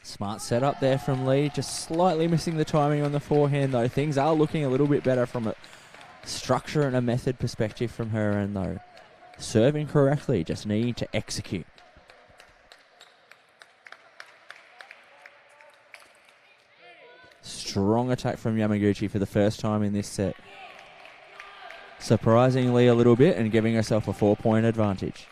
Smart setup there from Lee, just slightly missing the timing on the forehand though. Things are looking a little bit better from a structure and a method perspective from her end though. Serving correctly, just needing to execute. Strong attack from Yamaguchi for the first time in this set. Surprising Lee a little bit and giving herself a 4-point advantage.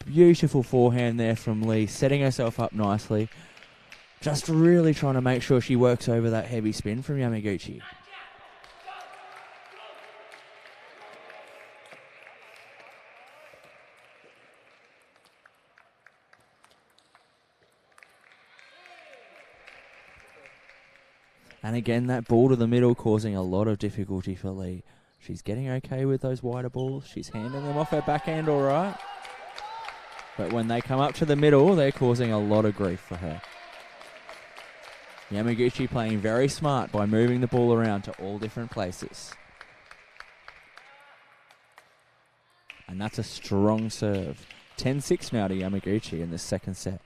Beautiful forehand there from Lee, setting herself up nicely. Just really trying to make sure she works over that heavy spin from Yamaguchi. And again, that ball to the middle causing a lot of difficulty for Lee. She's getting okay with those wider balls. She's handing them off her backhand all right. But when they come up to the middle, they're causing a lot of grief for her. Yamaguchi playing very smart by moving the ball around to all different places. And that's a strong serve. 10-6 now to Yamaguchi in this second set.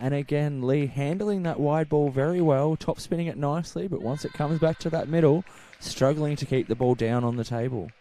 And again, Lee handling that wide ball very well, top spinning it nicely, but once it comes back to that middle, struggling to keep the ball down on the table.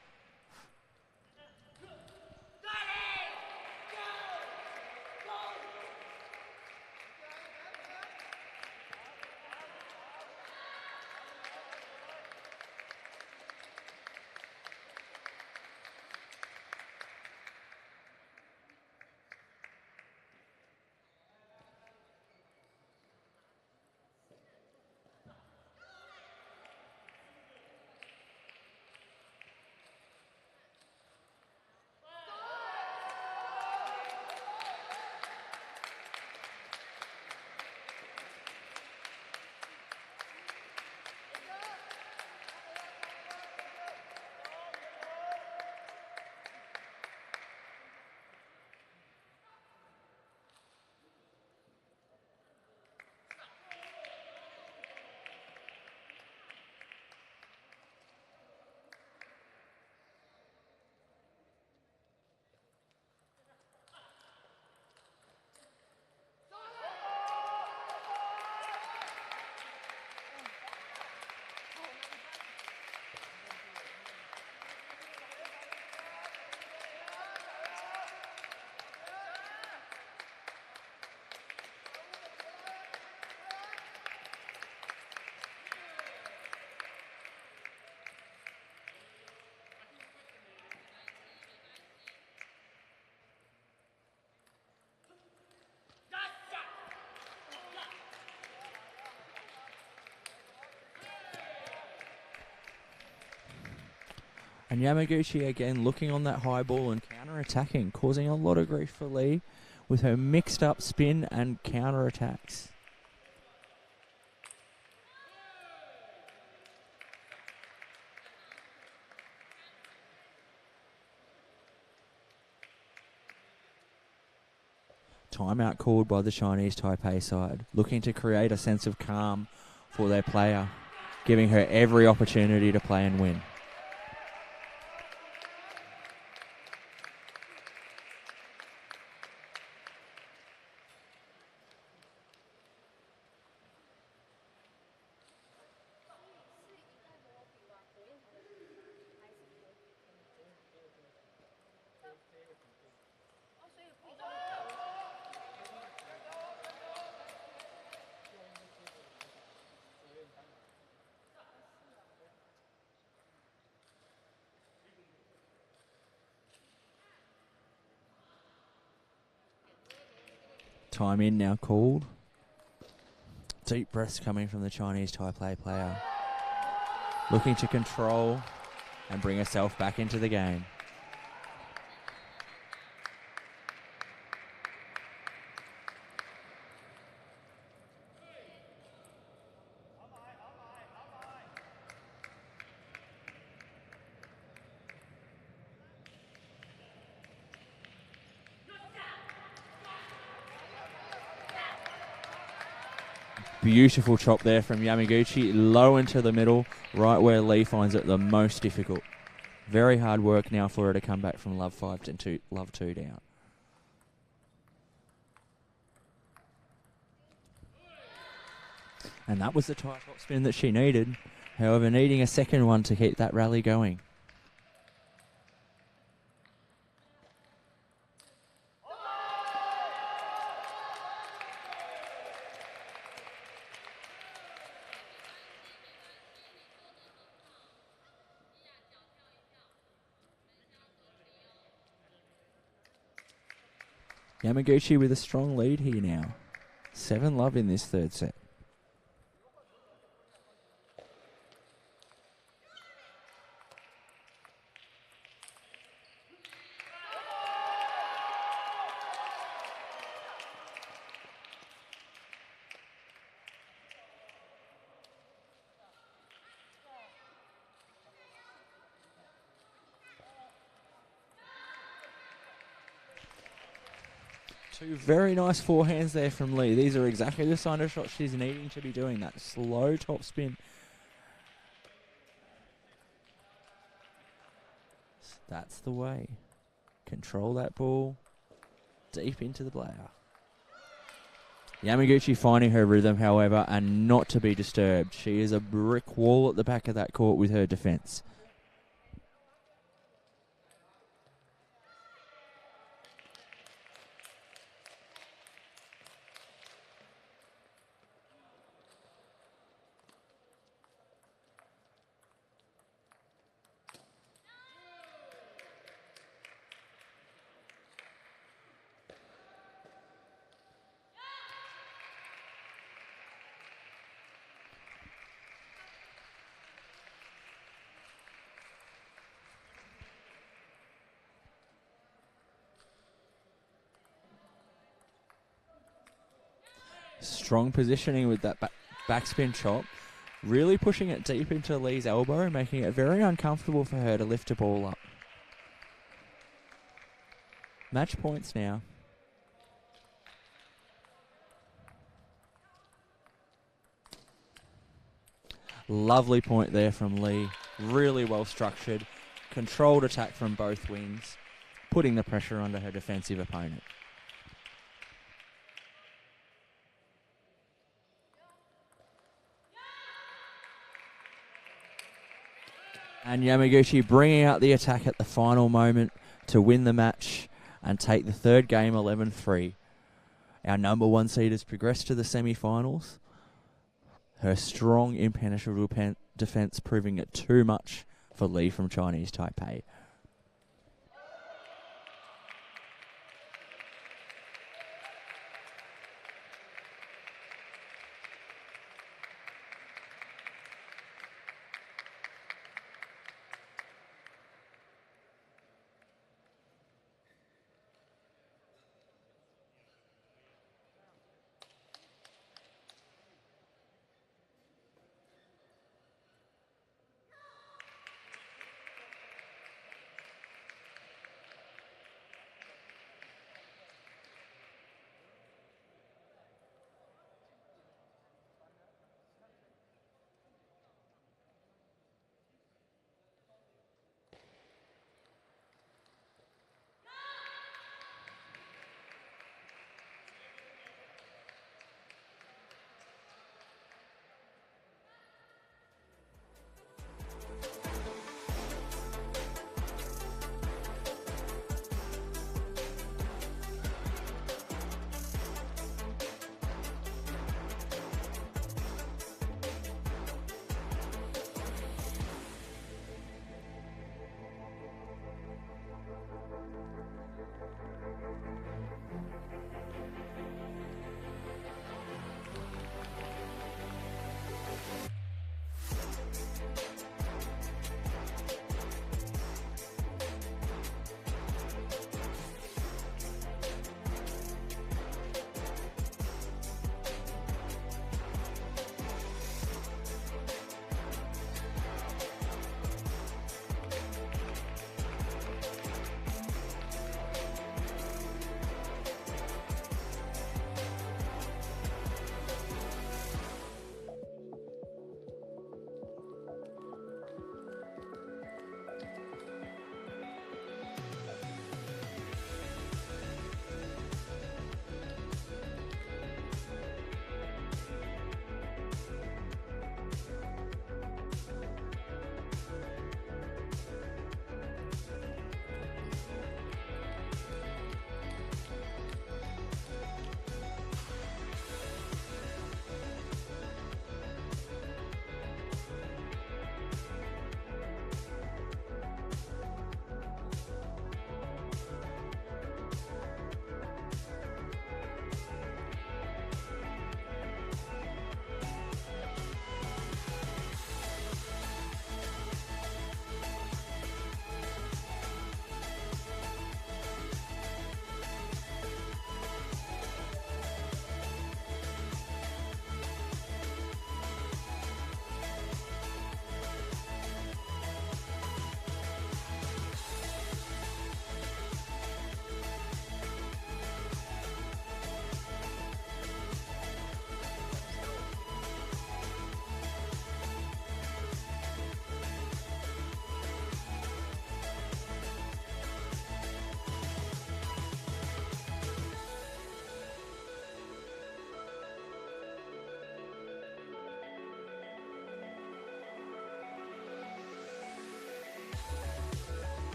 And Yamaguchi again looking on that high ball and counter-attacking, causing a lot of grief for Lee with her mixed-up spin and counter-attacks. Timeout called by the Chinese Taipei side, looking to create a sense of calm for their player, giving her every opportunity to play and win. Time in now called. Deep breaths coming from the Chinese Taipei player. Looking to control and bring herself back into the game. Beautiful chop there from Yamaguchi, low into the middle, right where Lee finds it the most difficult. Very hard work now for her to come back from love 5 to love 2 down. And that was the tight top spin that she needed. However, needing a second one to keep that rally going. Yamaguchi with a strong lead here now. 7-love in this third set. Two very nice forehands there from Lee. These are exactly the kind of shots she's needing to be doing. That slow top spin. That's the way. Control that ball deep into the player. Yamaguchi finding her rhythm, however, and not to be disturbed. She is a brick wall at the back of that court with her defense. Strong positioning with that backspin chop. Really pushing it deep into Lee's elbow, making it very uncomfortable for her to lift a ball up. Match points now. Lovely point there from Lee. Really well structured. Controlled attack from both wings, putting the pressure under her defensive opponent. And Yamaguchi bringing out the attack at the final moment to win the match and take the third game 11-3. Our number one seed has progressed to the semi-finals. Her strong, impenetrable defense proving it too much for Lee from Chinese Taipei.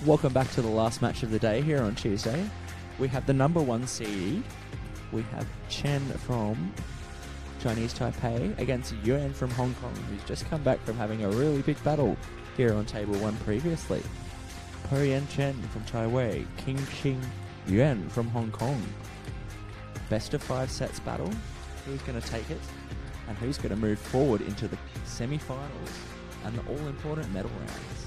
Welcome back to the last match of the day here on Tuesday. We have the number 1 seed. We have Chen from Chinese Taipei against Yuan from Hong Kong, who's just come back from having a really big battle here on Table 1 previously. Poyan Chen from Taiwan, King Xing Yuan from Hong Kong. Best of 5 sets battle. Who's going to take it? And who's going to move forward into the semi-finals and the all-important medal rounds?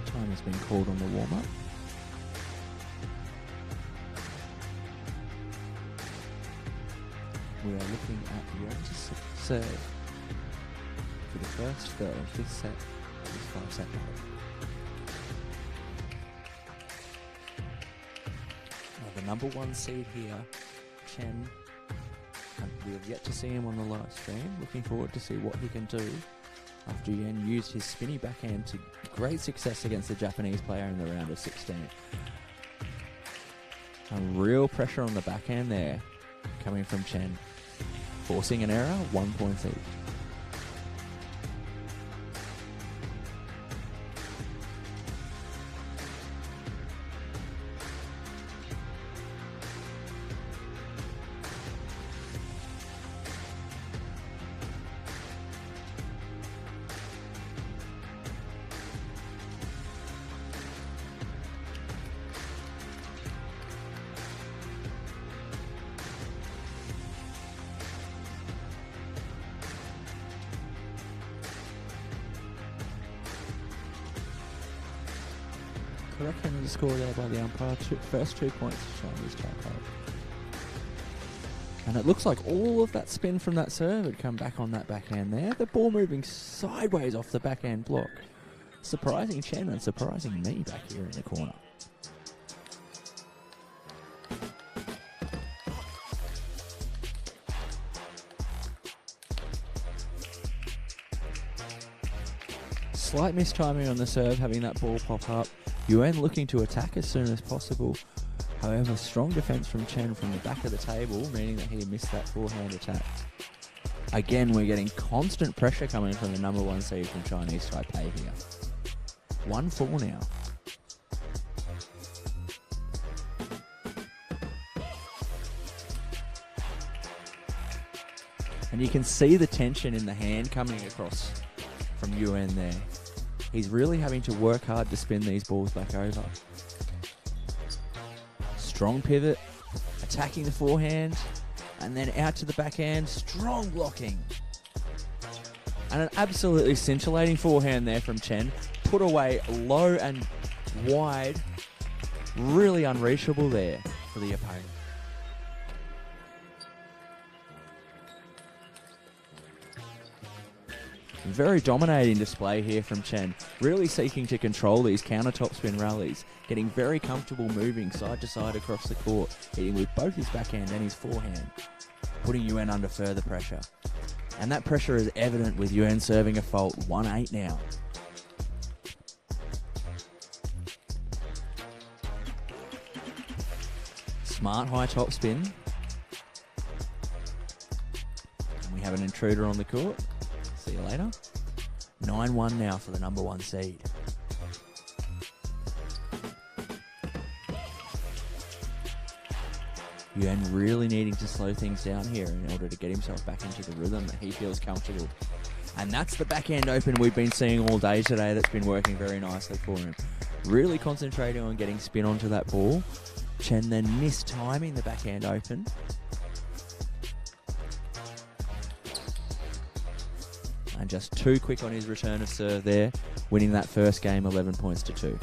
Time has been called on the warm-up. We are looking at Yuan to serve for the first, third, and fifth set of this 5-set battle. Now the number 1 seed here, Chen, and we have yet to see him on the live stream. Looking forward to see what he can do after Yuan used his spinny backhand to great success against the Japanese player in the round of 16. And real pressure on the backhand there, coming from Chen. Forcing an error, 1 point each. Correct end of the score there by the umpire. First 2 points to Chinese Taipei. And it looks like all of that spin from that serve had come back on that backhand there. The ball moving sideways off the backhand block. Surprising Chen and surprising me back here in the corner. Slight mistiming on the serve, having that ball pop up. Yuan looking to attack as soon as possible. However, strong defense from Chen from the back of the table, meaning that he missed that forehand attack. Again, we're getting constant pressure coming from the number 1 seed from Chinese Taipei here. 1-4 now. And you can see the tension in the hand coming across from Yuan there. He's really having to work hard to spin these balls back over. Strong pivot, attacking the forehand, and then out to the backhand, strong blocking. And an absolutely scintillating forehand there from Chen. Put away low and wide, really unreachable there for the opponent. Very dominating display here from Chen, really seeking to control these counter topspin rallies, getting very comfortable moving side to side across the court, hitting with both his backhand and his forehand, putting Yuan under further pressure. And that pressure is evident with Yuan serving a fault, 1-8 now. Smart high topspin. And we have an intruder on the court. See you later. 9-1 now for the number 1 seed. Yuan really needing to slow things down here in order to get himself back into the rhythm that he feels comfortable. And that's the backhand open we've been seeing all day today that's been working very nicely for him. Really concentrating on getting spin onto that ball. Chen then mistiming the backhand open. And just too quick on his return of serve there, winning that first game 11 points to 2.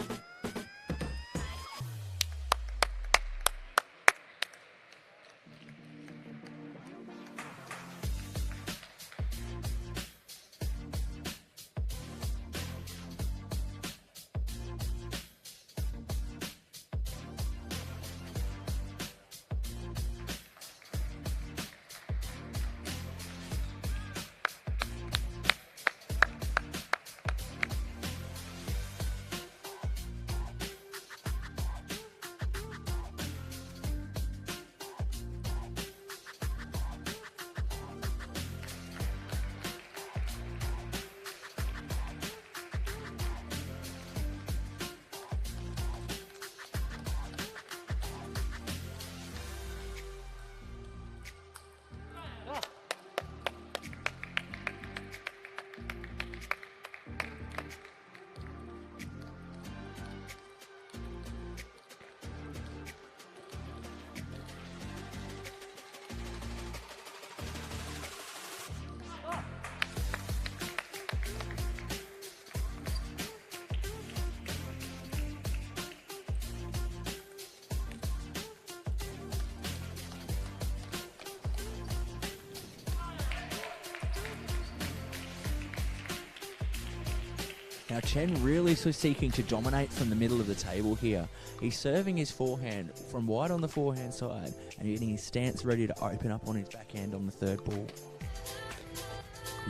Now Chen really seeking to dominate from the middle of the table here. He's serving his forehand from wide on the forehand side and getting his stance ready to open up on his backhand on the third ball.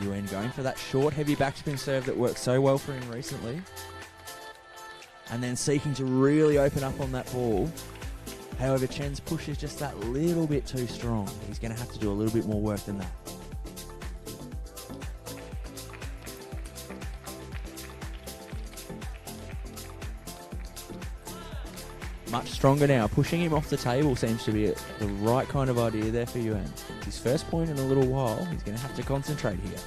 Yuen going for that short, heavy backspin serve that worked so well for him recently. And then seeking to really open up on that ball. However, Chen's push is just that little bit too strong. He's going to have to do a little bit more work than that. Much stronger now. Pushing him off the table seems to be the right kind of idea there for Yuen. It's his first point in a little while. He's going to have to concentrate here.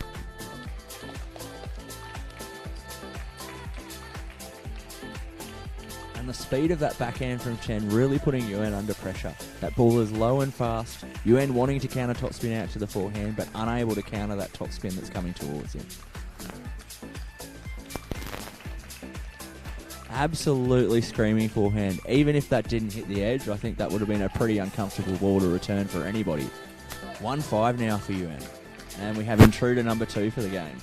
And the speed of that backhand from Chen really putting Yuen under pressure. That ball is low and fast. Yuen wanting to counter topspin out to the forehand, but unable to counter that topspin that's coming towards him. Absolutely screaming forehand. Even if that didn't hit the edge, I think that would have been a pretty uncomfortable ball to return for anybody. 1-5 now for Yuen. And we have intruder number 2 for the game.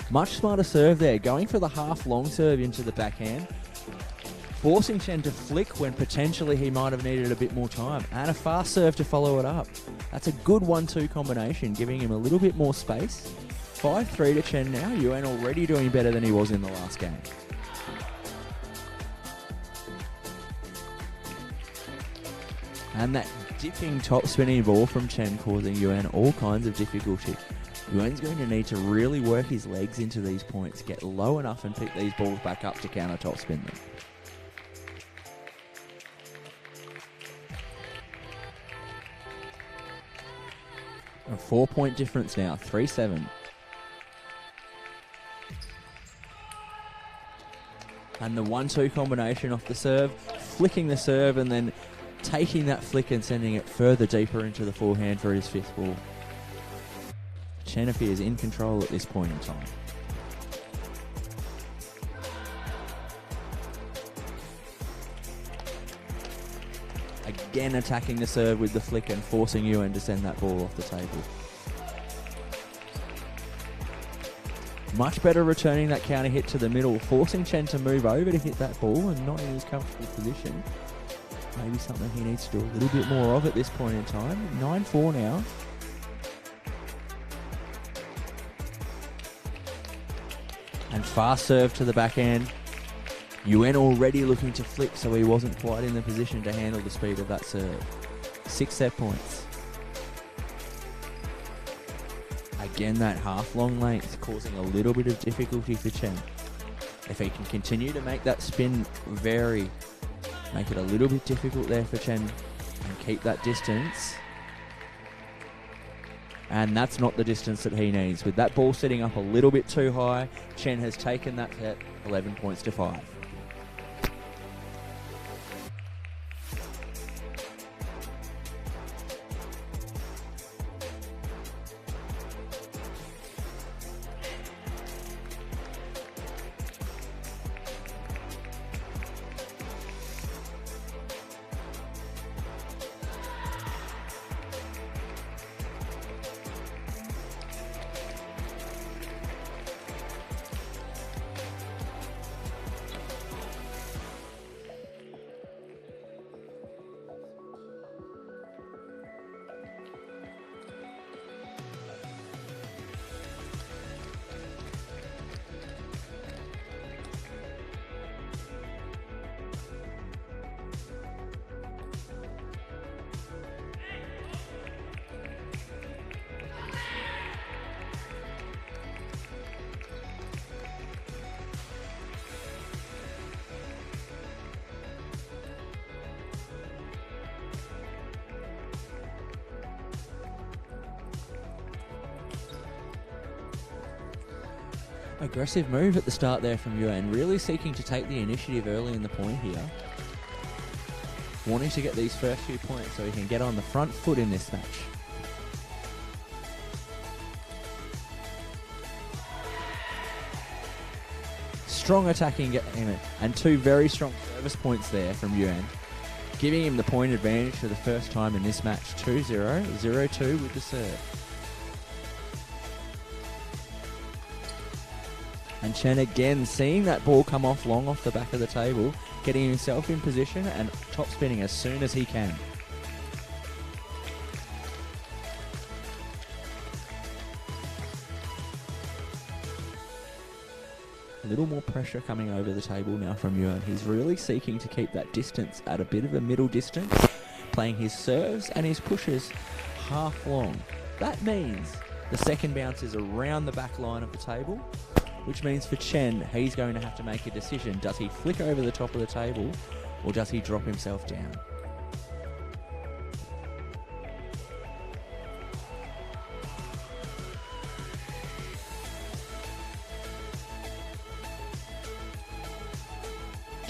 Much smarter serve there, going for the half long serve into the backhand. Forcing Chen to flick when potentially he might have needed a bit more time. And a fast serve to follow it up. That's a good 1-2 combination, giving him a little bit more space. 5-3 to Chen now. Yuen already doing better than he was in the last game. And that dipping top spinning ball from Chen causing Yuen all kinds of difficulty. Yuen's going to need to really work his legs into these points, get low enough and pick these balls back up to counter top spin them. A 4-point difference now, 3-7. And the 1-2 combination off the serve, flicking the serve and then taking that flick and sending it further deeper into the forehand for his 5th ball. Chen appears in control at this point in time. Again attacking the serve with the flick and forcing Yuen to send that ball off the table. Much better returning that counter hit to the middle, forcing Chen to move over to hit that ball and not in his comfortable position. Maybe something he needs to do a little bit more of at this point in time. 9-4 now. And fast serve to the backhand. Yuen already looking to flick, so he wasn't quite in the position to handle the speed of that serve. 6 set points. Again, that half-long length causing a little bit of difficulty for Chen. If he can continue to make that spin vary, make it a little bit difficult there for Chen, and keep that distance. And that's not the distance that he needs. With that ball sitting up a little bit too high, Chen has taken that set 11 points to 5. Aggressive move at the start there from Yuen, really seeking to take the initiative early in the point here. Wanting to get these first few points so he can get on the front foot in this match. strong attacking game and two very strong service points there from Yuan, giving him the point advantage for the first time in this match. 2-0, 0-2 with the serve. And Chen again seeing that ball come off long off the back of the table, getting himself in position and top spinning as soon as he can. A little more pressure coming over the table now from Yuan. He's really seeking to keep that distance at a bit of a middle distance, playing his serves and his pushes half long. That means the second bounce is around the back line of the table, which means for Chen, he's going to have to make a decision. Does he flick over the top of the table or does he drop himself down?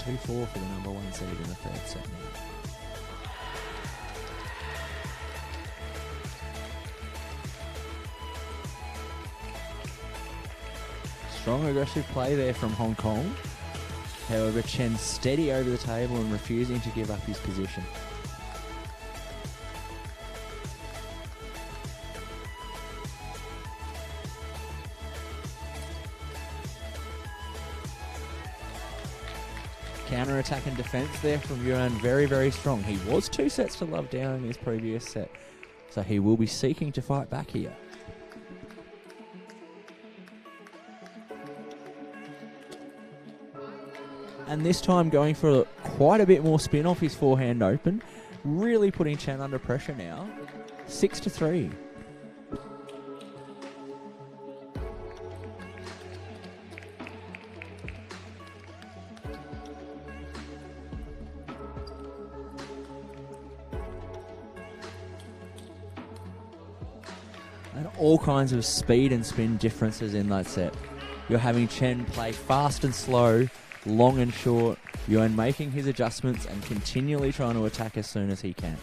(2-4) for the number one seed in the third set now. Strong aggressive play there from Hong Kong. However, Chen steady over the table and refusing to give up his position. Counter-attack and defence there from Yuan, very, very strong. He was 2 sets to love down in his previous set, so he will be seeking to fight back here. And this time going for quite a bit more spin off his forehand open, really putting Chen under pressure now. 6-3. And all kinds of speed and spin differences in that set. You're having Chen play fast and slow, long and short, Yuan making his adjustments and continually trying to attack as soon as he can.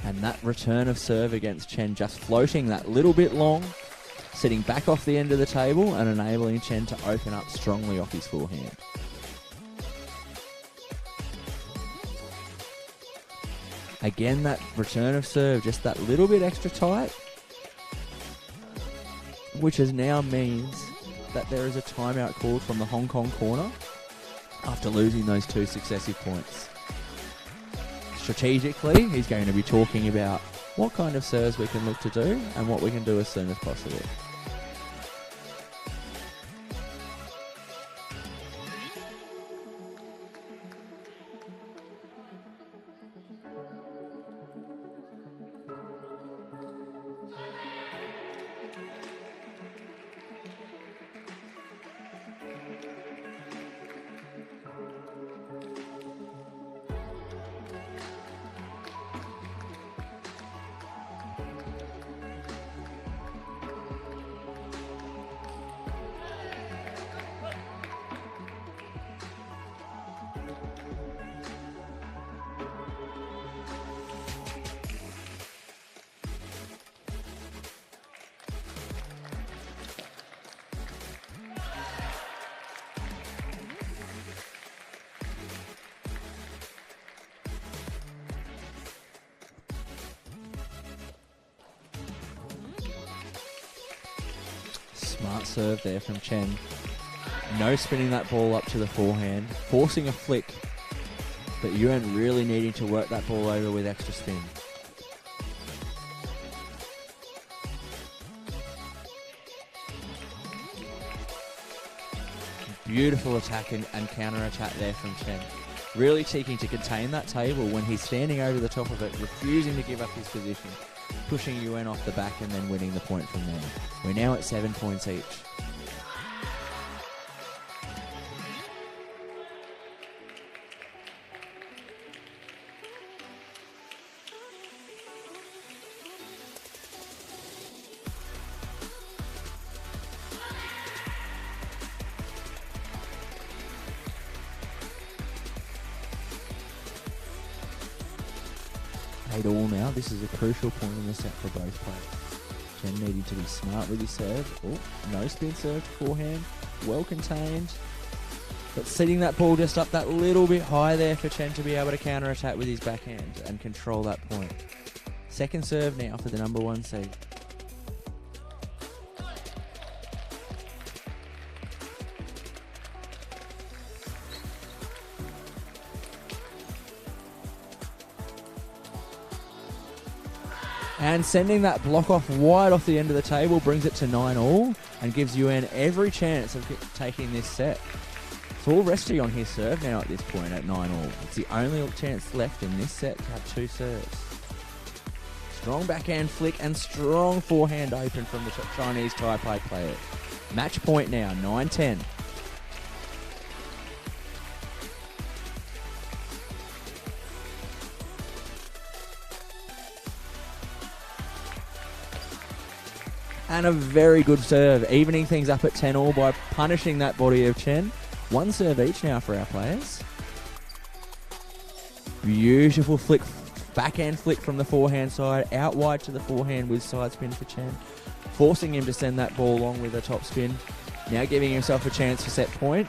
And that return of serve against Chen, just floating that little bit long, sitting back off the end of the table and enabling Chen to open up strongly off his forehand. Again, that return of serve, just that little bit extra tight, which is now means that there is a timeout called from the Hong Kong corner after losing those 2 successive points. Strategically, he's going to be talking about what kind of serves we can look to do and what we can do as soon as possible. Smart serve there from Chen. No spinning that ball up to the forehand, forcing a flick, but Yuan really needing to work that ball over with extra spin. Beautiful attack and counter-attack there from Chen. Really seeking to contain that table when he's standing over the top of it, refusing to give up his position, pushing Yuan off the back and then winning the point from there. We're now at 7 points each. 8-all now. This is a crucial point in the set for both players. Chen needing to be smart with his serve. Oh, no spin serve forehand. Well contained. But setting that ball just up that little bit high there for Chen to be able to counter-attack with his backhand and control that point. Second serve now for the number 1 seed. And sending that block off wide off the end of the table brings it to 9-all and gives Yuan every chance of taking this set. It's all resting on his serve now at this point at 9-all. It's the only chance left in this set to have 2 serves. Strong backhand flick and strong forehand open from the Chinese Taipei player. Match point now, 9-10. And a very good serve, evening things up at 10-all by punishing that body of Chen. 1 serve each now for our players. Beautiful flick, backhand flick from the forehand side, out wide to the forehand with side spin for Chen, forcing him to send that ball along with a top spin. Now giving himself a chance for set point.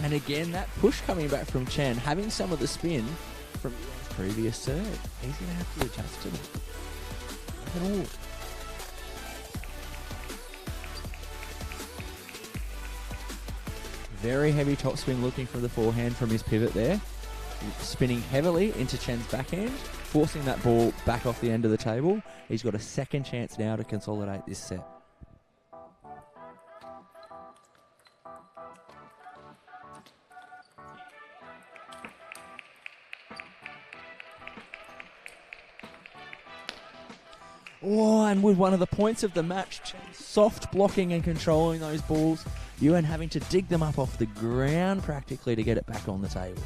And again, that push coming back from Chen, having some of the spin from his previous serve. He's going to have to adjust to it. All. Very heavy topspin looking for the forehand from his pivot there. Spinning heavily into Chen's backhand, forcing that ball back off the end of the table. He's got a second chance now to consolidate this set. Oh, and with one of the points of the match, Chen soft blocking and controlling those balls. Yuan having to dig them up off the ground practically to get it back on the table.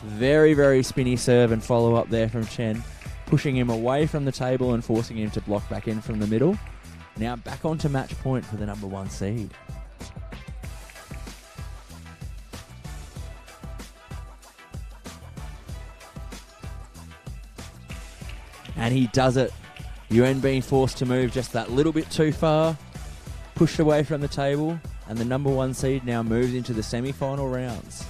Very, very spinny serve and follow up there from Chen, pushing him away from the table and forcing him to block back in from the middle. Now back onto match point for the number 1 seed. And he does it. Yuan being forced to move just that little bit too far, pushed away from the table, and the number 1 seed now moves into the semi-final rounds.